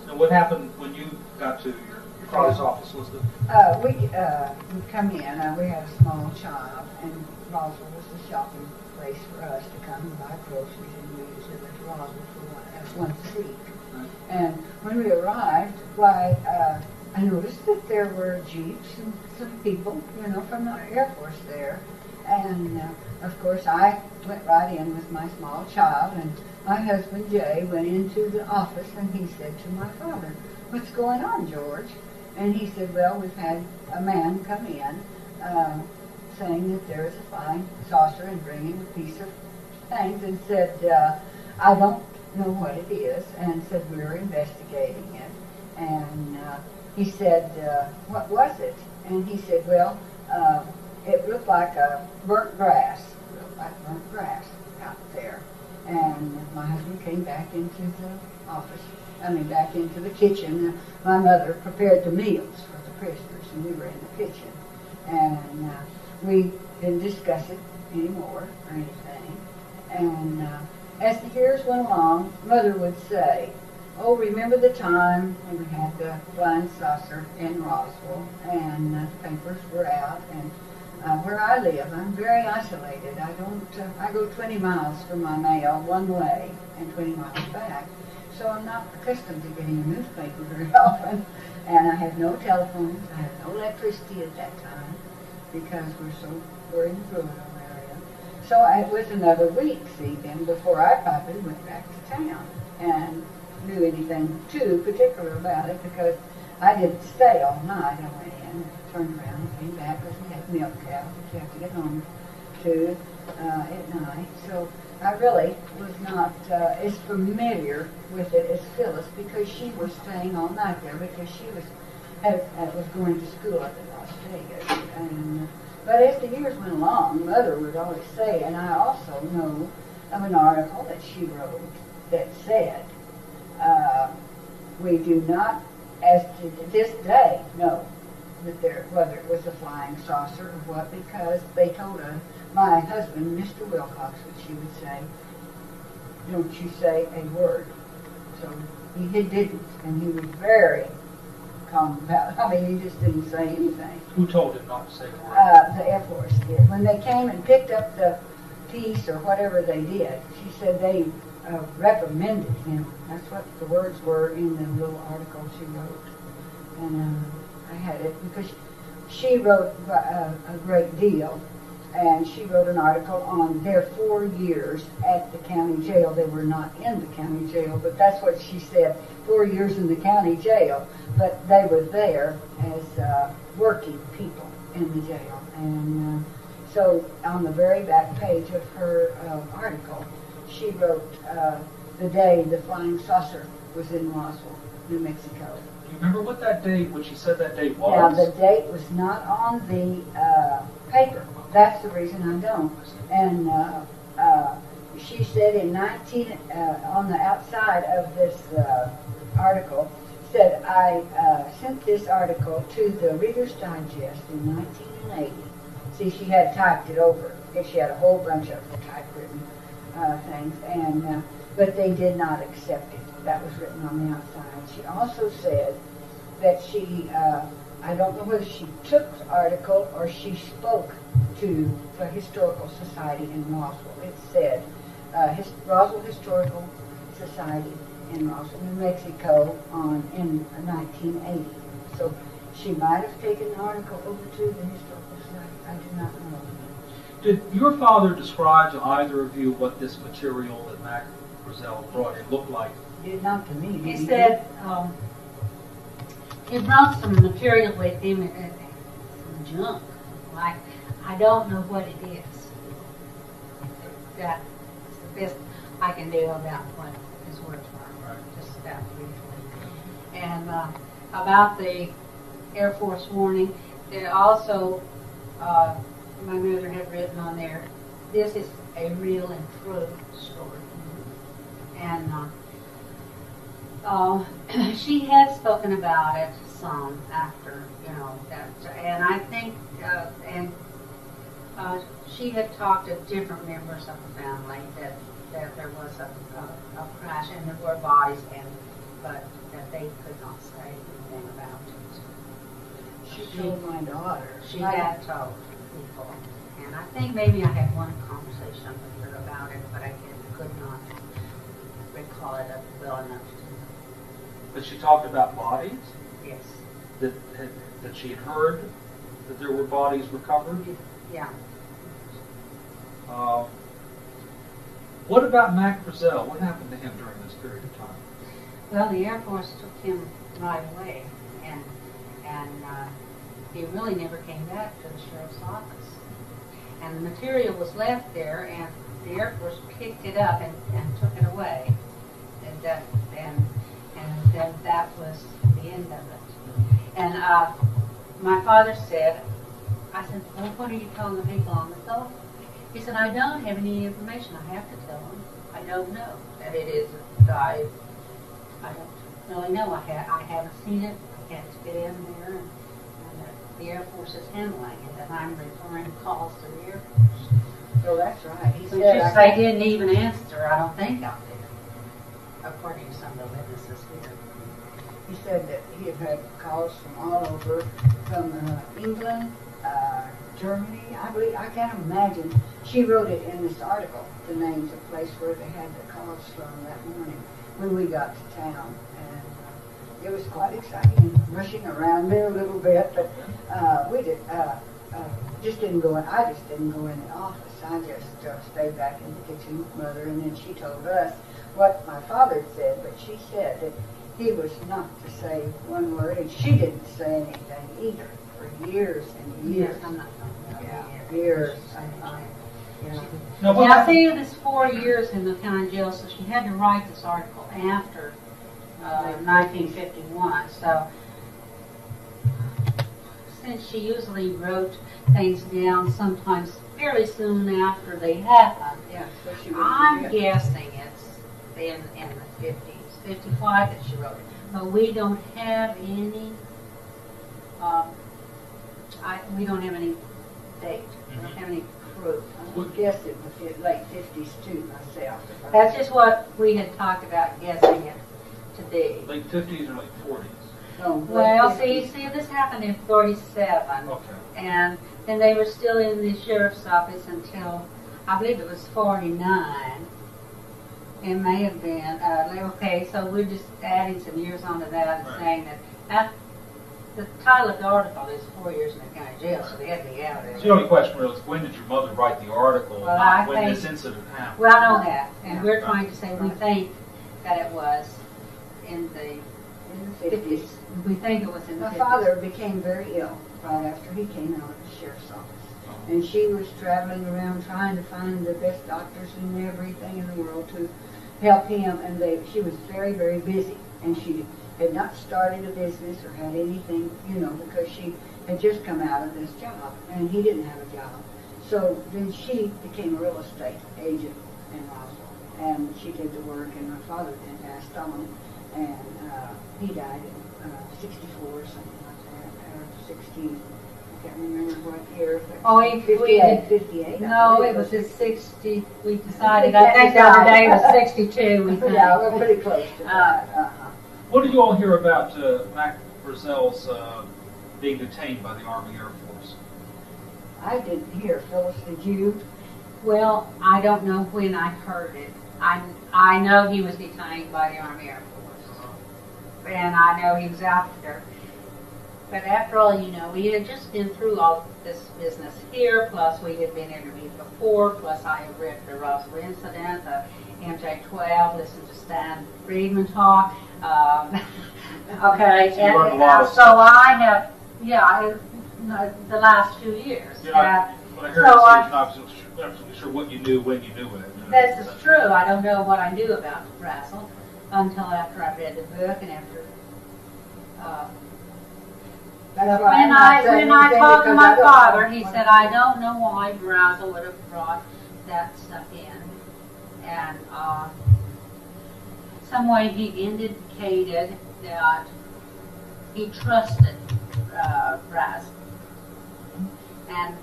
So what happened when you got to your father's office? Was the We come in, we had a small child, and Roswell was the shopping place for us to come and buy groceries, and we usually went to Roswell for once a week. Right. And when we arrived, I noticed that there were jeeps and some people, you know, from the Air Force there. And of course, I went right in with my small child, and my husband Jay went into the office, and he said to my father, "What's going on, George?" And he said, "Well, we've had a man come in saying that there is a flying saucer and bringing a piece of things," and said, "I don't know what it is," and said, "We're investigating it." And he said, "What was it?" And he said, "Well, it looked like burnt grass out there." And my husband came back into the office, back into the kitchen. My mother prepared the meals for the prisoners, and we were in the kitchen. And we didn't discuss it anymore or anything. And as the years went along, Mother would say, "Oh, remember the time when we had the flying saucer in Roswell, and the papers were out, and where I live, I'm very isolated. I go 20 miles for my mail one way and 20 miles back, so I'm not accustomed to getting a newspaper very often, and I have no telephones, I have no electricity at that time, because we're in the rural area. So it was another week, see, then, before I probably went back to town and knew anything too particular about it, because I didn't stay all night. I went in and turned around and came back, because we had milk cows that you have to get home to at night. So I really was not as familiar with it as Phyllis, because she was staying all night there, because she was going to school up in Las Vegas. But as the years went along, Mother would always say, and I also know of an article that she wrote that said, we do not, as to this day, know that whether it was a flying saucer or what, because they told my husband, Mr. Wilcox, what she would say, "Don't you say a word." So he didn't, and he was very calm about it. He just didn't say anything. Who told him not to say a word? The Air Force did. When they came and picked up the piece or whatever they did, she said they reprimanded him. That's what the words were in the little article she wrote. And I had it because she wrote a great deal, and she wrote an article on their 4 years at the county jail. They were not in the county jail, but that's what she said, 4 years in the county jail, but they were there as working people in the jail. And so on the very back page of her article, she wrote the day the flying saucer was in Roswell, New Mexico. Do you remember what that day, what she said that day was? Now, the date was not on the paper. That's the reason I don't. And she said in on the outside of this article, said, I sent this article to the Reader's Digest in 1980. See, she had typed it over. She had a whole bunch of typewritten things, and but they did not accept it. That was written on the outside. She also said that she, I don't know whether she took the article or she spoke to the Historical Society in Roswell. It said, Roswell Historical Society in Roswell, New Mexico in 1980. So she might have taken the article over to the historical site. I do not know. Did your father describe to either of you what this material that Mac Brazzell brought in looked like? Not to me. He said he brought some material with him, some junk. Like, I don't know what it is. That's the best I can do about what his words were, just that briefly. And about the Air Force warning, there also, my mother had written on there, this is a real and true story. And she had spoken about it some after, that, and I think, she had talked to different members of the family that there was a crash and there were bodies but that they could not say anything about it. She told my daughter. She had told people, and I think maybe I had one conversation with her about it, but I could not recall it well enough to. But she talked about bodies? Yes. That she had heard that there were bodies recovered? Yeah. What about Mac Brazzell? What happened to him during this period of time? Well, the Air Force took him right away, and he really never came back to the sheriff's office. And the material was left there, and the Air Force picked it up and took it away. And then that was the end of it. And my father said, I said, well, what are you telling the people on the phone? He said, I don't have any information. I have to tell them. I don't know that it is died. I don't really know. I haven't seen it. I can't get in there. And the Air Force is handling it. And I'm referring calls to the Air Force. So that's right. He But said they didn't even answer, I don't think, out there, according to some of the witnesses here. He said that he had calls from all over, from England, Germany, I believe. I can't imagine. She wrote it in this article, the names of place where they had the calls from that morning when we got to town. And it was quite exciting, rushing around there a little bit, but we just didn't go in. I just didn't go in the office. I just stayed back in the kitchen with Mother, and then she told us what my father said, but she said that he was not to say one word, and she didn't say anything either for years and years. I'm not talking about years. I think it was 4 years in the county jail, so she had to write this article after 1951. So since she usually wrote things down sometimes fairly soon after they happened, so I'm guessing it's in the 50s, 55 that she wrote it. But we don't have any. We don't have any date. We don't have any proof. I would guess it was the late 50s too myself. That's just what we had talked about guessing it to be. Late 50s or late 40s? No, well, see, this happened in 47. Okay. And then they were still in the sheriff's office until, I believe it was 49. It may have been. Okay, so we're just adding some years onto that and saying that the title of the article is 4 years in the county jail, so they had to be out of there. So the only question really is, when did your mother write the article, Well, not when this incident happened? Well, I know that, and we're trying to say we think that it was in the 50s. We think it was in the 50s. My father became very ill right after he came out of the sheriff's office. And she was traveling around trying to find the best doctors and everything in the world to help him. And she was very, very busy. And she had not started a business or had anything, because she had just come out of this job. And he didn't have a job. So then she became a real estate agent in Roswell. And she did the work, and my father then passed on. And he died in 64 or something like that, or 16. I can't remember what year. Oh, 58. No, it was at 60. We decided, I think the other day it was 62, we think. Yeah, we're pretty close to that. What did you all hear about Mac Brazzell's being detained by the Army Air Force? I didn't hear. Phyllis, did you? Well, I don't know when I heard it. I know he was detained by the Army Air Force. And I know he was out there. But after all, you know, we had just been through all this business here, plus we had been interviewed before, plus I had read the Roswell incident, the MJ-12, listened to Stanton Friedman talk. Okay, So you learned a and lot of so stuff. I have, the last 2 years. You're not, what I heard So is I- you're not absolutely sure what you knew when you knew it. This is true. I don't know what I knew about Brazzle until after I read the book and after. That's why I'm not saying When I anything, talked to because my I don't father, know he what said, it I is. don't know why Brazzle would have brought that stuff in. And some way he indicated that he trusted Brazzle. And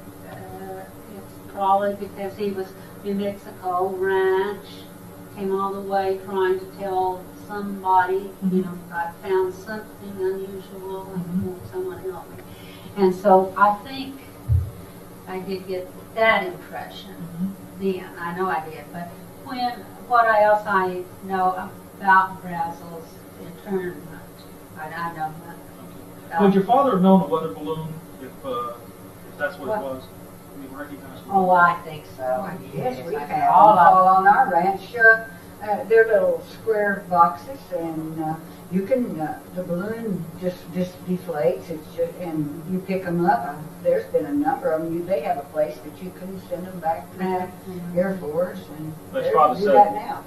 it's probably because he was New Mexico ranch, came all the way trying to tell somebody, you know, I found something unusual and someone help me. And so I think I did get that impression then. I know I did. But what else I know about Brazzle's internment, I know nothing. Would your father have known a weather balloon if that's what it was? I mean, recognized it? Oh, I think so. Yes, we I think have all all of on our ranch. They're little square boxes, and you can the balloon just deflates. It's just, and you pick them up. There's been a number of them. They have a place that you can send them back to the Air Force, and But they father do said- that now.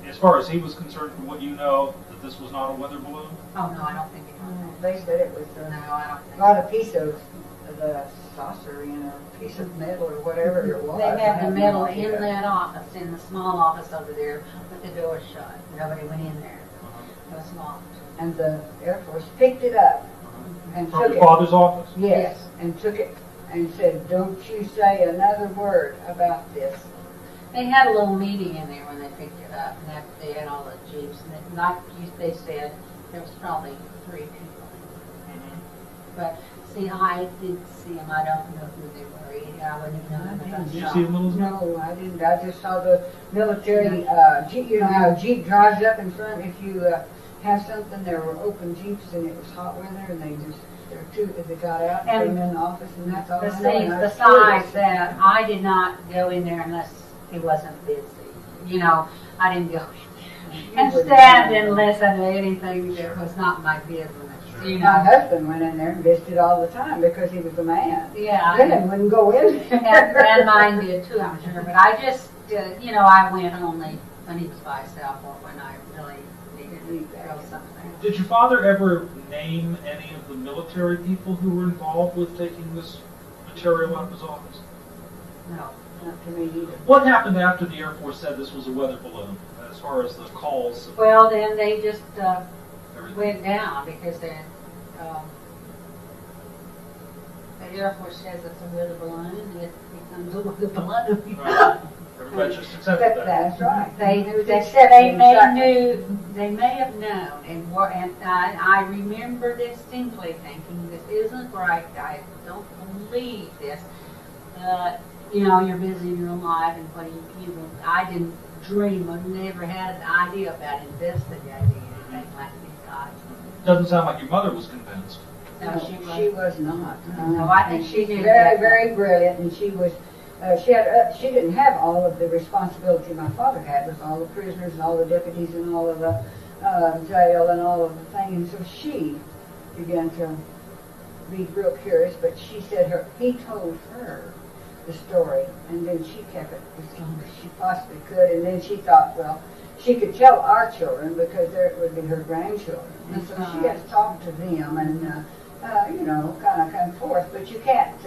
As far as he was concerned, from what you know, that this was not a weather balloon? Oh, no, I don't think it was. They said it was No, I don't think not a piece of the saucer, you know, piece of metal or whatever it was. They have the no metal idea. in that office, in the small office over there, but the door shut. Nobody went in there. It was locked. And the Air Force picked it up and From took your it. father's office? Yes, and took it and said, "Don't you say another word about this." They had a little meeting in there when they picked it up, and they had all the jeeps, and they said there was probably 3 people in it. But see, I didn't see them. I don't know who they were. I wouldn't know them if I Did you saw see them. them, Elizabeth? No, I didn't. I just saw the military Jeep. You know how a Jeep drives up in front if you have something. There were open Jeeps, and it was hot weather, and they got out and came in the office, and that's all I know. And I was Besides curious. that, I did not go in there unless it wasn't busy. You know, I didn't go in there and stand and listen to anything that was not my business. You My know. husband went in there and visited all the time because he was a man. Yeah. Women wouldn't go in there. And mine did too, I'm sure. But I just, you know, I went only when he was by himself or when I really needed to go something. Did your father ever name any of the military people who were involved with taking this material out of his office? No, not to me either. What happened after the Air Force said this was a weather balloon, as far as the calls? Well, then they just went down because the Air Force says it's a weather balloon, it becomes a weather balloon. Right. Everybody just accepted that. That's right. They may have known, and I remember distinctly thinking, this isn't right. I don't believe this. You know, you're busy in your own life, and what you I didn't dream. I never had an idea about investigating anything like these guys. Doesn't sound like your mother was convinced. No, she was not. No, I think she knew very, that. very brilliant, and she was. She didn't have all of the responsibility my father had with all the prisoners and all the deputies and all of the jail and all of the things. And so she began to be real curious. But she said he told her the story, and then she kept it as long as she possibly could. And then she thought, well, she could tell our children because there it would be her grandchildren. And so she had to talk to them and you know, kind of come forth. But you can't.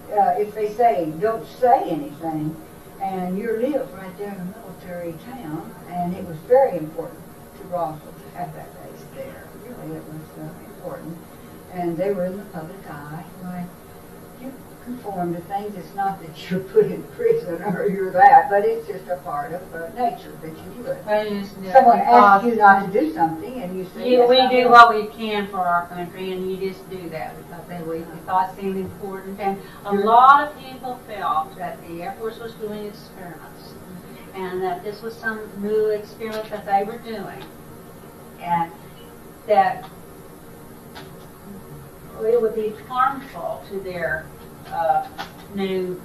If they say, don't say anything, and you live right there in a military town, and it was very important to Roswell to have that base there. Really, it was important. And they were in the public eye. Like, you conform to things. It's not that you're put in prison or you're that, but it's just a part of nature that you do it. Someone asks you not to do something, and you say, yes, we I do will. what we can for our country, and you just do that because we thought it seemed important. And a lot of people felt that the Air Force was doing experiments, and that this was some new experiment that they were doing, and that it would be harmful to their new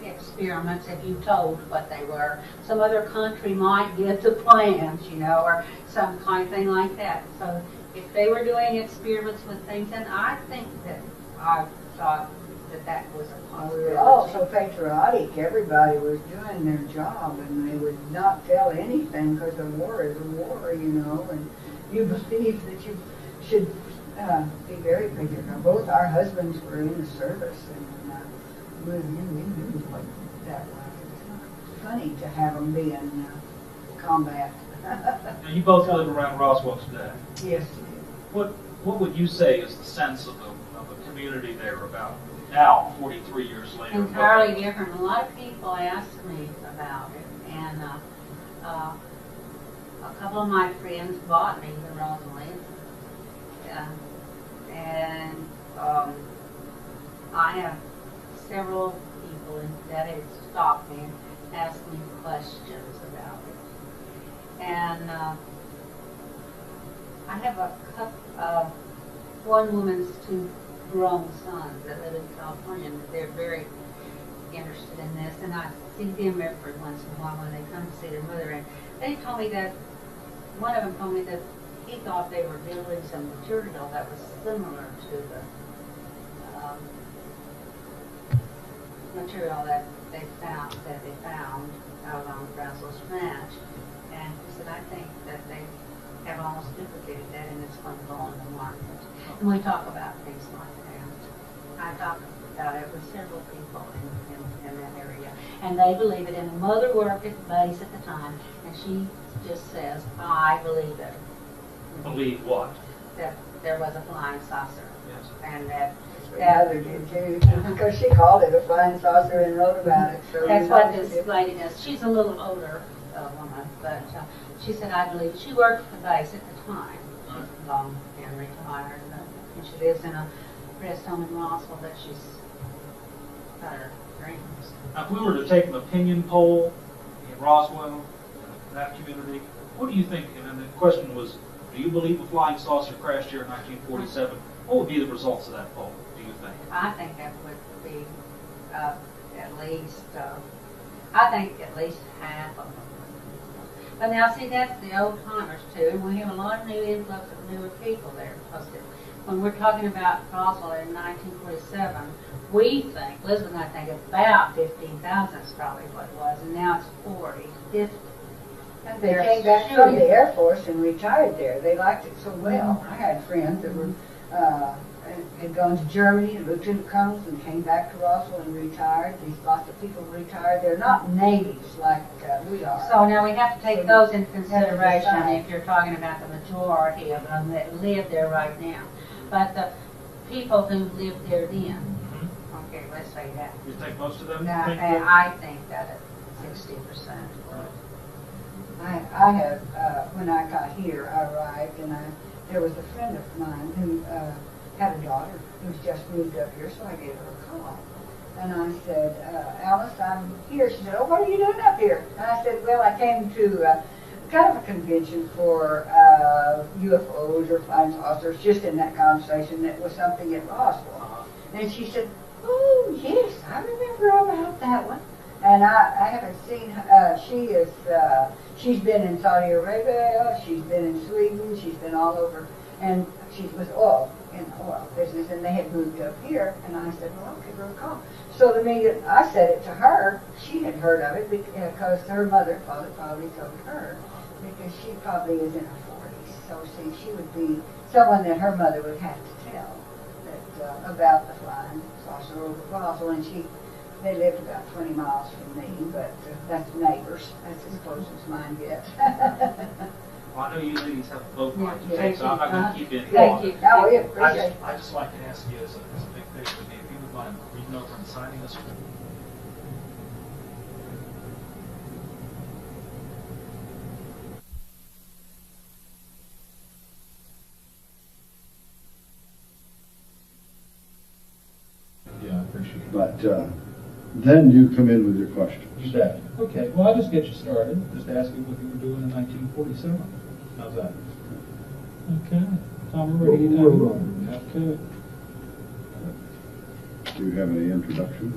experiments if you told what they were. Some other country might get the plans, you know, or some kind of thing like that. So if they were doing experiments with things, then I think that I thought that was a We possibility. were all so patriotic, everybody was doing their job, and they would not tell anything because a war is a war, you know, and you believe that you should be very patriotic. Both our husbands were in the service, and we knew what that was. It's not funny to have them be in combat. Now, you both live around Roswell today. Yes. What would you say is the sense of the community there about now, 43 years later? Entirely different. A lot of people ask me about it, and a couple of my friends bought me the Roswell. And I have several people that have stopped me and asked me questions about it. And I have a couple, one woman's two grown sons that live in California, and they're very interested in this, and I see them every once in a while when they come to see their mother, and they told me that, one of them told me that he thought they were building some material that was similar to the material that they found out on Brazzle's ranch, and he said, I think that they have almost duplicated that, and it's going to go on the market. And we talk about things like that. I talk about it with several people in that area, and they believe it. And the mother worked at the base at the time, and she just says, I believe it. Believe what? That there was a flying saucer. Yes. And that Mother did too, because she called it a flying saucer and wrote about it. So that's what this lady does. She's a little older woman, but she said, I believe she worked at the base at the time, long and retired, and she lives in a rest home in Roswell, but she's got her dreams. Now, if we were to take an opinion poll in Roswell, in that community, what do you think? And the question was, do you believe a flying saucer crashed here in 1947? What would be the results of that poll, do you think? I think that would be at least, I think at least half of them. But now, see, that's the old timers too, and we have a lot of new influx of newer people there. When we're talking about Roswell in 1947, we think, Elizabeth and I think about 15,000 is probably what it was, and now it's 40, 50. They came back from the Air Force and retired there. They liked it so well. I had friends that were had gone to Germany and lieutenant colonels and came back to Roswell and retired. These lots of people retired. They're not natives like we are. So now we have to take those into consideration if you're talking about the majority of them that live there right now. But the people who lived there then, okay, let's say that. You think most of them? Now, and I think that it's 60%. I have, when I got here, I arrived, and there was a friend of mine who had a daughter who's just moved up here, so I gave her a call. And I said, Alice, I'm here. She said, oh, what are you doing up here? And I said, well, I came to kind of a convention for UFOs or flying saucers, just in that conversation. That was something at Roswell. And she said, oh, yes, I remember about that one. And I haven't seen her. She's been in Saudi Arabia, she's been in Sweden, she's been all over, and she was in the oil business, and they had moved up here, and I said, well, I'll give her a call. So the minute I said it to her, she had heard of it because her mother probably told her, because she probably is in her 40s, so see, she would be someone that her mother would have to tell that, about the flying saucer over Roswell, and they lived about 20 miles from me, but that's neighbors. That's as close as mine gets. Well, I know you ladies have a boat ride to take, so I'm not going to keep you in Thank you. No, we appreciate it. I'd just like to ask you as a big favor, if you would mind reading over and signing this one. Yeah, I appreciate it. But then you come in with your questions. You bet. Okay, well, I'll just get you started. Just ask you what you were doing in 1947. How's that? Okay. Tom, we're ready. We're rolling. Okay. Do you have any introduction?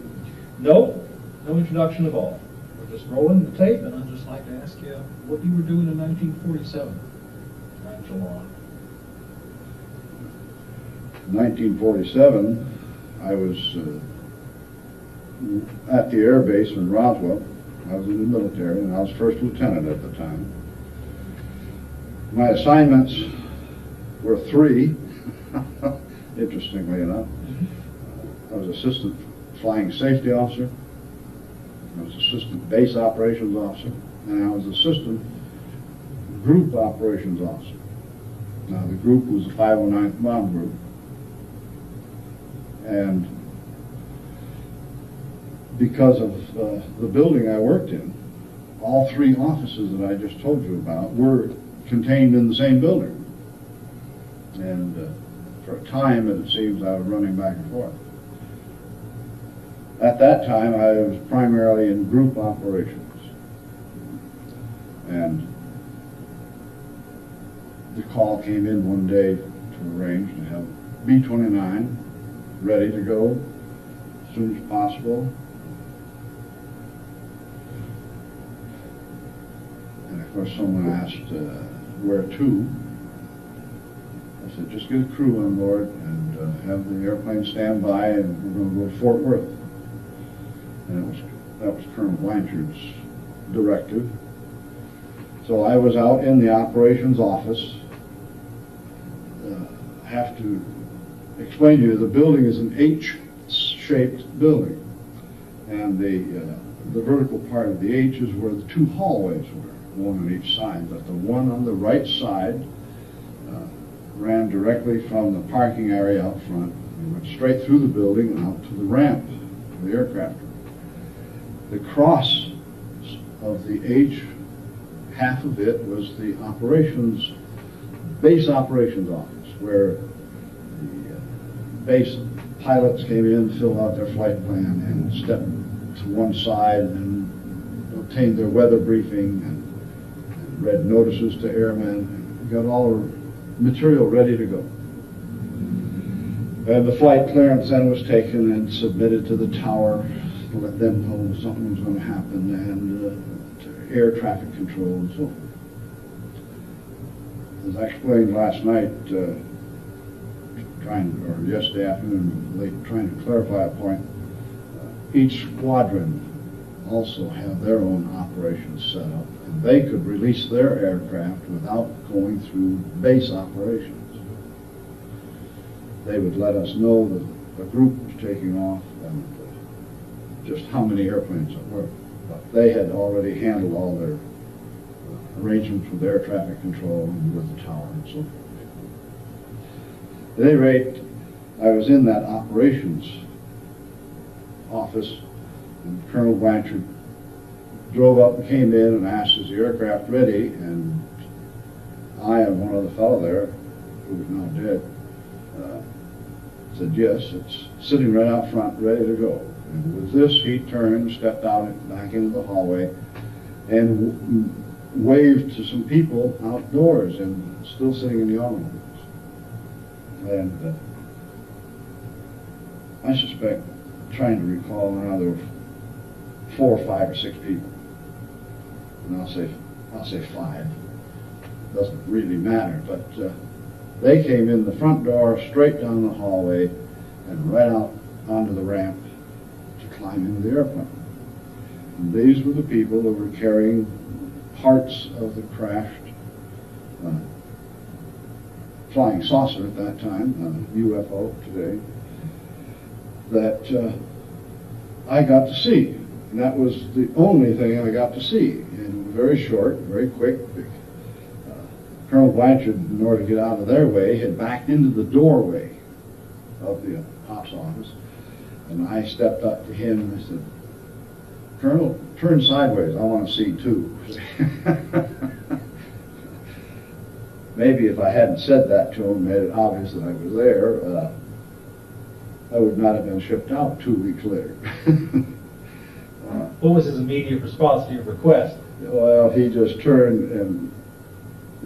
No, no introduction at all. We're just rolling the tape, and I'd just like to ask you what you were doing in 1947, around July. In 1947, I was at the air base in Roswell. I was in the military, and I was first lieutenant at the time. My assignments were 3, interestingly enough. I was assistant flying safety officer, I was assistant base operations officer, and I was assistant group operations officer. Now, the group was the 509th Bomb Group, and because of the building I worked in, all 3 offices that I just told you about were contained in the same building. And for a time, it seems I was running back and forth. At that time, I was primarily in group operations. And the call came in one day to arrange to have B-29 ready to go as soon as possible. And of course, someone asked where to. I said, just get a crew on board and have the airplane stand by, and we're going to go to Fort Worth. And that was Colonel Blanchard's directive. So I was out in the operations office. I have to explain to you, the building is an H-shaped building. And the vertical part of the H is where the 2 hallways were, one on each side. But the one on the right side ran directly from the parking area out front and went straight through the building and out to the ramp of the aircraft. The cross of the H, half of it was the base operations office, where the base pilots came in, filled out their flight plan, and stepped to one side and obtained their weather briefing and read notices to airmen and got all the material ready to go. And the flight clearance then was taken and submitted to the tower to let them know something was going to happen, and to air traffic control and so forth. As I explained last night, yesterday afternoon, late, trying to clarify a point, each squadron also have their own operations set up, and they could release their aircraft without going through base operations. They would let us know that a group was taking off and just how many airplanes it were. But they had already handled all their arrangements with air traffic control and with the tower and so forth. At any rate, I was in that operations office, and Colonel Blanchard drove up and came in and asked, is the aircraft ready? And I and one other fellow there, who was now dead, said, yes, it's sitting right out front, ready to go. And with this, he turned, stepped out back into the hallway, and waved to some people outdoors and still sitting in the automobiles. And I suspect, trying to recall now, there were 4 or 5 or 6 people. And I'll say 5. Doesn't really matter, but they came in the front door, straight down the hallway, and right out onto the ramp to climb into the airplane. And these were the people that were carrying parts of the crashed flying saucer at that time, UFO today, that I got to see. And that was the only thing I got to see. And very short, very quick. Colonel Blanchard, in order to get out of their way, had backed into the doorway of the ops office. And I stepped up to him and I said, Colonel, turn sideways, I want to see too. Maybe if I hadn't said that to him, made it obvious that I was there, I would not have been shipped out 2 weeks later. What was his immediate response to your request? Well, he just turned, and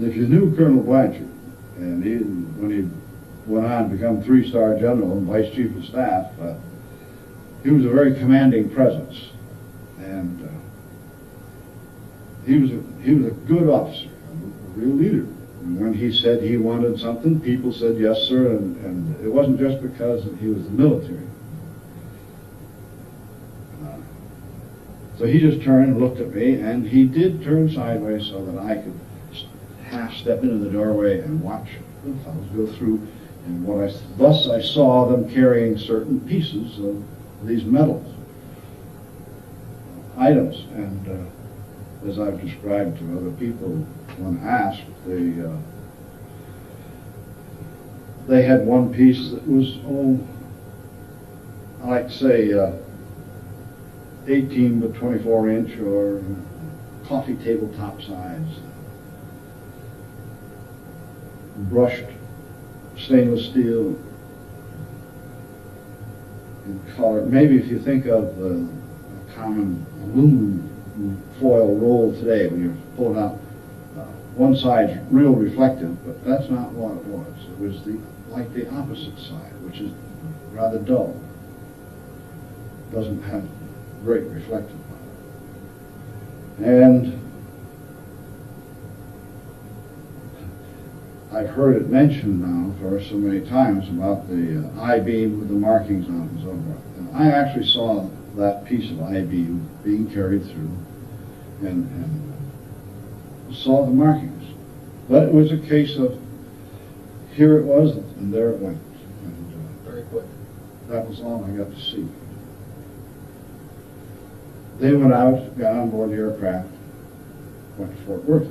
if you knew Colonel Blanchard, and when he went on to become 3-star general and vice chief of staff, he was a very commanding presence, and he was a good officer, a real leader. And when he said he wanted something, people said yes, sir, and it wasn't just because he was the military. So he just turned and looked at me, and he did turn sideways so that I could half step into the doorway and watch the fellows go through. And thus I saw them carrying certain pieces of these metals, items, and as I've described to other people, when asked, they had one piece that was, I like to say, 18 by 24 inch or coffee tabletop size, brushed stainless steel in color. Maybe if you think of a common aluminum foil roll today, when you pull it out, one side's real reflective, but that's not what it was. It was like the opposite side, which is rather dull. Doesn't have great reflective power. And I've heard it mentioned now for so many times about the I-beam with the markings on it and so forth. And I actually saw that piece of I-beam being carried through and saw the markings. But it was a case of here it was and there it went. And, very quick. That was all I got to see. They went out, got on board the aircraft, went to Fort Worth.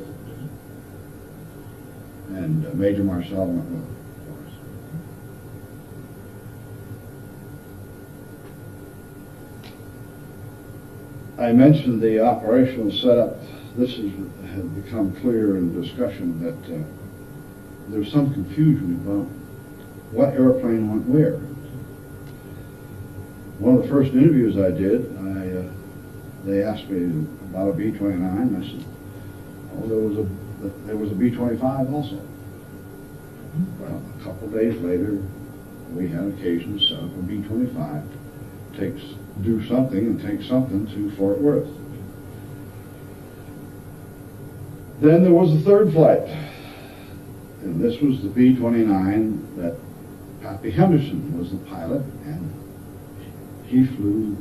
And Major Marcel went with them, of course. I mentioned the operational setup. This had become clear in discussion that there's some confusion about what airplane went where. One of the first interviews I did, they asked me about a B-29, and I said, oh, there was a B-25 also. Well, a couple of days later, we had occasion to set up a B-25, do something and take something to Fort Worth. Then there was a third flight, and this was the B-29 that Pappy Henderson was the pilot, and he flew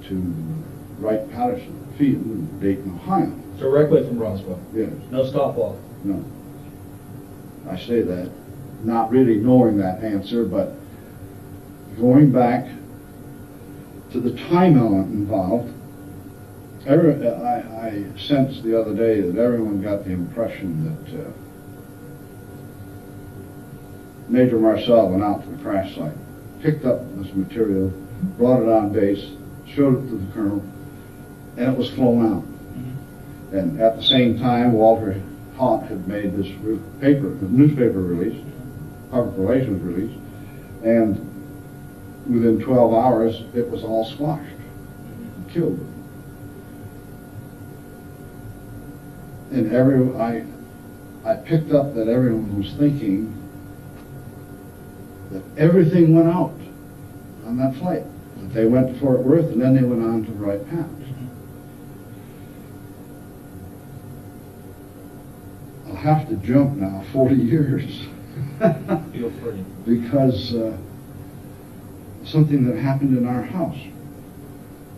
to Wright-Patterson Field in Dayton, Ohio. Directly from Roswell? Yes. No stop off? No. I say that, not really knowing that answer, but going back to the time element involved, I sensed the other day that everyone got the impression that Major Marcel went out to the crash site, picked up this material, brought it on base, showed it to the colonel, and it was flown out. Mm-hmm. And at the same time, Walter Haut had made this newspaper release, public relations release, and within 12 hours, it was all squashed and killed. And I picked up that everyone was thinking that everything went out on that flight. That they went to Fort Worth and then they went on to Wright-Patterson. I'll have to jump now 40 years. Feel free. Because something that happened in our house.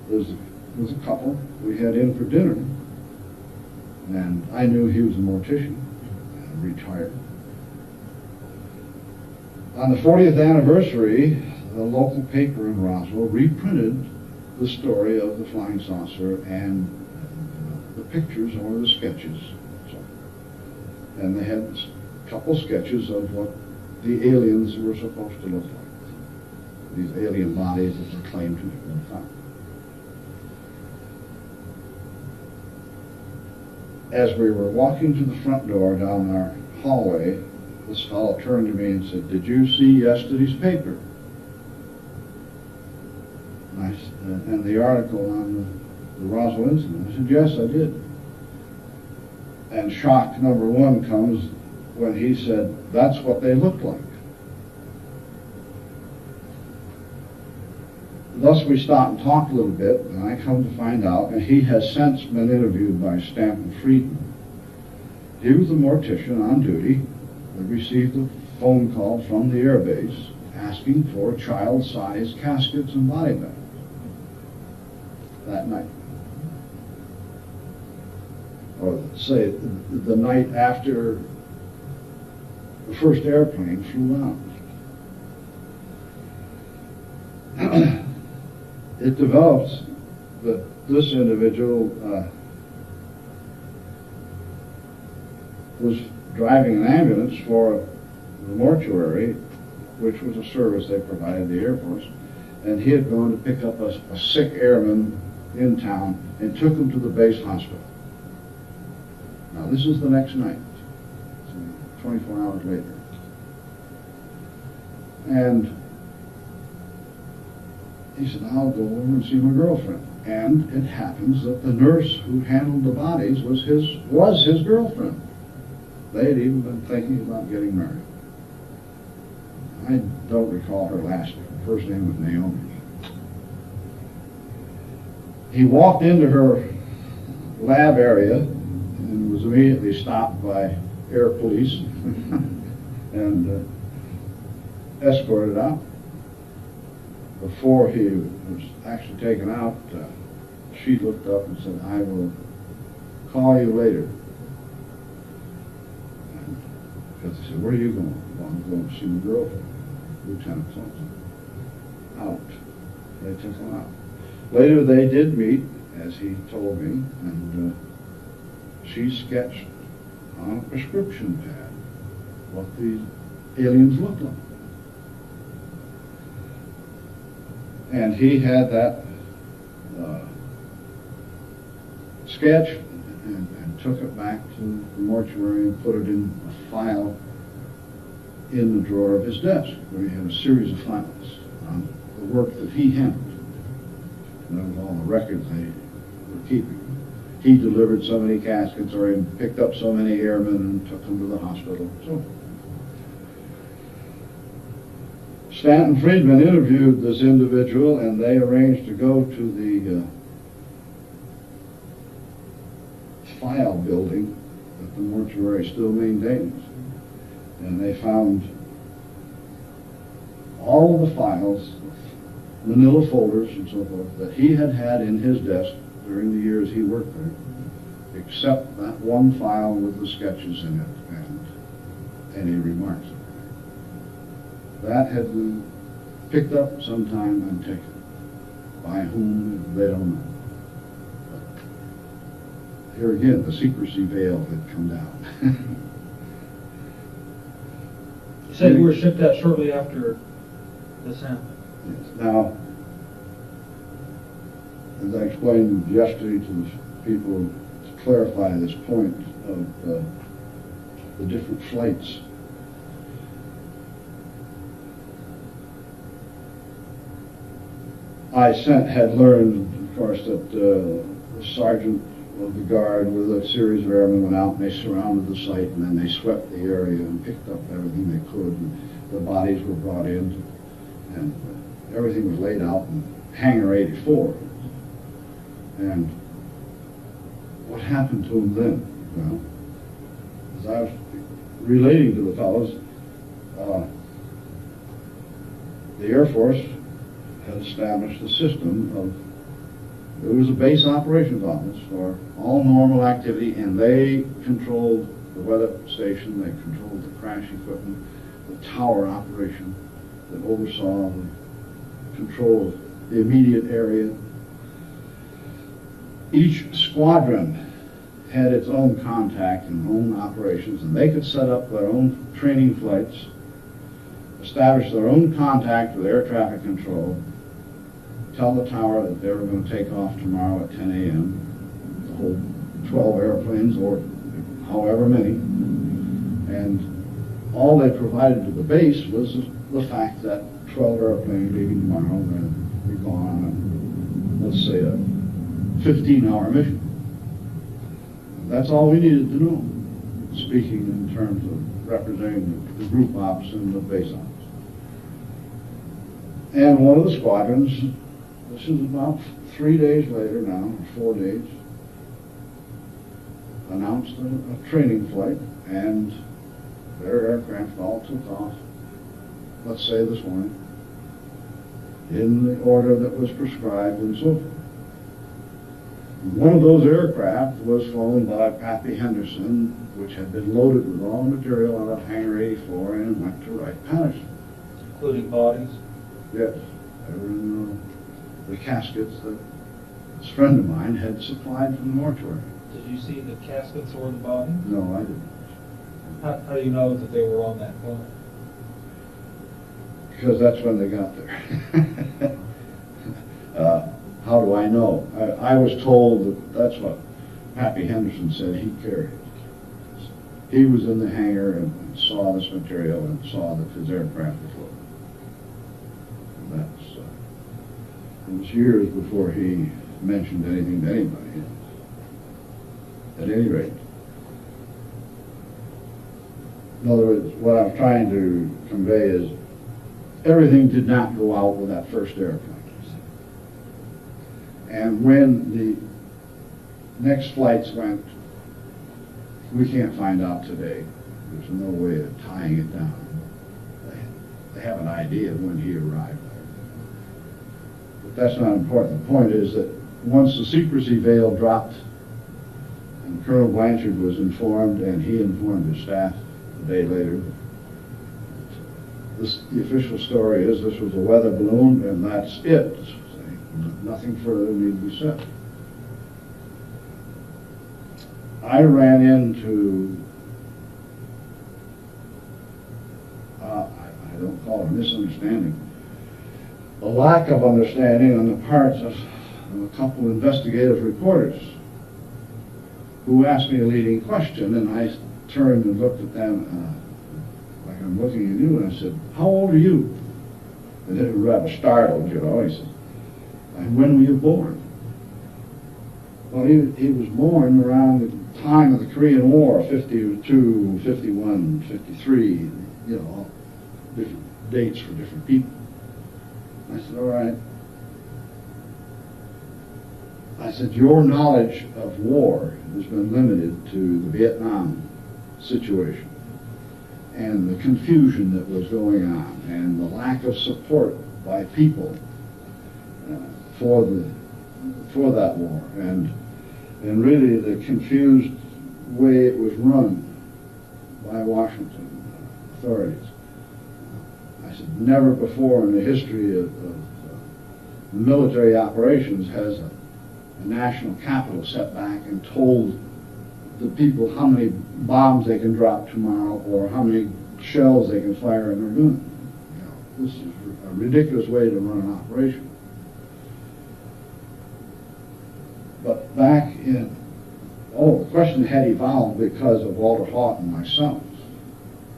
There was a couple we had in for dinner, and I knew he was a mortician, retired. On the 40th anniversary, the local paper in Roswell reprinted the story of the flying saucer and the pictures or the sketches. And they had a couple sketches of what the aliens were supposed to look like. These alien bodies that were claimed to have been found. As we were walking to the front door down our hallway, this fellow turned to me and said, "Did you see yesterday's paper?" And the article on the Roswell incident. I said, "Yes, I did." And shock number one comes when he said, "That's what they look like." thus we stopped and talked a little bit, and I come to find out, and he has since been interviewed by Stanton Friedman. He was a mortician on duty that received a phone call from the air base asking for child-sized caskets and body bags that night. Or say the night after the first airplane flew out. It develops that this individual was driving an ambulance for the mortuary, which was a service they provided the Air Force, and he had gone to pick up a sick airman in town and took him to the base hospital. Now this is the next night, 24 hours later. And he said, I'll go over and see my girlfriend. And it happens that the nurse who handled the bodies was his girlfriend. They had even been thinking about getting married. I don't recall her last name. Her first name was Naomi. He walked into her lab area and was immediately stopped by air police and escorted out. Before he was actually taken out, she looked up and said, I will call you later. Because he said, where are you going? Well, I'm going to see my girlfriend, Lieutenant Thompson. Out. They took him out. Later they did meet, as he told me, and she sketched on a prescription pad what the aliens looked like. And he had that sketch and took it back to the mortuary and put it in a file in the drawer of his desk, where he had a series of files on the work that he handled. And that was all the records they were keeping. He delivered so many caskets, or he picked up so many airmen and took them to the hospital. So Stanton Friedman interviewed this individual, and they arranged to go to the file building that the mortuary still maintains. And they found all of the files, manila folders and so forth, that he had had in his desk during the years he worked there, except that one file with the sketches in it and any remarks. That had been picked up sometime and taken. By whom, they don't know. But here again, the secrecy veil had come down. You said you were shipped out shortly after this happened. Yes. Now, as I explained yesterday to the people, to clarify this point of the different flights, I had learned, of course, that the sergeant of the guard with a series of airmen went out and they surrounded the site, and then they swept the area and picked up everything they could, and the bodies were brought in, and everything was laid out in Hangar 84. And what happened to them then? Well, as I was relating to the fellows, the Air Force had established a system of, it was a base operations office for all normal activity, and they controlled the weather station, they controlled the crash equipment, the tower operation that oversaw the control of the immediate area. Each squadron had its own contact and own operations, and they could set up their own training flights, establish their own contact with air traffic control, tell the tower that they were going to take off tomorrow at 10 a.m., the whole 12 airplanes or however many, and all they provided to the base was the fact that 12 airplanes leaving tomorrow are going to be gone on, let's say, a 15-hour mission. That's all we needed to know, speaking in terms of representing the group ops and the base ops. And one of the squadrons this is about 3 days later now, or 4 days, announced a training flight, and their aircraft all took off, let's say this morning, in the order that was prescribed and so forth. One of those aircraft was flown by Pappy Henderson, which had been loaded with all material out of Hangar 84 and went to Wright-Patterson. Including bodies? Yes. They were in the caskets that this friend of mine had supplied from the mortuary. Did you see the caskets or the bodies? No, I didn't. How do you know that they were on that flight? Because that's when they got there. How do I know? I was told that that's what Pappy Henderson said he carried. He was in the hangar and saw this material and saw that his aircraft was loaded. And that's, it was years before he mentioned anything to anybody. At any rate. In other words, what I'm trying to convey is everything did not go out with that first airplane. And when the next flights went, we can't find out today. There's no way of tying it down. They have an idea of when he arrived there. But that's not important. The point is that once the secrecy veil dropped and Colonel Blanchard was informed, and he informed his staff a day later, the official story is this was a weather balloon and that's it. Nothing further need be said. I ran into, I don't call it a misunderstanding, a lack of understanding on the parts of a couple of investigative reporters who asked me a leading question, and I turned and looked at them like I'm looking at you, and I said, "How old are you?" And they were rather startled, you know. He said, "And when were you born?" Well, he was born around the time of the Korean War, 52, 51, 53, you know, different dates for different people. I said, "All right." I said, "Your knowledge of war has been limited to the Vietnam situation and the confusion that was going on and the lack of support by people for that war, and really the confused way it was run by Washington authorities." I said, "Never before in the history of military operations has a national capital set back and told the people how many bombs they can drop tomorrow or how many shells they can fire in their gun. You know, this is a ridiculous way to run an operation." But back in, the question had evolved because of Walter Haut and myself,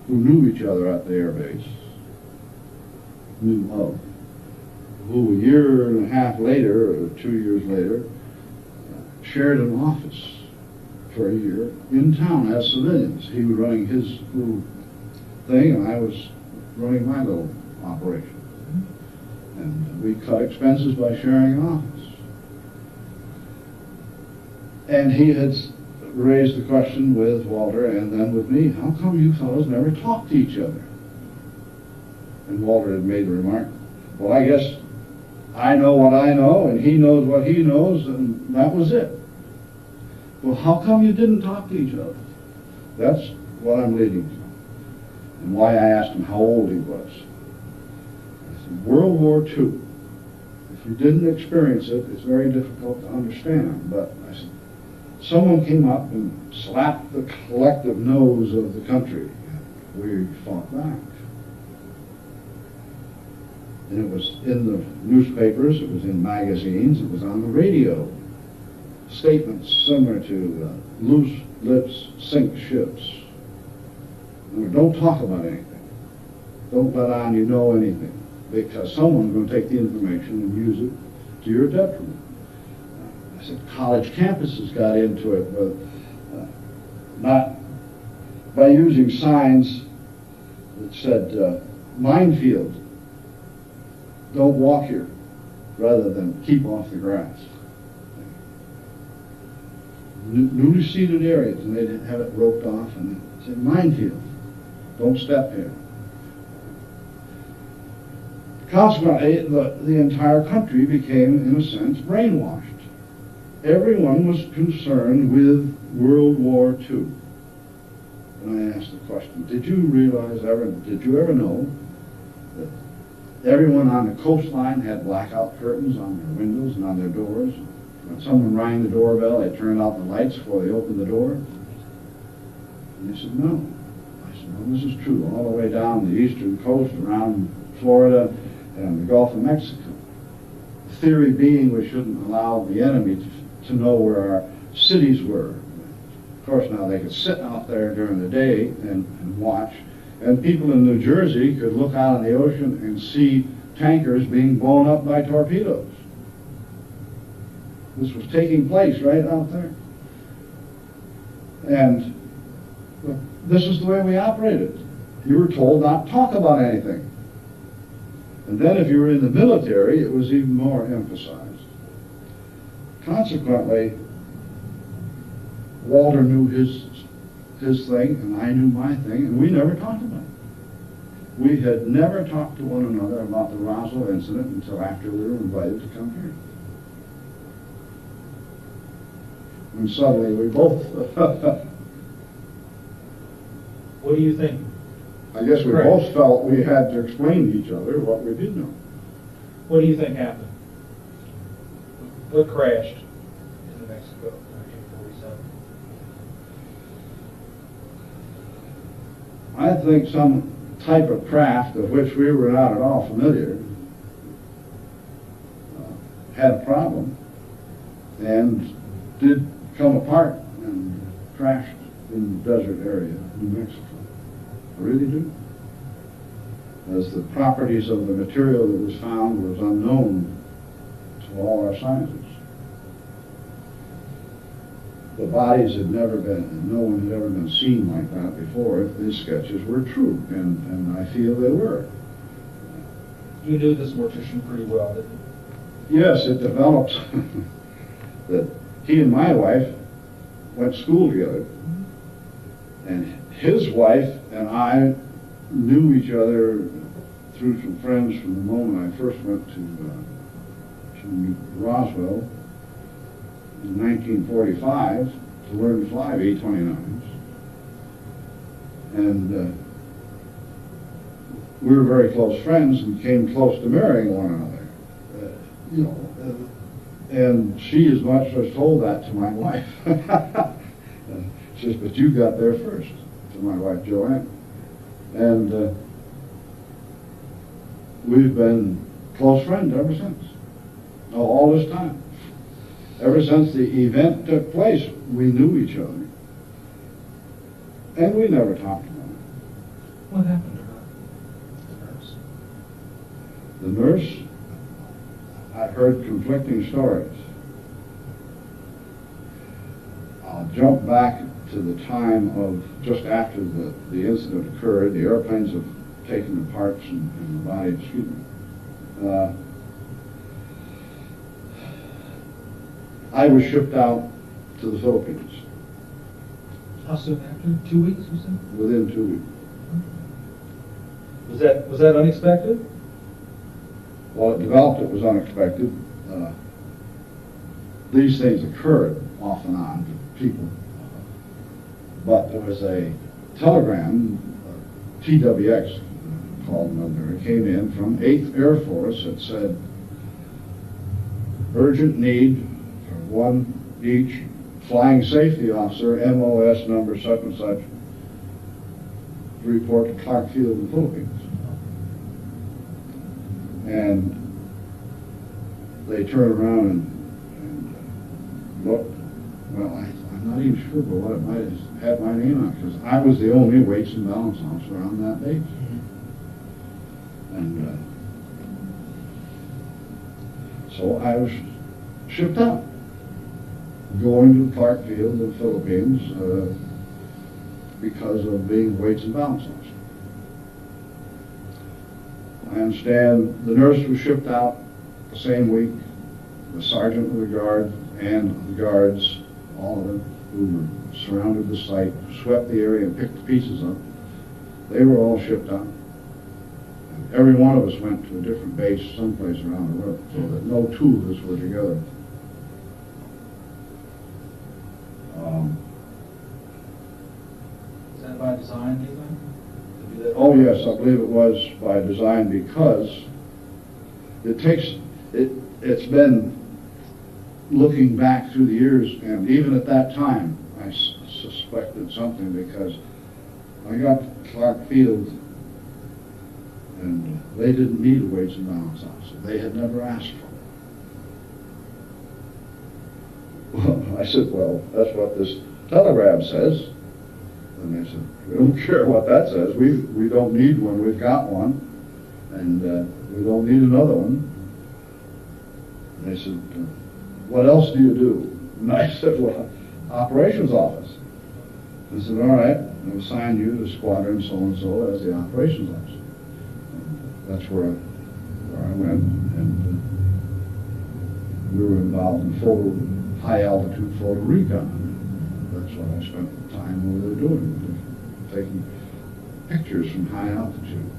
who knew each other at the air base, who a year and a half later, or 2 years later, shared an office for a year in town as civilians. He was running his little thing, and I was running my little operation. And we cut expenses by sharing an office. And he had raised the question with Walter and then with me, "How come you fellows never talk to each other?" And Walter had made the remark, "Well, I guess I know what I know and he knows what he knows, and that was it." "Well, how come you didn't talk to each other?" That's what I'm leading to, and why I asked him how old he was. I said, World War II. If you didn't experience it, it's very difficult to understand. But I said, someone came up and slapped the collective nose of the country. We fought back. And it was in the newspapers, it was in magazines, it was on the radio. Statements similar to loose lips sink ships. Don't talk about anything. Don't let on you know anything, because someone's going to take the information and use it to your detriment. I said college campuses got into it, but not by using signs that said minefield, don't walk here. rather than keep off the grass. Newly seeded areas, and they'd have it roped off and say, minefield, don't step here. Consequently, the entire country became, in a sense, brainwashed. Everyone was concerned with World War II. And I asked the question, did you ever know that everyone on the coastline had blackout curtains on their windows and on their doors? When someone rang the doorbell, they turned out the lights before they opened the door? And they said, no. I said, no, this is true, all the way down the eastern coast, around Florida and the Gulf of Mexico. The theory being we shouldn't allow the enemy to know where our cities were. Of course, now they could sit out there during the day and watch, and people in New Jersey could look out on the ocean and see tankers being blown up by torpedoes. This was taking place right out there. And this is the way we operated. You were told not to talk about anything. And then if you were in the military, it was even more emphasized. Consequently, Walter knew his thing, and I knew my thing, and we never talked about it. We had never talked to one another about the Roswell incident until after we were invited to come here. And suddenly we both... What do you think? I guess we both felt we had to explain to each other what we did know. What do you think happened? What crashed in New Mexico in 1947? I think some type of craft of which we were not at all familiar had a problem and did come apart and crashed in the desert area of New Mexico. I really do. As the properties of the material that was found was unknown to all our scientists. The bodies had never been, no one had ever been seen like that before if these sketches were true, and I feel they were. You knew this Mortician pretty well, didn't you? Yes, it developed that he and my wife went to school together, and his wife and I knew each other through some friends from the moment I first went to Roswell in 1945 to learn to fly B-29s. And we were very close friends and came close to marrying one another. And she as much as told that to my wife. She says, but you got there first, to my wife Joanne. And we've been close friends ever since. All this time. Ever since the event took place, we knew each other. And we never talked about it. What happened to her? The nurse? The nurse, I heard conflicting stories. I'll jump back to the time of just after the incident occurred. The airplanes have taken the parts and the body, I was shipped out to the Philippines. How soon after? 2 weeks, you said? Within 2 weeks. Was that unexpected? Well, it developed, it was unexpected. These things occurred off and on to people. But there was a telegram, TWX called number, it came in from 8th Air Force that said, urgent need for one each flying safety officer, MOS number such and such, to report to Clark Field in the Philippines. And they turned around and looked. Well, I'm not even sure, but what it might have had my name on it, because I was the only weights and balance officer on that base. And so I was shipped out, going to Clark Field in the Philippines because of being weights and balance officer. I understand the nurse was shipped out the same week, the sergeant of the guard and the guards, all of them, who were surrounded the site, swept the area and picked the pieces up. They were all shipped out. And every one of us went to a different base someplace around the world, so that no two of us were together. Is that by design, do you think? To do that? Oh yes, I believe it was by design, because it's been looking back through the years, and even at that time I suspected something, because I got to Clark Field and they didn't need a weights and balance officer. They had never asked for it. Well, I said, well, that's what this telegram says. And they said, we don't care what that says. We don't need one. We've got one. And we don't need another one. And they said, what else do you do? And I said, well, operations office. I said, all right, I'll assign you to squadron so-and-so as the operations officer. And that's where I went. And we were involved in high-altitude photo recon. That's what I spent the time over there doing, taking pictures from high altitude.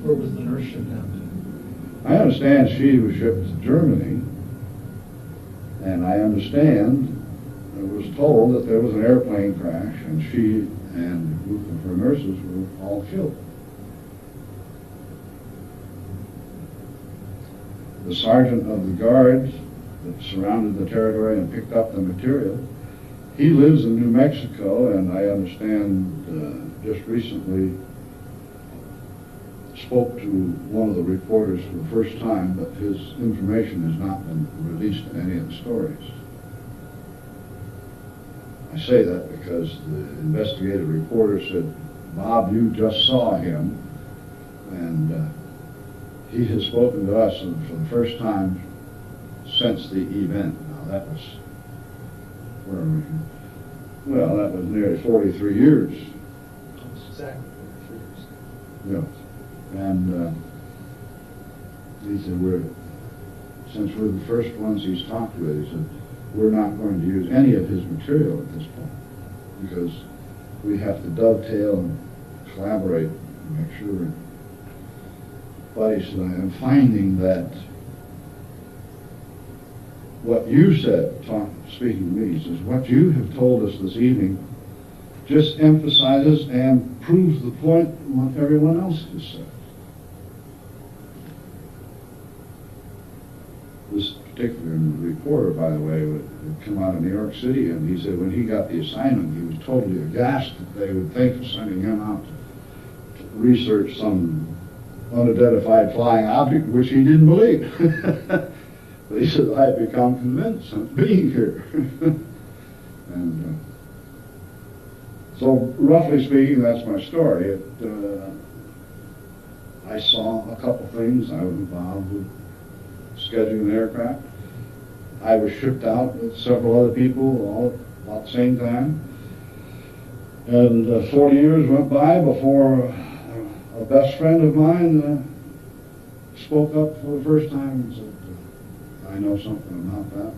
Where was the nurse shipped out to? I understand she was shipped to Germany, and I understand I was told that there was an airplane crash, and she and a group of her nurses were all killed. The sergeant of the guards that surrounded the territory and picked up the material, he lives in New Mexico, and I understand just recently spoke to one of the reporters for the first time, but his information has not been released in any of the stories. I say that because the investigative reporter said, Bob, you just saw him, and he has spoken to us for the first time since the event. Now that was, where are we? Well, that was nearly 43 years. Exactly 43 years. Yeah. And he said, since we're the first ones he's talked with, he said, we're not going to use any of his material at this point, because we have to dovetail and collaborate and make sure. But he said, I am finding that what you said, speaking to me, he says, what you have told us this evening just emphasizes and proves the point what everyone else has said. This particular reporter, by the way, had come out of New York City, and he said when he got the assignment, he was totally aghast that they would think of sending him out to research some unidentified flying object, which he didn't believe. But he said, I had become convinced of being here. And so, roughly speaking, that's my story. I saw a couple things. I was involved with scheduling an aircraft. I was shipped out with several other people all about the same time. And 40 years went by before a best friend of mine spoke up for the first time and said, I know something about that.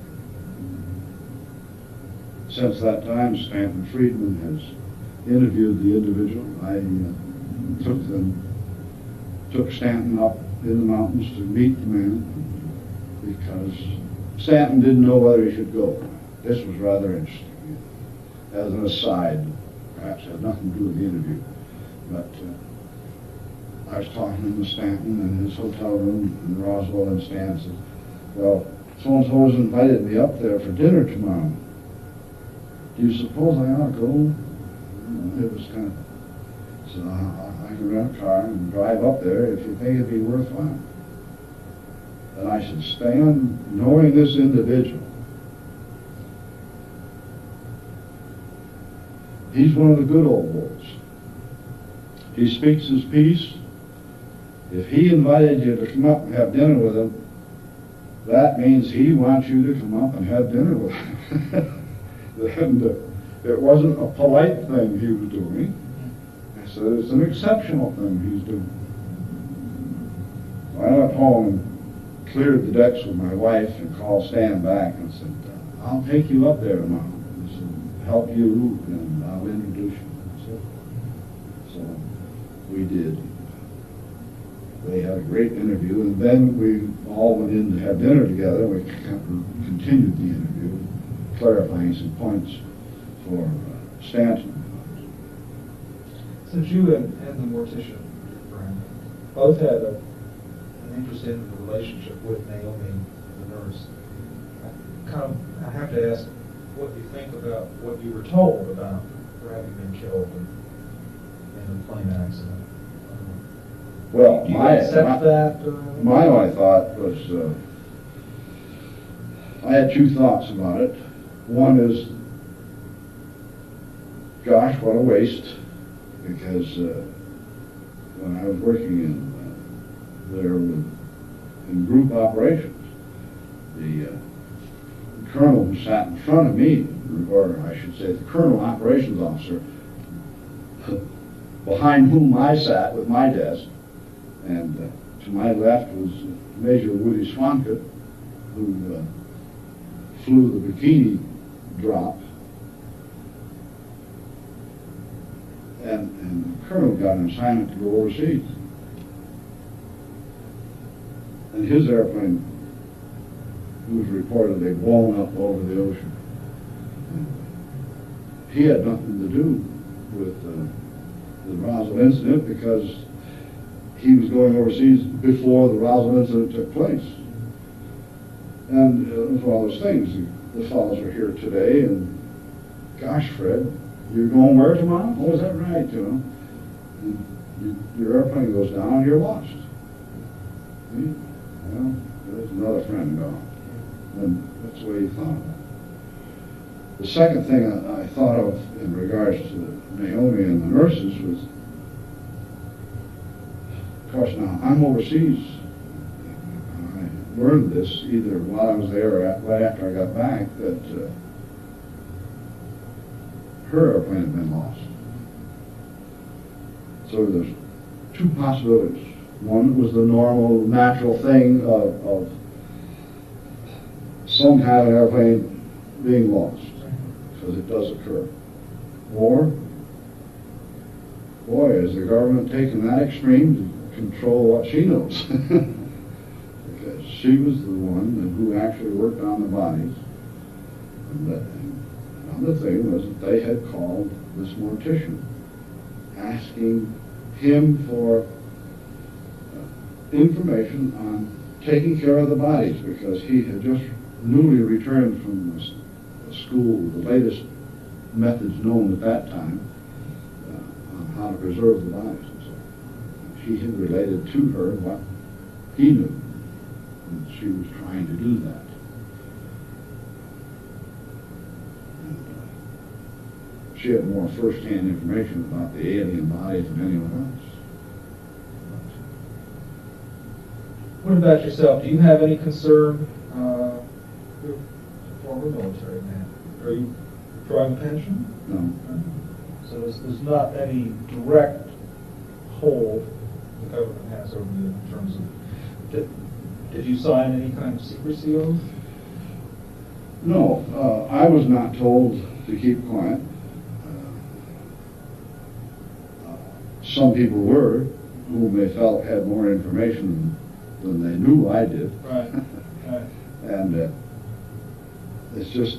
Since that time, Stanton Friedman has interviewed the individual. I took Stanton up in the mountains to meet the man, because Stanton didn't know whether he should go. This was rather interesting. As an aside, perhaps had nothing to do with the interview, but I was talking to Stanton in his hotel room in Roswell, and Stanton said, well, so-and-so has invited me up there for dinner tomorrow. Do you suppose I ought to go? It was kind of, so I can rent a car and drive up there if you think it'd be worthwhile. And I should stand knowing this individual. He's one of the good old boys. He speaks his piece. If he invited you to come up and have dinner with him, that means he wants you to come up and have dinner with him. And it wasn't a polite thing he was doing. I said, it's an exceptional thing he's doing. So I went home and cleared the decks with my wife and called Stan back and said, I'll take you up there tomorrow. I said, help you and I'll introduce you. So we did. They had a great interview, and then we all went in to have dinner together. We continued the interview, clarifying some points for Stanton. Since you and the Mortician, Brian, both had an interest in the relationship with Naomi, the nurse, I have to ask what you think about what you were told about her having been killed in a plane accident. Well, do you accept that? My only thought was, I had two thoughts about it. One is, gosh, what a waste, because when I was working in group operations, the colonel who sat in front of me, or I should say the colonel operations officer, behind whom I sat with my desk, and to my left was Major Woody Swanka, who flew the bikini drop. And the colonel got an assignment to go overseas. And his airplane was reportedly blown up over the ocean. And he had nothing to do with the Brazzle incident because he was going overseas before the Roswell incident took place. And it was one of those things. The fellows are here today, and gosh, Fred, you're going where tomorrow? Oh, is that right? You know, and your airplane goes down, you're lost. See? Well, there's another friend gone. And that's the way he thought of it. The second thing I thought of in regards to Naomi and the nurses was, of course, now I'm overseas. I learned this either while I was there or right after I got back that her airplane had been lost. So there's two possibilities. One was the normal, natural thing of some kind of airplane being lost, because it does occur. Or, boy, is the government taking that extreme to control what she knows? Because she was the one who actually worked on the bodies. And another thing was that they had called this mortician, asking him for information on taking care of the bodies, because he had just newly returned from a school, the latest methods known at that time on how to preserve the bodies. And so he had related to her what he knew, and she was trying to do that. And she had more first-hand information about the alien bodies than anyone else. What about yourself? Do you have any concern? You're a former military man. Are you drawing a pension? No. So there's not any direct hold the government has over you in terms of, did you sign any kind of secrecy oath? No, I was not told to keep quiet. Some people were, whom they felt had more information than they knew I did. Right, right. And it's just,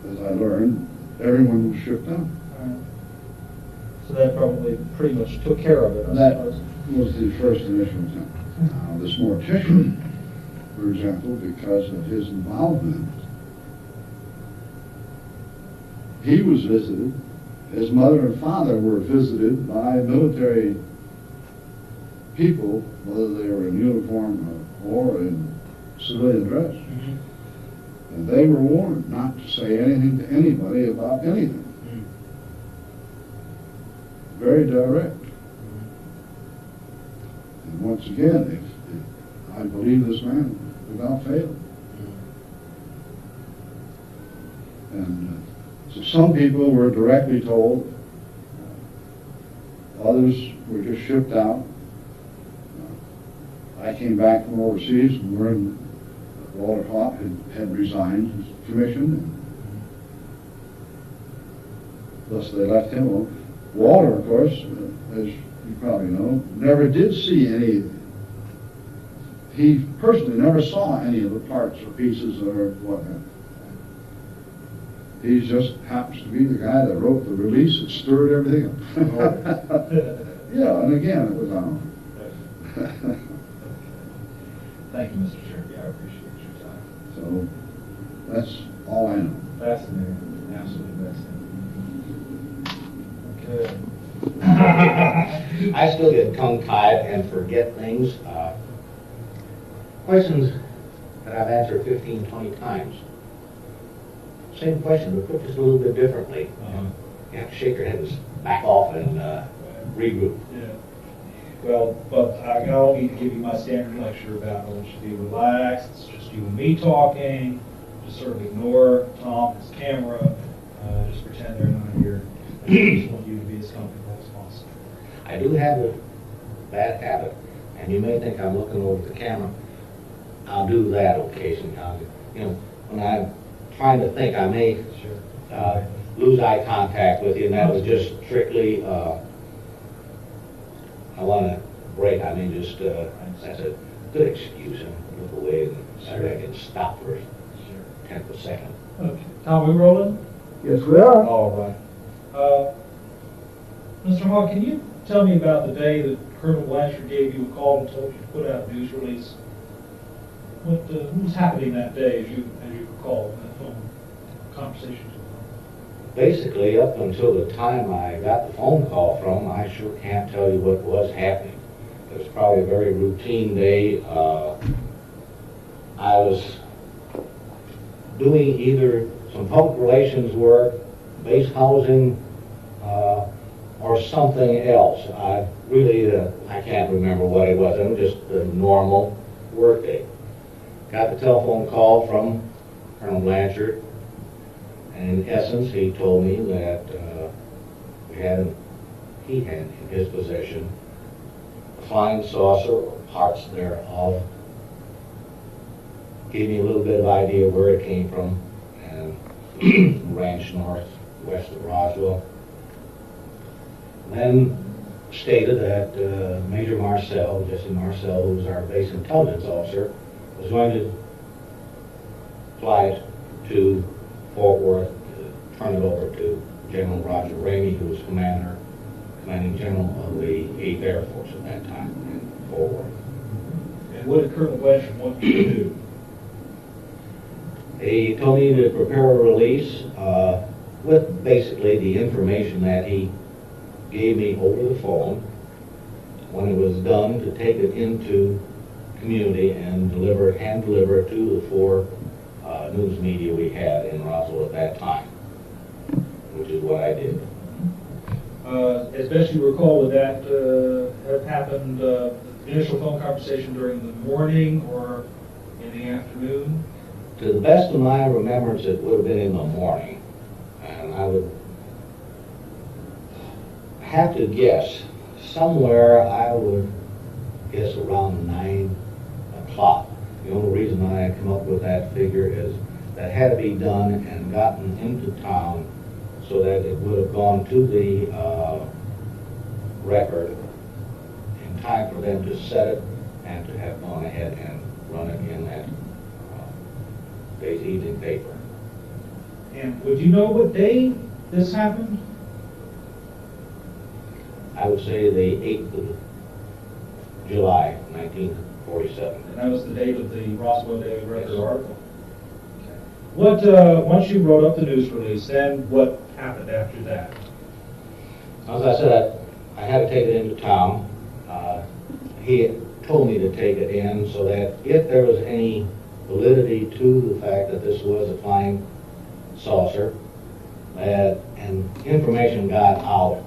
as I learned, everyone was shook down. Right. So that probably pretty much took care of it, I That suppose. was the first initial attempt. Now, this mortician, for example, because of his involvement, he was visited, his mother and father were visited by military people, whether they were in uniform or in civilian dress. Mm-hmm. And they were warned not to say anything to anybody about anything. Very direct. And once again, if I believe this man without fail. And so some people were directly told, others were just shipped out. I I came back from overseas and learned that Walter Haut had resigned his commission. And thus they left him alone. Walter, of course, as you probably know, never did see any. He personally never saw any of the parts or pieces or whatnot. He just happens to be the guy that wrote the release that stirred everything up. Yeah, and again, it was on. Thank you, Mr. Chairman. I appreciate your time. So that's all I know. Fascinating. Absolutely fascinating. Okay. I still get tongue-tied and forget things. Questions that I've answered 15, 20 times. Same question, but put just a little bit differently. You have to shake your head and back off and regroup. Yeah. Well, but I don't need to give you my standard lecture about I want you to be relaxed. It's just you and me talking. Just sort of ignore Tom, his camera. Just pretend they're not here. I just want you to be as comfortable as possible. I do have a bad habit, and you may think I'm looking over the camera. I'll do that occasionally. When I'm trying to think, I may lose eye contact with you, and that was just strictly, I want to break. I mean, just, that's a good excuse, and look away, and so I can stop for a tenth of a second. Okay. Tom, we rolling? Yes, we are. All right. Mr. Haut, can you tell me about the day that Colonel Blanchard gave you a call and told you to put out a news release? What was happening that day as you recall in that phone conversation? Basically, up until the time I got the phone call from him, I sure can't tell you what was happening. It was probably a very routine day. I was doing either some public relations work, base housing, or something else. I can't remember what it was. It was just a normal work day. Got the telephone call from Colonel Blanchard, and in essence, he told me that he had in his possession a flying saucer, or parts thereof. Gave me a little bit of idea where it came from, and ranch northwest of Roswell. Then stated that Major Marcel, Jesse Marcel, who was our base intelligence officer, was going to fly it to Fort Worth, turn it over to General Roger Ramey, who was commanding general of the 8th Air Force at that time in Fort Worth. And what did Colonel Blanchard want you to do? He told me to prepare a release with basically the information that he gave me over the phone. When it was done, to take it into community and hand deliver it to the 4 news media we had in Roswell at that time, which is what I did. As best you recall, did that have happened, the initial phone conversation during the morning or in the afternoon? To the best of my remembrance, it would have been in the morning. And I would have to guess, somewhere I would guess around 9 o'clock. The only reason I come up with that figure is that had to be done and gotten into town so that it would have gone to the record in time for them to set it and to have gone ahead and run it in that day's evening paper. And would you know what day this happened? I would say the 8th of July, 1947. And that was the date of the Roswell Daily Record article. Okay. What, once you wrote up the news release, then what happened after that? As I said, I had to take it into town. He had told me to take it in so that if there was any validity to the fact that this was a flying saucer, and information got out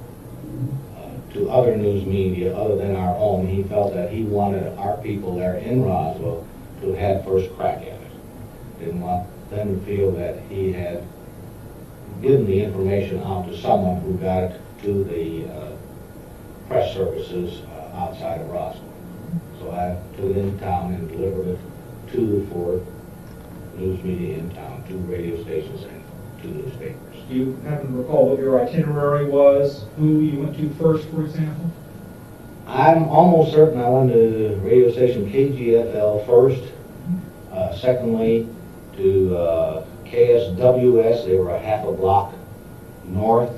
to other news media other than our own, he felt that he wanted our people there in Roswell to have had first crack at it. Didn't want them to feel that he had given the information out to someone who got it to the press services outside of Roswell. So So I took it into town and delivered it to the 4 news media in town, 2 radio stations and 2 newspapers. Do you happen to recall what your itinerary was, who you went to first, for example? I'm almost certain I went to radio station KGFL first, secondly to KSWS, they were a half a block north,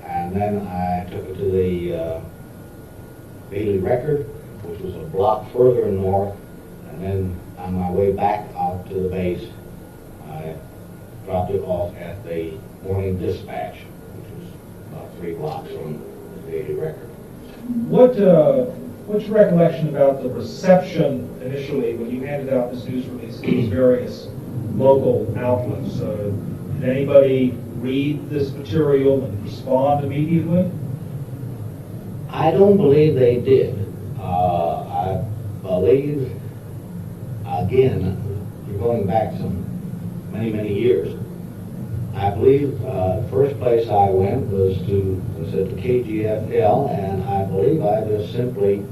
and then I took it to the Daily Record, which was a block further north, and then on my way back out to the base, I dropped it off at the Morning Dispatch, which was about 3 blocks from the Daily Record. What's your recollection about the reception initially when you handed out this news release to these various local outlets? Did anybody read this material and respond immediately? I don't believe they did. I believe, again, you're going back some many years. I believe the first place I went was to KGFL, and I believe I just simply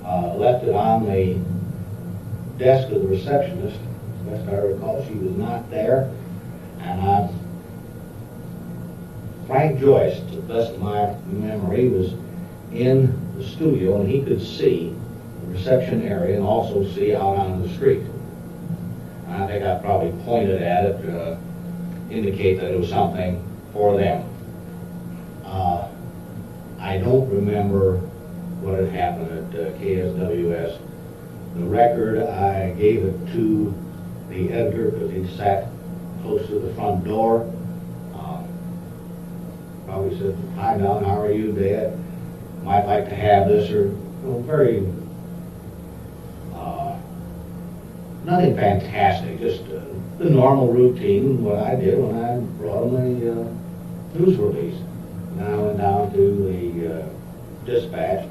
left it on the desk of the receptionist. As best I recall, she was not there, and Frank Joyce, to the best of my memory, was in the studio, and he could see the reception area and also see out on the street. And I think I probably pointed at it to indicate that it was something for them. I don't remember what had happened at KSWS. The Record, I gave it to the editor because he sat close to the front door. Probably said, "Hi, Don, how are you, Dad? Might like to have this," or very, nothing fantastic, just the normal routine, what I did when I brought him the news release. Then I went down to the Dispatch.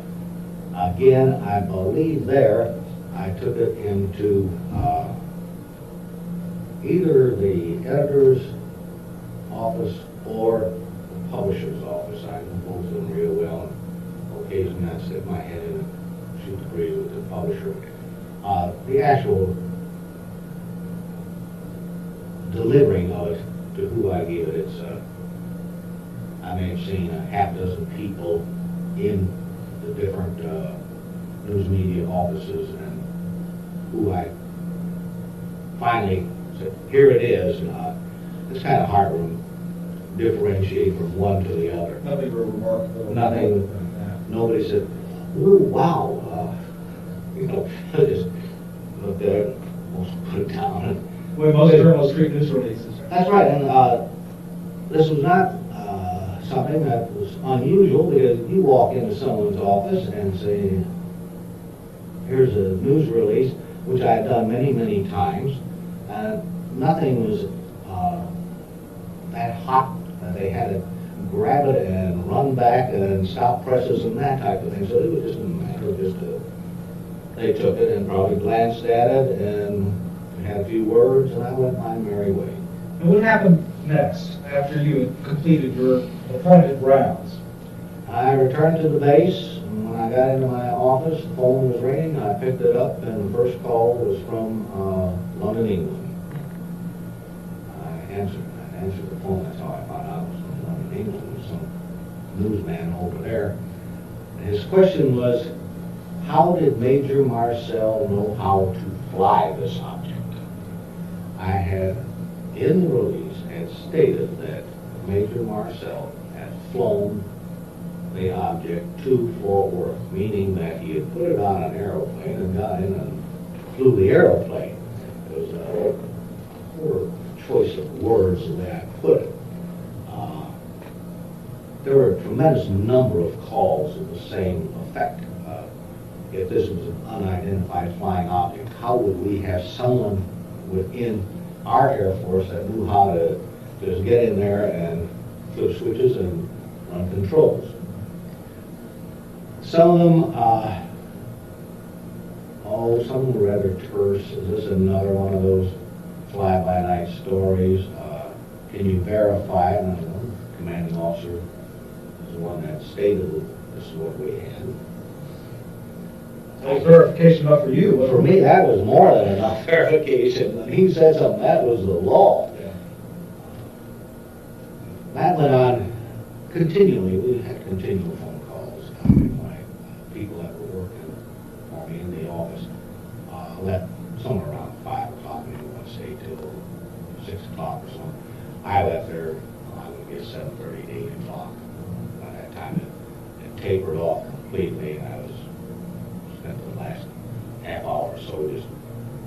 Again, I believe there, I took it into either the editor's office or the publisher's office. I know both of them real well. Occasionally I'd stick my head in and shoot the breeze with the publisher. The actual delivering of it to who I gave it, I may have seen a half dozen people in the different news media offices, and who I finally said, "Here it is." It's kind of hard to differentiate from one to the other. Nothing real remarkable. Nothing. Nobody said, "Oh, wow." I just looked at it, almost put it down. Well, most journals treat news releases. That's right, and this was not something that was unusual, because you walk into someone's office and say, "Here's a news release," which I had done many times, and nothing was that hot that they had to grab it and run back and stop presses and that type of thing. So it was just a matter of they took it and probably glanced at it and had a few words, and I went my merry way. And what happened next after you had completed your appointed rounds? I returned to the base, and when I got into my office, the phone was ringing. I picked it up, and the first call was from London, England. I answered the phone. That's how I found out it was from London, England. It was some newsman over there. And his question was, how did Major Marcel know how to fly this object? I had, in the release, had stated that Major Marcel had flown the object to Fort Worth, meaning that he had put it on an aeroplane and got in and flew the aeroplane. It was a poor choice of words the way I put it. There were a tremendous number of calls of the same effect. If this was an unidentified flying object, how would we have someone within our Air Force that knew how to just get in there and flip switches and run controls? Some of them, some of them were rather terse. Is this another one of those fly-by-night stories? Can you verify it? And the commanding officer is the one that stated this is what we had. That was verification enough for you, wasn't For it? me, that was more than enough verification. When he said something, that was the law. That went on continually. We had continual phone calls. My people that were working for me in the office left somewhere around 5 o'clock, maybe one say till 6 o'clock or something. I left there, I would get 7:30 to 8 o'clock. By that time, it tapered off completely, and I was spent the last half hour or so just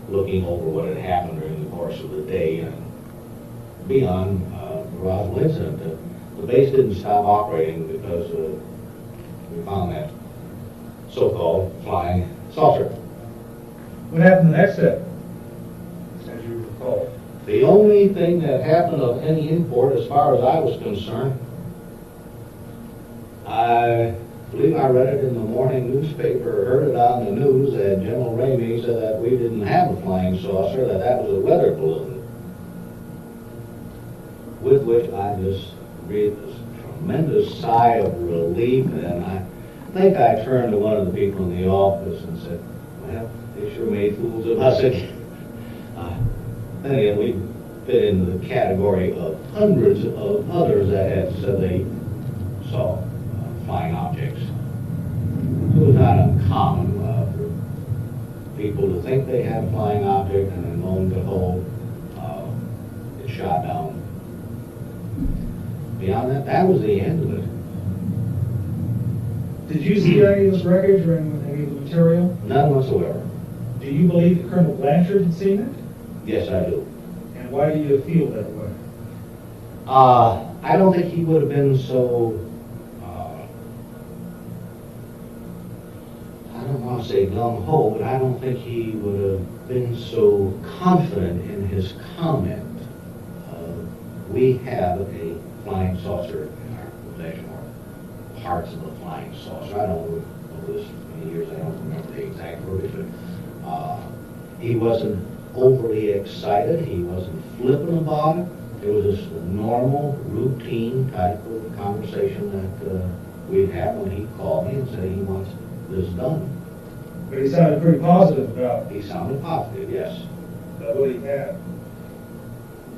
looking over what had happened during the course of the day. And beyond the Roswell incident, the base didn't stop operating because we found that so-called flying saucer. What happened the next day, as you recall? The only thing that happened of any import, as far as I was concerned, I believe I read it in the morning newspaper, heard it on the news, that General Ramey said that we didn't have a flying saucer, that was a weather balloon. With which I just breathed this tremendous sigh of relief, and I think I turned to one of the people in the office and said, well, they sure made fools of us again. Then again, we fit into the category of hundreds of others that had said they saw flying objects. It was not uncommon for people to think they had a flying object, and then lo and behold, it shot down. Beyond that, that was the end of it. Did you see any of this wreckage or any of the material? None whatsoever. Do you believe that Colonel Blanchard had seen it? Yes, I do. And why do you feel that way? I don't think he would have been so, I don't want to say gung-ho, but I don't think he would have been so confident in his comment. We have a flying saucer in our possession, or parts of a flying saucer. I don't know this many years, I don't remember the exact verbiage, but he wasn't overly excited, he wasn't flippant about it. It was just a normal, routine type of conversation that we'd have when he called me and said he wants this done. But he sounded pretty positive about it. He sounded positive, yes. About what he had.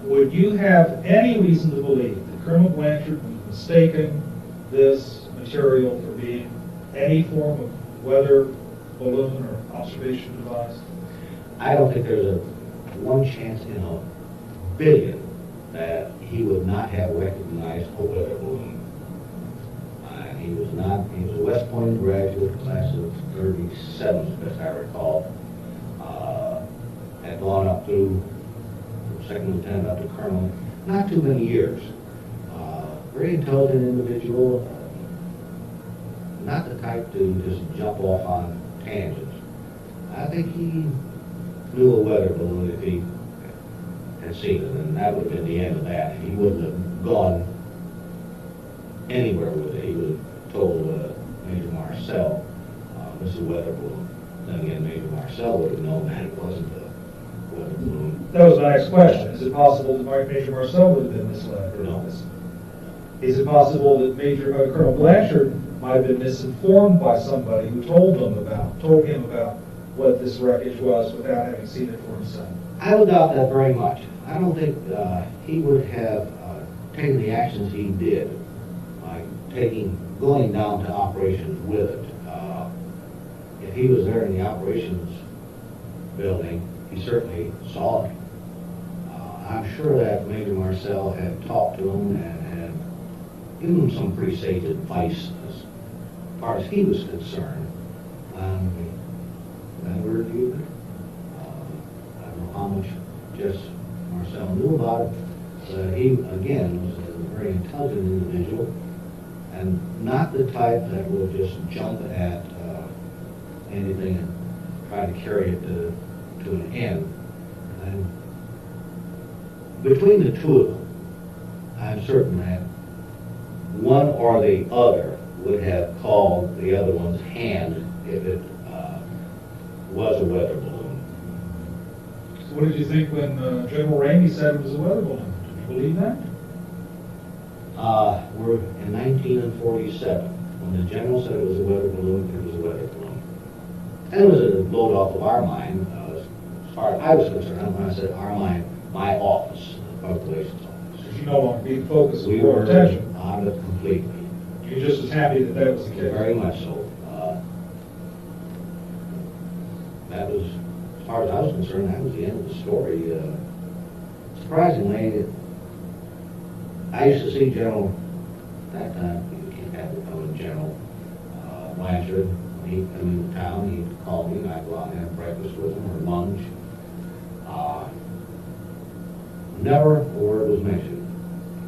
Would you have any reason to believe that Colonel Blanchard was mistaking this material for being any form of weather balloon or observation device? I don't think there's a one chance in a billion that he would not have recognized a weather balloon. He was a West Point graduate, class of 37, as I recall. Had gone up through second lieutenant up to colonel, not too many years. Very intelligent individual, not the type to just jump off on tangents. I think he knew a weather balloon if he had seen it, and that would have been the end of that. He wouldn't have gone anywhere with it. He would have told Major Marcel, this is a weather balloon. Then again, Major Marcel would have known that it wasn't a weather balloon. That was my next question. Is it possible that Major Marcel would have been misled? No. Is it possible that Colonel Blanchard might have been misinformed by somebody who told him about what this wreckage was without having seen it for himself? I would doubt that very much. I don't think he would have taken the actions he did, like going down to operations with it. If he was there in the operations building, he certainly saw it. I'm sure that Major Marcel had talked to him and had given him some pretty sage advice as far as he was concerned. Never reviewed it. I don't know how much just Marcel knew about it, but he, again, was a very intelligent individual and not the type that would just jump at anything and try to carry it to an end. And between the two of them, I'm certain that one or the other would have called the other one's hand if it was a weather balloon. So what did you think when General Ramey said it was a weather balloon? Did you believe that? We're in 1947. When the general said it was a weather balloon, it was a weather balloon. And it was a load off of our mind, as far as I was concerned. When I said our mind, my office, the public relations office. Because you no longer be the focus of We your were attention. on it completely. You're just as happy that that was the case. Very much so. That was, as far as I was concerned, that was the end of the story. Surprisingly, I used to see General, at that time, he had to come in General Blanchard. When he'd come into town, he'd call me, and I'd go out and have breakfast with him, or lunch. Never a word was mentioned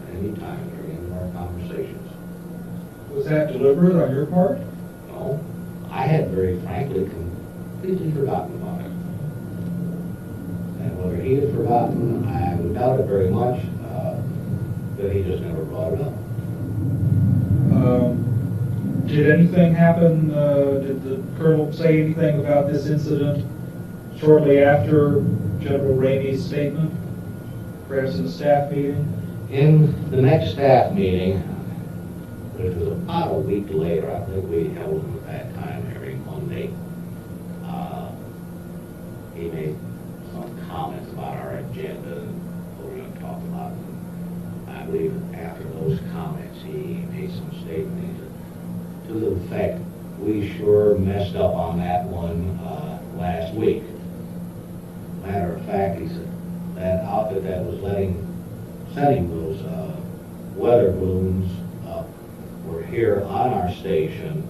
at any time during any of our conversations. Was that deliberate on your part? No. I had very frankly completely forgotten about it. And whether he had forgotten, I would doubt it very much, but he just never brought it up. Did anything happen, did the Colonel say anything about this incident shortly after General Ramey's statement, perhaps in a staff meeting? In the next staff meeting, which was about a week later, I think we held them at that time every Monday, he made some comments about our agenda and what we were going to talk about. And I believe after those comments, he made some statement to the effect, we sure messed up on that one last week. Matter of fact, he said, that outfit that was sending those weather balloons up were here on our station.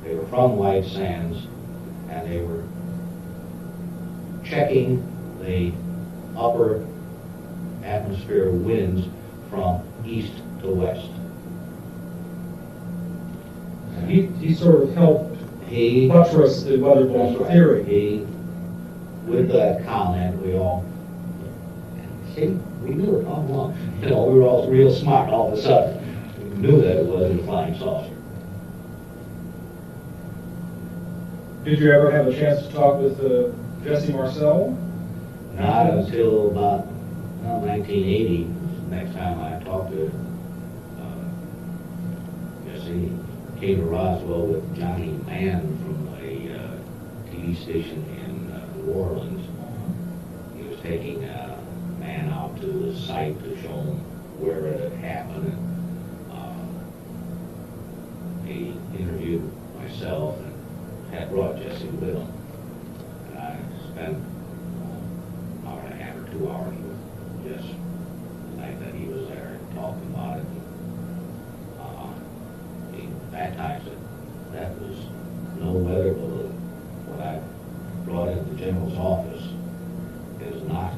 They were from White Sands, and they were checking the upper atmosphere winds from east to west. He sort of helped buttress the weather balloon theory. With that comment, we all, see, we knew it all along. You know, we were all real smart all of a sudden. We knew that it wasn't a flying saucer. Did you ever have a chance to talk with Jesse Marcel? Not until about 1980, next time I talked to Jesse. Came to Roswell with Johnny Mann from a TV station in New Orleans. He was taking a man out to the site to show him where it had happened. And, he interviewed myself and had brought Jesse with him. And I spent an hour and a half or 2 hours with Jesse the night that he was there and talking about it. That time said that was no weather balloon. What I brought into the general's office is not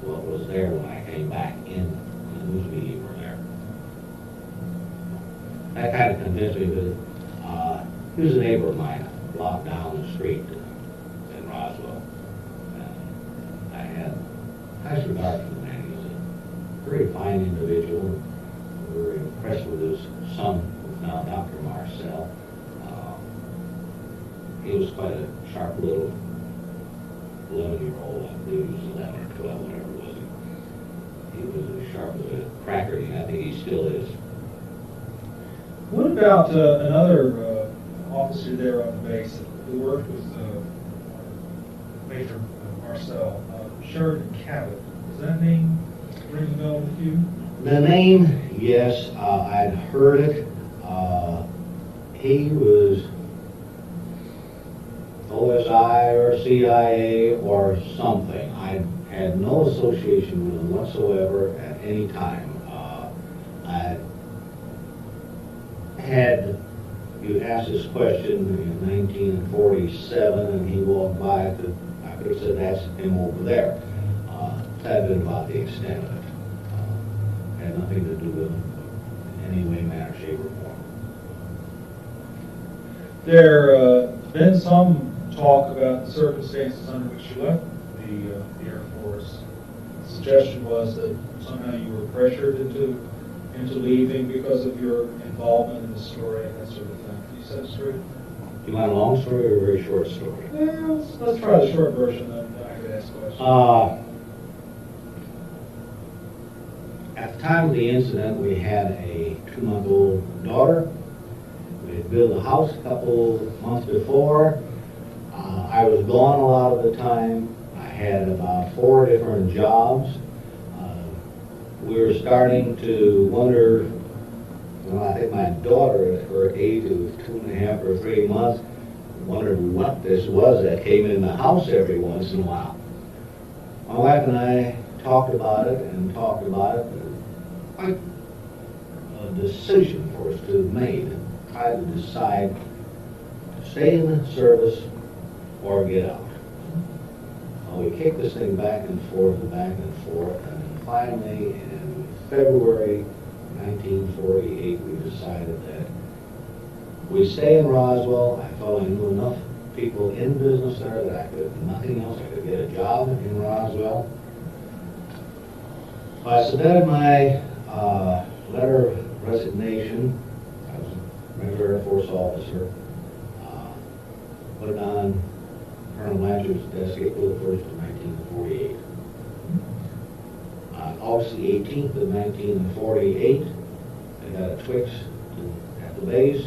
what was there when I came back in the news media were there. That kind of convinced me that he was a neighbor of mine, a block down the street in Roswell. And I had highest regard for the man. He was a very fine individual. We were impressed with his son, now Dr. Marcel. He was quite a sharp little 11-year-old. I believe he was 11 or 12, whatever it was. He was as sharp as a cracker, and I think he still is. What about another officer there on the base who worked with Major Marcel, Sheridan Cabot? Does that name ring a bell with you? The name, yes, I'd heard it. He was OSI or CIA or something. I had no association with him whatsoever at any time. I had, you asked this question in 1947 and he walked by, I could have said that's him over there. That been about the extent of it. Had nothing to do with him in any way, manner, shape, or form. There been some talk about the circumstances under which you left the Air Force. The suggestion was that somehow you were pressured into leaving because of your involvement in the story and that sort of thing. Can you set it straight? Do you want a long story or a very short story? Yeah, let's try the short version, then I could ask questions. At the time of the incident, we had a 2-month-old daughter. We had built a house a couple months before. I was gone a lot of the time. I had about 4 different jobs. We were starting to wonder, well, I think my daughter at her age of 2.5 or 3 months wondered what this was that came in the house every once in a while. My wife and I talked about it and talked about it. Quite a decision for us to have made. Try to decide to stay in the service or get out. Well, we kicked this thing back and forth, and then finally in February 1948 we decided that we stay in Roswell. I felt I knew enough people in business there that I could, nothing else, I could get a job in Roswell. I submitted my letter of resignation. I was a regular Air Force officer. Put it on Colonel Blanchard's desk April the 1st of 1948. On August the 18th of 1948, I got a Twix at the base.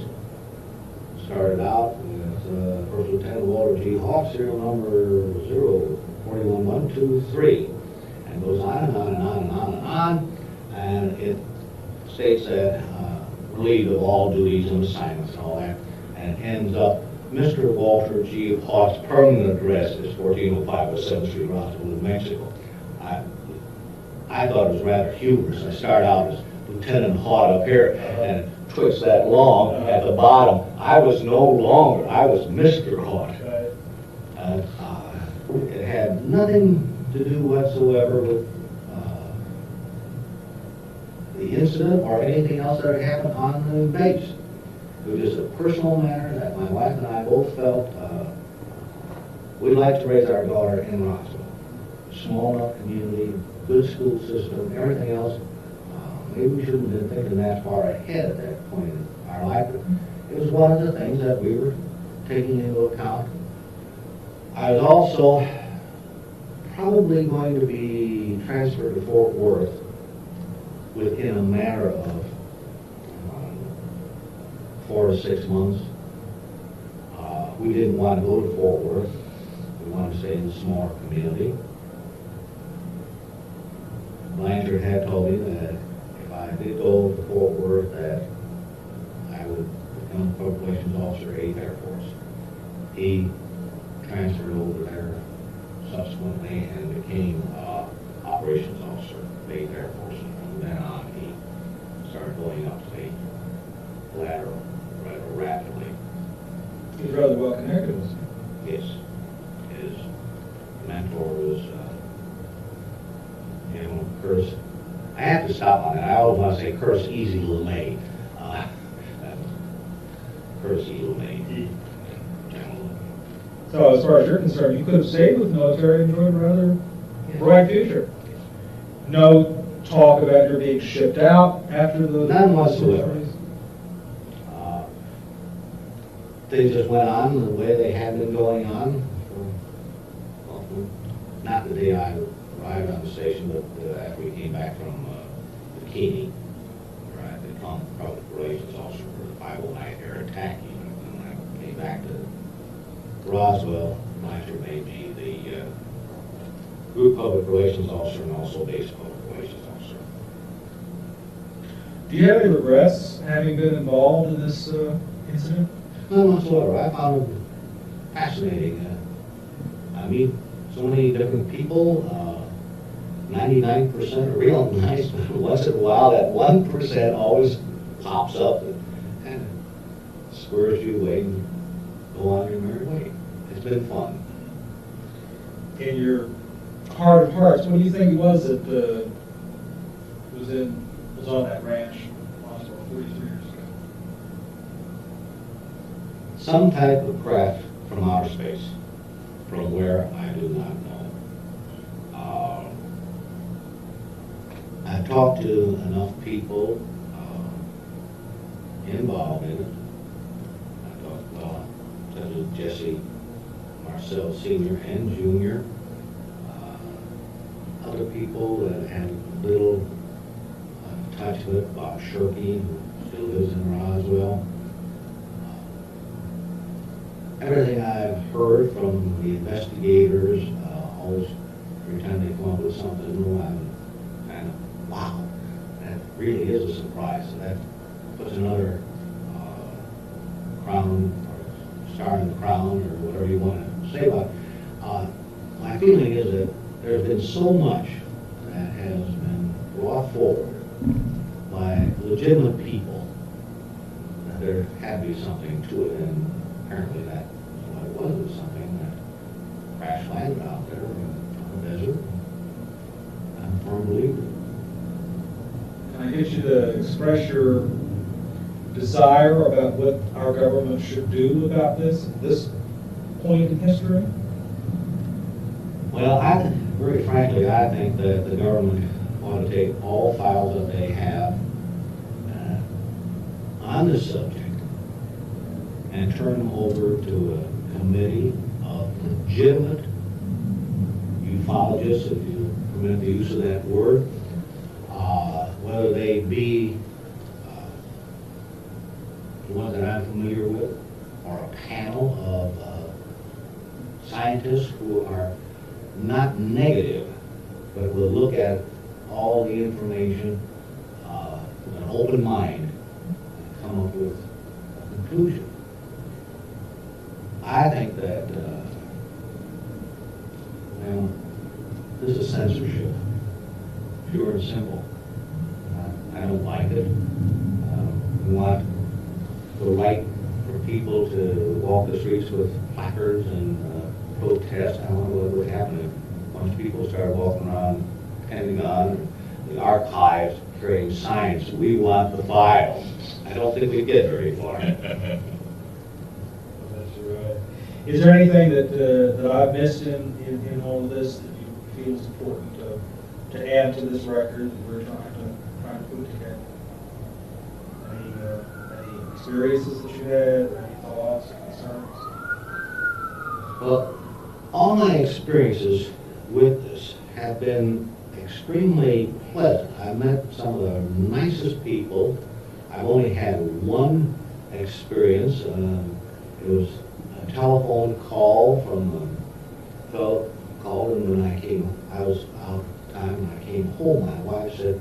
Started out with First Lieutenant Walter G. Haut, serial number 041123, and goes on and on and on and on and on, and it states that relieved of all duties and assignments and all that, and it ends up, Mr. Walter G. Haut's permanent address is 1405 West 7th Street, Roswell, New Mexico. I thought it was rather humorous. I started out as Lieutenant Haut up here, and Twix that long at the bottom. I was no longer, I was Mr. Haut. It had nothing to do whatsoever with the incident or anything else that had happened on the base. It was just a personal matter that my wife and I both felt we'd like to raise our daughter in Roswell. A small enough community, good school system, everything else. Maybe we shouldn't have been thinking that far ahead at that point in our life, but it was one of the things that we were taking into account. I was also probably going to be transferred to Fort Worth within a matter of 4 to 6 months. We didn't want to go to Fort Worth. We wanted to stay in a smaller community. Blanchard had told me that if I did go to Fort Worth, that I would become Public Relations Officer, 8th Air Force. He transferred over there subsequently and became Operations Officer, 8th Air Force. And from then on, he started going up the ladder rather rapidly. He's rather well connected, wasn't he? Yes. His mentor was Curtis. I have to stop on that. I always want to say Curtis Easy LeMay. Curtis E. LeMay. So as far as you're concerned, you could have stayed with the military and enjoyed a rather bright future. No talk about your being shipped out after the... None whatsoever. Things just went on the way they had been going on. Not the day I arrived on the station, but after we came back from Bikini, where I had become Public Relations Officer for the 509th Air Attack Unit. And when I came back to Roswell, Blanchard made me the Group Public Relations Officer and also Base Public Relations Officer. Do you have any regrets having been involved in this incident? None whatsoever. I found it fascinating. I meet so many different people. 99% are real nice, but once in a while that 1% always pops up and kind of squares you away and go on your merry way. It's been fun. In your heart of hearts, what do you think it was that was on that ranch 43 years ago? Some type of craft from outer space, from where I do not know. I talked to enough people involved in it. I talked to Jesse, Marcel Sr. and Jr., other people that had little touch with it. Bob Shirky, who still lives in Roswell. everything I've heard from the investigators, always every time they come up with something new, I'm kind of, wow, that really is a surprise. And that puts another crown, or star in the crown, or whatever you want to say about it. My feeling is that there's been so much that has been brought forward by legitimate people that there had to be something to it, and apparently that was what it was. It was something that crash landed out there in the desert. I'm a firm believer. Can I get you to express your desire about what our government should do about this point in history? Well, very frankly, I think that the government ought to take all files that they have on this subject and turn them over to a committee of legitimate ufologists, if you permit the use of that word, whether they be the ones that I'm familiar with, or a panel of scientists who are not negative, but will look at all the information with an open mind and come up with a conclusion. I think that this is censorship, pure and simple. I don't like it. We want the right for people to walk the streets with placards and protest. I don't know what would happen if a bunch of people started walking around the Pentagon, the archives, carrying signs, "We want the file." I don't think we'd get very far. That's right. Is there anything that I've missed in all of this that you feel is important to add to this record that we're trying to put together? Any experiences that you had, any thoughts, concerns? Well, all my experiences with this have been extremely pleasant. I've met some of the nicest people. I've only had one experience. It was a telephone call from a fellow called, and when I was out of time, when I came home, my wife said,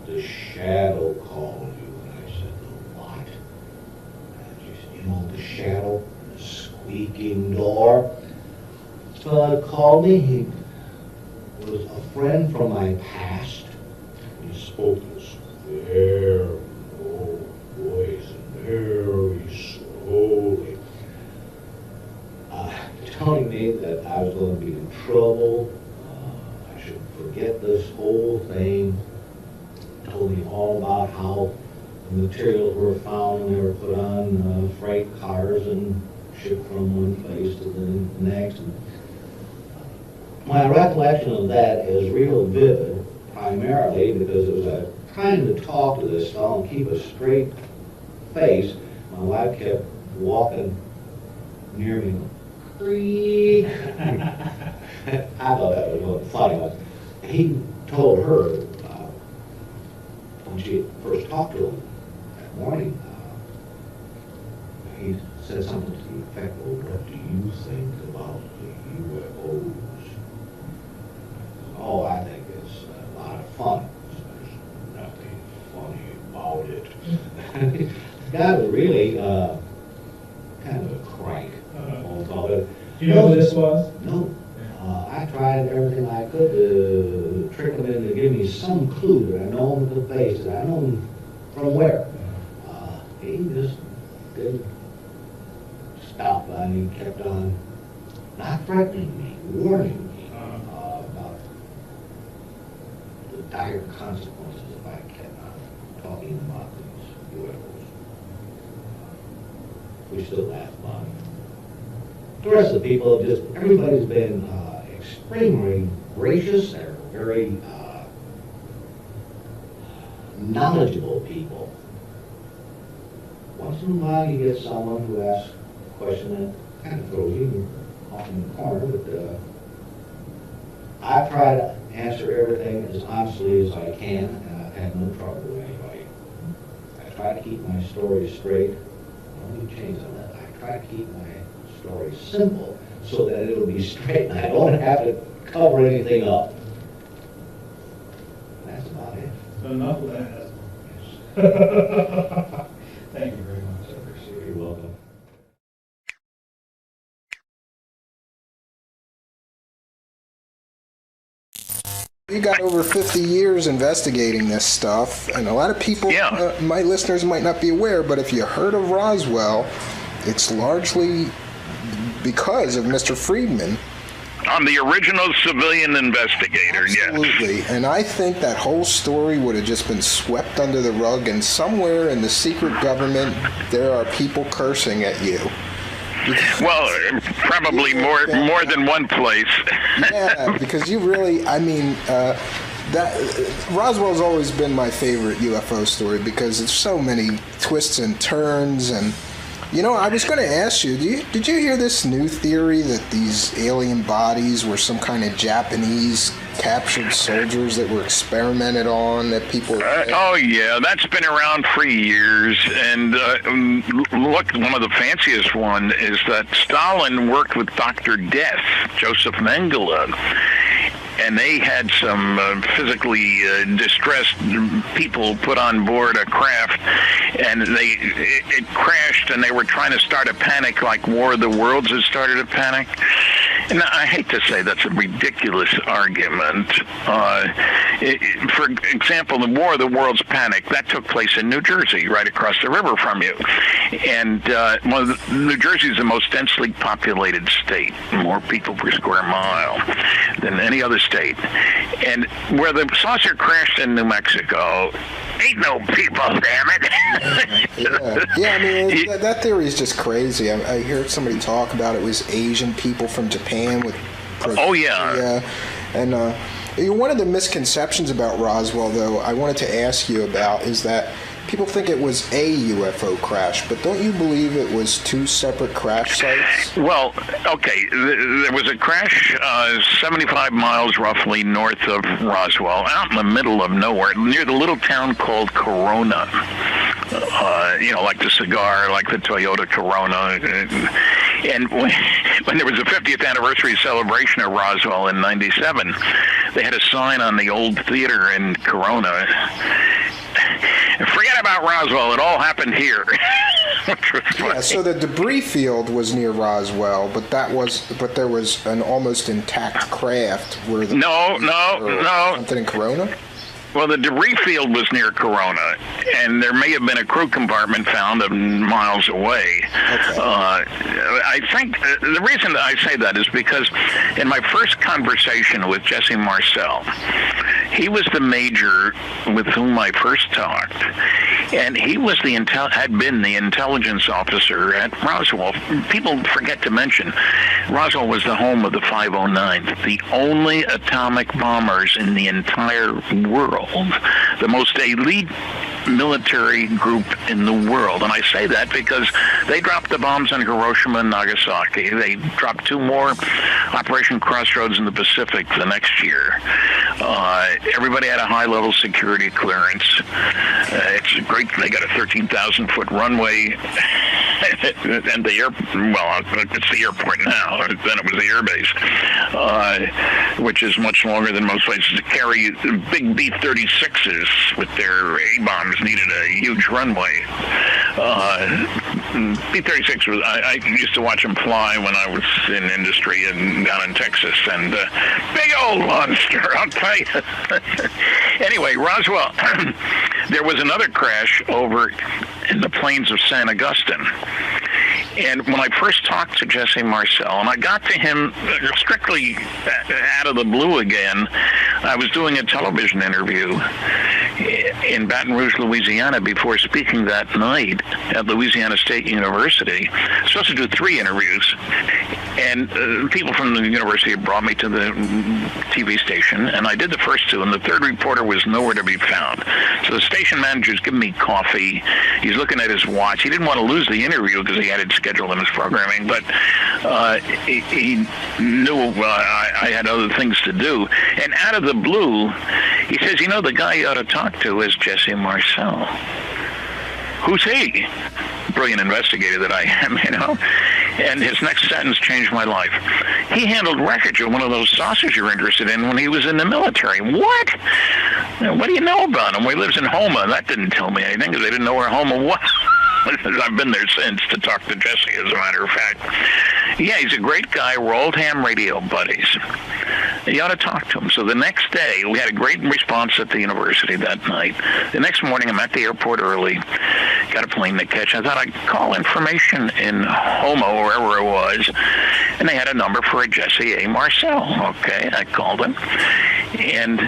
"The shadow called you." And I said, "The what?" And she said, "You know, the shadow, the squeaking door." So he called me. He was a friend from my past. He spoke this very low voice and very slowly, telling me that I was going to be in trouble. I should forget this whole thing. Told me all about how the materials were found and they were put on freight cars and shipped from one place to the next. And my recollection of that is real vivid, primarily because it was trying to talk to this fellow and keep a straight face. My wife kept walking near me. Creak. I thought that was really funny. He told her when she first talked to him that morning, he said something to the effect, "Well, what do you think about the UFOs?" "Oh, I think it's a lot of fun." "There's nothing funny about it." The guy was really kind of a crank. Do you know who this was? No. I tried everything I could to trick him into giving me some clue that I know him at the face, that I know him from where. He just didn't stop, and he kept on not threatening me, warning me about the dire consequences if I kept on talking about these UFOs. We still laugh about it. The rest of the people have just, everybody's been extremely gracious. They're very knowledgeable people. Once in a while you get someone who asks a question that kind of throws you off in the corner, but I try to answer everything as honestly as I can, and I've had no trouble with anybody. I try to keep my story straight. Let me change on that. I try to keep my story simple so that it'll be straight and I don't have to cover anything up. That's about it. Enough of that. Thank you very much. I appreciate it. You're welcome. You got over 50 years investigating this stuff, and a lot of people, my listeners might not be aware, but if you heard of Roswell, it's largely because of Mr. Friedman. I'm the original civilian investigator, Absolutely. Yes. And I think that whole story would have just been swept under the rug, and somewhere in the secret government, there are people cursing at you. Well, probably more than one place. Yeah, because you really, I mean, Roswell's always been my favorite UFO story because there's so many twists and turns. And, you know, I was going to ask you, did you hear this new theory that these alien bodies were some kind of Japanese captured soldiers that were experimented on, that people... oh, yeah, that's been around for years. And look, one of the fanciest one is that Stalin worked with Dr. Death, Joseph Mengele, and they had some physically distressed people put on board a craft, and it crashed, and they were trying to start a panic like War of the Worlds had started a panic. And I hate to say that's a ridiculous argument. For example, the War of the Worlds panic, that took place in New Jersey, right across the river from you. And New Jersey is the most densely populated state, more people per square mile than any other state. And where the saucer crashed in New Mexico, ain't no people, damn it. Yeah, I mean, that theory is just crazy. I heard somebody talk about it was Asian people from Japan with... Oh, yeah. And one of the misconceptions about Roswell, though, I wanted to ask you about is that people think it was a UFO crash, but don't you believe it was two separate crash sites? Well, okay, there was a crash 75 miles roughly north of Roswell, out in the middle of nowhere, near the little town called Corona. You know, like the cigar, like the Toyota Corona. And when there was a 50th anniversary celebration of Roswell in '97, they had a sign on the old theater in Corona. Forget about Roswell, it all happened here. Yeah, so the debris field was near Roswell, but there was an almost intact craft where the No. something in Corona? Well, the debris field was near Corona, and there may have been a crew compartment found miles away. Okay. I think the reason I say that is because in my first conversation with Jesse Marcel, he was the major with whom I first talked, and he was had been the intelligence officer at Roswell. People forget to mention, Roswell was the home of the 509th, the only atomic bombers in the entire world. The most elite military group in the world. And I say that because they dropped the bombs on Hiroshima and Nagasaki. They dropped two more, Operation Crossroads in the Pacific the next year. Everybody had a high-level security clearance. It's great. They got a 13,000-foot runway. And it's the airport now. Then it was the airbase, which is much longer than most places. To carry big B-36s with their A-bombs needed a huge runway. B-36 was, I used to watch them fly when I was in industry and down in Texas, and big old monster, I'll tell you. Anyway, Roswell, there was another crash over in the plains of San Augustine. And when I first talked to Jesse Marcel, and I got to him strictly out of the blue again, I was doing a television interview in Baton Rouge, Louisiana, before speaking that night at Louisiana State University. I was supposed to do 3 interviews, and people from the university brought me to the TV station, and I did the first 2, and the third reporter was nowhere to be found. So the station manager's giving me coffee. He's looking at his watch. He didn't want to lose the interview because he had it scheduled in his programming, but he knew I had other things to do. And out of the blue, he says, you know, the guy you ought to talk to is Jesse Marcel. Who's he? Brilliant investigator that I am, you know. And his next sentence changed my life. He handled wreckage of one of those saucers you're interested in when he was in the military. What? What do you know about him? Well, he lives in Homa. That didn't tell me anything because they didn't know where Homa was. I've been there since to talk to Jesse, as a matter of fact. Yeah, he's a great guy. We're old ham radio buddies. You ought to talk to him. So the next day, we had a great response at the university that night. The next morning, I'm at the airport early, got a plane to catch. I thought I'd call information in Homo, wherever it was, and they had a number for a Jesse A. Marcel. Okay, I called him. And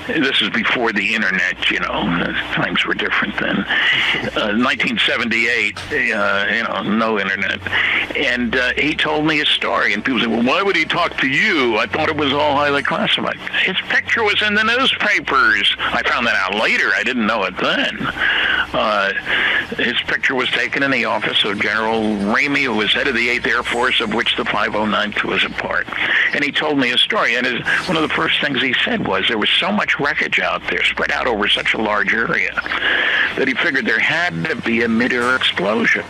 this is before the internet, you know. Times were different then. 1978, no internet. And he told me his story, and people said, well, why would he talk to you? I thought it was all highly classified. His picture was in the newspapers. I found that out later. I didn't know it then. His picture was taken in the office of General Ramey, who was head of the 8th Air Force, of which the 509th was a part. And he told me his story. And one of the first things he said was there was so much wreckage out there, spread out over such a large area, that he figured there had to be a mid-air explosion.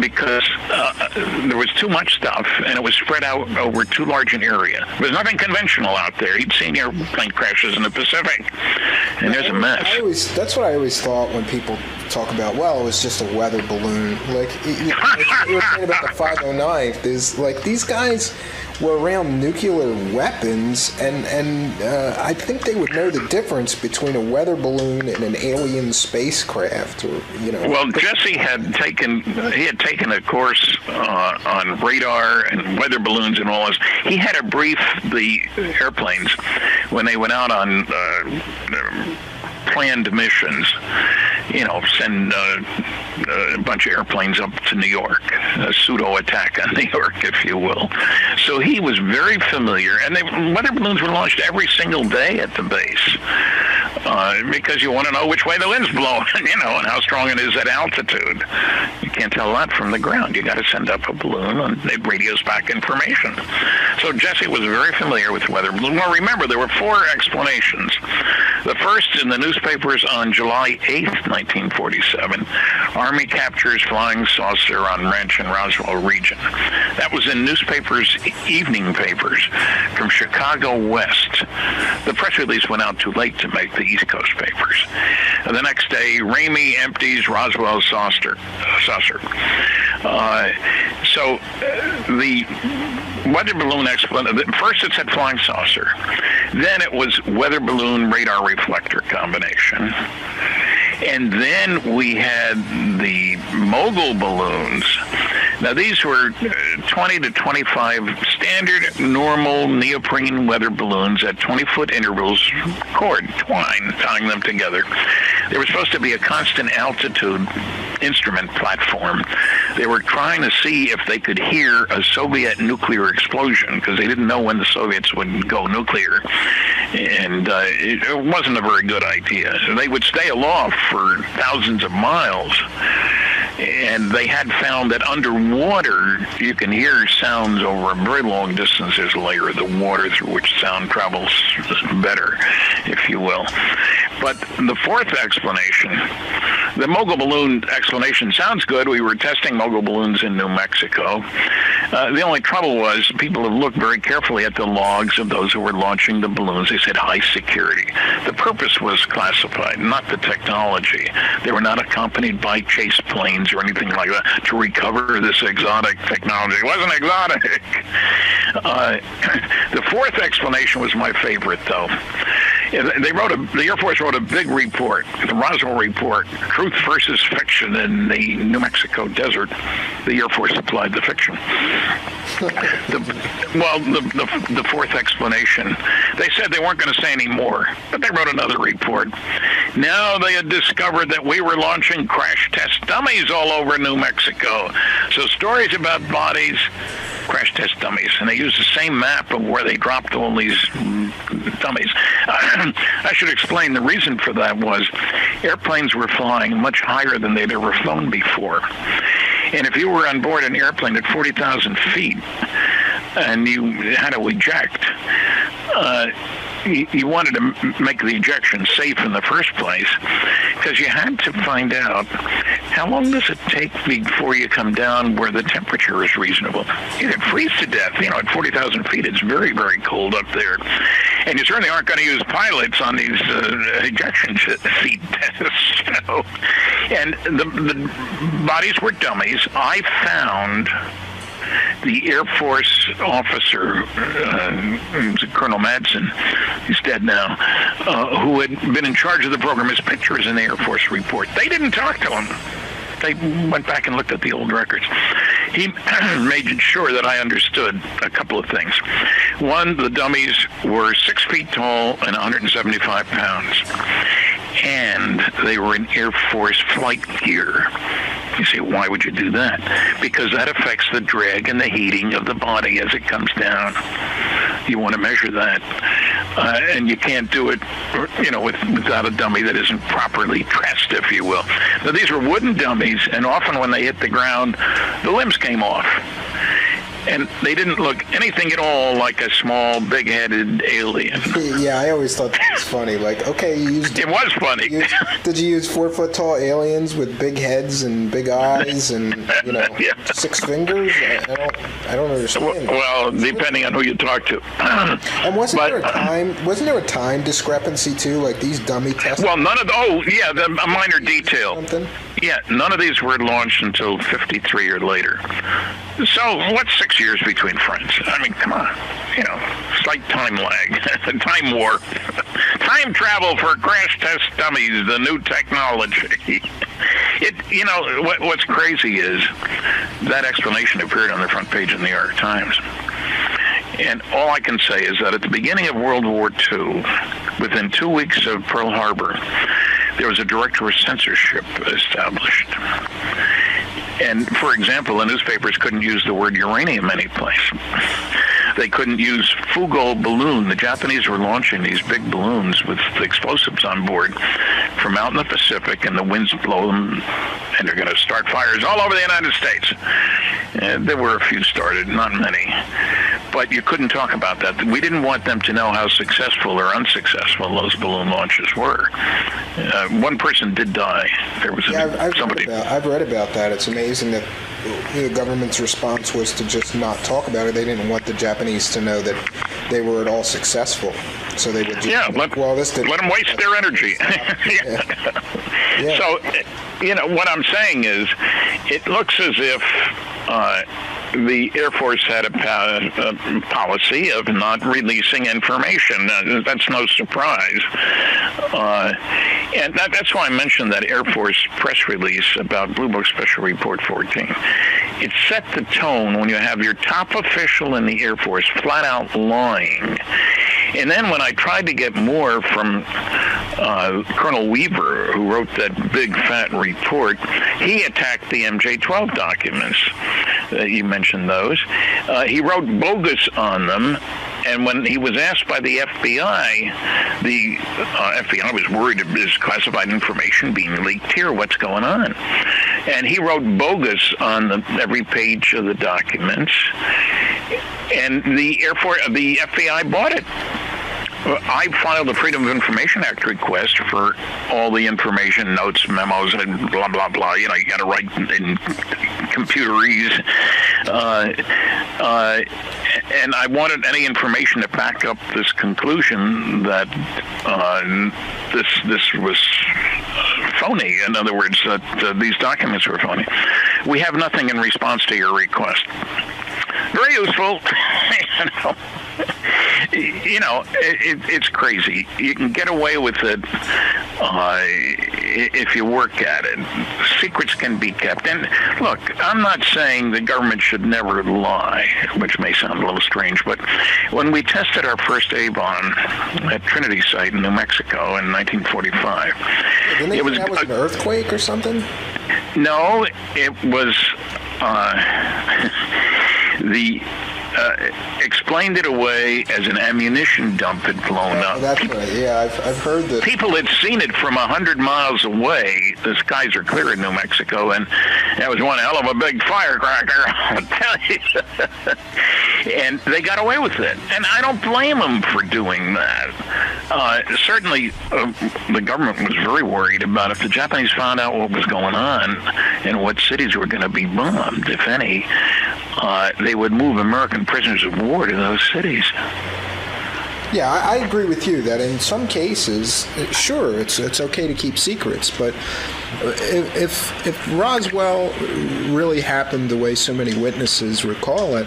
Because there was too much stuff, and it was spread out over too large an area. There's nothing conventional out there. He'd seen airplane crashes in the Pacific, and there's a mess. That's what I always thought when people talk about, well, it was just a weather balloon. Like, you were saying about the 509th, is like these guys were around nuclear weapons, and I think they would know the difference between a weather balloon and an alien spacecraft, or Well, Jesse had taken a course on radar and weather balloons and all this. He had to brief the airplanes when they went out on planned missions. Send a bunch of airplanes up to New York, a pseudo attack on New York, if you will. So he was very familiar, and weather balloons were launched every single day at the base. Because you want to know which way the wind's blowing, and how strong it is at altitude. You can't tell that from the ground. You got to send up a balloon, and it radios back information. So Jesse was very familiar with weather balloons. Well, remember, there were 4 explanations. The first in the newspapers on July 8th, 1947, Army captures flying saucer on wrench in Roswell region. That was in newspapers, evening papers from Chicago West. The press release went out too late to make the East Coast papers. And the next day, Ramey empties Roswell saucer. So the weather balloon explanation, first it said flying saucer. Then it was weather balloon radar reflector combination. And then we had the mogul balloons. Now, these were 20 to 25 standard, normal neoprene weather balloons at 20-foot intervals, twine, tying them together. They were supposed to be a constant altitude instrument platform. They were trying to see if they could hear a Soviet nuclear explosion, because they didn't know when the Soviets would go nuclear. And it wasn't a very good idea. They would stay aloft for thousands of miles. And they had found that underwater, you can hear sounds over a very long distance. There's a layer of the water through which sound travels better, if you will. But the fourth explanation, the mogul balloon explanation sounds good. We were testing mogul balloons in New Mexico. The only trouble was people have looked very carefully at the logs of those who were launching the balloons. They said high security. The purpose was classified, not the technology. They were not accompanied by chase planes or anything like that to recover this exotic technology. It wasn't exotic. The fourth explanation was my favorite, though. The Air Force wrote a big report, the Roswell report, Truth versus Fiction in the New Mexico desert. The Air Force supplied the fiction. The fourth explanation, they said they weren't going to say any more, but they wrote another report. Now they had discovered that we were launching crash test dummies all over New Mexico. So stories about bodies, crash test dummies, and they used the same map of where they dropped all these dummies. I should explain the reason for that was airplanes were flying much higher than they'd ever flown before. And if you were on board an airplane at 40,000 feet and you had to eject, you wanted to make the ejection safe in the first place, because you had to find out how long does it take before you come down where the temperature is reasonable. You could freeze to death. At 40,000 feet, it's very, very cold up there. And you certainly aren't going to use pilots on these ejection seat tests. And the bodies were dummies. I found the Air Force officer, Colonel Madsen, he's dead now, who had been in charge of the program. His picture is in the Air Force report. They didn't talk to him. They went back and looked at the old records. He made sure that I understood a couple of things. One, the dummies were 6 feet tall and 175 pounds. And they were in Air Force flight gear. You say, why would you do that? Because that affects the drag and the heating of the body as it comes down. You want to measure that. And you can't do it, without a dummy that isn't properly dressed, if you will. Now, these were wooden dummies, and often when they hit the ground, the limbs came off. And they didn't look anything at all like a small, big-headed alien. Yeah, I always thought that was funny. Like, okay, you used... It was funny. Did you use 4-foot-tall aliens with big heads and big eyes and, 6 fingers? I don't understand. Well, depending on who you talk to. And wasn't there a time discrepancy, too? Like, these dummy tests... Well, a minor detail. Something? Yeah, none of these were launched until 53 or later. So, what's 6 years between friends? I mean, come on. Slight time lag. Time warp. Time travel for crash test dummies, the new technology. What's crazy is that explanation appeared on the front page of the New York Times. And all I can say is that at the beginning of World War II, within 2 weeks of Pearl Harbor, there was a director of censorship established. And, for example, the newspapers couldn't use the word uranium anyplace. They couldn't use Fugol balloon. The Japanese were launching these big balloons with explosives on board from out in the Pacific, and the winds blow them, and they're going to start fires all over the United States. There were a few started, not many. But you couldn't talk about that. We didn't want them to know how successful or unsuccessful those balloon launches were. One person did die. There was somebody. I've read about that. It's amazing that the government's response was to just not talk about it. They didn't want the Japanese to know that they were at all successful. So they would just let them waste their energy. Yeah. So, what I'm saying is, it looks as if the Air Force had a policy of not releasing information. That's no surprise. And that's why I mentioned that Air Force press release about Blue Book Special Report 14. It set the tone when you have your top official in the Air Force flat out lying. And then when I tried to get more from Colonel Weaver, who wrote that big fat report, he attacked the MJ-12 documents. You mentioned those. He wrote bogus on them. And when he was asked by the FBI was worried of his classified information being leaked here. What's going on? And he wrote bogus on every page of the documents. And the FBI bought it. I filed a Freedom of Information Act request for all the information, notes, memos, and blah, blah, blah. You got to write in computerese. And I wanted any information to back up this conclusion that this was phony. In other words, that these documents were phony. We have nothing in response to your request. Very useful. It's crazy. You can get away with it if you work at it. Secrets can be kept. And look, I'm not saying the government should never lie, which may sound a little strange, but when we tested our first A-bomb at Trinity Site in New Mexico in 1945, that was an earthquake or something? No, it was the explained it away as an ammunition dump had blown up. That's right. Yeah, I've heard that. People had seen it from 100 miles away. The skies are clear in New Mexico, and that was one hell of a big firecracker, I'll tell you. And they got away with it. And I don't blame them for doing that. Certainly, the government was very worried about if the Japanese found out what was going on and what cities were going to be bombed, if any, they would move American prisoners of war to those cities. Yeah, I agree with you that in some cases, sure, it's okay to keep secrets, but if Roswell really happened the way so many witnesses recall it,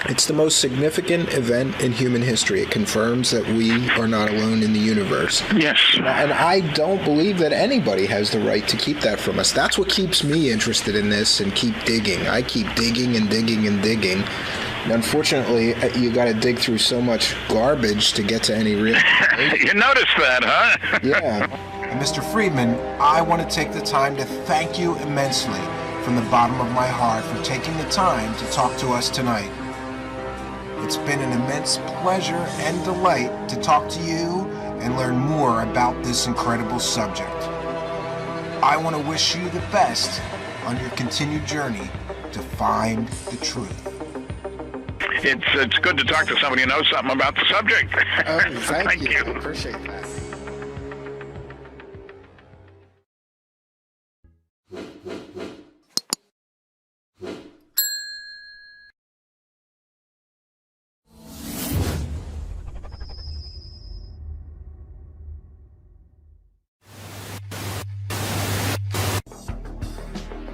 it's the most significant event in human history. It confirms that we are not alone in the universe. Yes. And I don't believe that anybody has the right to keep that from us. That's what keeps me interested in this and keep digging. I keep digging and digging and digging. And unfortunately, you got to dig through so much garbage to get to any real... You noticed that, huh? Yeah. And Mr. Friedman, I want to take the time to thank you immensely from the bottom of my heart for taking the time to talk to us tonight. It's been an immense pleasure and delight to talk to you and learn more about this incredible subject. I want to wish you the best on your continued journey to find the truth. It's good to talk to somebody who knows something about the subject. Oh, thank you. I appreciate that.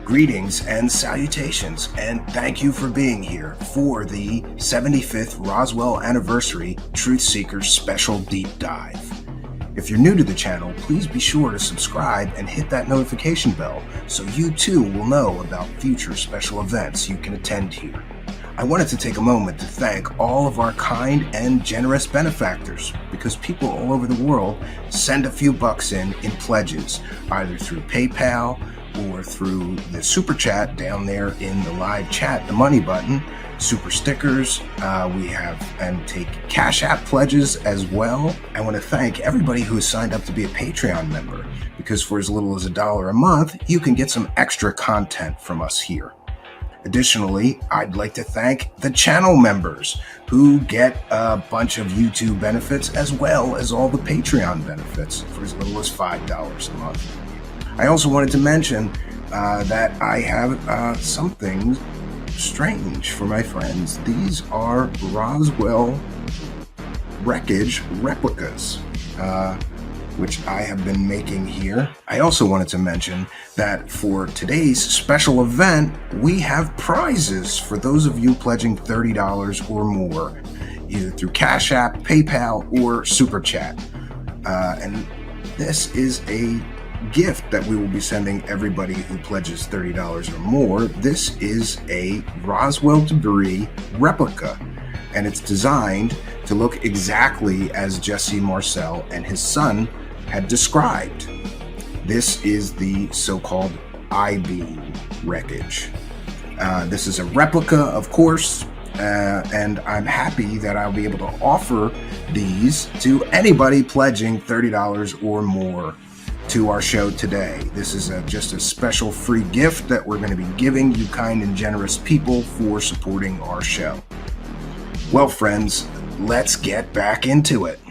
Greetings and salutations, and thank you for being here for the 75th Roswell Anniversary Truth Seekers Special Deep Dive. If you're new to the channel, please be sure to subscribe and hit that notification bell so you too will know about future special events you can attend here. I wanted to take a moment to thank all of our kind and generous benefactors, because people all over the world send a few bucks in pledges, either through PayPal or through the super chat down there in the live chat, the money button, super stickers, we have and take Cash App pledges as well. I want to thank everybody who has signed up to be a Patreon member, because for as little as $1 a month, you can get some extra content from us here. Additionally, I'd like to thank the channel members who get a bunch of YouTube benefits as well as all the Patreon benefits for as little as $5 a month. I also wanted to mention that I have something strange for my friends. These are Roswell wreckage replicas, which I have been making here. I also wanted to mention that for today's special event, we have prizes for those of you pledging $30 or more, either through Cash App, PayPal, or Super Chat. And this is a gift that we will be sending everybody who pledges $30 or more. This is a Roswell debris replica, and it's designed to look exactly as Jesse Marcel and his son had described. This is the so-called I-beam wreckage. This is a replica, of course, and I'm happy that I'll be able to offer these to anybody pledging $30 or more to our show today. This is just a special free gift that we're going to be giving you kind and generous people for supporting our show. Well, friends, let's get back into it.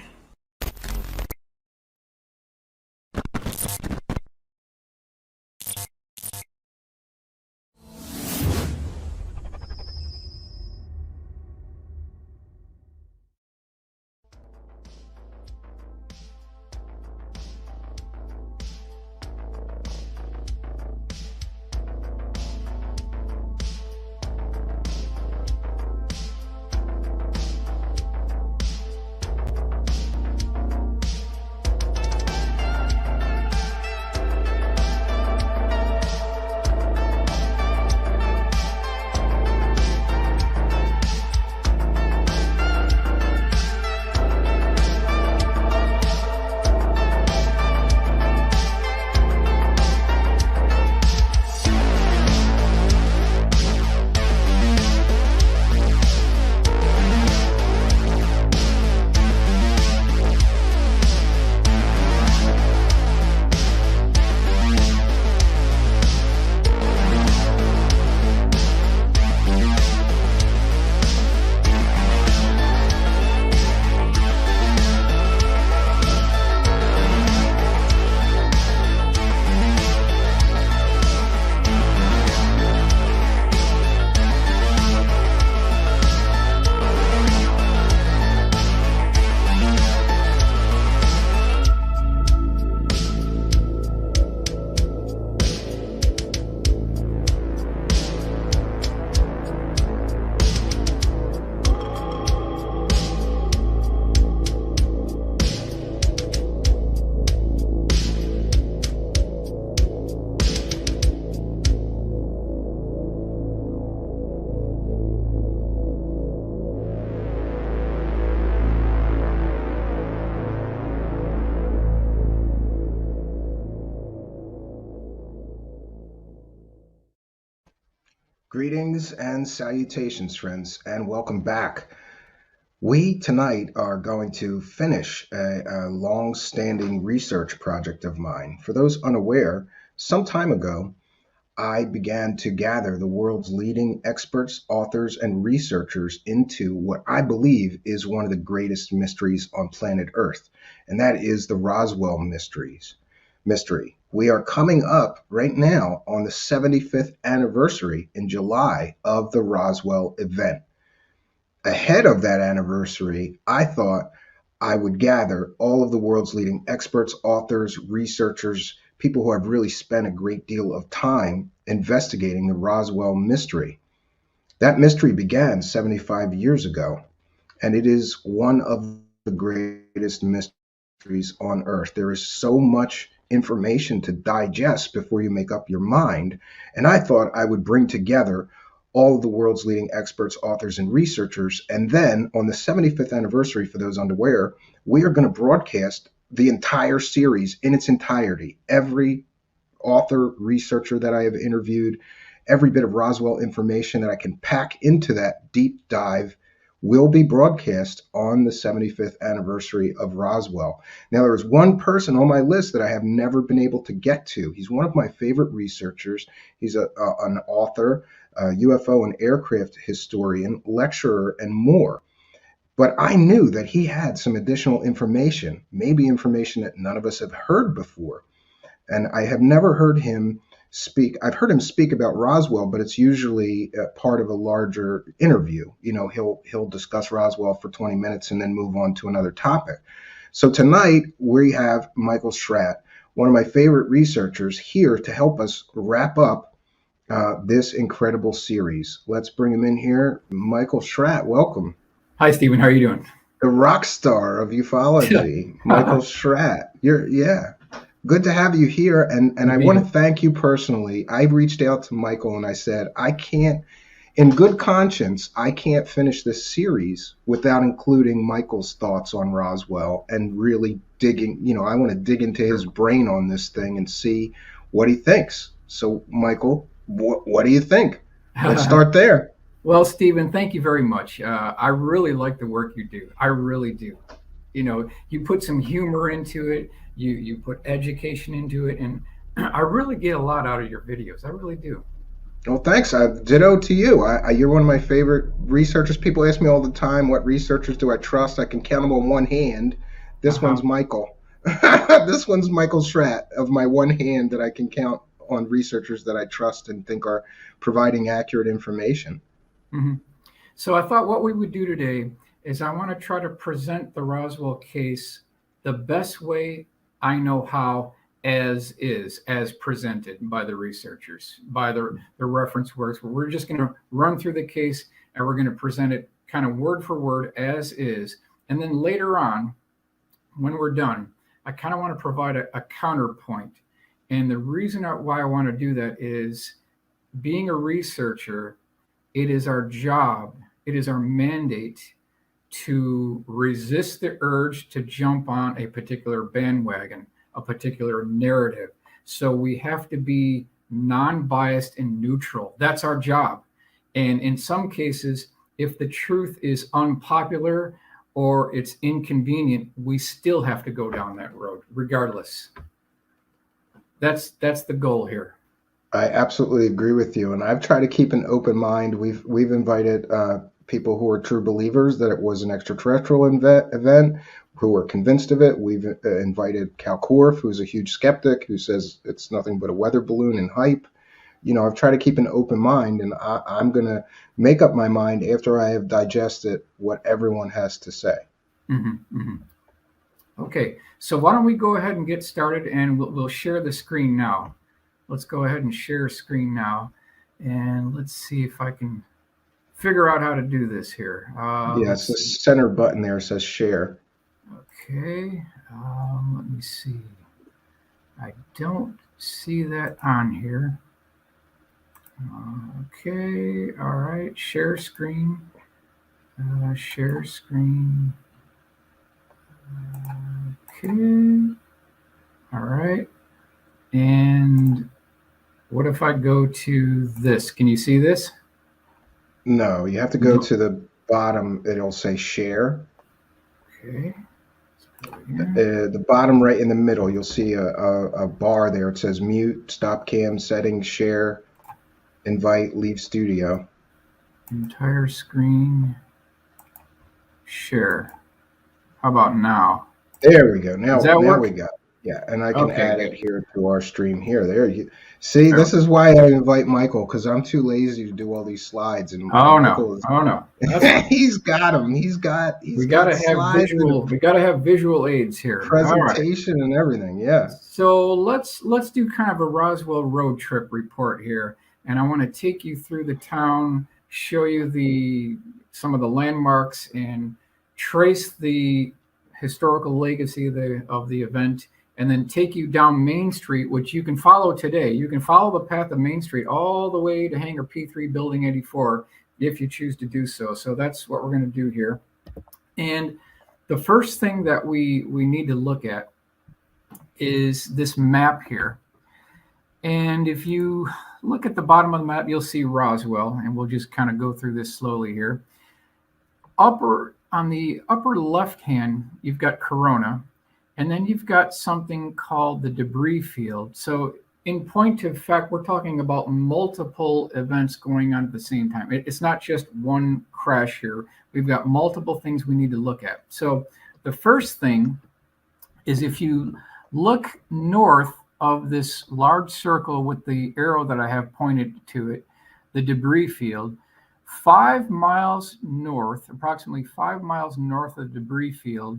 Greetings and salutations, friends, and welcome back. We tonight are going to finish a long-standing research project of mine. For those unaware, some time ago, I began to gather the world's leading experts, authors, and researchers into what I believe is one of the greatest mysteries on planet Earth, and that is the Roswell mystery. We are coming up right now on the 75th anniversary in July of the Roswell event. Ahead of that anniversary, I thought I would gather all of the world's leading experts, authors, researchers, people who have really spent a great deal of time investigating the Roswell mystery. That mystery began 75 years ago, and it is one of the greatest mysteries on Earth. There is so much information to digest before you make up your mind, and I thought I would bring together all of the world's leading experts, authors, and researchers, and then on the 75th anniversary, for those unaware, we are going to broadcast the entire series in its entirety. Every author, researcher that I have interviewed, every bit of Roswell information that I can pack into that deep dive will be broadcast on the 75th anniversary of Roswell. Now, there is one person on my list that I have never been able to get to. He's one of my favorite researchers. He's an author, a UFO and aircraft historian, lecturer, and more. But I knew that he had some additional information, maybe information that none of us have heard before. And I have never heard him speak. I've heard him speak about Roswell, but it's usually part of a larger interview. You know, he'll discuss Roswell for 20 minutes and then move on to another topic. So tonight we have Michael Schratt, one of my favorite researchers, here to help us wrap up this incredible series. Let's bring him in here. Michael Schratt, welcome. Hi, Stephen. How are you doing? The rock star of ufology, Michael Schratt. Good to have you here. And I want to thank you personally. I reached out to Michael and I said, I can't, in good conscience, I can't finish this series without including Michael's thoughts on Roswell and really digging, I want to dig into his brain on this thing and see what he thinks. So, Michael, what do you think? Let's start there. Well, Stephen, thank you very much. I really like the work you do. I really do. You put some humor into it. You put education into it. And I really get a lot out of your videos. I really do. Well, thanks. Ditto to you. You're one of my favorite researchers. People ask me all the time, what researchers do I trust? I can count them on one hand. This one's Michael. This one's Michael Schratt of my one hand that I can count on researchers that I trust and think are providing accurate information. Mm-hmm. So I thought what we would do today is I want to try to present the Roswell case the best way I know how, as presented by the researchers, by the reference works. We're just going to run through the case and we're going to present it kind of word for word as is. And then later on, when we're done, I kind of want to provide a counterpoint. And the reason why I want to do that is, being a researcher, it is our job, it is our mandate to resist the urge to jump on a particular bandwagon, a particular narrative. So we have to be non-biased and neutral. That's our job. And in some cases, if the truth is unpopular or it's inconvenient, we still have to go down that road, regardless. That's the goal here. I absolutely agree with you, and I've tried to keep an open mind. We've invited people who are true believers that it was an extraterrestrial event, who are convinced of it. We've invited Cal Korff, who's a huge skeptic, who says it's nothing but a weather balloon and hype. I've tried to keep an open mind, and I'm going to make up my mind after I have digested what everyone has to say. Mm-hmm, mm-hmm. Okay, so why don't we go ahead and get started, and we'll share the screen now. Let's go ahead and share screen now, and let's see if I can figure out how to do this here. Yes, the center button there says share. Okay, let me see. I don't see that on here. Okay, all right, share screen. Share screen. Okay, all right. And what if I go to this? Can you see this? No, you have to go to the bottom. It'll say share. Okay. The bottom right in the middle, you'll see a bar there. It says mute, stop cam, settings, share, invite, leave studio. Entire screen. Share. How about now? There we go. Now, Does that work? we got it. Yeah, and I can Okay, add good. it here to our stream here. There you see. This is why I invite Michael, because I'm too lazy to do all these slides. And Oh Michael no! is, Oh no! he's got them. We gotta have visual. We gotta have visual aids here. Presentation and everything. Yeah. So let's do kind of a Roswell road trip report here, and I want to take you through the town, show you some of the landmarks, and trace the historical legacy of the event, and then take you down Main Street, which you can follow today. You can follow the path of Main Street all the way to Hangar P3 Building 84 if you choose to do so. So that's what we're going to do here. And the first thing that we need to look at is this map here. And if you look at the bottom of the map, you'll see Roswell, and we'll just kind of go through this slowly here. On the upper left hand, you've got Corona, and then you've got something called the debris field. So in point of fact, we're talking about multiple events going on at the same time. It's not just one crash here. We've got multiple things we need to look at. So the first thing is, if you look north of this large circle with the arrow that I have pointed to it, the debris field, 5 miles north, approximately 5 miles north of the debris field,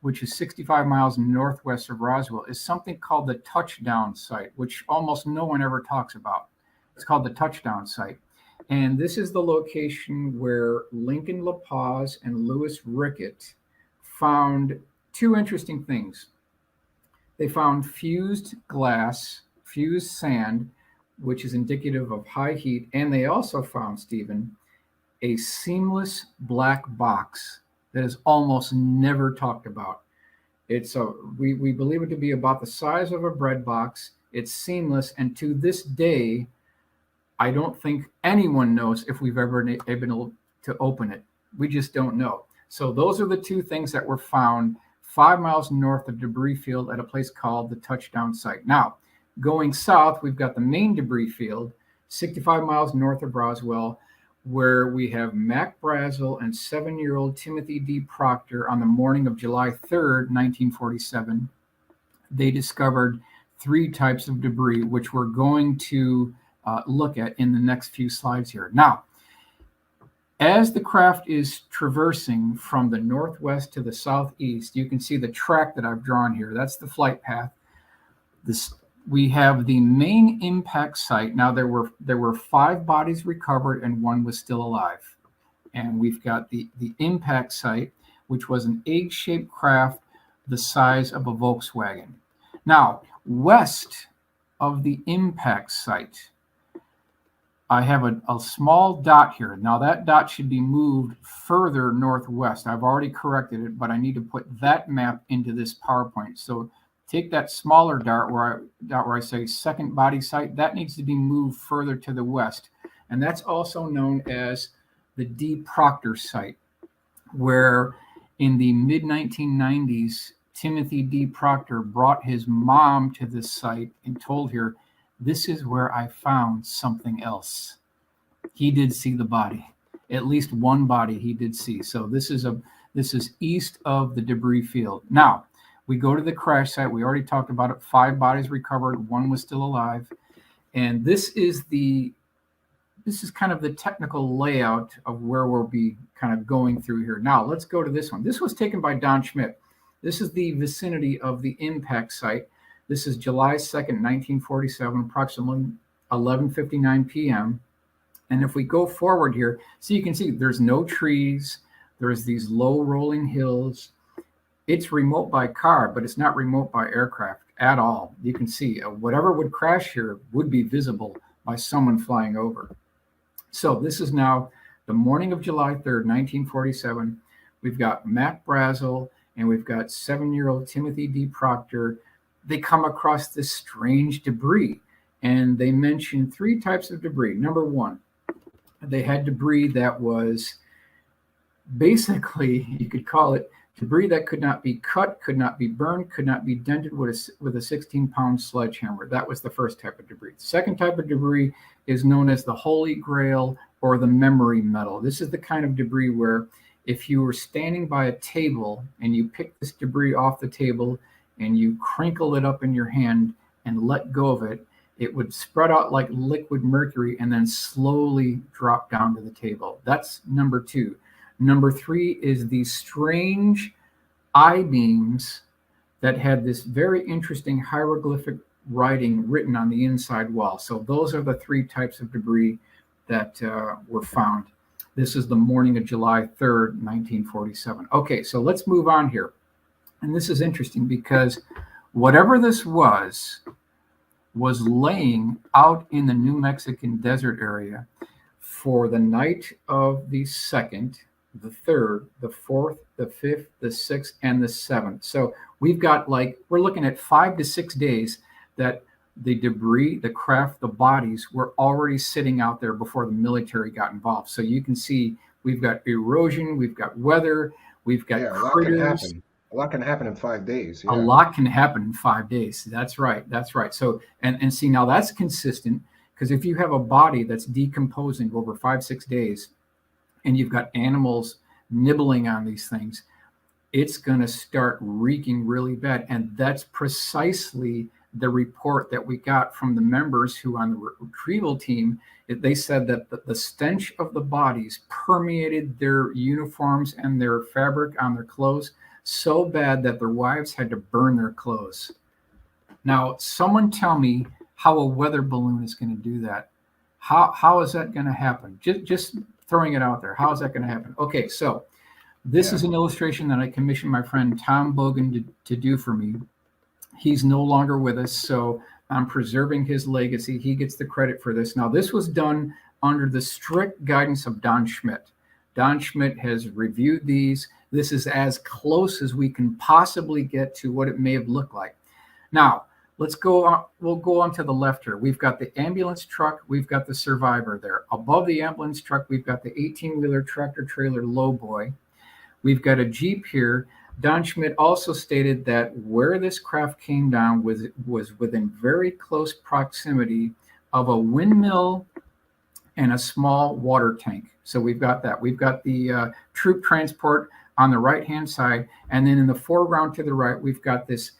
which is 65 miles northwest of Roswell, is something called the touchdown site, which almost no one ever talks about. It's called the touchdown site. And this is the location where Lincoln LaPaz and Louis Rickett found two interesting things. They found fused glass, fused sand, which is indicative of high heat. And they also found, Stephen, a seamless black box that is almost never talked about. We believe it to be about the size of a bread box. It's seamless. And to this day, I don't think anyone knows if we've ever been able to open it. We just don't know. So those are the two things that were found 5 miles north of debris field at a place called the touchdown site. Now, going south, we've got the main debris field, 65 miles north of Roswell, where we have Mac Brazzle and 7-year-old Timothy D. Proctor on the morning of July 3rd, 1947. They discovered 3 types of debris, which we're going to look at in the next few slides here. Now, as the craft is traversing from the northwest to the southeast, you can see the track that I've drawn here. That's the flight path. We have the main impact site. Now, there were 5 bodies recovered and 1 was still alive. And we've got the impact site, which was an egg-shaped craft the size of a Volkswagen. Now, west of the impact site, I have a small dot here. Now, that dot should be moved further northwest. I've already corrected it, but I need to put that map into this PowerPoint. So take that smaller dot where I say second body site. That needs to be moved further to the west. And that's also known as the D. Proctor site, where in the mid-1990s, Timothy D. Proctor brought his mom to this site and told her, "This is where I found something else." He did see the body. At least one body he did see. So this is east of the debris field. Now, we go to the crash site. We already talked about it. 5 bodies recovered. 1 was still alive. And this is kind of the technical layout of where we'll be kind of going through here. Now, let's go to this one. This was taken by Don Schmidt. This is the vicinity of the impact site. This is July 2nd, 1947, approximately 11:59 p.m. And if we go forward here, so you can see there's no trees. There's these low rolling hills. It's remote by car, but it's not remote by aircraft at all. You can see whatever would crash here would be visible by someone flying over. So this is now the morning of July 3rd, 1947. We've got Mac Brazzle and we've got 7-year-old Timothy D. Proctor. They come across this strange debris, and they mention 3 types of debris. Number 1, They had debris that was basically, you could call it debris that could not be cut, could not be burned, could not be dented with a 16-pound sledgehammer. That was the first type of debris. The second type of debris is known as the Holy Grail or the memory metal. This is the kind of debris where if you were standing by a table and you picked this debris off the table and you crinkle it up in your hand and let go of it, it would spread out like liquid mercury and then slowly drop down to the table. That's number 2. Number 3 is these strange I-beams that had this very interesting hieroglyphic writing written on the inside wall. So those are the 3 types of debris that were found. This is the morning of July 3rd, 1947. Okay, so let's move on here. And this is interesting because whatever this was laying out in the New Mexican desert area for the night of the 2nd, the 3rd, the 4th, the 5th, the 6th, and the 7th. So we've got we're looking at 5 to 6 days that the debris, the craft, the bodies were already sitting out there before the military got involved. So you can see we've got erosion, we've got weather, we've got critters. A lot can happen in 5 days. Yeah. A lot can happen in 5 days. That's right. That's right. So, and see, now that's consistent because if you have a body that's decomposing over 5-6 days and you've got animals nibbling on these things, it's going to start reeking really bad. And that's precisely the report that we got from the members who on the retrieval team. They said that the stench of the bodies permeated their uniforms and their fabric on their clothes so bad that their wives had to burn their clothes. Now, someone tell me how a weather balloon is going to do that. How is that going to happen? Just throwing it out there. How is that going to happen? Okay, so this is an illustration that I commissioned my friend Tom Bogan to do for me. He's no longer with us, so I'm preserving his legacy. He gets the credit for this. Now, this was done under the strict guidance of Don Schmidt. Don Schmidt has reviewed these. This is as close as we can possibly get to what it may have looked like. Now, let's go on. We'll go on to the left here. We've got the ambulance truck. We've got the survivor there. Above the ambulance truck, we've got the 18-wheeler tractor trailer lowboy. We've got a Jeep here. Don Schmidt also stated that where this craft came down was within very close proximity of a windmill and a small water tank. So we've got that. We've got the troop transport on the right-hand side. And then in the foreground to the right, we've got this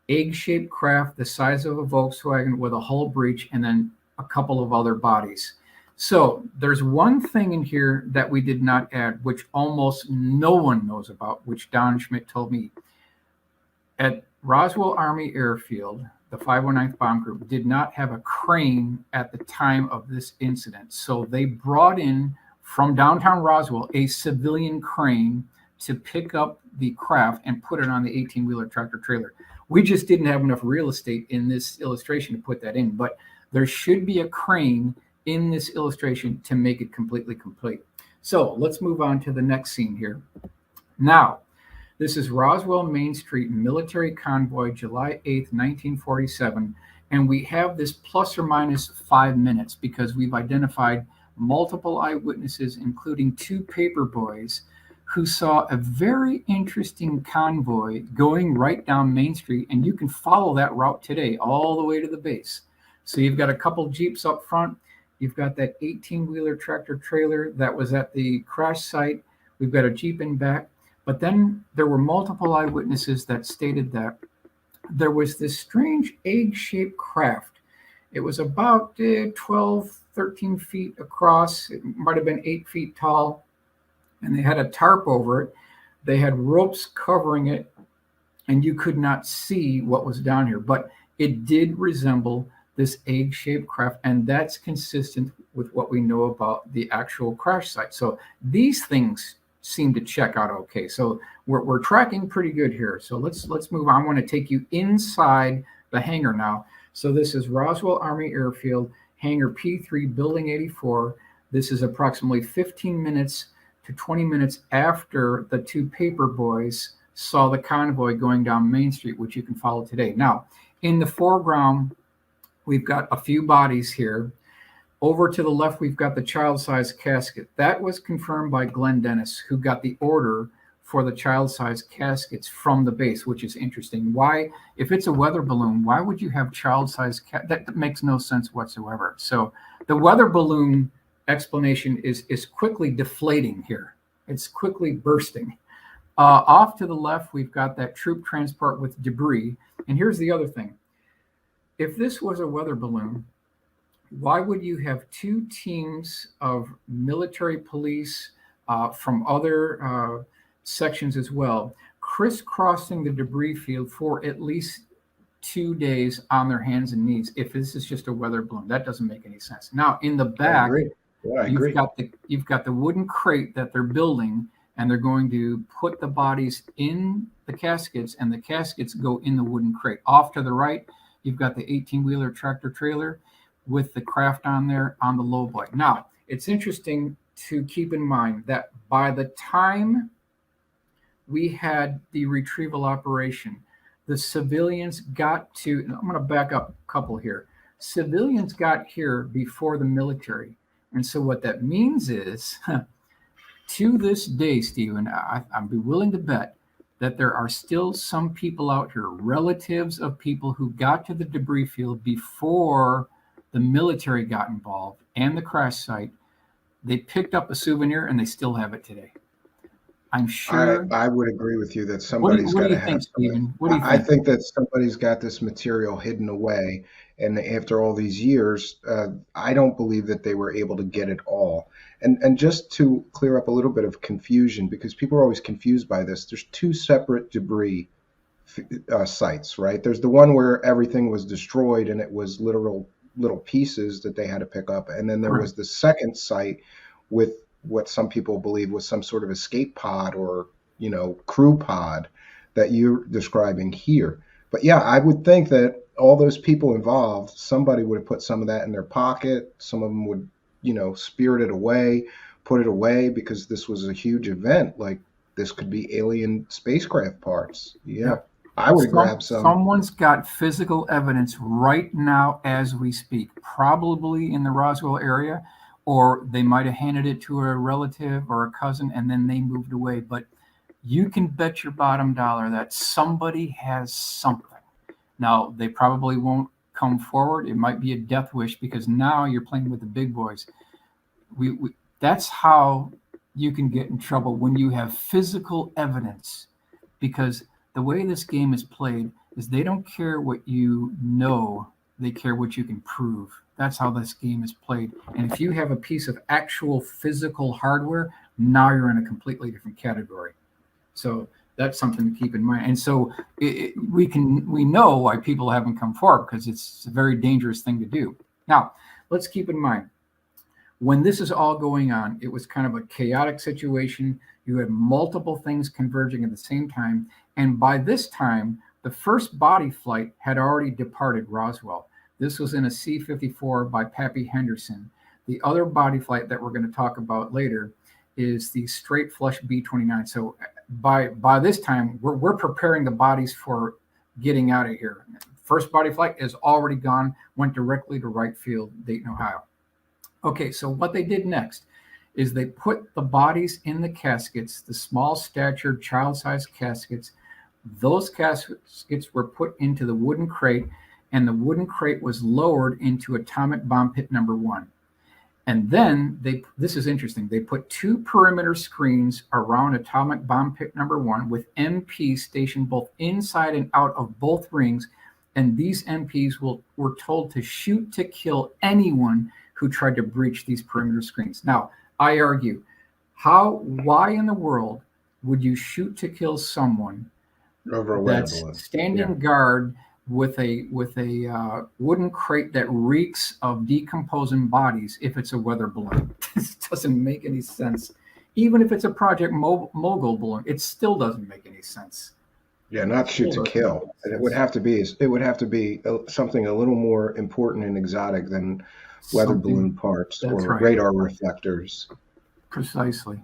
egg-shaped craft the size of a Volkswagen with a hull breach and then a couple of other bodies. So there's one thing in here that we did not add, which almost no one knows about, which Don Schmidt told me. At Roswell Army Airfield, the 519th Bomb Group did not have a crane at the time of this incident. So they brought in from downtown Roswell a civilian crane to pick up the craft and put it on the 18-wheeler tractor trailer. We just didn't have enough real estate in this illustration to put that in, but there should be a crane in this illustration to make it completely complete. So let's move on to the next scene here. Now, this is Roswell Main Street military convoy, July 8th, 1947, and we have this plus or minus 5 minutes because we've identified multiple eyewitnesses, including 2 paper boys who saw a very interesting convoy going right down Main Street, and you can follow that route today all the way to the base. So you've got a couple Jeeps up front. You've got that 18-wheeler tractor trailer that was at the crash site. We've got a Jeep in back. But then there were multiple eyewitnesses that stated that there was this strange egg-shaped craft. It was about 12, 13 feet across. It might have been 8 feet tall. And they had a tarp over it. They had ropes covering it, and you could not see what was down here. But it did resemble this egg-shaped craft, and that's consistent with what we know about the actual crash site. So these things seem to check out okay. So we're tracking pretty good here. So let's move on. I want to take you inside the hangar now. So this is Roswell Army Airfield, Hangar P3, Building 84. This is approximately 15 minutes to 20 minutes after the 2 paper boys saw the convoy going down Main Street, which you can follow today. Now, in the foreground, we've got a few bodies here. Over to the left, we've got the child-sized casket. That was confirmed by Glenn Dennis, who got the order for the child-sized caskets from the base, which is interesting. Why, if it's a weather balloon, why would you have child-sized that makes no sense whatsoever. So the weather balloon explanation is quickly deflating here. It's quickly bursting. Off to the left, we've got that troop transport with debris. And here's the other thing. If this was a weather balloon, why would you have two teams of military police from other sections as well, crisscrossing the debris field for at least 2 days on their hands and knees? If this is just a weather balloon, that doesn't make any sense. Now, in the back, I agree. you've got the wooden crate that they're building, and they're going to put the bodies in the caskets, and the caskets go in the wooden crate. Off to the right, you've got the 18-wheeler tractor trailer with the craft on there on the low boy. Now, it's interesting to keep in mind that by the time we had the retrieval operation, the civilians got to, I'm going to back up a couple here. Civilians got here before the military. And so what that means is, to this day, Stephen, I'd be willing to bet that there are still some people out here, relatives of people who got to the debris field before the military got involved and the crash site. They picked up a souvenir and they still have it today. I'm sure. I would agree with you that somebody's got to have. Stephen? What do you think? I think that somebody's got this material hidden away, and after all these years, I don't believe that they were able to get it all. And just to clear up a little bit of confusion, because people are always confused by this, there's two separate debris sites, right? There's the one where everything was destroyed and it was literal little pieces that they had to pick up, and then there was the second site with what some people believe was some sort of escape pod or, crew pod that you're describing here. But yeah, I would think that all those people involved, somebody would have put some of that in their pocket. Some of them would, spirit it away, put it away, because this was a huge event. Like, this could be alien spacecraft parts. Yeah. I would grab some. Someone's got physical evidence right now as we speak, probably in the Roswell area, or they might have handed it to a relative or a cousin and then they moved away. But you can bet your bottom dollar that somebody has something. Now, they probably won't come forward. It might be a death wish, because now you're playing with the big boys. That's how you can get in trouble, when you have physical evidence, because the way this game is played is they don't care what you know, they care what you can prove. That's how this game is played. And if you have a piece of actual physical hardware, now you're in a completely different category. So that's something to keep in mind. And so we know why people haven't come forward, because it's a very dangerous thing to do. Now, let's keep in mind, when this is all going on, it was kind of a chaotic situation. You had multiple things converging at the same time. And by this time, the first body flight had already departed Roswell. This was in a C-54 by Pappy Henderson. The other body flight that we're going to talk about later is the straight flush B-29. So by this time, we're preparing the bodies for getting out of here. First body flight is already gone, went directly to Wright Field, Dayton, Ohio. Okay, so what they did next is they put the bodies in the caskets, the small statured child-sized caskets. Those caskets were put into the wooden crate, and the wooden crate was lowered into atomic bomb pit number 1. And then this is interesting, they put 2 perimeter screens around atomic bomb pit number 1 with MPs stationed both inside and out of both rings. And these MPs were told to shoot to kill anyone who tried to breach these perimeter screens. Now, I argue, why in the world would you shoot to kill someone that's standing guard with a wooden crate that reeks of decomposing bodies if it's a weather balloon? This doesn't make any sense. Even if it's a Project Mogul balloon, it still doesn't make any sense. Yeah, not shoot to kill. And it would have to be something a little more important and exotic than weather balloon parts or radar reflectors. Precisely.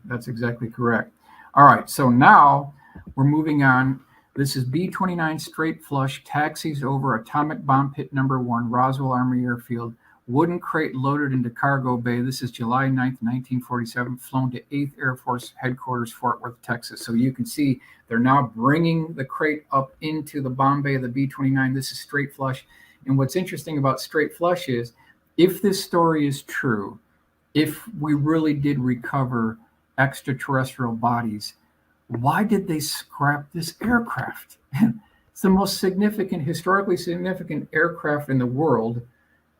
That's exactly correct. All right, so now we're moving on. This is B-29 straight flush, taxis over atomic bomb pit number 1, Roswell Army Airfield, wooden crate loaded into cargo bay. This is July 9th, 1947, flown to 8th Air Force Headquarters, Fort Worth, Texas. So you can see they're now bringing the crate up into the bomb bay of the B-29. This is straight flush. And what's interesting about straight flush is, if this story is true, if we really did recover extraterrestrial bodies, why did they scrap this aircraft? It's the most significant, historically significant aircraft in the world,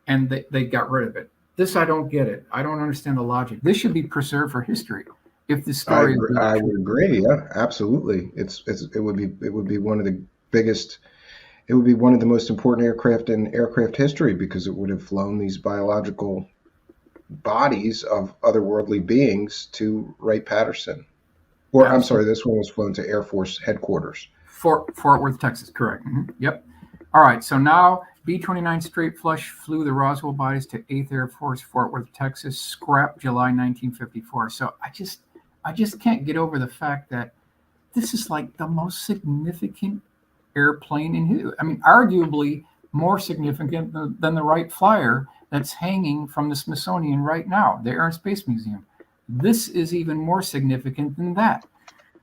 and they got rid of it. This, I don't get it. I don't understand the logic. This should be preserved for history. If the story, I would agree. Yeah, absolutely. It would be one of the biggest. It would be one of the most important aircraft in aircraft history, because it would have flown these biological bodies of otherworldly beings to Wright-Patterson. Or I'm sorry, this one was flown to Air Force Headquarters. Fort Worth, Texas, correct. Yep. All right, so now B-29 straight flush flew the Roswell bodies to 8th Air Force, Fort Worth, Texas, scrapped July 1954. So I just can't get over the fact that this is like the most significant airplane in, I mean, arguably more significant than the Wright Flyer that's hanging from the Smithsonian right now, the Air and Space Museum. This is even more significant than that,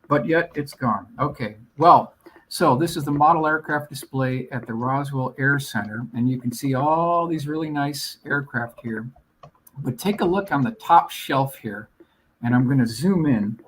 but yet it's gone. Okay, well, so this is the model aircraft display at the Roswell Air Center, and you can see all these really nice aircraft here. But take a look on the top shelf here, and I'm going to zoom in.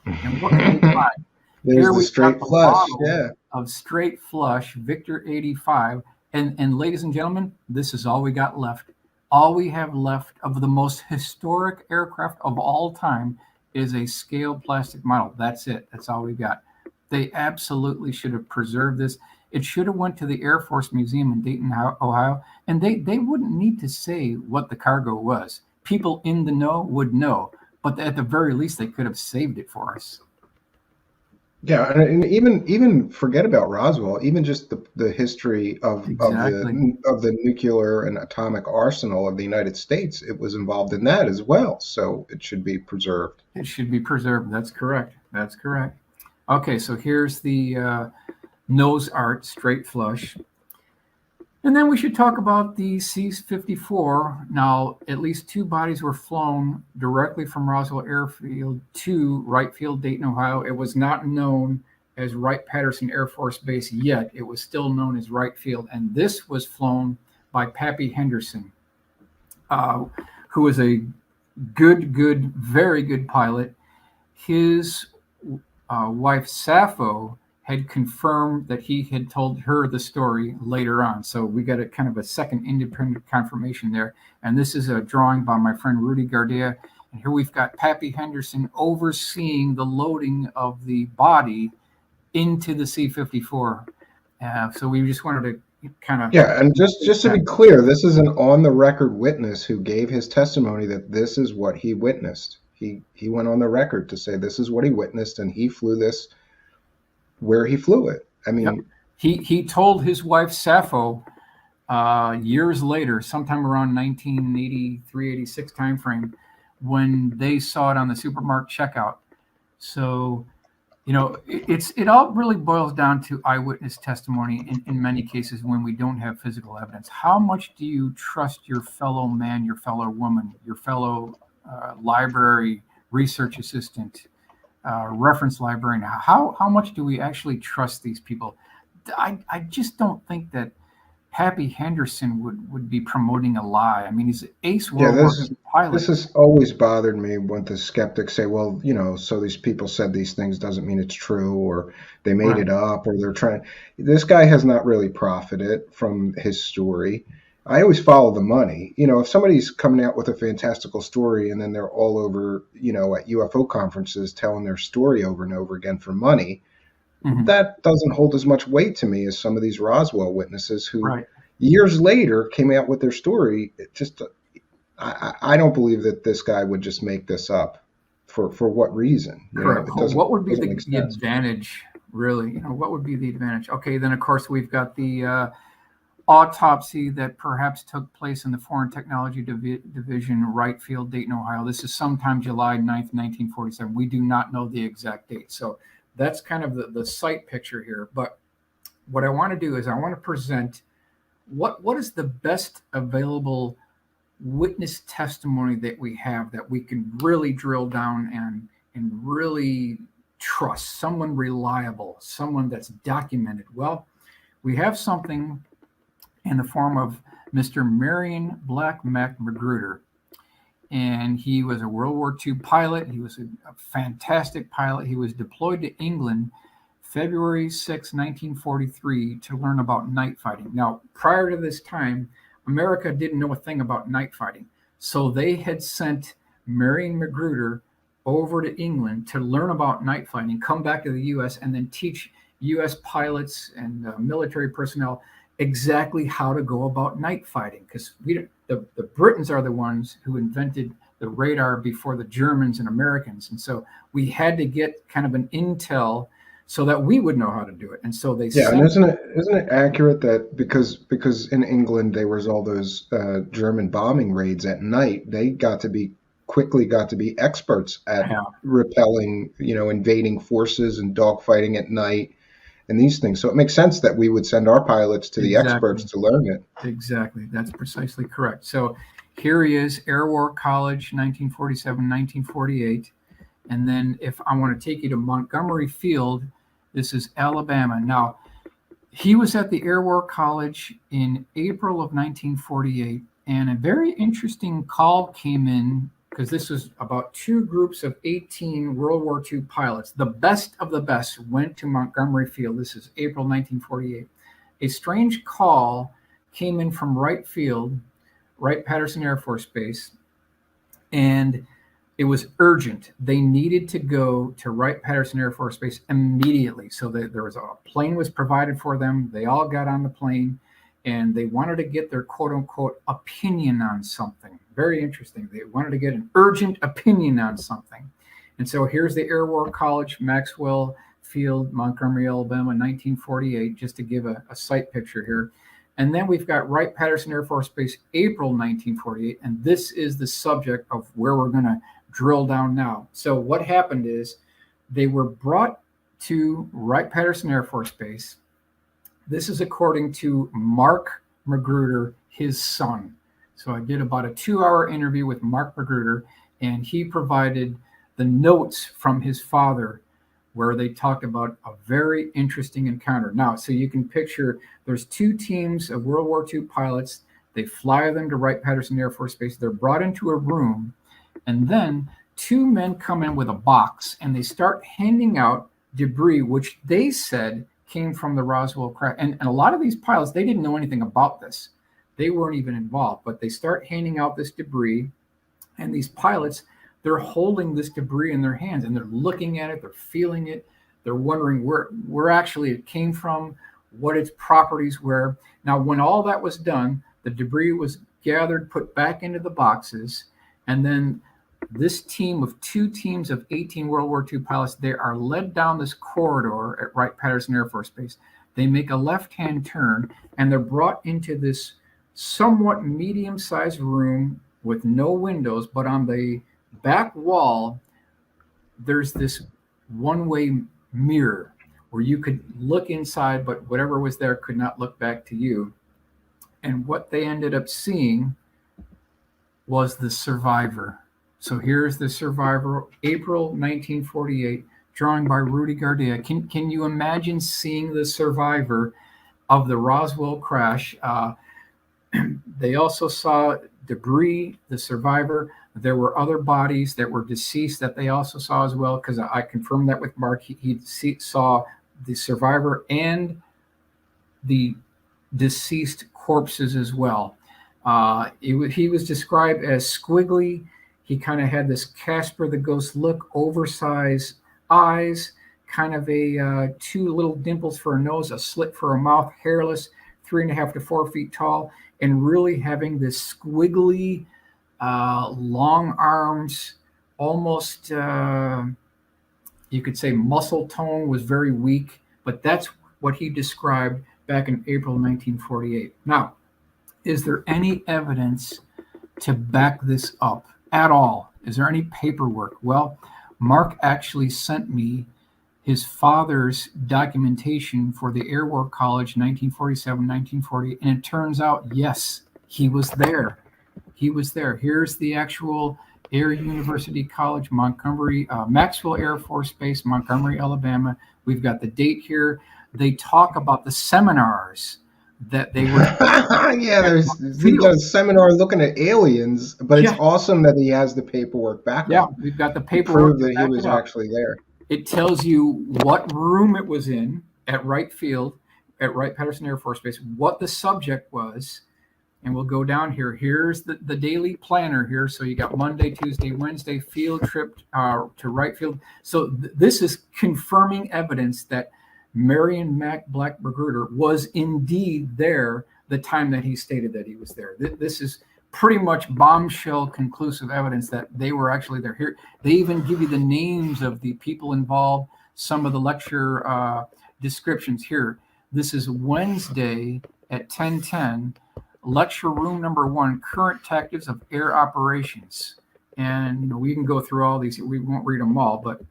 And what can we find? There's Here the straight flush, yeah. Of straight flush Victor 85, and ladies and gentlemen, this is all we got left. All we have left of the most historic aircraft of all time is a scale plastic model. That's it. That's all we got. They absolutely should have preserved this. It should have went to the Air Force Museum in Dayton, Ohio, and they wouldn't need to say what the cargo was. People in the know would know, but at the very least, they could have saved it for us. Yeah, and even forget about Roswell. Even just the history of the nuclear and atomic arsenal of the United States, it was involved in that as well. So it should be preserved. It should be preserved. That's correct. That's correct. Okay, so here's the nose art, straight flush. And then we should talk about the C-54. Now, at least 2 bodies were flown directly from Roswell Airfield to Wright Field, Dayton, Ohio. It was not known as Wright-Patterson Air Force Base yet. It was still known as Wright Field. And this was flown by Pappy Henderson, who was a very good pilot. His wife, Sappho, had confirmed that he had told her the story later on. So we got a kind of a second independent confirmation there. And this is a drawing by my friend Rudy Gardea. And here we've got Pappy Henderson overseeing the loading of the body into the C-54. So we just wanted to kind of... Yeah, and just to be clear, this is an on-the-record witness who gave his testimony that this is what he witnessed. He went on the record to say this is what he witnessed, and he flew this where he flew it. I mean, yep. He told his wife Sappho years later, sometime around 1983, 86 timeframe, when they saw it on the supermarket checkout. So, you know, it all really boils down to eyewitness testimony in many cases when we don't have physical evidence. How much do you trust your fellow man, your fellow woman, your fellow library research assistant, reference librarian? How much do we actually trust these people? I just don't think that Pappy Henderson would be promoting a lie. I mean, he's an ace World War II pilot. This has always bothered me when the skeptics say, well, you know, so these people said these things doesn't mean it's true, or they made it up, or they're trying. This guy has not really profited from his story. I always follow the money. You know, if somebody's coming out with a fantastical story and then they're all over, you know, at UFO conferences telling their story over and over again for money, that doesn't hold as much weight to me as some of these Roswell witnesses who years later came out with their story. It just, I don't believe that this guy would just make this up. For what reason? Correct. What would be the advantage, really? You know, what would be the advantage? Okay, then of course we've got the autopsy that perhaps took place in the Foreign Technology Division, Wright Field, Dayton, Ohio. This is sometime July 9th, 1947. We do not know the exact date. So that's kind of the site picture here. But what I want to do is I want to present what is the best available witness testimony that we have that we can really drill down and really trust, someone reliable, someone that's documented? Well, we have something in the form of Mr. Marion Black Mac Magruder. And he was a World War II pilot. He was a fantastic pilot. He was deployed to England February 6, 1943, to learn about night fighting. Now, prior to this time, America didn't know a thing about night fighting. So they had sent Marion Magruder over to England to learn about night fighting, come back to the U.S., and then teach U.S. pilots and military personnel exactly how to go about night fighting. Because the Britons are the ones who invented the radar before the Germans and Americans. And so we had to get kind of an intel so that we would know how to do it. And so they and isn't it accurate that because in England there was all those German bombing raids at night, they quickly got to be experts at repelling, invading forces and dogfighting at night and these things. So it makes sense that we would send our pilots to the experts to learn it. Exactly. That's precisely correct. So here he is, Air War College, 1947, 1948. And then if I want to take you to Montgomery Field, this is Alabama. Now, he was at the Air War College in April of 1948, and a very interesting call came in, because this was about two groups of 18 World War II pilots. The best of the best went to Montgomery Field. This is April 1948. A strange call came in from Wright Field, Wright-Patterson Air Force Base, and it was urgent. They needed to go to Wright-Patterson Air Force Base immediately. So there was a plane was provided for them. They all got on the plane, and they wanted to get their quote-unquote opinion on something. Very interesting. They wanted to get an urgent opinion on something. And so here's the Air War College, Maxwell Field, Montgomery, Alabama, 1948, just to give a site picture here. And then we've got Wright-Patterson Air Force Base, April 1948, and this is the subject of where we're going to drill down now. So what happened is they were brought to Wright-Patterson Air Force Base. This is according to Mark Magruder, his son. So I did about a 2-hour interview with Mark Magruder, and he provided the notes from his father where they talked about a very interesting encounter. Now, so you can picture there's two teams of World War II pilots. They fly them to Wright-Patterson Air Force Base. They're brought into a room, and then two men come in with a box, and they start handing out debris, which they said came from the Roswell crash. And a lot of these pilots, they didn't know anything about this. They weren't even involved, but they start handing out this debris, and these pilots, they're holding this debris in their hands, and they're looking at it, they're feeling it, they're wondering where actually it came from, what its properties were. Now, when all that was done, the debris was gathered, put back into the boxes, and then this team of two teams of 18 World War II pilots, they are led down this corridor at Wright-Patterson Air Force Base. They make a left-hand turn, and they're brought into this somewhat medium-sized room with no windows, but on the back wall, there's this one-way mirror where you could look inside, but whatever was there could not look back to you. And what they ended up seeing was the survivor. So here's the survivor, April 1948, drawing by Rudy Gardea. Can you imagine seeing the survivor of the Roswell crash? They also saw debris, the survivor. There were other bodies that were deceased that they also saw as well, because I confirmed that with Mark. He saw the survivor and the deceased corpses as well. He was described as squiggly. He kind of had this Casper the Ghost look, oversized eyes, kind of a 2 little dimples for a nose, a slit for a mouth, hairless, 3.5 to 4 feet tall, and really having this squiggly, long arms, almost, you could say muscle tone was very weak, but that's what he described back in April 1948. Now, is there any evidence to back this up at all? Is there any paperwork? Well, Mark actually sent me his father's documentation for the Air War College, 1947, 1948, and it turns out, yes, he was there. He was there. Here's the actual Air University College, Montgomery, Maxwell Air Force Base, Montgomery, Alabama. We've got the date here. They talk about the seminars that they were. Yeah, we've got a seminar looking at aliens, but it's awesome that he has the paperwork back. Yeah, we've got the paperwork to prove that he was actually there. It tells you what room it was in at Wright Field, at Wright-Patterson Air Force Base, what the subject was, and we'll go down here. Here's the daily planner here. So you got Monday, Tuesday, Wednesday, field trip to Wright Field. So this is confirming evidence that Marion Mac Black Magruder was indeed there the time that he stated that he was there. This is pretty much bombshell conclusive evidence that they were actually there. Here, they even give you the names of the people involved, some of the lecture descriptions here. This is Wednesday at 10:10, lecture room number 1, current tactics of air operations. And we can go through all these. We won't read them all, but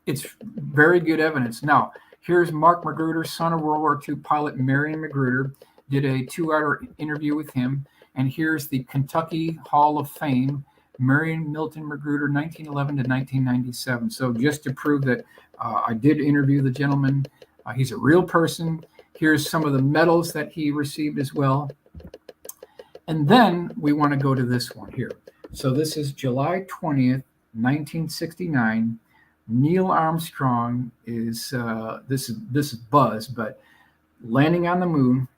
it's very good evidence. Now, here's Mark Magruder, son of World War II pilot Marion Magruder. Did a 2-hour interview with him. And here's the Kentucky Hall of Fame, Marion Milton Magruder, 1911 to 1997. So just to prove that I did interview the gentleman, he's a real person. Here's some of the medals that he received as well. And then we want to go to this one here. So this is July 20th, 1969. Neil Armstrong is, this is Buzz, but landing on the moon.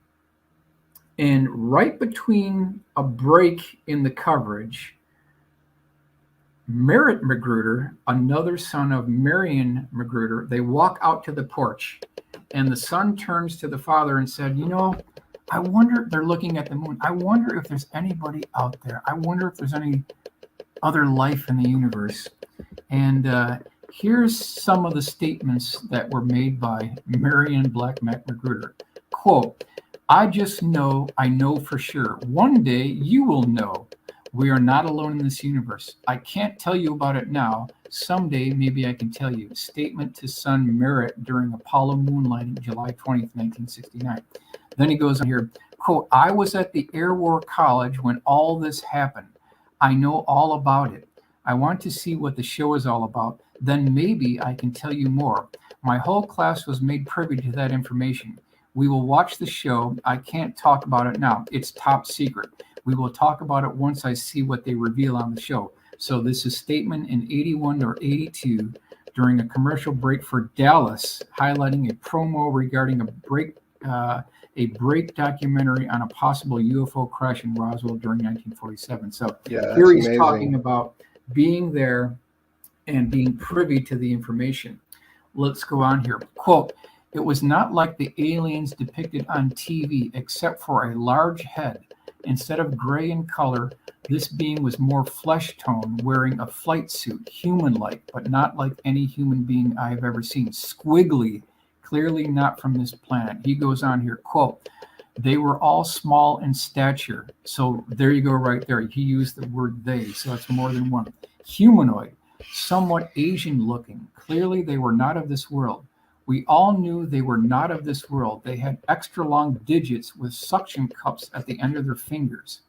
And right between a break in the coverage, Merritt Magruder, another son of Marion Magruder, they walk out to the porch, and the son turns to the father and said, I wonder, they're looking at the moon, I wonder if there's anybody out there. I wonder if there's any other life in the universe. And here's some of the statements that were made by Marion Black Mac Magruder. Quote, I just know, I know for sure. One day you will know we are not alone in this universe. I can't tell you about it now. Someday maybe I can tell you. Statement to son Merritt during Apollo moonlighting, July 20th, 1969. Then he goes on here, quote, I was at the Air War College when all this happened. I know all about it. I want to see what the show is all about. Then maybe I can tell you more. My whole class was made privy to that information. We will watch the show. I can't talk about it now. It's top secret. We will talk about it once I see what they reveal on the show. So this is statement in 81 or 82 during a commercial break for Dallas, highlighting a promo regarding a break documentary on a possible UFO crash in Roswell during 1947. So here he's talking about being there and being privy to the information. Let's go on here. Quote, it was not like the aliens depicted on TV, except for a large head. Instead of gray in color, this being was more flesh tone, wearing a flight suit, human-like, but not like any human being I have ever seen. Squiggly, clearly not from this planet. He goes on here, quote, they were all small in stature. So there you go right there. He used the word they, so it's more than one. Humanoid, somewhat Asian looking. Clearly they were not of this world. We all knew they were not of this world. They had extra long digits with suction cups at the end of their fingers.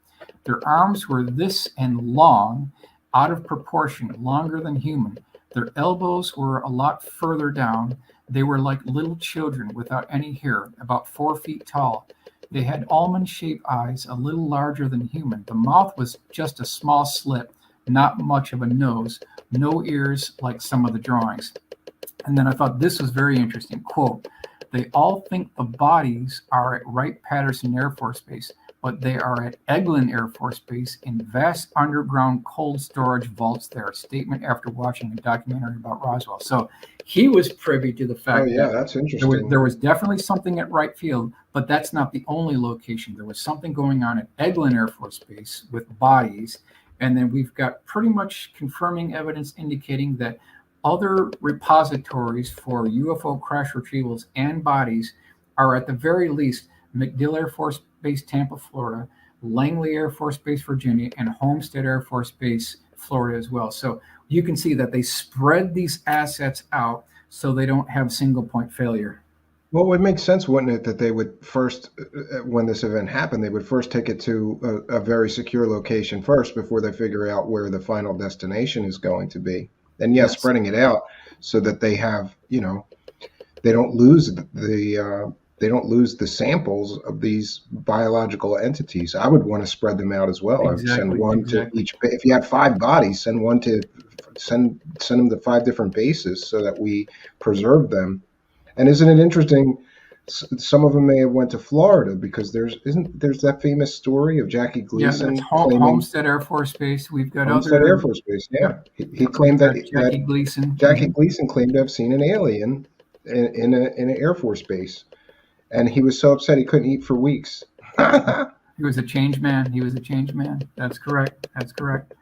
Their arms were this and long, out of proportion, longer than human. Their elbows were a lot further down. They were like little children without any hair, about 4 feet tall. They had almond-shaped eyes, a little larger than human. The mouth was just a small slit, not much of a nose, no ears like some of the drawings. And then I thought this was very interesting. Quote, they all think the bodies are at Wright-Patterson Air Force Base, but they are at Eglin Air Force Base in vast underground cold storage vaults there. Statement after watching a documentary about Roswell. So he was privy to the fact that that's interesting. There was definitely something at Wright Field, but that's not the only location. There was something going on at Eglin Air Force Base with bodies. And then we've got pretty much confirming evidence indicating that other repositories for UFO crash retrievals and bodies are at the very least MacDill Air Force Base, Tampa, Florida, Langley Air Force Base, Virginia, and Homestead Air Force Base, Florida as well. So you can see that they spread these assets out so they don't have single point failure. Well, it would make sense, wouldn't it, that they would first, when this event happened, they would first take it to a very secure location first before they figure out where the final destination is going to be. And yes, Yes. spreading it out so that they have, they don't lose they don't lose the samples of these biological entities. I would want to spread them out as well. I would send Exactly. one to Exactly. each. If you had 5 bodies, send them to 5 different bases so that we preserve them. And isn't it interesting? Some of them may have went to Florida because there's that famous story of Jackie Yeah, that's Gleason claiming Homestead Air Force Base. We've got Homestead Air other. Force Base. Yeah, Yep. he claimed We've that got Jackie Gleason. Jackie Gleason claimed to have seen an alien in an Air Force base, and he was so upset he couldn't eat for weeks. He was a change man. He was a change man. That's correct. That's correct.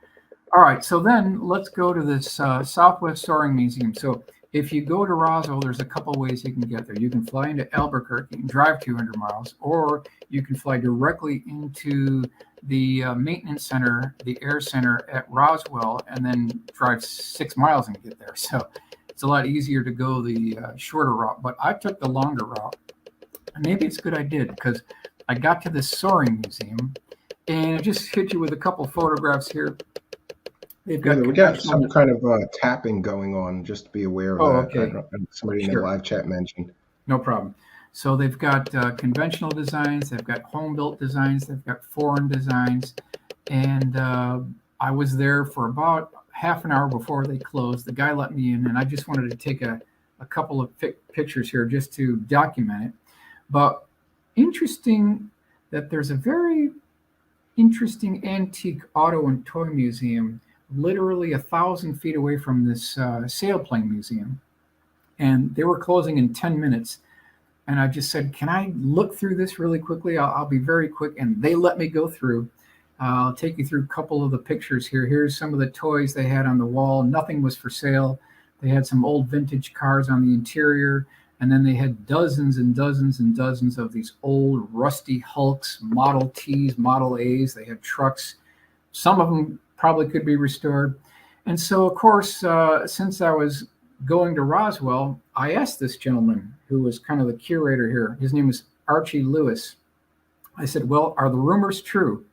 All right. So then let's go to this Southwest Soaring Museum. So if you go to Roswell, there's a couple ways you can get there. You can fly into Albuquerque and drive 200 miles, or you can fly directly into the maintenance center, the air center at Roswell, and then drive 6 miles and get there. So it's a lot easier to go the shorter route. But I took the longer route. And maybe it's good I did, because I got to this soaring museum, and I just hit you with a couple photographs here. They've got We got some kind of tapping going on. Just to be aware of that. Okay. Somebody in the live chat mentioned. No problem. So they've got conventional designs, they've got home-built designs, they've got foreign designs, and I was there for about half an hour before they closed. The guy let me in, and I just wanted to take a couple of pictures here just to document it. But interesting that there's a very interesting antique auto and toy museum literally 1,000 feet away from this sailplane museum. And they were closing in 10 minutes. And I just said, can I look through this really quickly? I'll be very quick. And they let me go through. I'll take you through a couple of the pictures here. Here's some of the toys they had on the wall. Nothing was for sale. They had some old vintage cars on the interior. And then they had dozens and dozens and dozens of these old rusty Hulks, Model Ts, Model As. They had trucks. Some of them probably could be restored. And so, of course, since I was going to Roswell, I asked this gentleman who was kind of the curator here. His name is Archie Lewis. I said, well, are the rumors true?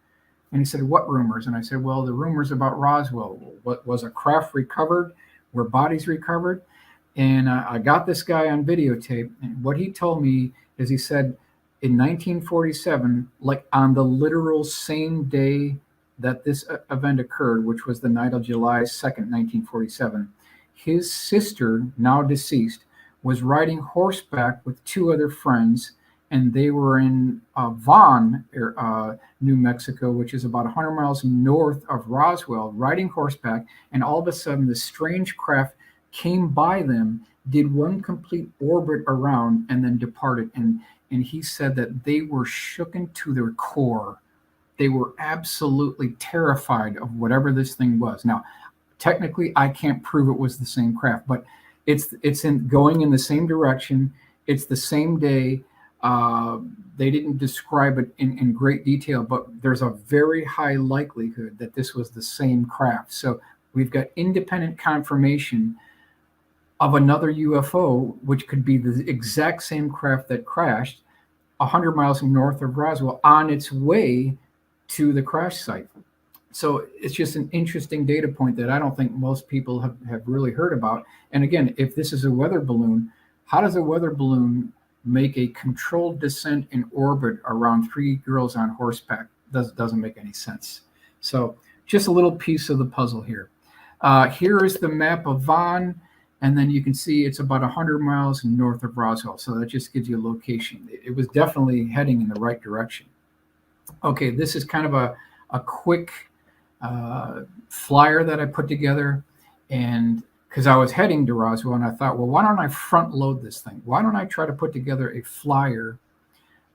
And he said, what rumors? And I said, well, the rumors about Roswell. What was a craft recovered? Were bodies recovered? And I got this guy on videotape. And what he told me is he said in 1947, like on the literal same day that this event occurred, which was the night of July 2nd, 1947, his sister, now deceased, was riding horseback with 2 other friends, and they were in Vaughn, New Mexico, which is about 100 miles north of Roswell, riding horseback, and all of a sudden this strange craft came by them, did one complete orbit around, and then departed. And he said that they were shooken to their core. They were absolutely terrified of whatever this thing was. Now, technically, I can't prove it was the same craft, but it's going in the same direction. It's the same day. They didn't describe it in great detail, but there's a very high likelihood that this was the same craft. So we've got independent confirmation of another UFO, which could be the exact same craft that crashed 100 miles north of Roswell on its way to the crash site. So it's just an interesting data point that I don't think most people have really heard about. And again, if this is a weather balloon, how does a weather balloon make a controlled descent in orbit around 3 girls on horseback? Doesn't make any sense. So just a little piece of the puzzle here. Here is the map of Vaughn, and then you can see it's about 100 miles north of Roswell. So that just gives you a location. It was definitely heading in the right direction. Okay, this is kind of a quick flyer that I put together, and because I was heading to Roswell, and I thought, well, why don't I front load this thing? Why don't I try to put together a flyer,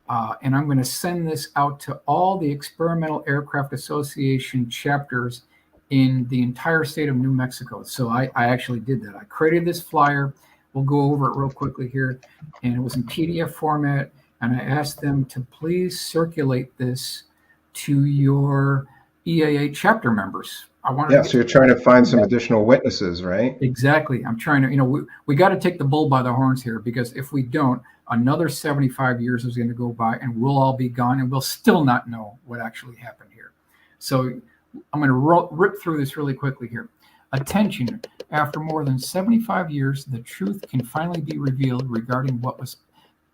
and I'm going to send this out to all the Experimental Aircraft Association chapters in the entire state of New Mexico. So I actually did that. I created this flyer. We'll go over it real quickly here, and it was in PDF format, and I asked them to please circulate this to your EAA chapter members. I wanted Yeah, to so you're trying to find some additional witnesses, right? Exactly. I'm trying to, we got to take the bull by the horns here, because if we don't, another 75 years is going to go by and we'll all be gone and we'll still not know what actually happened here. So I'm going to rip through this really quickly here. Attention, after more than 75 years, the truth can finally be revealed regarding what was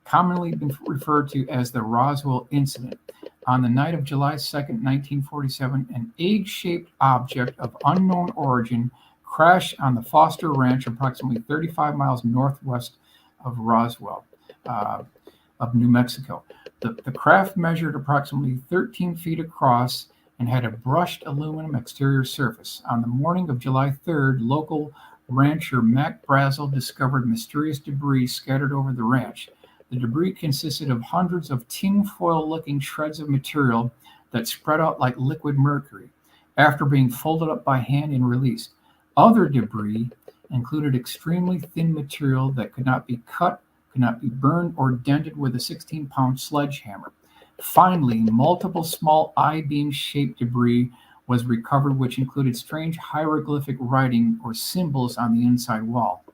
commonly been referred to as the Roswell incident. On the night of July 2nd, 1947, an egg-shaped object of unknown origin crashed on the Foster Ranch, approximately 35 miles northwest of Roswell, of New Mexico. The craft measured approximately 13 feet across and had a brushed aluminum exterior surface. On the morning of July 3rd, local rancher Mac Brazzle discovered mysterious debris scattered over the ranch. The debris consisted of hundreds of tinfoil-looking shreds of material that spread out like liquid mercury after being folded up by hand and released. Other debris included extremely thin material that could not be cut, could not be burned or dented with a 16-pound sledgehammer. Finally, multiple small I-beam shaped debris was recovered, which included strange hieroglyphic writing or symbols on the inside wall.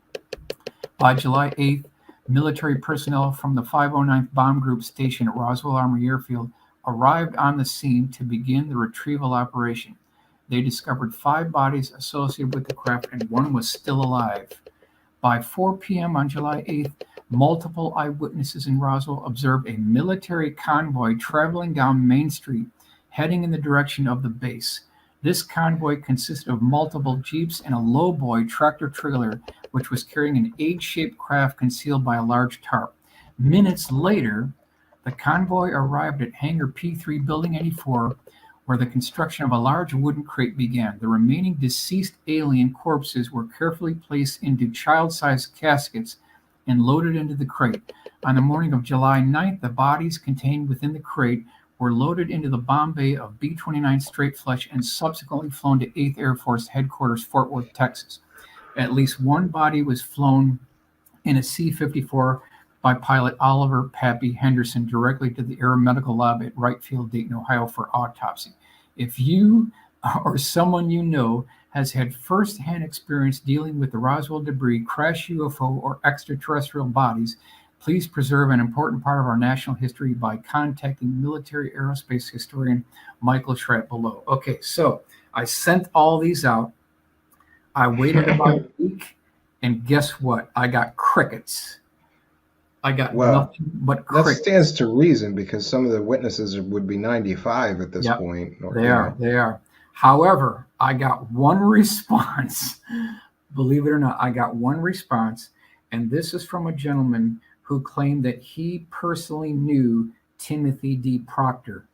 By July 8th, military personnel from the 509th Bomb Group stationed at Roswell Army Airfield arrived on the scene to begin the retrieval operation. They discovered 5 bodies associated with the craft, and one was still alive. By 4 p.m. on July 8th, multiple eyewitnesses in Roswell observed a military convoy traveling down Main Street, heading in the direction of the base. This convoy consisted of multiple jeeps and a lowboy tractor-trailer, which was carrying an egg-shaped craft concealed by a large tarp. Minutes later, the convoy arrived at Hangar P3 Building 84, where the construction of a large wooden crate began. The remaining deceased alien corpses were carefully placed into child-sized caskets and loaded into the crate. On the morning of July 9th, the bodies contained within the crate were loaded into the bomb bay of B-29 Straight Flush and subsequently flown to 8th Air Force Headquarters, Fort Worth, Texas. At least one body was flown in a C-54 by pilot Oliver Pappy Henderson directly to the Aeromedical Lab at Wright Field, Dayton, Ohio for autopsy. If you or someone you know has had first-hand experience dealing with the Roswell debris, crash UFO, or extraterrestrial bodies, please preserve an important part of our national history by contacting military aerospace historian Michael Schratt below. Okay, so I sent all these out. I waited about a week, and guess what? I got crickets. I got nothing but crickets. That stands to reason, because some of the witnesses would be 95 at this point. They are. However, I got one response. Believe it or not, I got one response, and this is from a gentleman who claimed that he personally knew Timothy D. Proctor.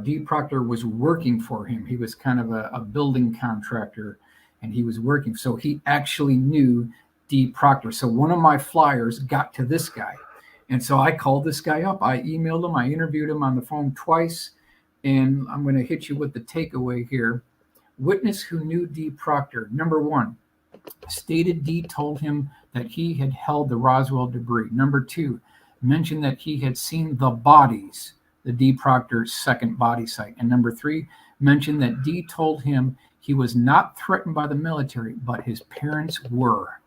D. Proctor was working for him. He was kind of a building contractor, and he was working. So he actually knew D. Proctor. So one of my flyers got to this guy. And so I called this guy up. I emailed him. I interviewed him on the phone twice. And I'm going to hit you with the takeaway here. Witness who knew D. Proctor. Number 1, stated D told him that he had held the Roswell debris. Number 2, mentioned that he had seen the bodies, the D. Proctor's second body site. And number 3, mentioned that D told him he was not threatened by the military, but his parents were.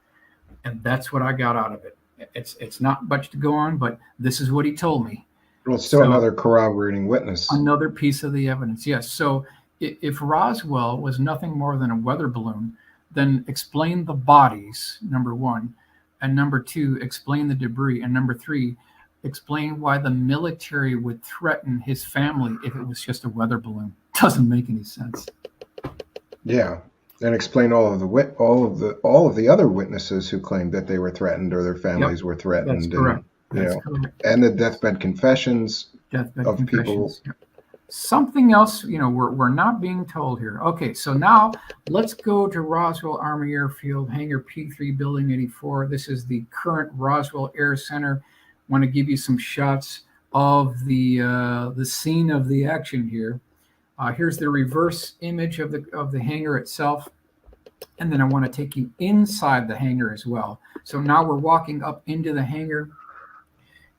And that's what I got out of it. It's not much to go on, but this is what he told me. Well, it's still another corroborating witness. Another piece of the evidence, yes. So if Roswell was nothing more than a weather balloon, then explain the bodies, number 1. And number 2, explain the debris. And number 3, explain why the military would threaten his family if it was just a weather balloon. Doesn't make any sense. Yeah. And explain all of the other witnesses who claimed that they were threatened or their families were threatened. That's correct. And the deathbed confessions of people. Yep. Something else, we're not being told here. Okay, so now let's go to Roswell Army Airfield, Hangar P3, Building 84. This is the current Roswell Air Center. I want to give you some shots of the scene of the action here. Here's the reverse image of the hangar itself. And then I want to take you inside the hangar as well. So now we're walking up into the hangar.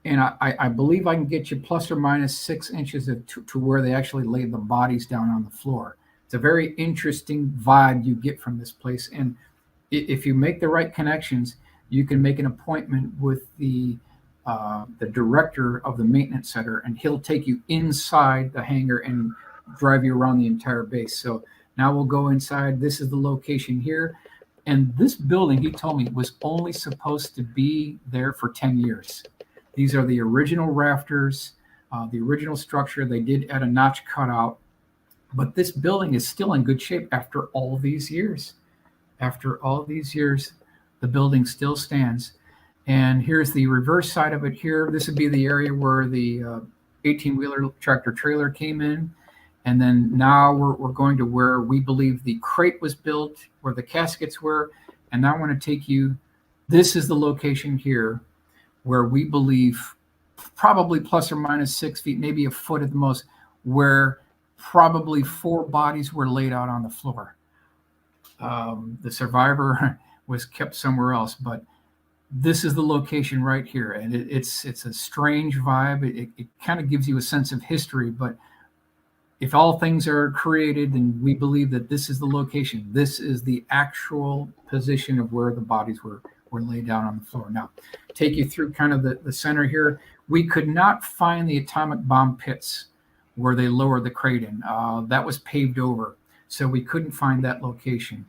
And I believe I can get you plus or minus 6 inches to where they actually laid the bodies down on the floor. It's a very interesting vibe you get from this place. And if you make the right connections, you can make an appointment with the director of the maintenance center, and he'll take you inside the hangar and drive you around the entire base. So now we'll go inside. This is the location here. And this building, he told me, was only supposed to be there for 10 years. These are the original rafters, the original structure. They did add a notch cutout. But this building is still in good shape after all these years. After all these years, the building still stands. And here's the reverse side of it here. This would be the area where the 18-wheeler tractor trailer came in. And then now we're going to where we believe the crate was built, where the caskets were. And now I want to take you, this is the location here where we believe probably plus or minus 6 feet, maybe a foot at the most, where probably 4 bodies were laid out on the floor. The survivor was kept somewhere else, but this is the location right here. And it's a strange vibe. It kind of gives you a sense of history, but if all things are created and we believe that this is the location, this is the actual position of where the bodies were laid down on the floor. Now, take you through kind of the center here. We could not find the atomic bomb pits where they lowered the crate in. That was paved over, so we couldn't find that location.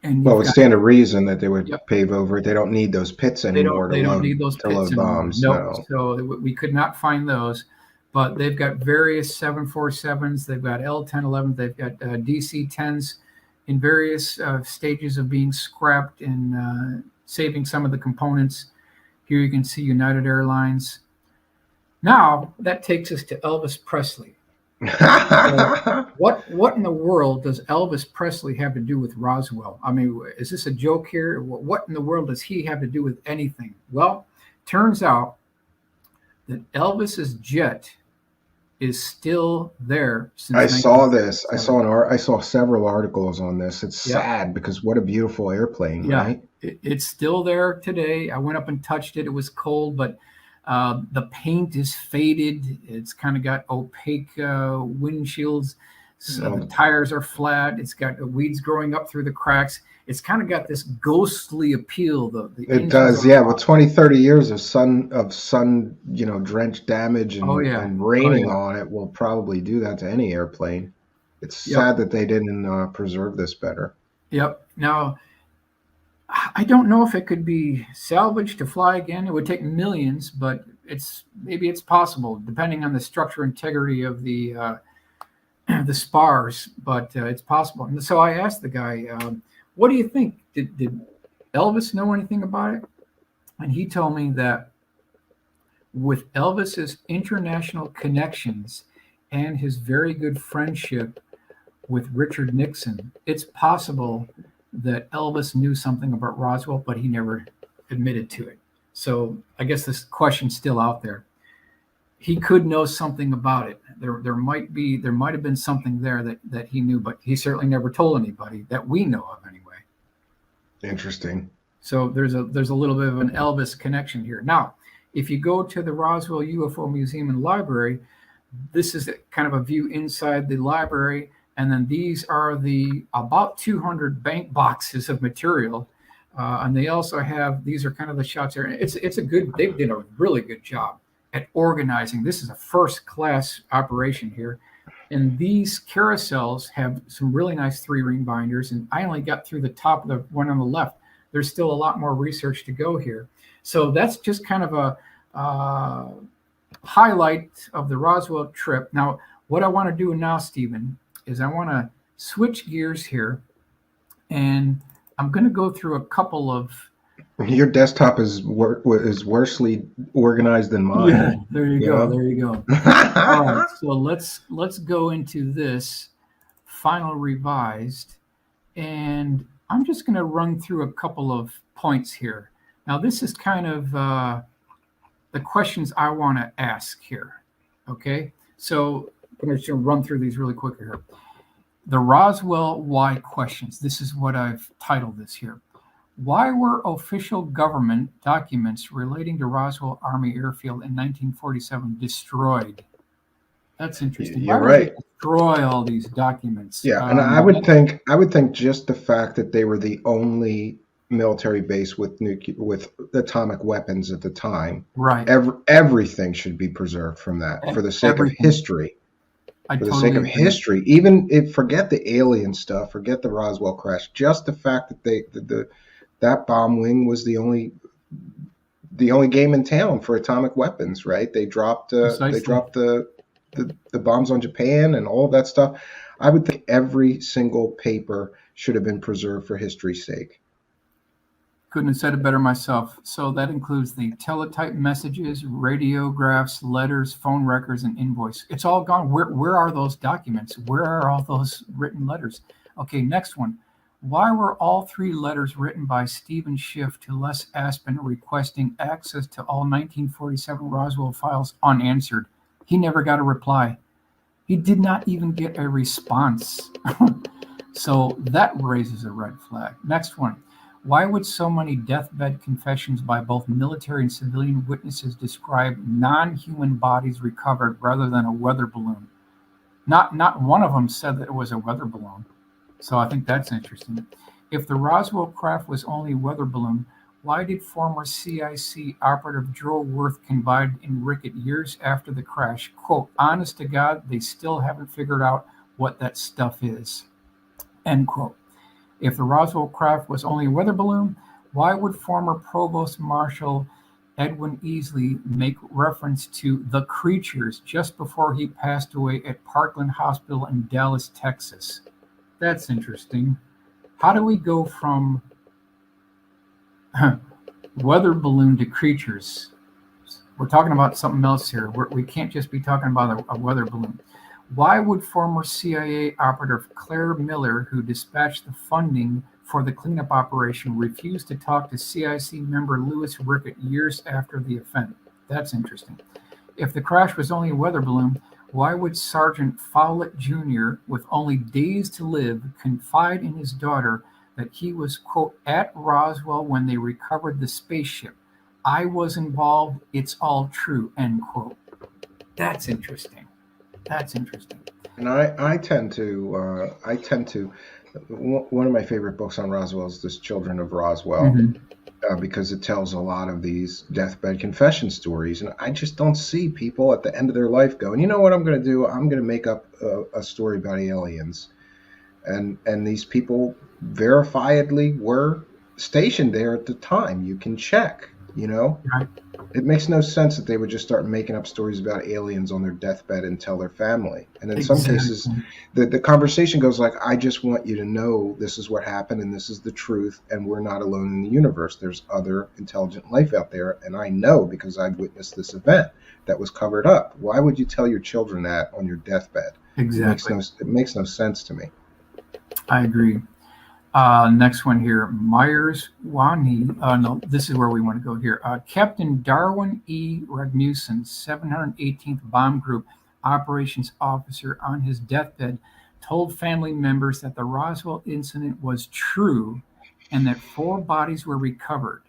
And well, it would stand to reason that they would pave over it. They don't need those pits anymore. They don't need those pits anymore. Bombs, no. So we could not find those. But they've got various 747s. They've got L-1011s. They've got DC-10s in various stages of being scrapped and saving some of the components. Here you can see United Airlines. Now, that takes us to Elvis Presley. What in the world does Elvis Presley have to do with Roswell? I mean, is this a joke here? What in the world does he have to do with anything? Well, turns out that Elvis's jet is still there since I saw this. I saw several articles on this. It's sad because what a beautiful airplane, right? It's still there today. I went up and touched it. It was cold, but the paint is faded. It's kind of got opaque windshields. So the tires are flat. It's got weeds growing up through the cracks. It's kind of got this ghostly appeal. It does, yeah. With 20, 30 years of sun, drenched damage and raining on it will probably do that to any airplane. It's sad that they didn't preserve this better. Yep. Now, I don't know if it could be salvaged to fly again. It would take millions, but maybe it's possible, depending on the structural integrity of the spars. But it's possible. And so I asked the guy, what do you think? Did Elvis know anything about it? And he told me that with Elvis's international connections and his very good friendship with Richard Nixon, it's possible that Elvis knew something about Roswell, but he never admitted to it. So I guess this question's still out there. He could know something about it. There might have been something there that he knew, but he certainly never told anybody that we know of anyway. Interesting. So there's a little bit of an Elvis connection here. Now, if you go to the Roswell UFO Museum and Library, this is kind of a view inside the library. And then these are the about 200 bank boxes of material. And they also have, these are kind of the shots there. They did a really good job at organizing. This is a first class operation here. And these carousels have some really nice 3-ring binders. And I only got through the top of the one on the left. There's still a lot more research to go here. So that's just kind of a highlight of the Roswell trip. Now, what I want to do now, Stephen, is I want to switch gears here, and I'm going to go through a couple of. Your desktop is worsely organized than mine. Yeah, there you go. There you go. All right, so let's go into this final revised, and I'm just going to run through a couple of points here. Now, this is kind of the questions I want to ask here. Okay, so I'm going to run through these really quick here. The Roswell why questions. This is what I've titled this here. Why were official government documents relating to Roswell Army Airfield in 1947 destroyed? That's interesting. You're Why would they right. destroy all these documents? Yeah, and I would think just the fact that they were the only military base with atomic weapons at the time, Right. everything should be preserved from that for the sake of Everything. history. I For the totally sake of agree. history, even if forget the alien stuff, forget the Roswell crash, just the fact that that bomb wing was the only game in town for atomic weapons, right? They dropped Precisely. the bombs on Japan and all of that stuff. I would think every single paper should have been preserved for history's sake. Couldn't have said it better myself. So that includes the teletype messages, radiographs, letters, phone records, and invoice. It's all gone. Where are those documents? Where are all those written letters? Okay, next one. Why were all 3 letters written by Stephen Schiff to Les Aspin requesting access to all 1947 Roswell files unanswered? He never got a reply. He did not even get a response. So that raises a red flag. Next one. Why would so many deathbed confessions by both military and civilian witnesses describe non-human bodies recovered rather than a weather balloon? Not one of them said that it was a weather balloon. So I think that's interesting. If the Roswell craft was only a weather balloon, why did former CIC operative Joe Worth confide in Rickett years after the crash, quote, honest to God, they still haven't figured out what that stuff is, end quote. If the Roswell craft was only a weather balloon, why would former Provost Marshal Edwin Easley make reference to the creatures just before he passed away at Parkland Hospital in Dallas, Texas? That's interesting. How do we go from weather balloon to creatures? We're talking about something else here. We can't just be talking about a weather balloon. Why would former CIA operative Claire Miller, who dispatched the funding for the cleanup operation, refuse to talk to CIC member Louis Rickett years after the event? That's interesting. If the crash was only a weather balloon, why would Sergeant Fowlett Jr., with only days to live, confide in his daughter that he was, quote, at Roswell when they recovered the spaceship? I was involved. It's all true, end quote. That's interesting. That's interesting. And I tend to one of my favorite books on Roswell is this Children of Roswell, because it tells a lot of these deathbed confession stories, and I just don't see people at the end of their life going, you know what I'm going to do? I'm going to make up a story about aliens, and these people verifiably were stationed there at the time. You can check, Right. It makes no sense that they would just start making up stories about aliens on their deathbed and tell their family. And in some cases, the conversation goes like, I just want you to know this is what happened and this is the truth, and we're not alone in the universe. There's other intelligent life out there, and I know because I've witnessed this event that was covered up. Why would you tell your children that on your deathbed? Exactly. It makes no sense to me. I agree. Next one here, Myers Wani. No, this is where we want to go here. Captain Darwin E. Rasmussen, 718th Bomb Group Operations Officer, on his deathbed, told family members that the Roswell incident was true and that 4 bodies were recovered.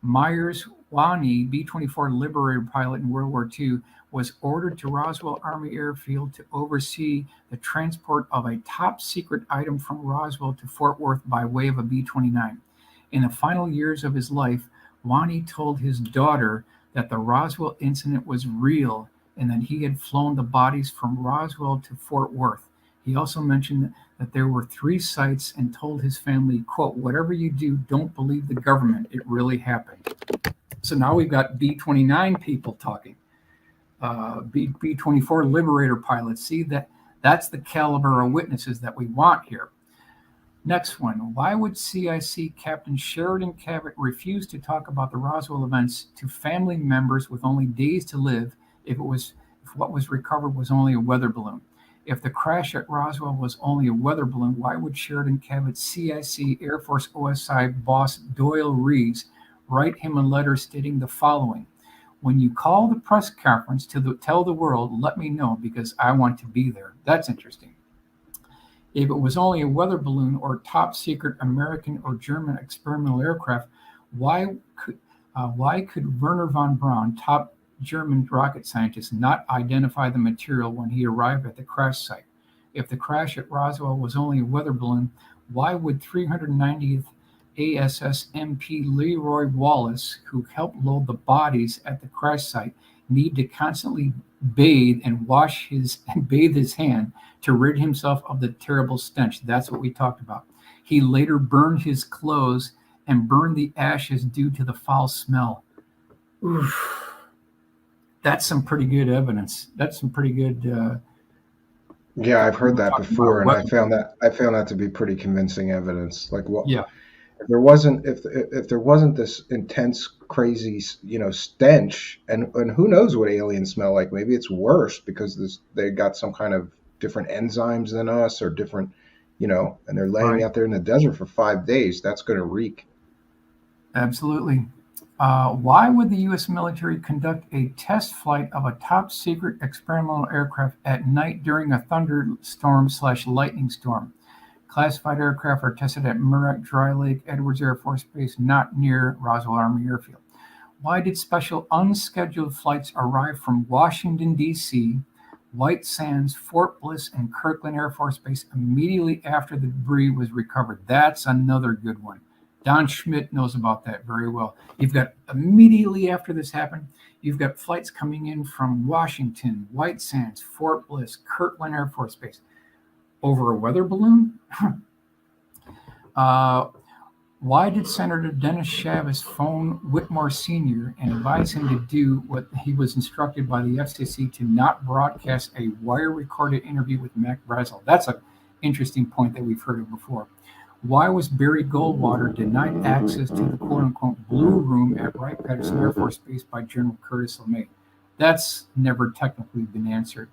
Myers Wani, B-24 Liberator pilot in World War II, was ordered to Roswell Army Airfield to oversee the transport of a top-secret item from Roswell to Fort Worth by way of a B-29. In the final years of his life, Wani told his daughter that the Roswell incident was real and that he had flown the bodies from Roswell to Fort Worth. He also mentioned that there were 3 sites and told his family, quote, whatever you do, don't believe the government. It really happened. So now we've got B-29 people talking. B-24 Liberator pilots. See, that's the caliber of witnesses that we want here. Next one. Why would CIC Captain Sheridan Cabot refuse to talk about the Roswell events to family members with only days to live if what was recovered was only a weather balloon? If the crash at Roswell was only a weather balloon, why would Sheridan Cabot's CIC Air Force OSI boss Doyle Reeves write him a letter stating the following? When you call the press conference to tell the world, let me know because I want to be there. That's interesting. If it was only a weather balloon or top secret American or German experimental aircraft, why could Werner von Braun, top German rocket scientist not identify the material when he arrived at the crash site? If the crash at Roswell was only a weather balloon, why would 390th ASS MP Leroy Wallace, who helped load the bodies at the crash site, need to constantly bathe his hand to rid himself of the terrible stench? That's what we talked about. He later burned his clothes and burned the ashes due to the foul smell. Oof. That's some pretty good evidence. That's some pretty good. Yeah, I've heard that before, and I found that to be pretty convincing evidence. Like, what? Yeah. If there wasn't this intense, crazy, stench, and who knows what aliens smell like? Maybe it's worse because they got some kind of different enzymes than us, or different, and they're laying out there in the desert for 5 days. That's going to reek. Absolutely. Why would the U.S. military conduct a test flight of a top secret experimental aircraft at night during a thunderstorm/lightning storm? Classified aircraft are tested at Murat Dry Lake Edwards Air Force Base, not near Roswell Army Airfield. Why did special unscheduled flights arrive from Washington, D.C., White Sands, Fort Bliss, and Kirtland Air Force Base immediately after the debris was recovered? That's another good one. Don Schmidt knows about that very well. You've got immediately after this happened, you've got flights coming in from Washington, White Sands, Fort Bliss, Kirtland Air Force Base. Over a weather balloon? Why did Senator Dennis Chavez phone Whitmore Sr. and advise him to do what he was instructed by the FCC to not broadcast a wire-recorded interview with Mac Brazzle? That's an interesting point that we've heard of before. Why was Barry Goldwater denied access to the quote-unquote blue room at Wright-Patterson Air Force Base by General Curtis LeMay? That's never technically been answered.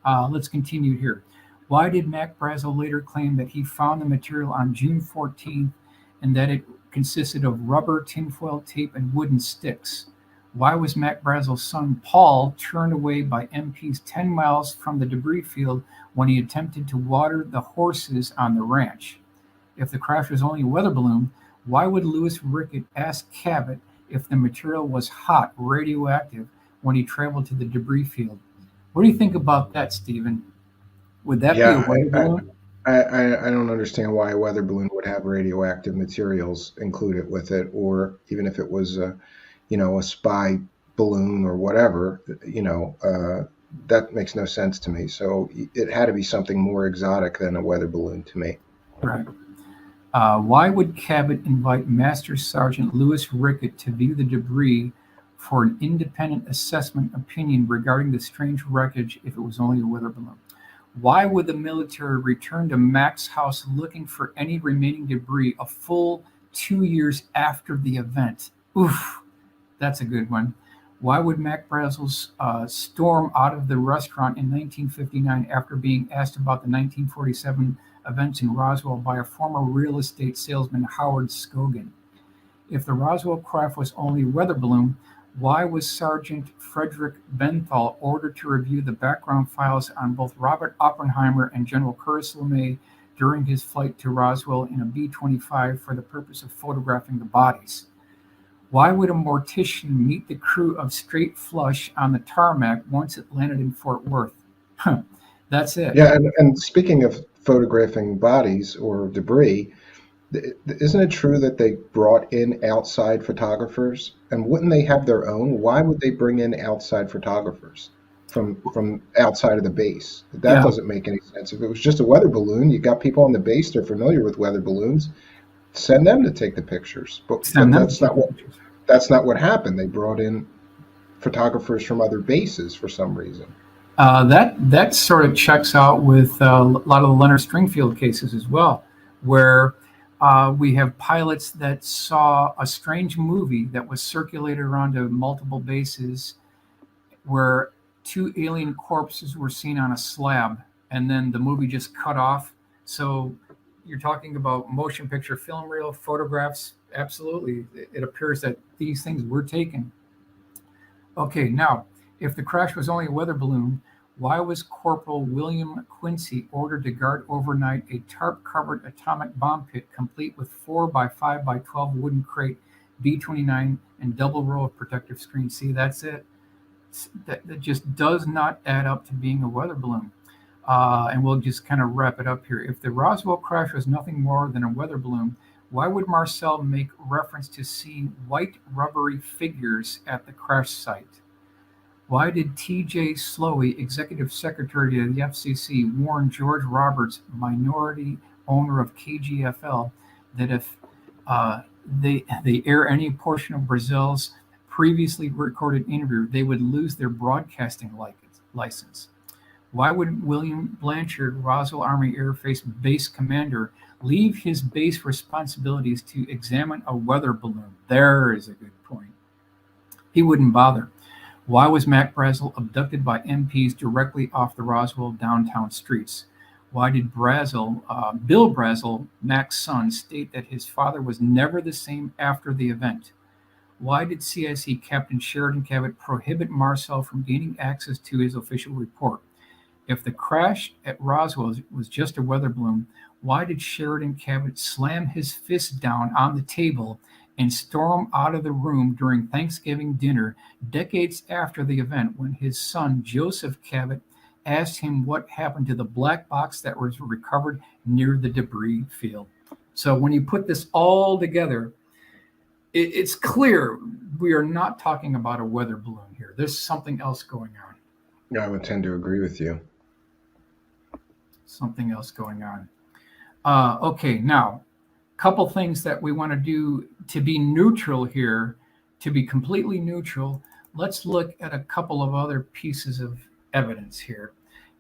Let's continue here. Why did Mac Brazzle later claim that he found the material on June 14th and that it consisted of rubber, tinfoil tape, and wooden sticks? Why was Mac Brazzle's son Paul turned away by MPs 10 miles from the debris field when he attempted to water the horses on the ranch? If the crash was only a weather balloon, why would Louis Rickett ask Cabot if the material was hot, radioactive, when he traveled to the debris field? What do you think about that, Stephen? Would that be a weather balloon? I don't understand why a weather balloon would have radioactive materials included with it, or even if it was a spy balloon or whatever, that makes no sense to me. So it had to be something more exotic than a weather balloon to me. Right. Why would Cabot invite Master Sergeant Louis Rickett to view the debris for an independent assessment opinion regarding the strange wreckage if it was only a weather balloon? Why would the military return to Mac's house looking for any remaining debris a full 2 years after the event? Oof, that's a good one. Why would Mac Brazzle's storm out of the restaurant in 1959 after being asked about the 1947 events in Roswell by a former real estate salesman, Howard Scogan? If the Roswell craft was only a weather balloon, why was Sergeant Frederick Benthal ordered to review the background files on both Robert Oppenheimer and General Curtis LeMay during his flight to Roswell in a B-25 for the purpose of photographing the bodies? Why would a mortician meet the crew of Straight Flush on the tarmac once it landed in Fort Worth? That's it. Yeah, and speaking of photographing bodies or debris, isn't it true that they brought in outside photographers? And wouldn't they have their own? Why would they bring in outside photographers from outside of the base? That doesn't make any sense. If it was just a weather balloon, you got people on the base, they're familiar with weather balloons, send them to take the pictures. But that's not what happened. They brought in photographers from other bases for some reason. That sort of checks out with a lot of the Leonard Stringfield cases as well, where we have pilots that saw a strange movie that was circulated around to multiple bases where 2 alien corpses were seen on a slab, and then the movie just cut off. So you're talking about motion picture film reel photographs. Absolutely. It appears that these things were taken. Okay, now, if the crash was only a weather balloon, why was Corporal William Quincy ordered to guard overnight a tarp-covered atomic bomb pit complete with 4x5x12 wooden crate, B-29, and double row of protective screens? See, that's it. that just does not add up to being a weather balloon. And we'll just kind of wrap it up here. If the Roswell crash was nothing more than a weather balloon, why would Marcel make reference to seeing white rubbery figures at the crash site? Why did T.J. Slowey, Executive Secretary of the FCC, warn George Roberts, minority owner of KGFL, that if they air any portion of Brazil's previously recorded interview, they would lose their broadcasting license? Why would William Blanchard, Roswell Army Air Force Base Commander, leave his base responsibilities to examine a weather balloon? There is a good point. He wouldn't bother. Why was Mac Brazzle abducted by MPs directly off the Roswell downtown streets? Why did Brazzle, Bill Brazzle, Mac's son, state that his father was never the same after the event? Why did CIC Captain Sheridan Cabot prohibit Marcel from gaining access to his official report? If the crash at Roswell was just a weather balloon, why did Sheridan Cabot slam his fist down on the table and storm out of the room during Thanksgiving dinner decades after the event, when his son, Joseph Cabot, asked him what happened to the black box that was recovered near the debris field? So when you put this all together, it's clear we are not talking about a weather balloon here. There's something else going on. Yeah, I would tend to agree with you. Something else going on. Okay, now, couple things that we want to do to be neutral here, to be completely neutral. Let's look at a couple of other pieces of evidence here.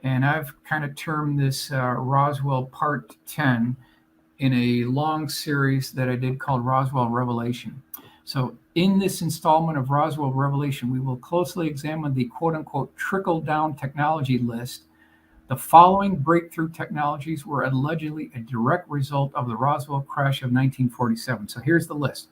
And I've kind of termed this Roswell Part 10 in a long series that I did called Roswell Revelation. So in this installment of Roswell Revelation, we will closely examine the quote-unquote trickle-down technology list. The following breakthrough technologies were allegedly a direct result of the Roswell crash of 1947. So here's the list.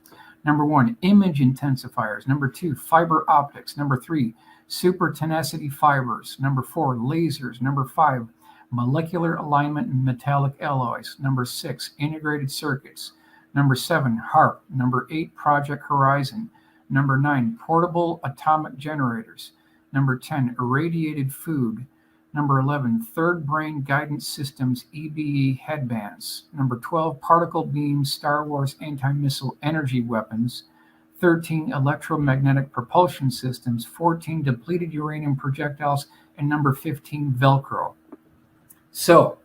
Number 1, image intensifiers. Number 2, fiber optics. Number 3, super tenacity fibers. Number 4, lasers. Number 5, molecular alignment and metallic alloys. Number 6, integrated circuits. Number 7, HARP. Number 8, Project Horizon. Number 9, portable atomic generators. Number 10, irradiated food. Number 11, third brain guidance systems, EBE headbands. Number 12, particle beam Star Wars anti-missile energy weapons. 13, electromagnetic propulsion systems. 14, depleted uranium projectiles. And number 15, Velcro. So,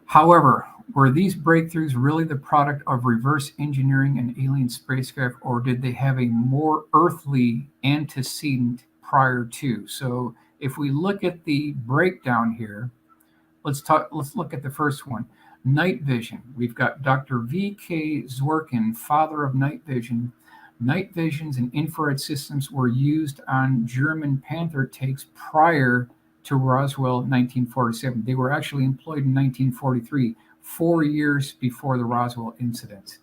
however, were these breakthroughs really the product of reverse engineering an alien spacecraft, or did they have a more earthly antecedent prior to? So, if we look at the breakdown here, let's look at the first one. Night vision. We've got Dr. V.K. Zwerkin, father of night vision. Night visions and infrared systems were used on German Panther tanks prior to Roswell 1947. They were actually employed in 1943, 4 years before the Roswell incident.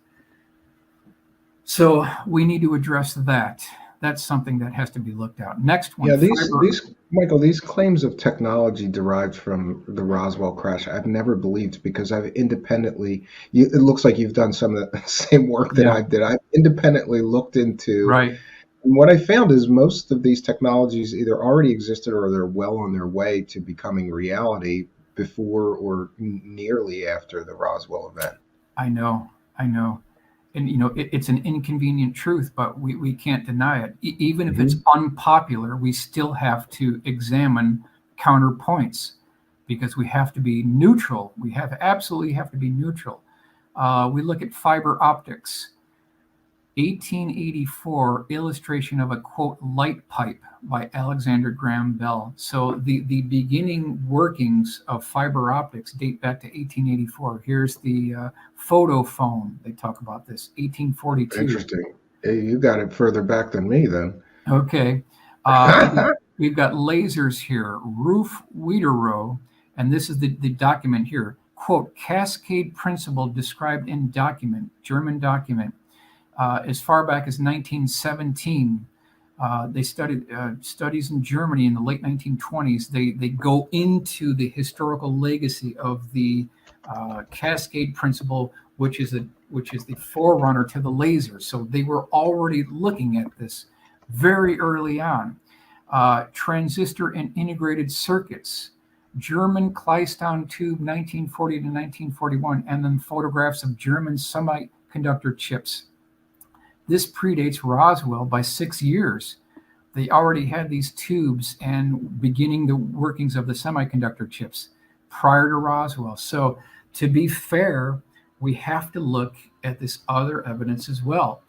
So we need to address that. That's something that has to be looked at. Next one. Yeah, these claims of technology derived from the Roswell crash, I've never believed, because I've independently, it looks like you've done some of the same work that I did. I've independently looked into. Right. And what I found is most of these technologies either already existed or they're well on their way to becoming reality before or nearly after the Roswell event. I know. And, it's an inconvenient truth, but we can't deny it. Even if it's unpopular, we still have to examine counterpoints, because we have to be neutral. We absolutely have to be neutral. We look at fiber optics. 1884 illustration of a, quote, light pipe by Alexander Graham Bell. So the beginning workings of fiber optics date back to 1884. Here's the photo phone. They talk about this, 1842. Interesting. Hey, you got it further back than me then. Okay. We've got lasers here. Roof Wiederow, and this is the document here. Quote, cascade principle described in document, German document. As far back as 1917, they studied studies in Germany in the late 1920s. They go into the historical legacy of the cascade principle, which is the forerunner to the laser. So they were already looking at this very early on. transistor and integrated circuits, German Kleinstein tube 1940 to 1941, and then photographs of German semiconductor chips. This predates Roswell by 6 years. They already had these tubes and beginning the workings of the semiconductor chips prior to Roswell. So to be fair, we have to look at this other evidence as well.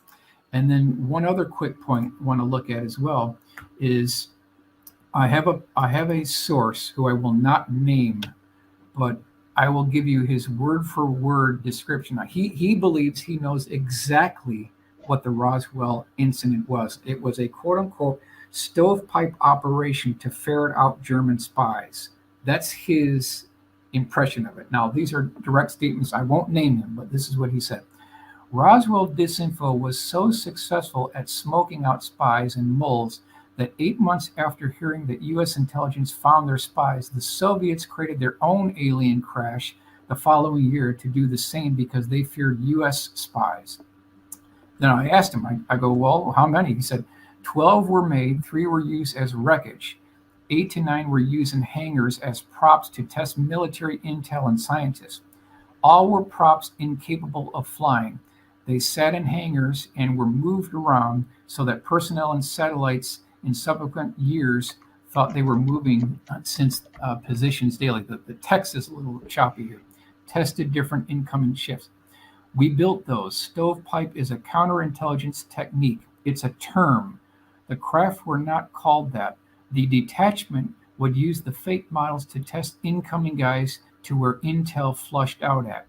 And then one other quick point I want to look at as well is I have a source who I will not name, but I will give you his word for word description. He believes he knows exactly what the Roswell incident was. It was a quote unquote stovepipe operation to ferret out German spies. That's his impression of it. Now, these are direct statements. I won't name them, but this is what he said. Roswell disinfo was so successful at smoking out spies and moles that 8 months after hearing that U.S. intelligence found their spies, the Soviets created their own alien crash the following year to do the same because they feared U.S. spies. Then I asked him, I go, well, how many? He said, 12 were made, 3 were used as wreckage. 8 to 9 were used in hangars as props to test military intel and scientists. All were props incapable of flying. They sat in hangars and were moved around so that personnel and satellites in subsequent years thought they were moving since positions daily. The text is a little choppy here. Tested different incoming shifts. We built those. Stovepipe is a counterintelligence technique. It's a term. The craft were not called that. The detachment would use the fake models to test incoming guys to where intel flushed out at.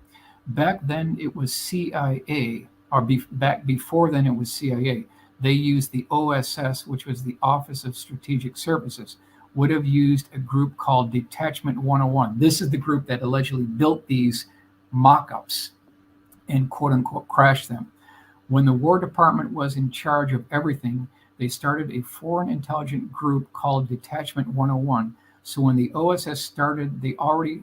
Back then it was CIA, or back before then it was CIA. They used the OSS, which was the Office of Strategic Services, would have used a group called Detachment 101. This is the group that allegedly built these mock-ups and quote-unquote crashed them. When the War Department was in charge of everything, they started a foreign intelligence group called Detachment 101. So when the OSS started, they already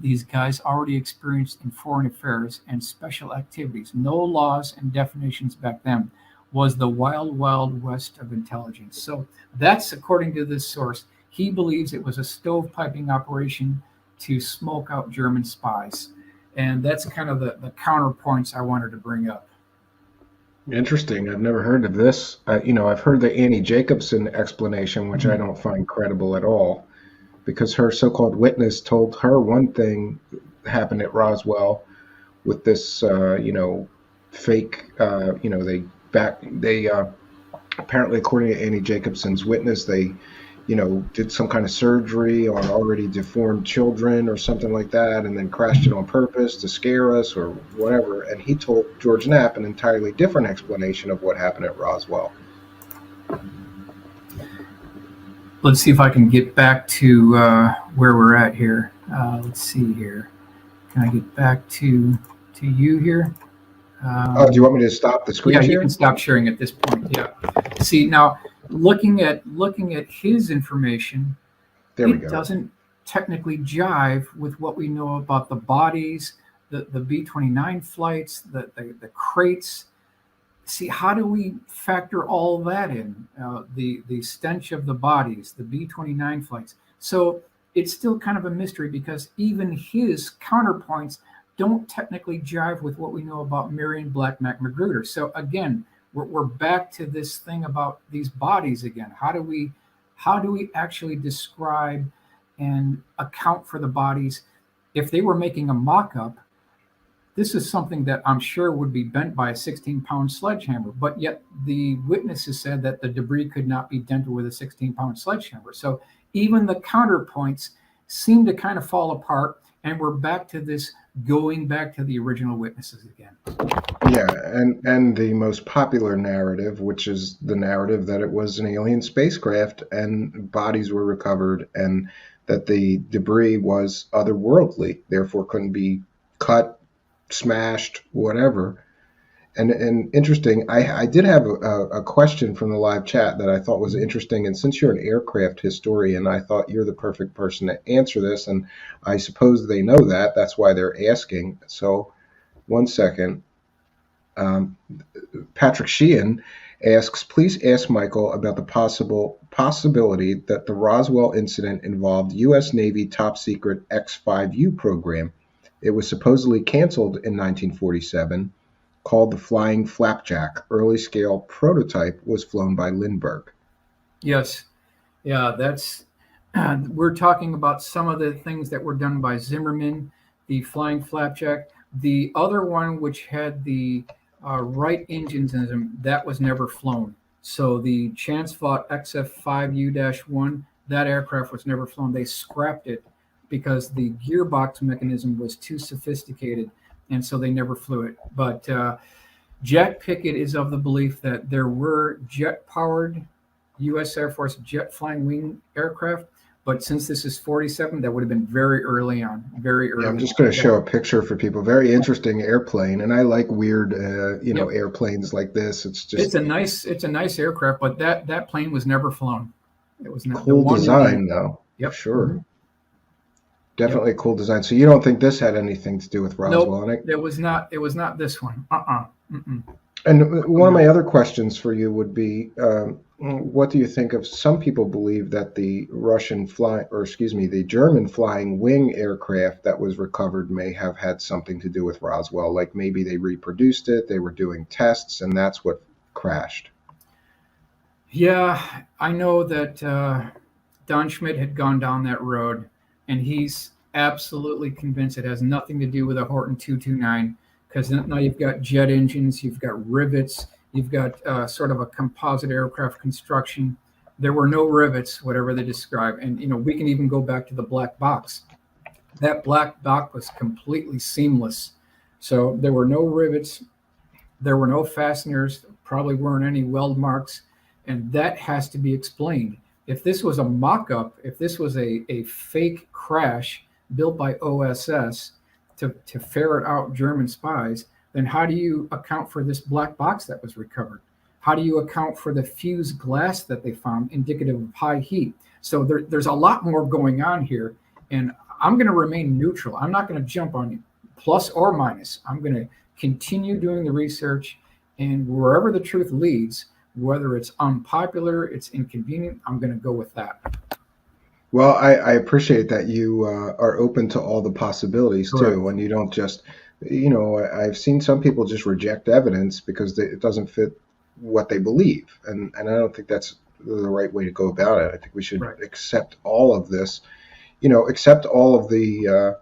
these guys already experienced in foreign affairs and special activities. No laws and definitions back then. Was the wild, wild west of intelligence. So that's according to this source. He believes it was a stovepiping operation to smoke out German spies. And that's kind of the counterpoints I wanted to bring up. Interesting. I've never heard of this. I've heard the Annie Jacobson explanation, which I don't find credible at all, because her so-called witness told her one thing happened at Roswell with this, fake, they apparently, according to Annie Jacobson's witness, they, did some kind of surgery on already deformed children or something like that, and then crashed it on purpose to scare us or whatever. And he told George Knapp an entirely different explanation of what happened at Roswell. Let's see if I can get back to where we're at here. Let's see here. Can I get back to you here? Do you want me to stop the screen share? Yeah, you can stop sharing at this point. Yeah. See, now looking at his information, it doesn't technically jive with what we know about the bodies, the B-29 flights, the crates. See, how do we factor all that in? The stench of the bodies, the B-29 flights. So it's still kind of a mystery because even his counterpoints don't technically jive with what we know about Marion Black Magruder. So again, we're back to this thing about these bodies again. How do we actually describe and account for the bodies? If they were making a mock-up, this is something that I'm sure would be bent by a 16-pound sledgehammer, but yet the witnesses said that the debris could not be dented with a 16-pound sledgehammer. So even the counterpoints seem to kind of fall apart, and we're back to this going back to the original witnesses again. Yeah, and the most popular narrative, which is the narrative that it was an alien spacecraft and bodies were recovered and that the debris was otherworldly, therefore couldn't be cut, smashed, whatever. And interesting, I did have a question from the live chat that I thought was interesting. And since you're an aircraft historian, I thought you're the perfect person to answer this. And I suppose they know that. That's why they're asking. So 1 second. Patrick Sheehan asks, please ask Michael about the possible possibility that the Roswell incident involved U.S. Navy top-secret X-5U program. It was supposedly canceled in 1947, called the Flying Flapjack. Early-scale prototype was flown by Lindbergh. Yes. Yeah, that's we're talking about some of the things that were done by Zimmerman, the Flying Flapjack. The other one, which had the Wright engines in them, that was never flown. So the Chance fought XF5U-1, that aircraft was never flown. They scrapped it because the gearbox mechanism was too sophisticated, and so they never flew it. But Jack Pickett is of the belief that there were jet-powered U.S. Air Force jet flying wing aircraft, but since this is 47, that would have been very early on, very early. Yeah, I'm just going to show a picture for people. Very interesting airplane, and I like weird, airplanes like this. It's a nice aircraft, but that plane was never flown. It was not cool design, though. Yep, sure. Mm-hmm. Definitely a cool design. So you don't think this had anything to do with Roswell? Nope, it was not. It was not this one. Mm-mm. And one of my other questions for you would be, what do you think of? Some people believe that the German flying wing aircraft that was recovered may have had something to do with Roswell. Like maybe they reproduced it, they were doing tests, and that's what crashed. Yeah, I know that Don Schmidt had gone down that road, and he's absolutely convinced it has nothing to do with a Horton 229. Because now you've got jet engines, you've got rivets, you've got sort of a composite aircraft construction. There were no rivets, whatever they describe. And, we can even go back to the black box. That black box was completely seamless. So there were no rivets, there were no fasteners, probably weren't any weld marks. And that has to be explained. If this was a mock-up, if this was a fake crash built by OSS, to ferret out German spies, then how do you account for this black box that was recovered? How do you account for the fused glass that they found indicative of high heat? So there's a lot more going on here, and I'm going to remain neutral. I'm not going to jump on you, plus or minus. I'm going to continue doing the research, and wherever the truth leads, whether it's unpopular, it's inconvenient, I'm going to go with that. Well, I appreciate that you are open to all the possibilities too, and you don't just, I've seen some people just reject evidence because it doesn't fit what they believe, and I don't think that's the right way to go about it. I think we should accept all of this, accept all of the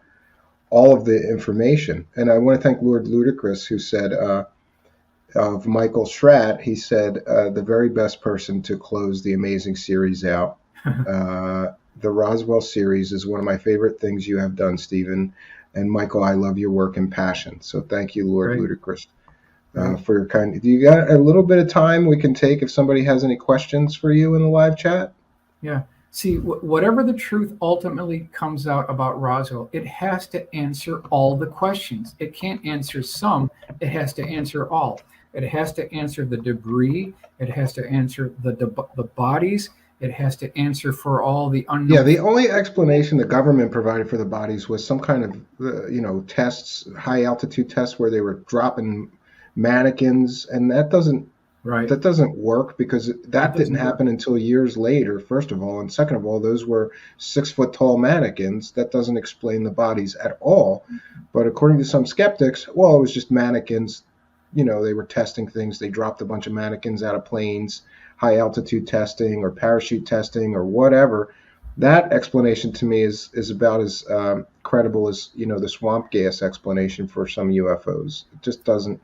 information. And I want to thank Lord Ludicrous, who said of Michael Schratt, he said the very best person to close the amazing series out. The Roswell series is one of my favorite things you have done, Stephen. And Michael, I love your work and passion. So thank you, Lord Ludicrous, for your kind. Do you got a little bit of time we can take if somebody has any questions for you in the live chat? Yeah. See, whatever the truth ultimately comes out about Roswell, it has to answer all the questions. It can't answer some. It has to answer all. It has to answer the debris. It has to answer the bodies. It has to answer for all the unknown. Yeah, the only explanation the government provided for the bodies was some kind of, tests, high altitude tests where they were dropping mannequins, and that doesn't work because that didn't happen until years later, first of all, and second of all, those were 6 foot tall mannequins. That doesn't explain the bodies at all. But according to some skeptics, well, it was just mannequins. They were testing things. They dropped a bunch of mannequins out of planes. High altitude testing or parachute testing or whatever. That explanation to me is about as credible as the swamp gas explanation for some UFOs. It just doesn't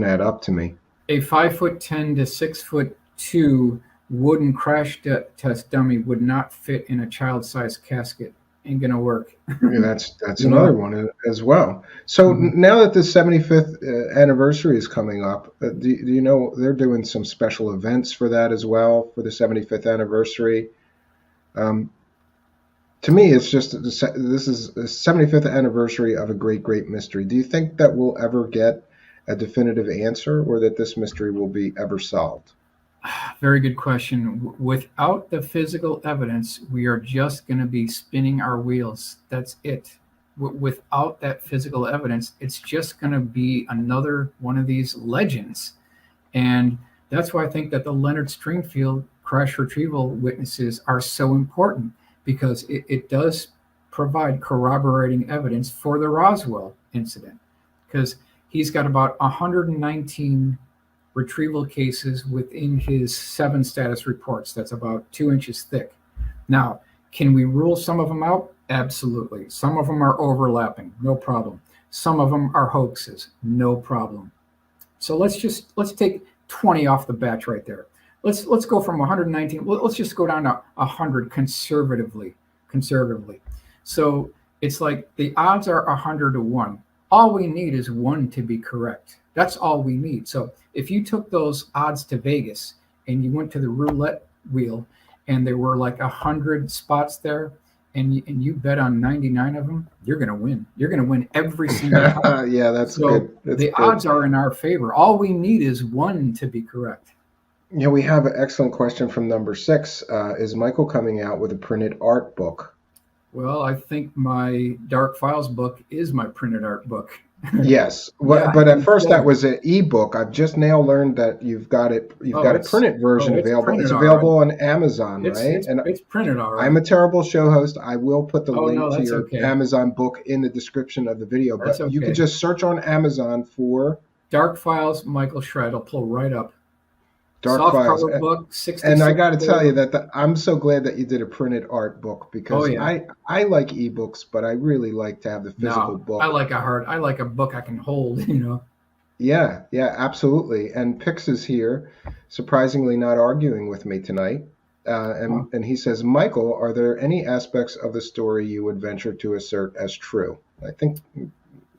add up to me. A 5'10" to 6'2" wooden crash test dummy would not fit in a child-sized casket. Ain't gonna work. Yeah, that's another one as well. So now that the 75th anniversary is coming up, do you know they're doing some special events for that as well for the 75th anniversary? To me, it's just this is the 75th anniversary of a great mystery. Do you think that we'll ever get a definitive answer, or that this mystery will be ever solved? Very good question. Without the physical evidence, we are just going to be spinning our wheels. That's it. Without that physical evidence, it's just going to be another one of these legends. And that's why I think that the Leonard Stringfield crash retrieval witnesses are so important because it does provide corroborating evidence for the Roswell incident, because he's got about 119 retrieval cases within his 7 status reports. That's about 2 inches thick. Now, can we rule some of them out? Absolutely. Some of them are overlapping, no problem. Some of them are hoaxes, no problem. So let's take 20 off the batch right there. Let's go from 119. Let's just go down to 100 conservatively. So it's like the odds are 100 to 1. All we need is 1 to be correct. That's all we need. So if you took those odds to Vegas and you went to the roulette wheel and there were like 100 spots there, and you bet on 99 of them, you're going to win. You're going to win every single time. Yeah, that's so good. That's the good. odds are in our favor. All we need is 1 to be correct. Yeah, we have an excellent question from number 6. Is Michael coming out with a printed art book? Well, I think my Dark Files book is my printed art book. Yes, but at first that was an ebook. I've just now learned that you've got a printed version available. It's available on Amazon, right? It's printed all right. I'm a terrible show host. I will put the link to your okay. Amazon book in the description of the video, but you can just search on Amazon for Dark Files, Michael Shred. I'll pull right up. Dark Soft Files. cover book, 66. And I got to tell you that I'm so glad that you did a printed art book, because I like ebooks, but I really like to have the physical book. I like a book I can hold, you know. Yeah, absolutely. And Pix is here, surprisingly not arguing with me tonight. And he says, Michael, are there any aspects of the story you would venture to assert as true? I think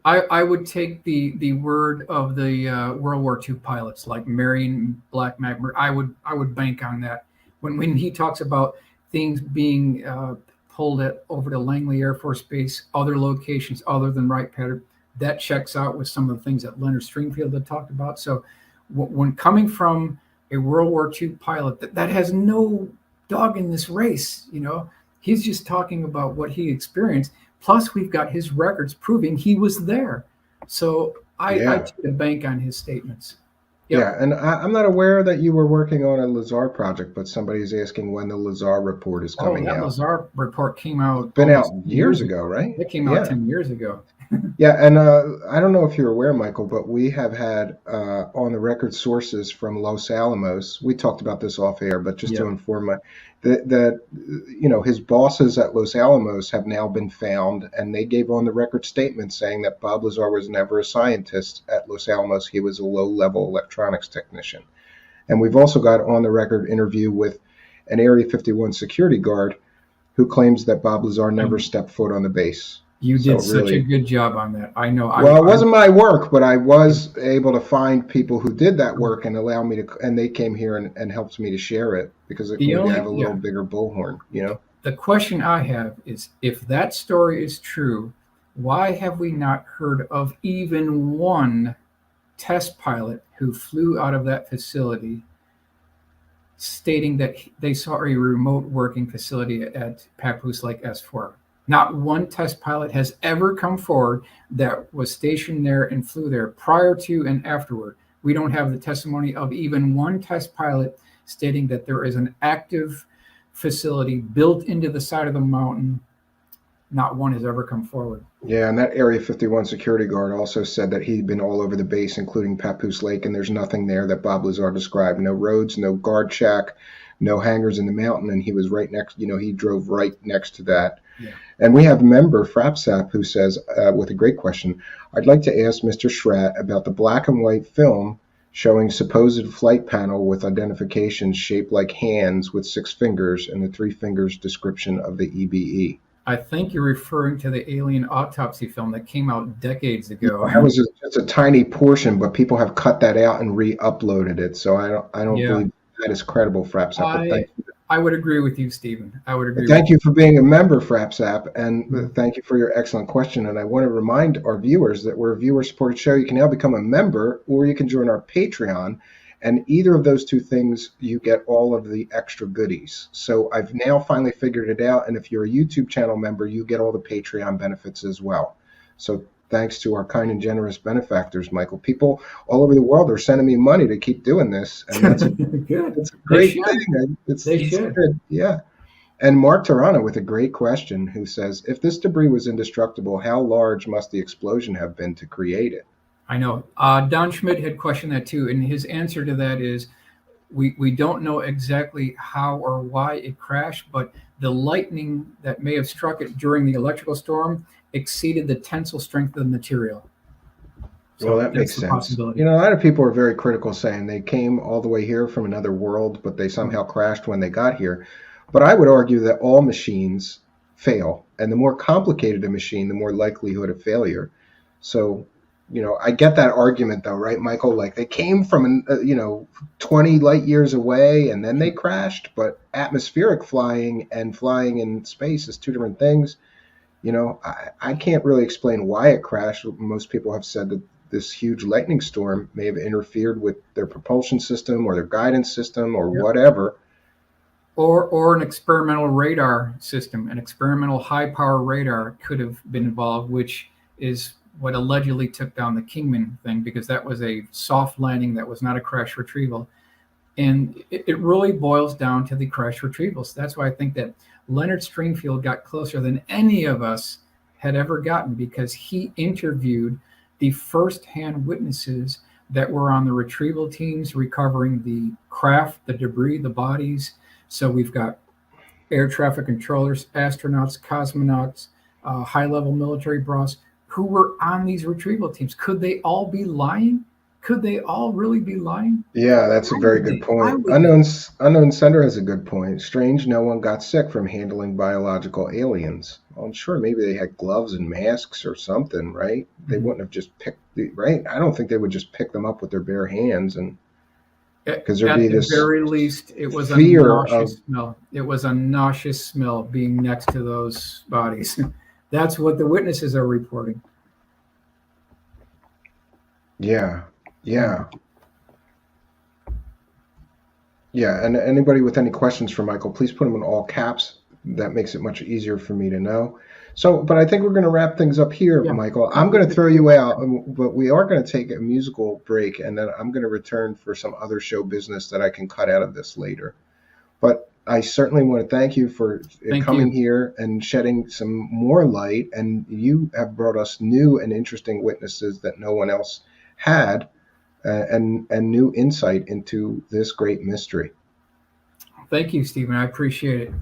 I would take the word of the World War II pilots, like Marion Black Magmer. I would bank on that. When he talks about things being pulled over to Langley Air Force Base, other locations other than Wright-Patterson, that checks out with some of the things that Leonard Stringfield had talked about. So when coming from a World War II pilot that has no dog in this race, you know, he's just talking about what he experienced. Plus, we've got his records proving he was there. So I take a bank on his statements. Yep. Yeah, and I'm not aware that you were working on a Lazar project, but somebody's asking when the Lazar report is coming out. That Lazar report came out. It's been out years ago, right? It came out 10 years ago. Yeah, and I don't know if you're aware, Michael, but we have had on the record sources from Los Alamos. We talked about this off air, but just to inform that you know, his bosses at Los Alamos have now been found, and they gave on the record statement saying that Bob Lazar was never a scientist at Los Alamos. He was a low-level electronics technician. And we've also got on the record interview with an Area 51 security guard who claims that Bob Lazar never stepped foot on the base. You did such a good job on that. I know. Well, it wasn't my work, but I was able to find people who did that work and allow me to, and they came here and helped me to share it, because it would have a little bigger bullhorn, you know? The question I have is, if that story is true, why have we not heard of even one test pilot who flew out of that facility stating that they saw a remote working facility at Papoose Lake S4? Not one test pilot has ever come forward that was stationed there and flew there prior to and afterward. We don't have the testimony of even one test pilot stating that there is an active facility built into the side of the mountain. Not one has ever come forward. Yeah, and that Area 51 security guard also said that he'd been all over the base, including Papoose Lake, and there's nothing there that Bob Lazar described. No roads, no guard shack, no hangars in the mountain, and he was right next, you know, he drove right next to that. Yeah. And we have member Frapsap who says, with a great question, I'd like to ask Mr. Schratt about the black and white film showing supposed flight panel with identifications shaped like hands with 6 fingers and the 3 fingers description of the EBE. I think you're referring to the alien autopsy film that came out decades ago. That was just a tiny portion, but people have cut that out and re-uploaded it. So I don't believe that is credible, Frapsap. Thank you. I would agree with you, Stephen. I would agree. Thank you for being a member, Frapsap, and thank you for your excellent question. And I want to remind our viewers that we're a viewer-supported show. You can now become a member, or you can join our Patreon. And either of those two things, you get all of the extra goodies. So I've now finally figured it out. And if you're a YouTube channel member, you get all the Patreon benefits as well. So thanks to our kind and generous benefactors, Michael. People all over the world are sending me money to keep doing this, and that's Good. that's a great thing. They It's should. good. Yeah. And Mark Tarana with a great question who says, if this debris was indestructible, how large must the explosion have been to create it? I know. Don Schmidt had questioned that too, and his answer to that is, we don't know exactly how or why it crashed, but the lightning that may have struck it during the electrical storm exceeded the tensile strength of the material. So Well, that that's makes the sense. possibility. You know, a lot of people are very critical, saying they came all the way here from another world, but they somehow crashed when they got here. But I would argue that all machines fail, and the more complicated a machine, the more likelihood of failure. So, you know, I get that argument, though, right, Michael? Like they came from, 20 light years away, and then they crashed. But atmospheric flying and flying in space is two different things. You know, I can't really explain why it crashed. Most people have said that this huge lightning storm may have interfered with their propulsion system or their guidance system or whatever. Or an experimental radar system, an experimental high power radar could have been involved, which is what allegedly took down the Kingman thing, because that was a soft landing, that was not a crash retrieval. And it really boils down to the crash retrievals. That's why I think that Leonard Stringfield got closer than any of us had ever gotten, because he interviewed the first-hand witnesses that were on the retrieval teams recovering the craft, the debris, the bodies. So we've got air traffic controllers, astronauts, cosmonauts, high-level military brass who were on these retrieval teams. Could they all be lying? Could they all really be lying? Yeah, that's a very good point. Unknown Sender has a good point. Strange no one got sick from handling biological aliens. Well, I'm sure maybe they had gloves and masks or something, right? They wouldn't have just picked right? I don't think they would just pick them up with their bare hands, and because there'd be this very least, it was a fear nauseous smell. It was a nauseous smell being next to those bodies. That's what the witnesses are reporting. Yeah. And anybody with any questions for Michael, please put them in all caps. That makes it much easier for me to know. So, but I think we're going to wrap things up here, Michael. I'm going to throw you out, but we are going to take a musical break, and then I'm going to return for some other show business that I can cut out of this later. But I certainly want to thank you for coming here and shedding some more light, and you have brought us new and interesting witnesses that no one else had, and new insight into this great mystery. Thank you, Stephen. I appreciate it.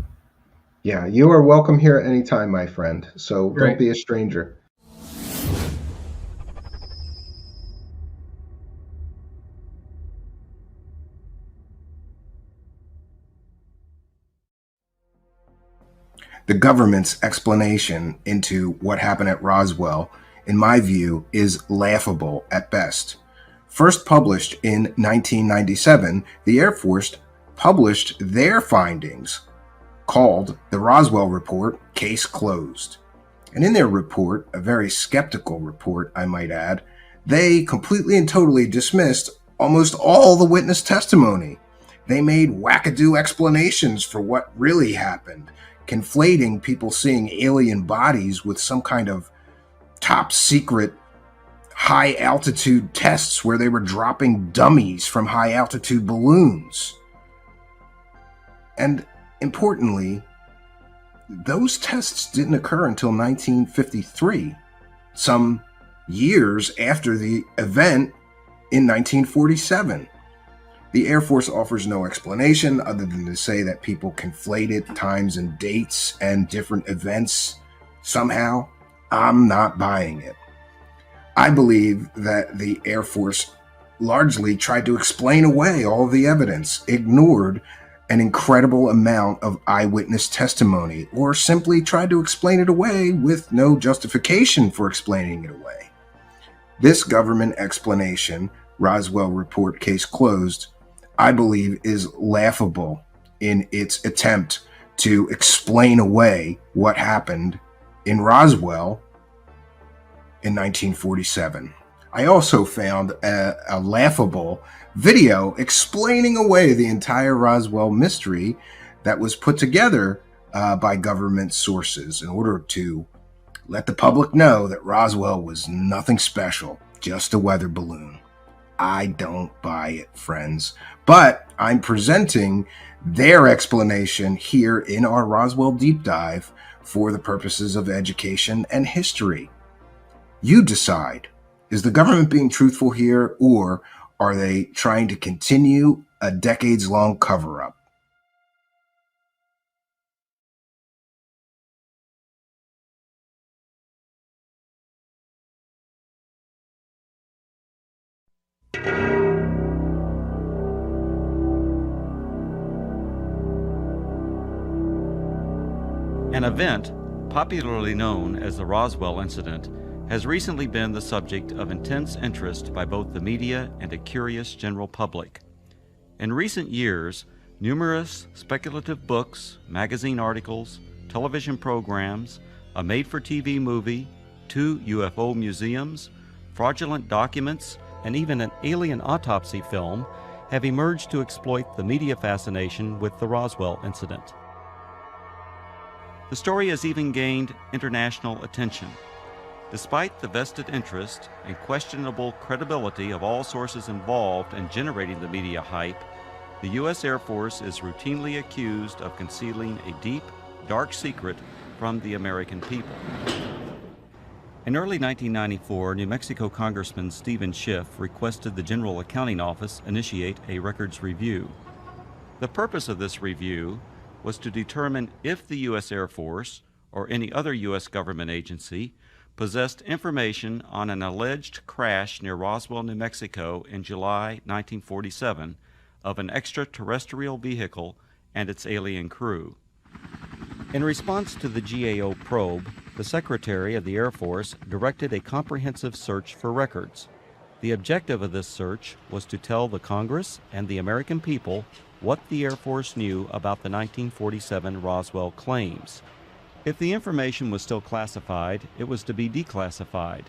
Yeah, you are welcome here at any time, my friend. So Great. Don't be a stranger. The government's explanation into what happened at Roswell, in my view, is laughable at best. First published in 1997, the Air Force published their findings, called the Roswell Report, Case Closed. And in their report, a very skeptical report, I might add, they completely and totally dismissed almost all the witness testimony. They made wackadoo explanations for what really happened, conflating people seeing alien bodies with some kind of top secret high altitude tests where they were dropping dummies from high altitude balloons. And importantly, those tests didn't occur until 1953, some years after the event in 1947. The Air Force offers no explanation other than to say that people conflated times and dates and different events somehow. I'm not buying it. I believe that the Air Force largely tried to explain away all the evidence, ignored an incredible amount of eyewitness testimony, or simply tried to explain it away with no justification for explaining it away. This government explanation, Roswell Report, Case Closed, I believe is laughable in its attempt to explain away what happened in Roswell in 1947. I also found a laughable video explaining away the entire Roswell mystery that was put together by government sources in order to let the public know that Roswell was nothing special, just a weather balloon. I don't buy it, friends, but I'm presenting their explanation here in our Roswell Deep Dive for the purposes of education and history. You decide. Is the government being truthful here, or are they trying to continue a decades-long cover-up? An event, popularly known as the Roswell incident, has recently been the subject of intense interest by both the media and a curious general public. In recent years, numerous speculative books, magazine articles, television programs, a made-for-TV movie, 2 UFO museums, fraudulent documents, and even an alien autopsy film have emerged to exploit the media fascination with the Roswell incident. The story has even gained international attention. Despite the vested interest and questionable credibility of all sources involved in generating the media hype, the U.S. Air Force is routinely accused of concealing a deep, dark secret from the American people. In early 1994, New Mexico Congressman Stephen Schiff requested the General Accounting Office initiate a records review. The purpose of this review was to determine if the U.S. Air Force or any other U.S. government agency possessed information on an alleged crash near Roswell, New Mexico in July 1947 of an extraterrestrial vehicle and its alien crew. In response to the GAO probe, the Secretary of the Air Force directed a comprehensive search for records. The objective of this search was to tell the Congress and the American people what the Air Force knew about the 1947 Roswell claims. If the information was still classified, it was to be declassified.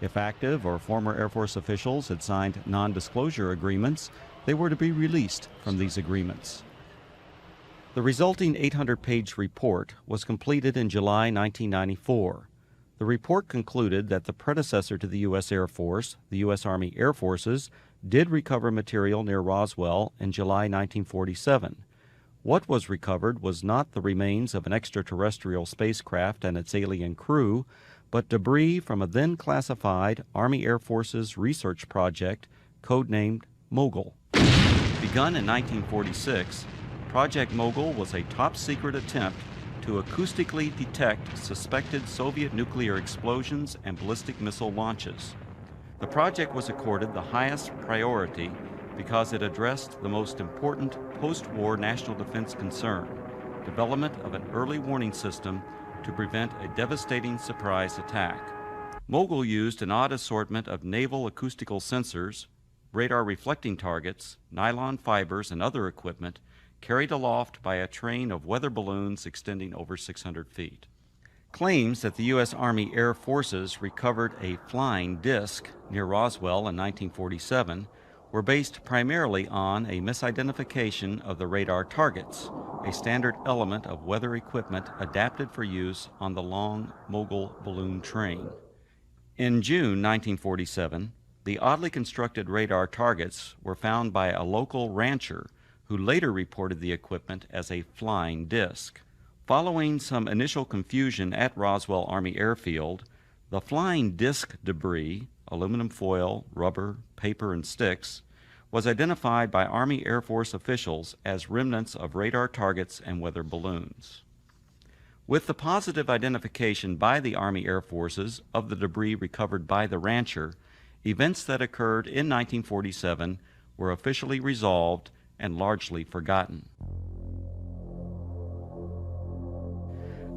If active or former Air Force officials had signed non-disclosure agreements, they were to be released from these agreements. The resulting 800-page report was completed in July 1994. The report concluded that the predecessor to the U.S. Air Force, the U.S. Army Air Forces, did recover material near Roswell in July 1947. What was recovered was not the remains of an extraterrestrial spacecraft and its alien crew, but debris from a then classified Army Air Forces research project codenamed Mogul. Begun in 1946, Project Mogul was a top-secret attempt to acoustically detect suspected Soviet nuclear explosions and ballistic missile launches. The project was accorded the highest priority because it addressed the most important post-war national defense concern, development of an early warning system to prevent a devastating surprise attack. Mogul used an odd assortment of naval acoustical sensors, radar reflecting targets, nylon fibers, and other equipment carried aloft by a train of weather balloons extending over 600 feet. Claims that the U.S. Army Air Forces recovered a flying disc near Roswell in 1947 were based primarily on a misidentification of the radar targets, a standard element of weather equipment adapted for use on the long Mogul balloon train. In June 1947, the oddly constructed radar targets were found by a local rancher who later reported the equipment as a flying disc. Following some initial confusion at Roswell Army Airfield, the flying disc debris, aluminum foil, rubber, paper, and sticks, was identified by Army Air Force officials as remnants of radar targets and weather balloons. With the positive identification by the Army Air Forces of the debris recovered by the rancher, events that occurred in 1947 were officially resolved and largely forgotten.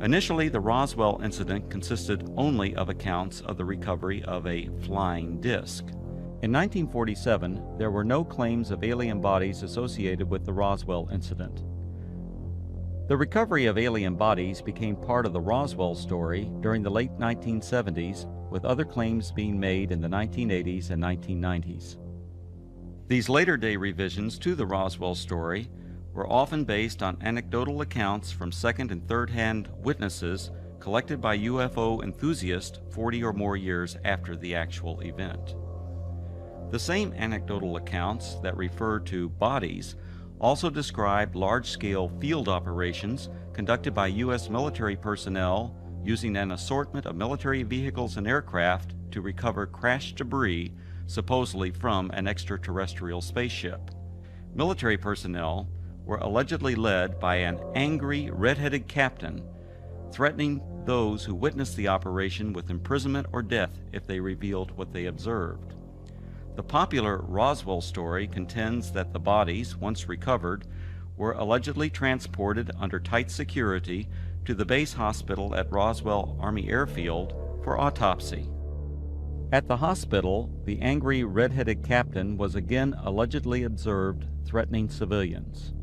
Initially, the Roswell incident consisted only of accounts of the recovery of a flying disc. In 1947, there were no claims of alien bodies associated with the Roswell incident. The recovery of alien bodies became part of the Roswell story during the late 1970s, with other claims being made in the 1980s and 1990s. These later-day revisions to the Roswell story were often based on anecdotal accounts from second- and third-hand witnesses collected by UFO enthusiasts 40 or more years after the actual event. The same anecdotal accounts that refer to bodies also describe large-scale field operations conducted by U.S. military personnel using an assortment of military vehicles and aircraft to recover crashed debris, supposedly from an extraterrestrial spaceship. Military personnel were allegedly led by an angry, red-headed captain, threatening those who witnessed the operation with imprisonment or death if they revealed what they observed. The popular Roswell story contends that the bodies, once recovered, were allegedly transported under tight security to the base hospital at Roswell Army Airfield for autopsy. At the hospital, the angry red-headed captain was again allegedly observed threatening civilians.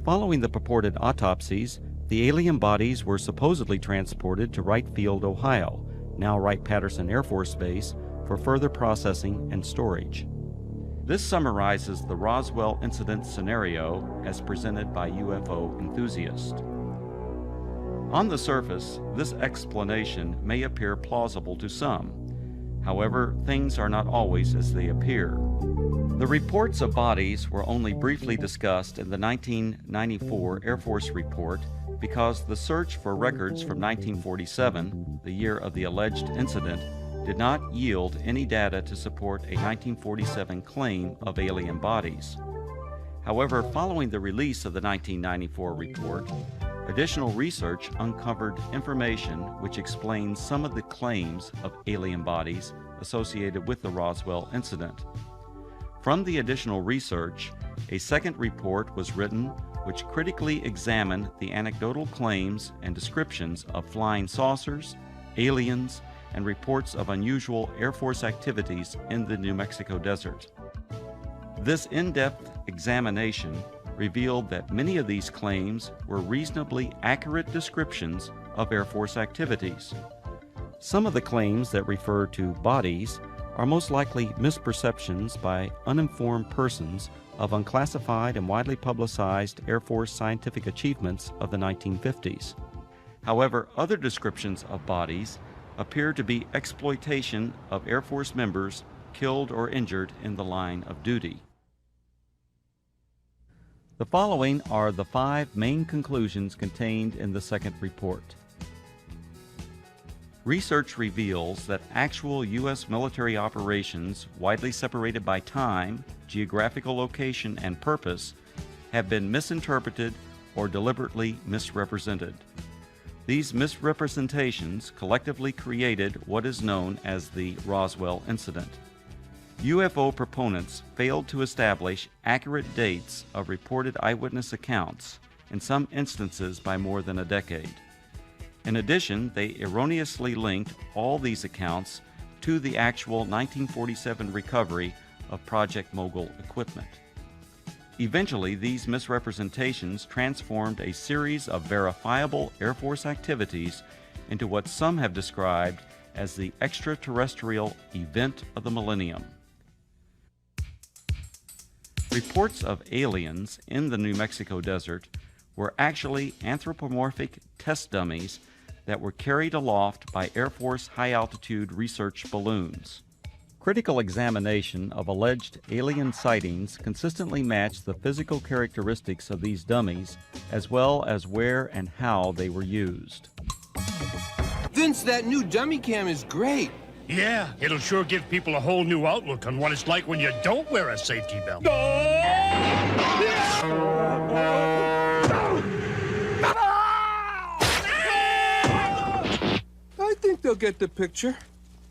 Following the purported autopsies, the alien bodies were supposedly transported to Wright Field, Ohio, now Wright-Patterson Air Force Base, for further processing and storage. This summarizes the Roswell incident scenario as presented by UFO enthusiasts. On the surface, this explanation may appear plausible to some. However, things are not always as they appear. The reports of bodies were only briefly discussed in the 1994 Air Force report because the search for records from 1947, the year of the alleged incident, did not yield any data to support a 1947 claim of alien bodies. However, following the release of the 1994 report, additional research uncovered information which explains some of the claims of alien bodies associated with the Roswell incident. From the additional research, a second report was written which critically examined the anecdotal claims and descriptions of flying saucers, aliens, and reports of unusual Air Force activities in the New Mexico desert. This in-depth examination revealed that many of these claims were reasonably accurate descriptions of Air Force activities. Some of the claims that refer to bodies are most likely misperceptions by uninformed persons of unclassified and widely publicized Air Force scientific achievements of the 1950s. However, other descriptions of bodies appear to be exploitation of Air Force members killed or injured in the line of duty. The following are the 5 main conclusions contained in the second report. Research reveals that actual U.S. military operations, widely separated by time, geographical location, and purpose, have been misinterpreted or deliberately misrepresented. These misrepresentations collectively created what is known as the Roswell incident. UFO proponents failed to establish accurate dates of reported eyewitness accounts, in some instances by more than a decade. In addition, they erroneously linked all these accounts to the actual 1947 recovery of Project Mogul equipment. Eventually, these misrepresentations transformed a series of verifiable Air Force activities into what some have described as the extraterrestrial event of the millennium. Reports of aliens in the New Mexico desert were actually anthropomorphic test dummies that were carried aloft by Air Force high-altitude research balloons. Critical examination of alleged alien sightings consistently matched the physical characteristics of these dummies, as well as where and how they were used. Vince, that new dummy cam is great. Yeah, it'll sure give people a whole new outlook on what it's like when you don't wear a safety belt. I think they'll get the picture.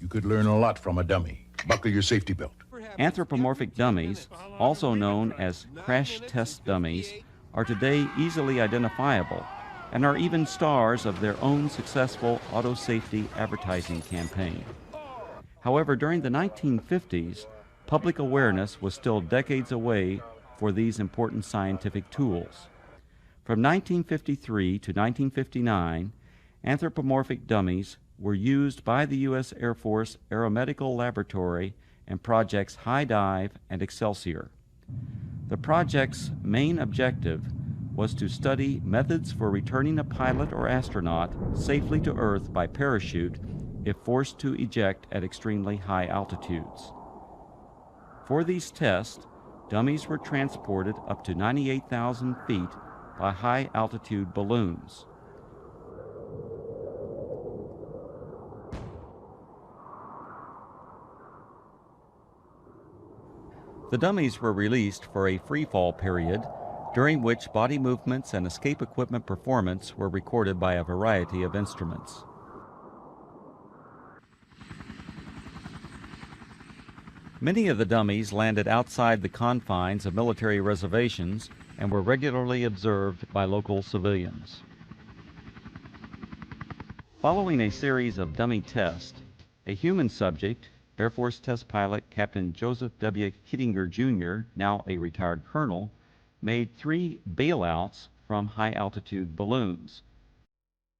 You could learn a lot from a dummy. Buckle your safety belt. Anthropomorphic dummies, also known as crash test dummies, are today easily identifiable and are even stars of their own successful auto safety advertising campaign. However, during the 1950s, public awareness was still decades away for these important scientific tools. From 1953 to 1959, anthropomorphic dummies were used by the U.S. Air Force Aeromedical Laboratory in projects High Dive and Excelsior. The project's main objective was to study methods for returning a pilot or astronaut safely to Earth by parachute if forced to eject at extremely high altitudes. For these tests, dummies were transported up to 98,000 feet by high-altitude balloons. The dummies were released for a free-fall period, during which body movements and escape equipment performance were recorded by a variety of instruments. Many of the dummies landed outside the confines of military reservations and were regularly observed by local civilians. Following a series of dummy tests, a human subject, Air Force test pilot Captain Joseph W. Kittinger Jr., now a retired colonel, made 3 bailouts from high-altitude balloons.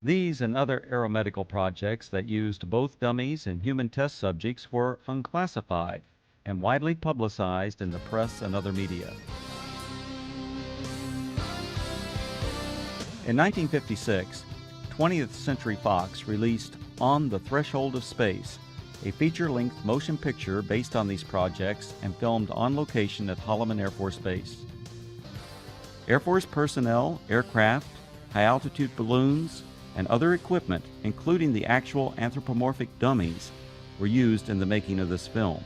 These and other aeromedical projects that used both dummies and human test subjects were unclassified and widely publicized in the press and other media. In 1956, 20th Century Fox released On the Threshold of Space, a feature-length motion picture based on these projects and filmed on location at Holloman Air Force Base. Air Force personnel, aircraft, high-altitude balloons, and other equipment, including the actual anthropomorphic dummies, were used in the making of this film.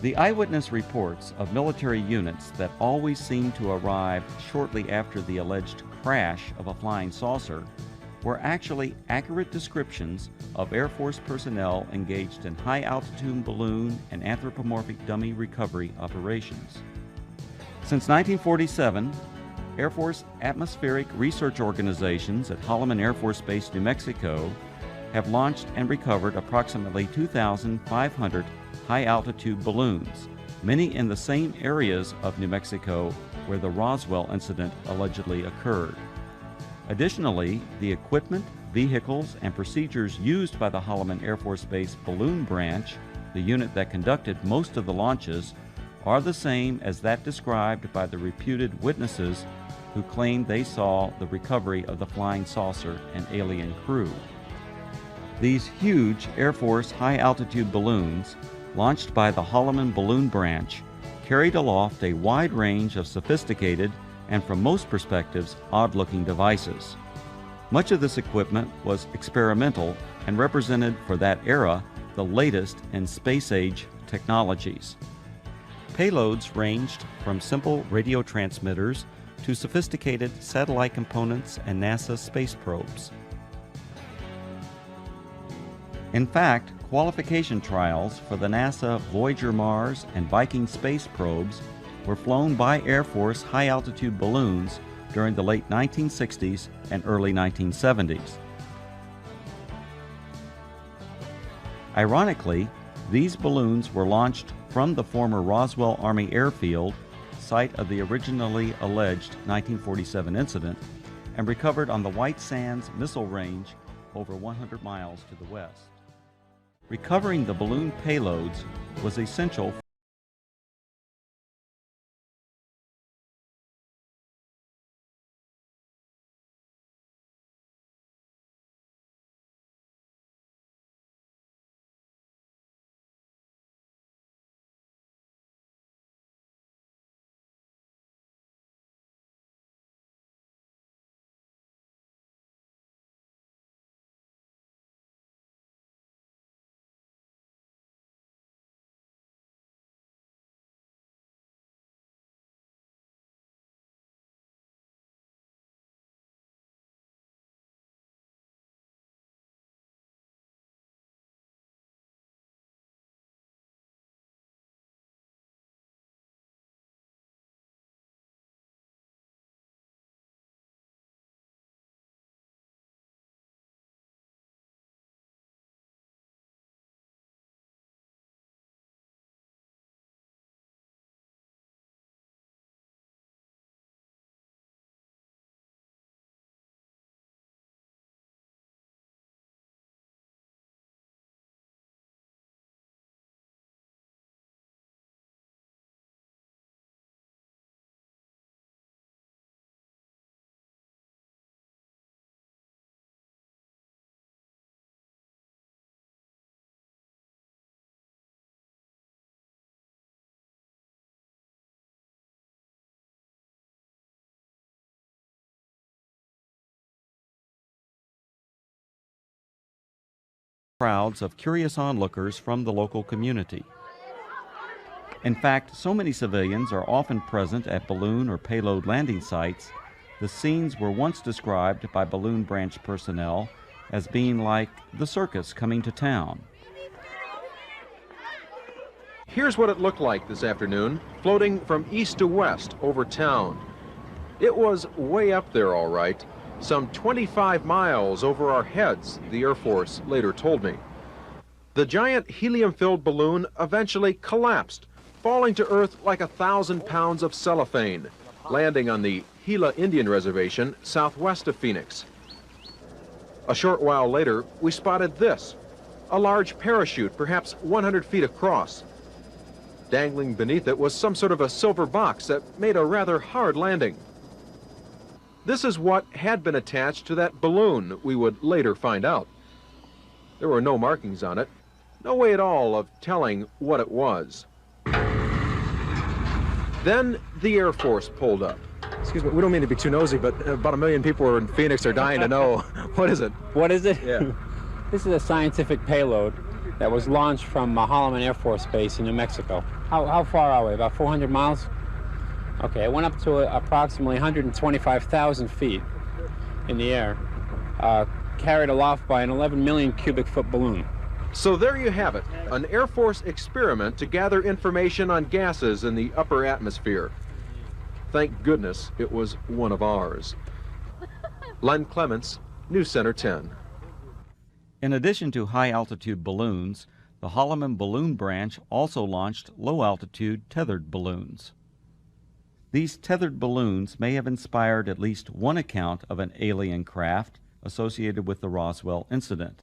The eyewitness reports of military units that always seemed to arrive shortly after the alleged crash of a flying saucer were actually accurate descriptions of Air Force personnel engaged in high-altitude balloon and anthropomorphic dummy recovery operations. Since 1947, Air Force atmospheric research organizations at Holloman Air Force Base, New Mexico, have launched and recovered approximately 2,500 high-altitude balloons, many in the same areas of New Mexico where the Roswell incident allegedly occurred. Additionally, the equipment, vehicles, and procedures used by the Holloman Air Force Base Balloon Branch, the unit that conducted most of the launches, are the same as that described by the reputed witnesses who claimed they saw the recovery of the flying saucer and alien crew. These huge Air Force high-altitude balloons, launched by the Holloman Balloon Branch, carried aloft a wide range of sophisticated and, from most perspectives, odd-looking devices. Much of this equipment was experimental and represented, for that era, the latest in space-age technologies. Payloads ranged from simple radio transmitters to sophisticated satellite components and NASA space probes. In fact, qualification trials for the NASA Voyager Mars and Viking space probes were flown by Air Force high-altitude balloons during the late 1960s and early 1970s. Ironically, these balloons were launched from the former Roswell Army Airfield, site of the originally alleged 1947 incident, and recovered on the White Sands Missile Range over 100 miles to the west. Recovering the balloon payloads was essential crowds of curious onlookers from the local community. In fact, so many civilians are often present at balloon or payload landing sites, the scenes were once described by balloon branch personnel as being like the circus coming to town. Here's what it looked like this afternoon, floating from east to west over town. It was way up there, all right, some 25 miles over our heads, the Air Force later told me. The giant helium-filled balloon eventually collapsed, falling to Earth like 1,000 pounds of cellophane, landing on the Gila Indian Reservation southwest of Phoenix. A short while later, we spotted this, a large parachute, perhaps 100 feet across. Dangling beneath it was some sort of a silver box that made a rather hard landing. This is what had been attached to that balloon, we would later find out. There were no markings on it, no way at all of telling what it was. Then the Air Force pulled up. Excuse me, we don't mean to be too nosy, but about 1 million people in Phoenix are dying to know. What is it? What is it? Yeah. This is a scientific payload that was launched from Holloman Air Force Base in New Mexico. How far are we? About 400 miles? Okay, it went up to approximately 125,000 feet in the air, carried aloft by an 11 million cubic foot balloon. So there you have it, an Air Force experiment to gather information on gases in the upper atmosphere. Thank goodness it was one of ours. Len Clements, News Center 10. In addition to high-altitude balloons, the Holloman Balloon Branch also launched low-altitude tethered balloons. These tethered balloons may have inspired at least one account of an alien craft associated with the Roswell incident.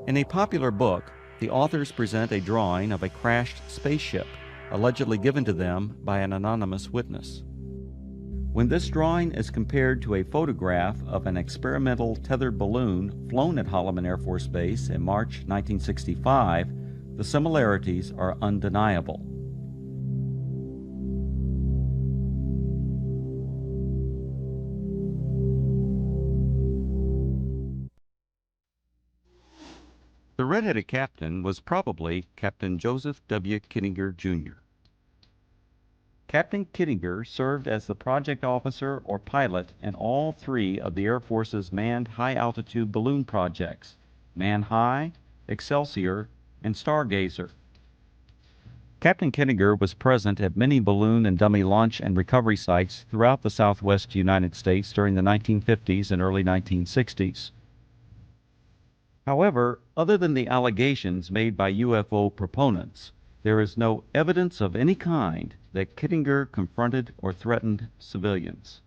In a popular book, the authors present a drawing of a crashed spaceship, allegedly given to them by an anonymous witness. When this drawing is compared to a photograph of an experimental tethered balloon flown at Holloman Air Force Base in March 1965, the similarities are undeniable. The red-headed captain was probably Captain Joseph W. Kittinger, Jr. Captain Kittinger served as the project officer or pilot in all three of the Air Force's manned high-altitude balloon projects, Man High, Excelsior, and Stargazer. Captain Kittinger was present at many balloon and dummy launch and recovery sites throughout the southwest United States during the 1950s and early 1960s. However, other than the allegations made by UFO proponents, there is no evidence of any kind that Kittinger confronted or threatened civilians.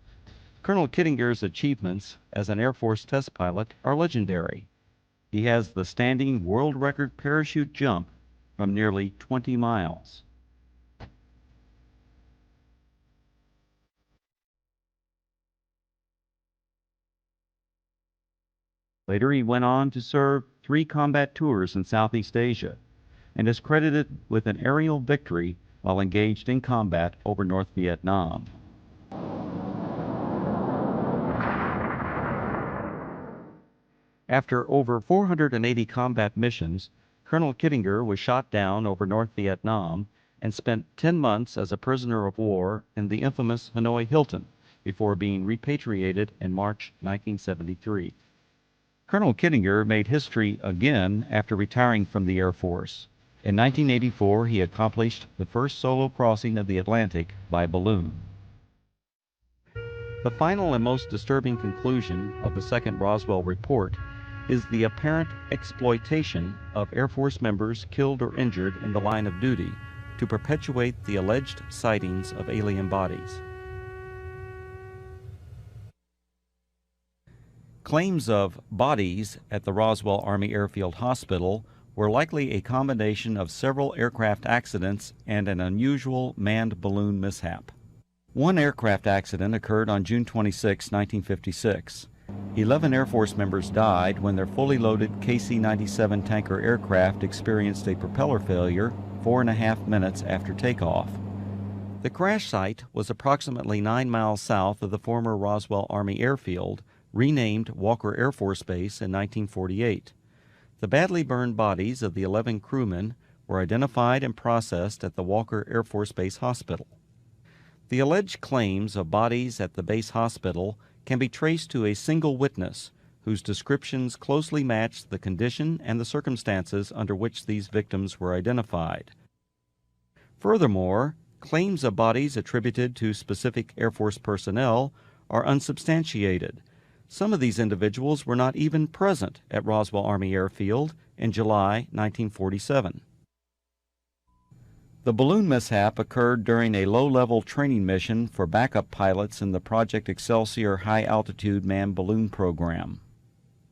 Colonel Kittinger's achievements as an Air Force test pilot are legendary. He has the standing world record parachute jump from nearly 20 miles. Later, he went on to serve 3 combat tours in Southeast Asia and is credited with an aerial victory while engaged in combat over North Vietnam. After over 480 combat missions, Colonel Kittinger was shot down over North Vietnam and spent 10 months as a prisoner of war in the infamous Hanoi Hilton before being repatriated in March 1973. Colonel Kittinger made history again after retiring from the Air Force. In 1984, he accomplished the first solo crossing of the Atlantic by balloon. The final and most disturbing conclusion of the second Roswell report is the apparent exploitation of Air Force members killed or injured in the line of duty to perpetuate the alleged sightings of alien bodies. Claims of bodies at the Roswell Army Airfield Hospital were likely a combination of several aircraft accidents and an unusual manned balloon mishap. One aircraft accident occurred on June 26, 1956. 11 Air Force members died when their fully loaded KC-97 tanker aircraft experienced a propeller failure 4.5 minutes after takeoff. The crash site was approximately 9 miles south of the former Roswell Army Airfield, renamed Walker Air Force Base in 1948. The badly burned bodies of the 11 crewmen were identified and processed at the Walker Air Force Base Hospital. The alleged claims of bodies at the base hospital can be traced to a single witness whose descriptions closely matched the condition and the circumstances under which these victims were identified. Furthermore, claims of bodies attributed to specific Air Force personnel are unsubstantiated. Some of these individuals were not even present at Roswell Army Airfield in July 1947. The balloon mishap occurred during a low-level training mission for backup pilots in the Project Excelsior high-altitude manned balloon program.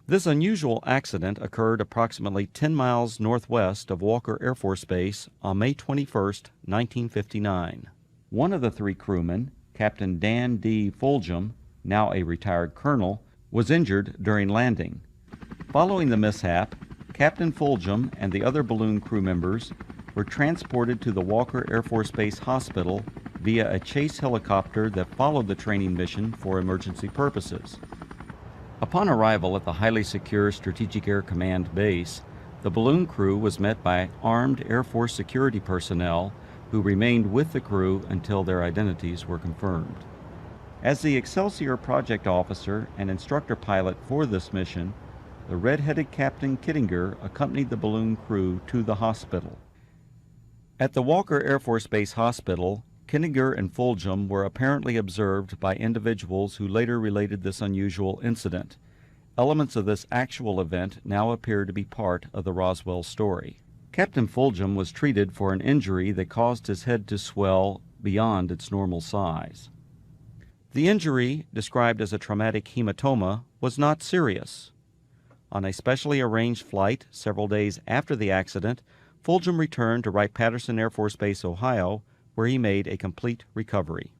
This unusual accident occurred approximately 10 miles northwest of Walker Air Force Base on May 21, 1959. One of the 3 crewmen, Captain Dan D. Fulgham, now a retired colonel, was injured during landing. Following the mishap, Captain Fulgham and the other balloon crew members were transported to the Walker Air Force Base Hospital via a chase helicopter that followed the training mission for emergency purposes. Upon arrival at the highly secure Strategic Air Command base, the balloon crew was met by armed Air Force security personnel who remained with the crew until their identities were confirmed. As the Excelsior project officer and instructor pilot for this mission, the red-headed Captain Kittinger accompanied the balloon crew to the hospital. At the Walker Air Force Base Hospital, Kittinger and Fulgham were apparently observed by individuals who later related this unusual incident. Elements of this actual event now appear to be part of the Roswell story. Captain Fulgham was treated for an injury that caused his head to swell beyond its normal size. The injury, described as a traumatic hematoma, was not serious. On a specially arranged flight several days after the accident, Fulgham returned to Wright-Patterson Air Force Base, Ohio, where he made a complete recovery.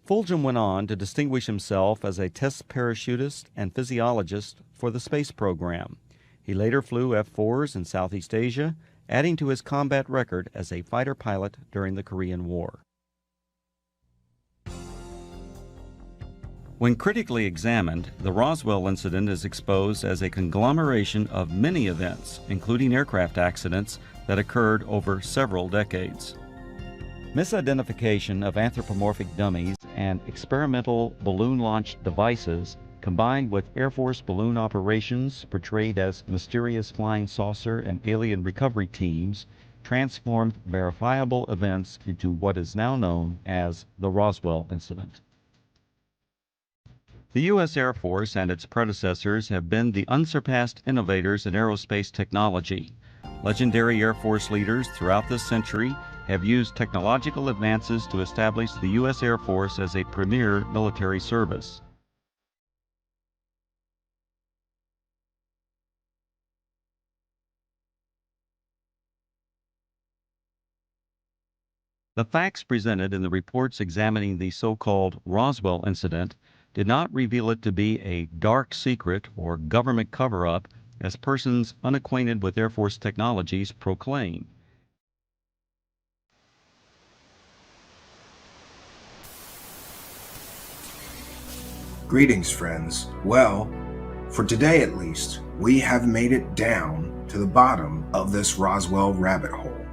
Fulgham went on to distinguish himself as a test parachutist and physiologist for the space program. He later flew F-4s in Southeast Asia, adding to his combat record as a fighter pilot during the Korean War. When critically examined, the Roswell incident is exposed as a conglomeration of many events, including aircraft accidents, that occurred over several decades. Misidentification of anthropomorphic dummies and experimental balloon-launched devices, combined with Air Force balloon operations portrayed as mysterious flying saucer and alien recovery teams, transformed verifiable events into what is now known as the Roswell incident. The U.S. Air Force and its predecessors have been the unsurpassed innovators in aerospace technology. Legendary Air Force leaders throughout this century have used technological advances to establish the U.S. Air Force as a premier military service. The facts presented in the reports examining the so-called Roswell incident did not reveal it to be a dark secret or government cover-up, as persons unacquainted with Air Force technologies proclaim. Greetings, friends. Well, for today at least, we have made it down to the bottom of this Roswell rabbit hole.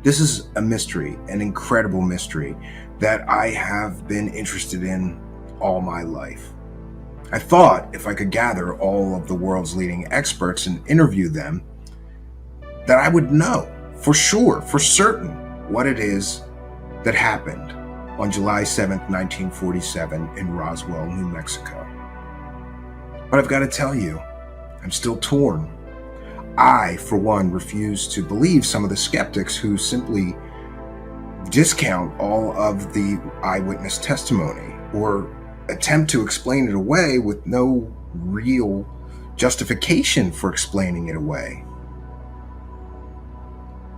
This is a mystery, an incredible mystery, that I have been interested in all my life. I thought if I could gather all of the world's leading experts and interview them, that I would know for sure, for certain, what it is that happened on July 7th, 1947 in Roswell, New Mexico. But I've got to tell you, I'm still torn. I, for one, refuse to believe some of the skeptics who simply discount all of the eyewitness testimony or attempt to explain it away with no real justification for explaining it away.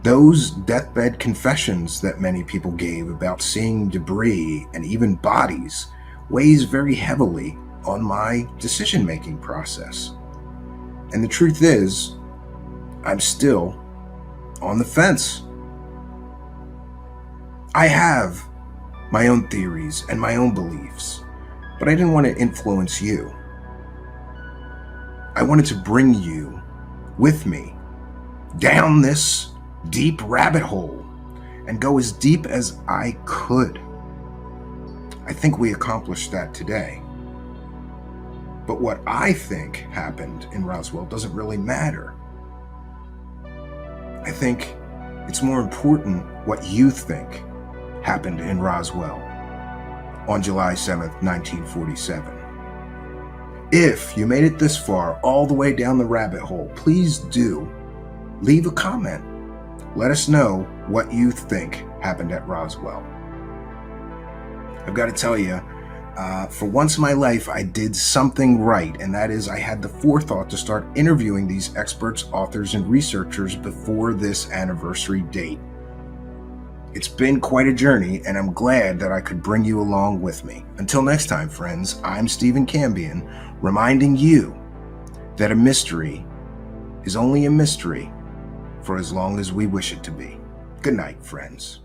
Those deathbed confessions that many people gave about seeing debris and even bodies weighs very heavily on my decision-making process. And the truth is, I'm still on the fence. I have my own theories and my own beliefs, but I didn't want to influence you. I wanted to bring you with me down this deep rabbit hole and go as deep as I could. I think we accomplished that today. But what I think happened in Roswell doesn't really matter. I think it's more important what you think happened in Roswell on July 7th, 1947. If you made it this far, all the way down the rabbit hole, please do leave a comment. Let us know what you think happened at Roswell. I've got to tell you, for once in my life, I did something right, and that is I had the forethought to start interviewing these experts, authors, and researchers before this anniversary date. It's been quite a journey, and I'm glad that I could bring you along with me. Until next time, friends, I'm Stephen Cambion, reminding you that a mystery is only a mystery for as long as we wish it to be. Good night, friends.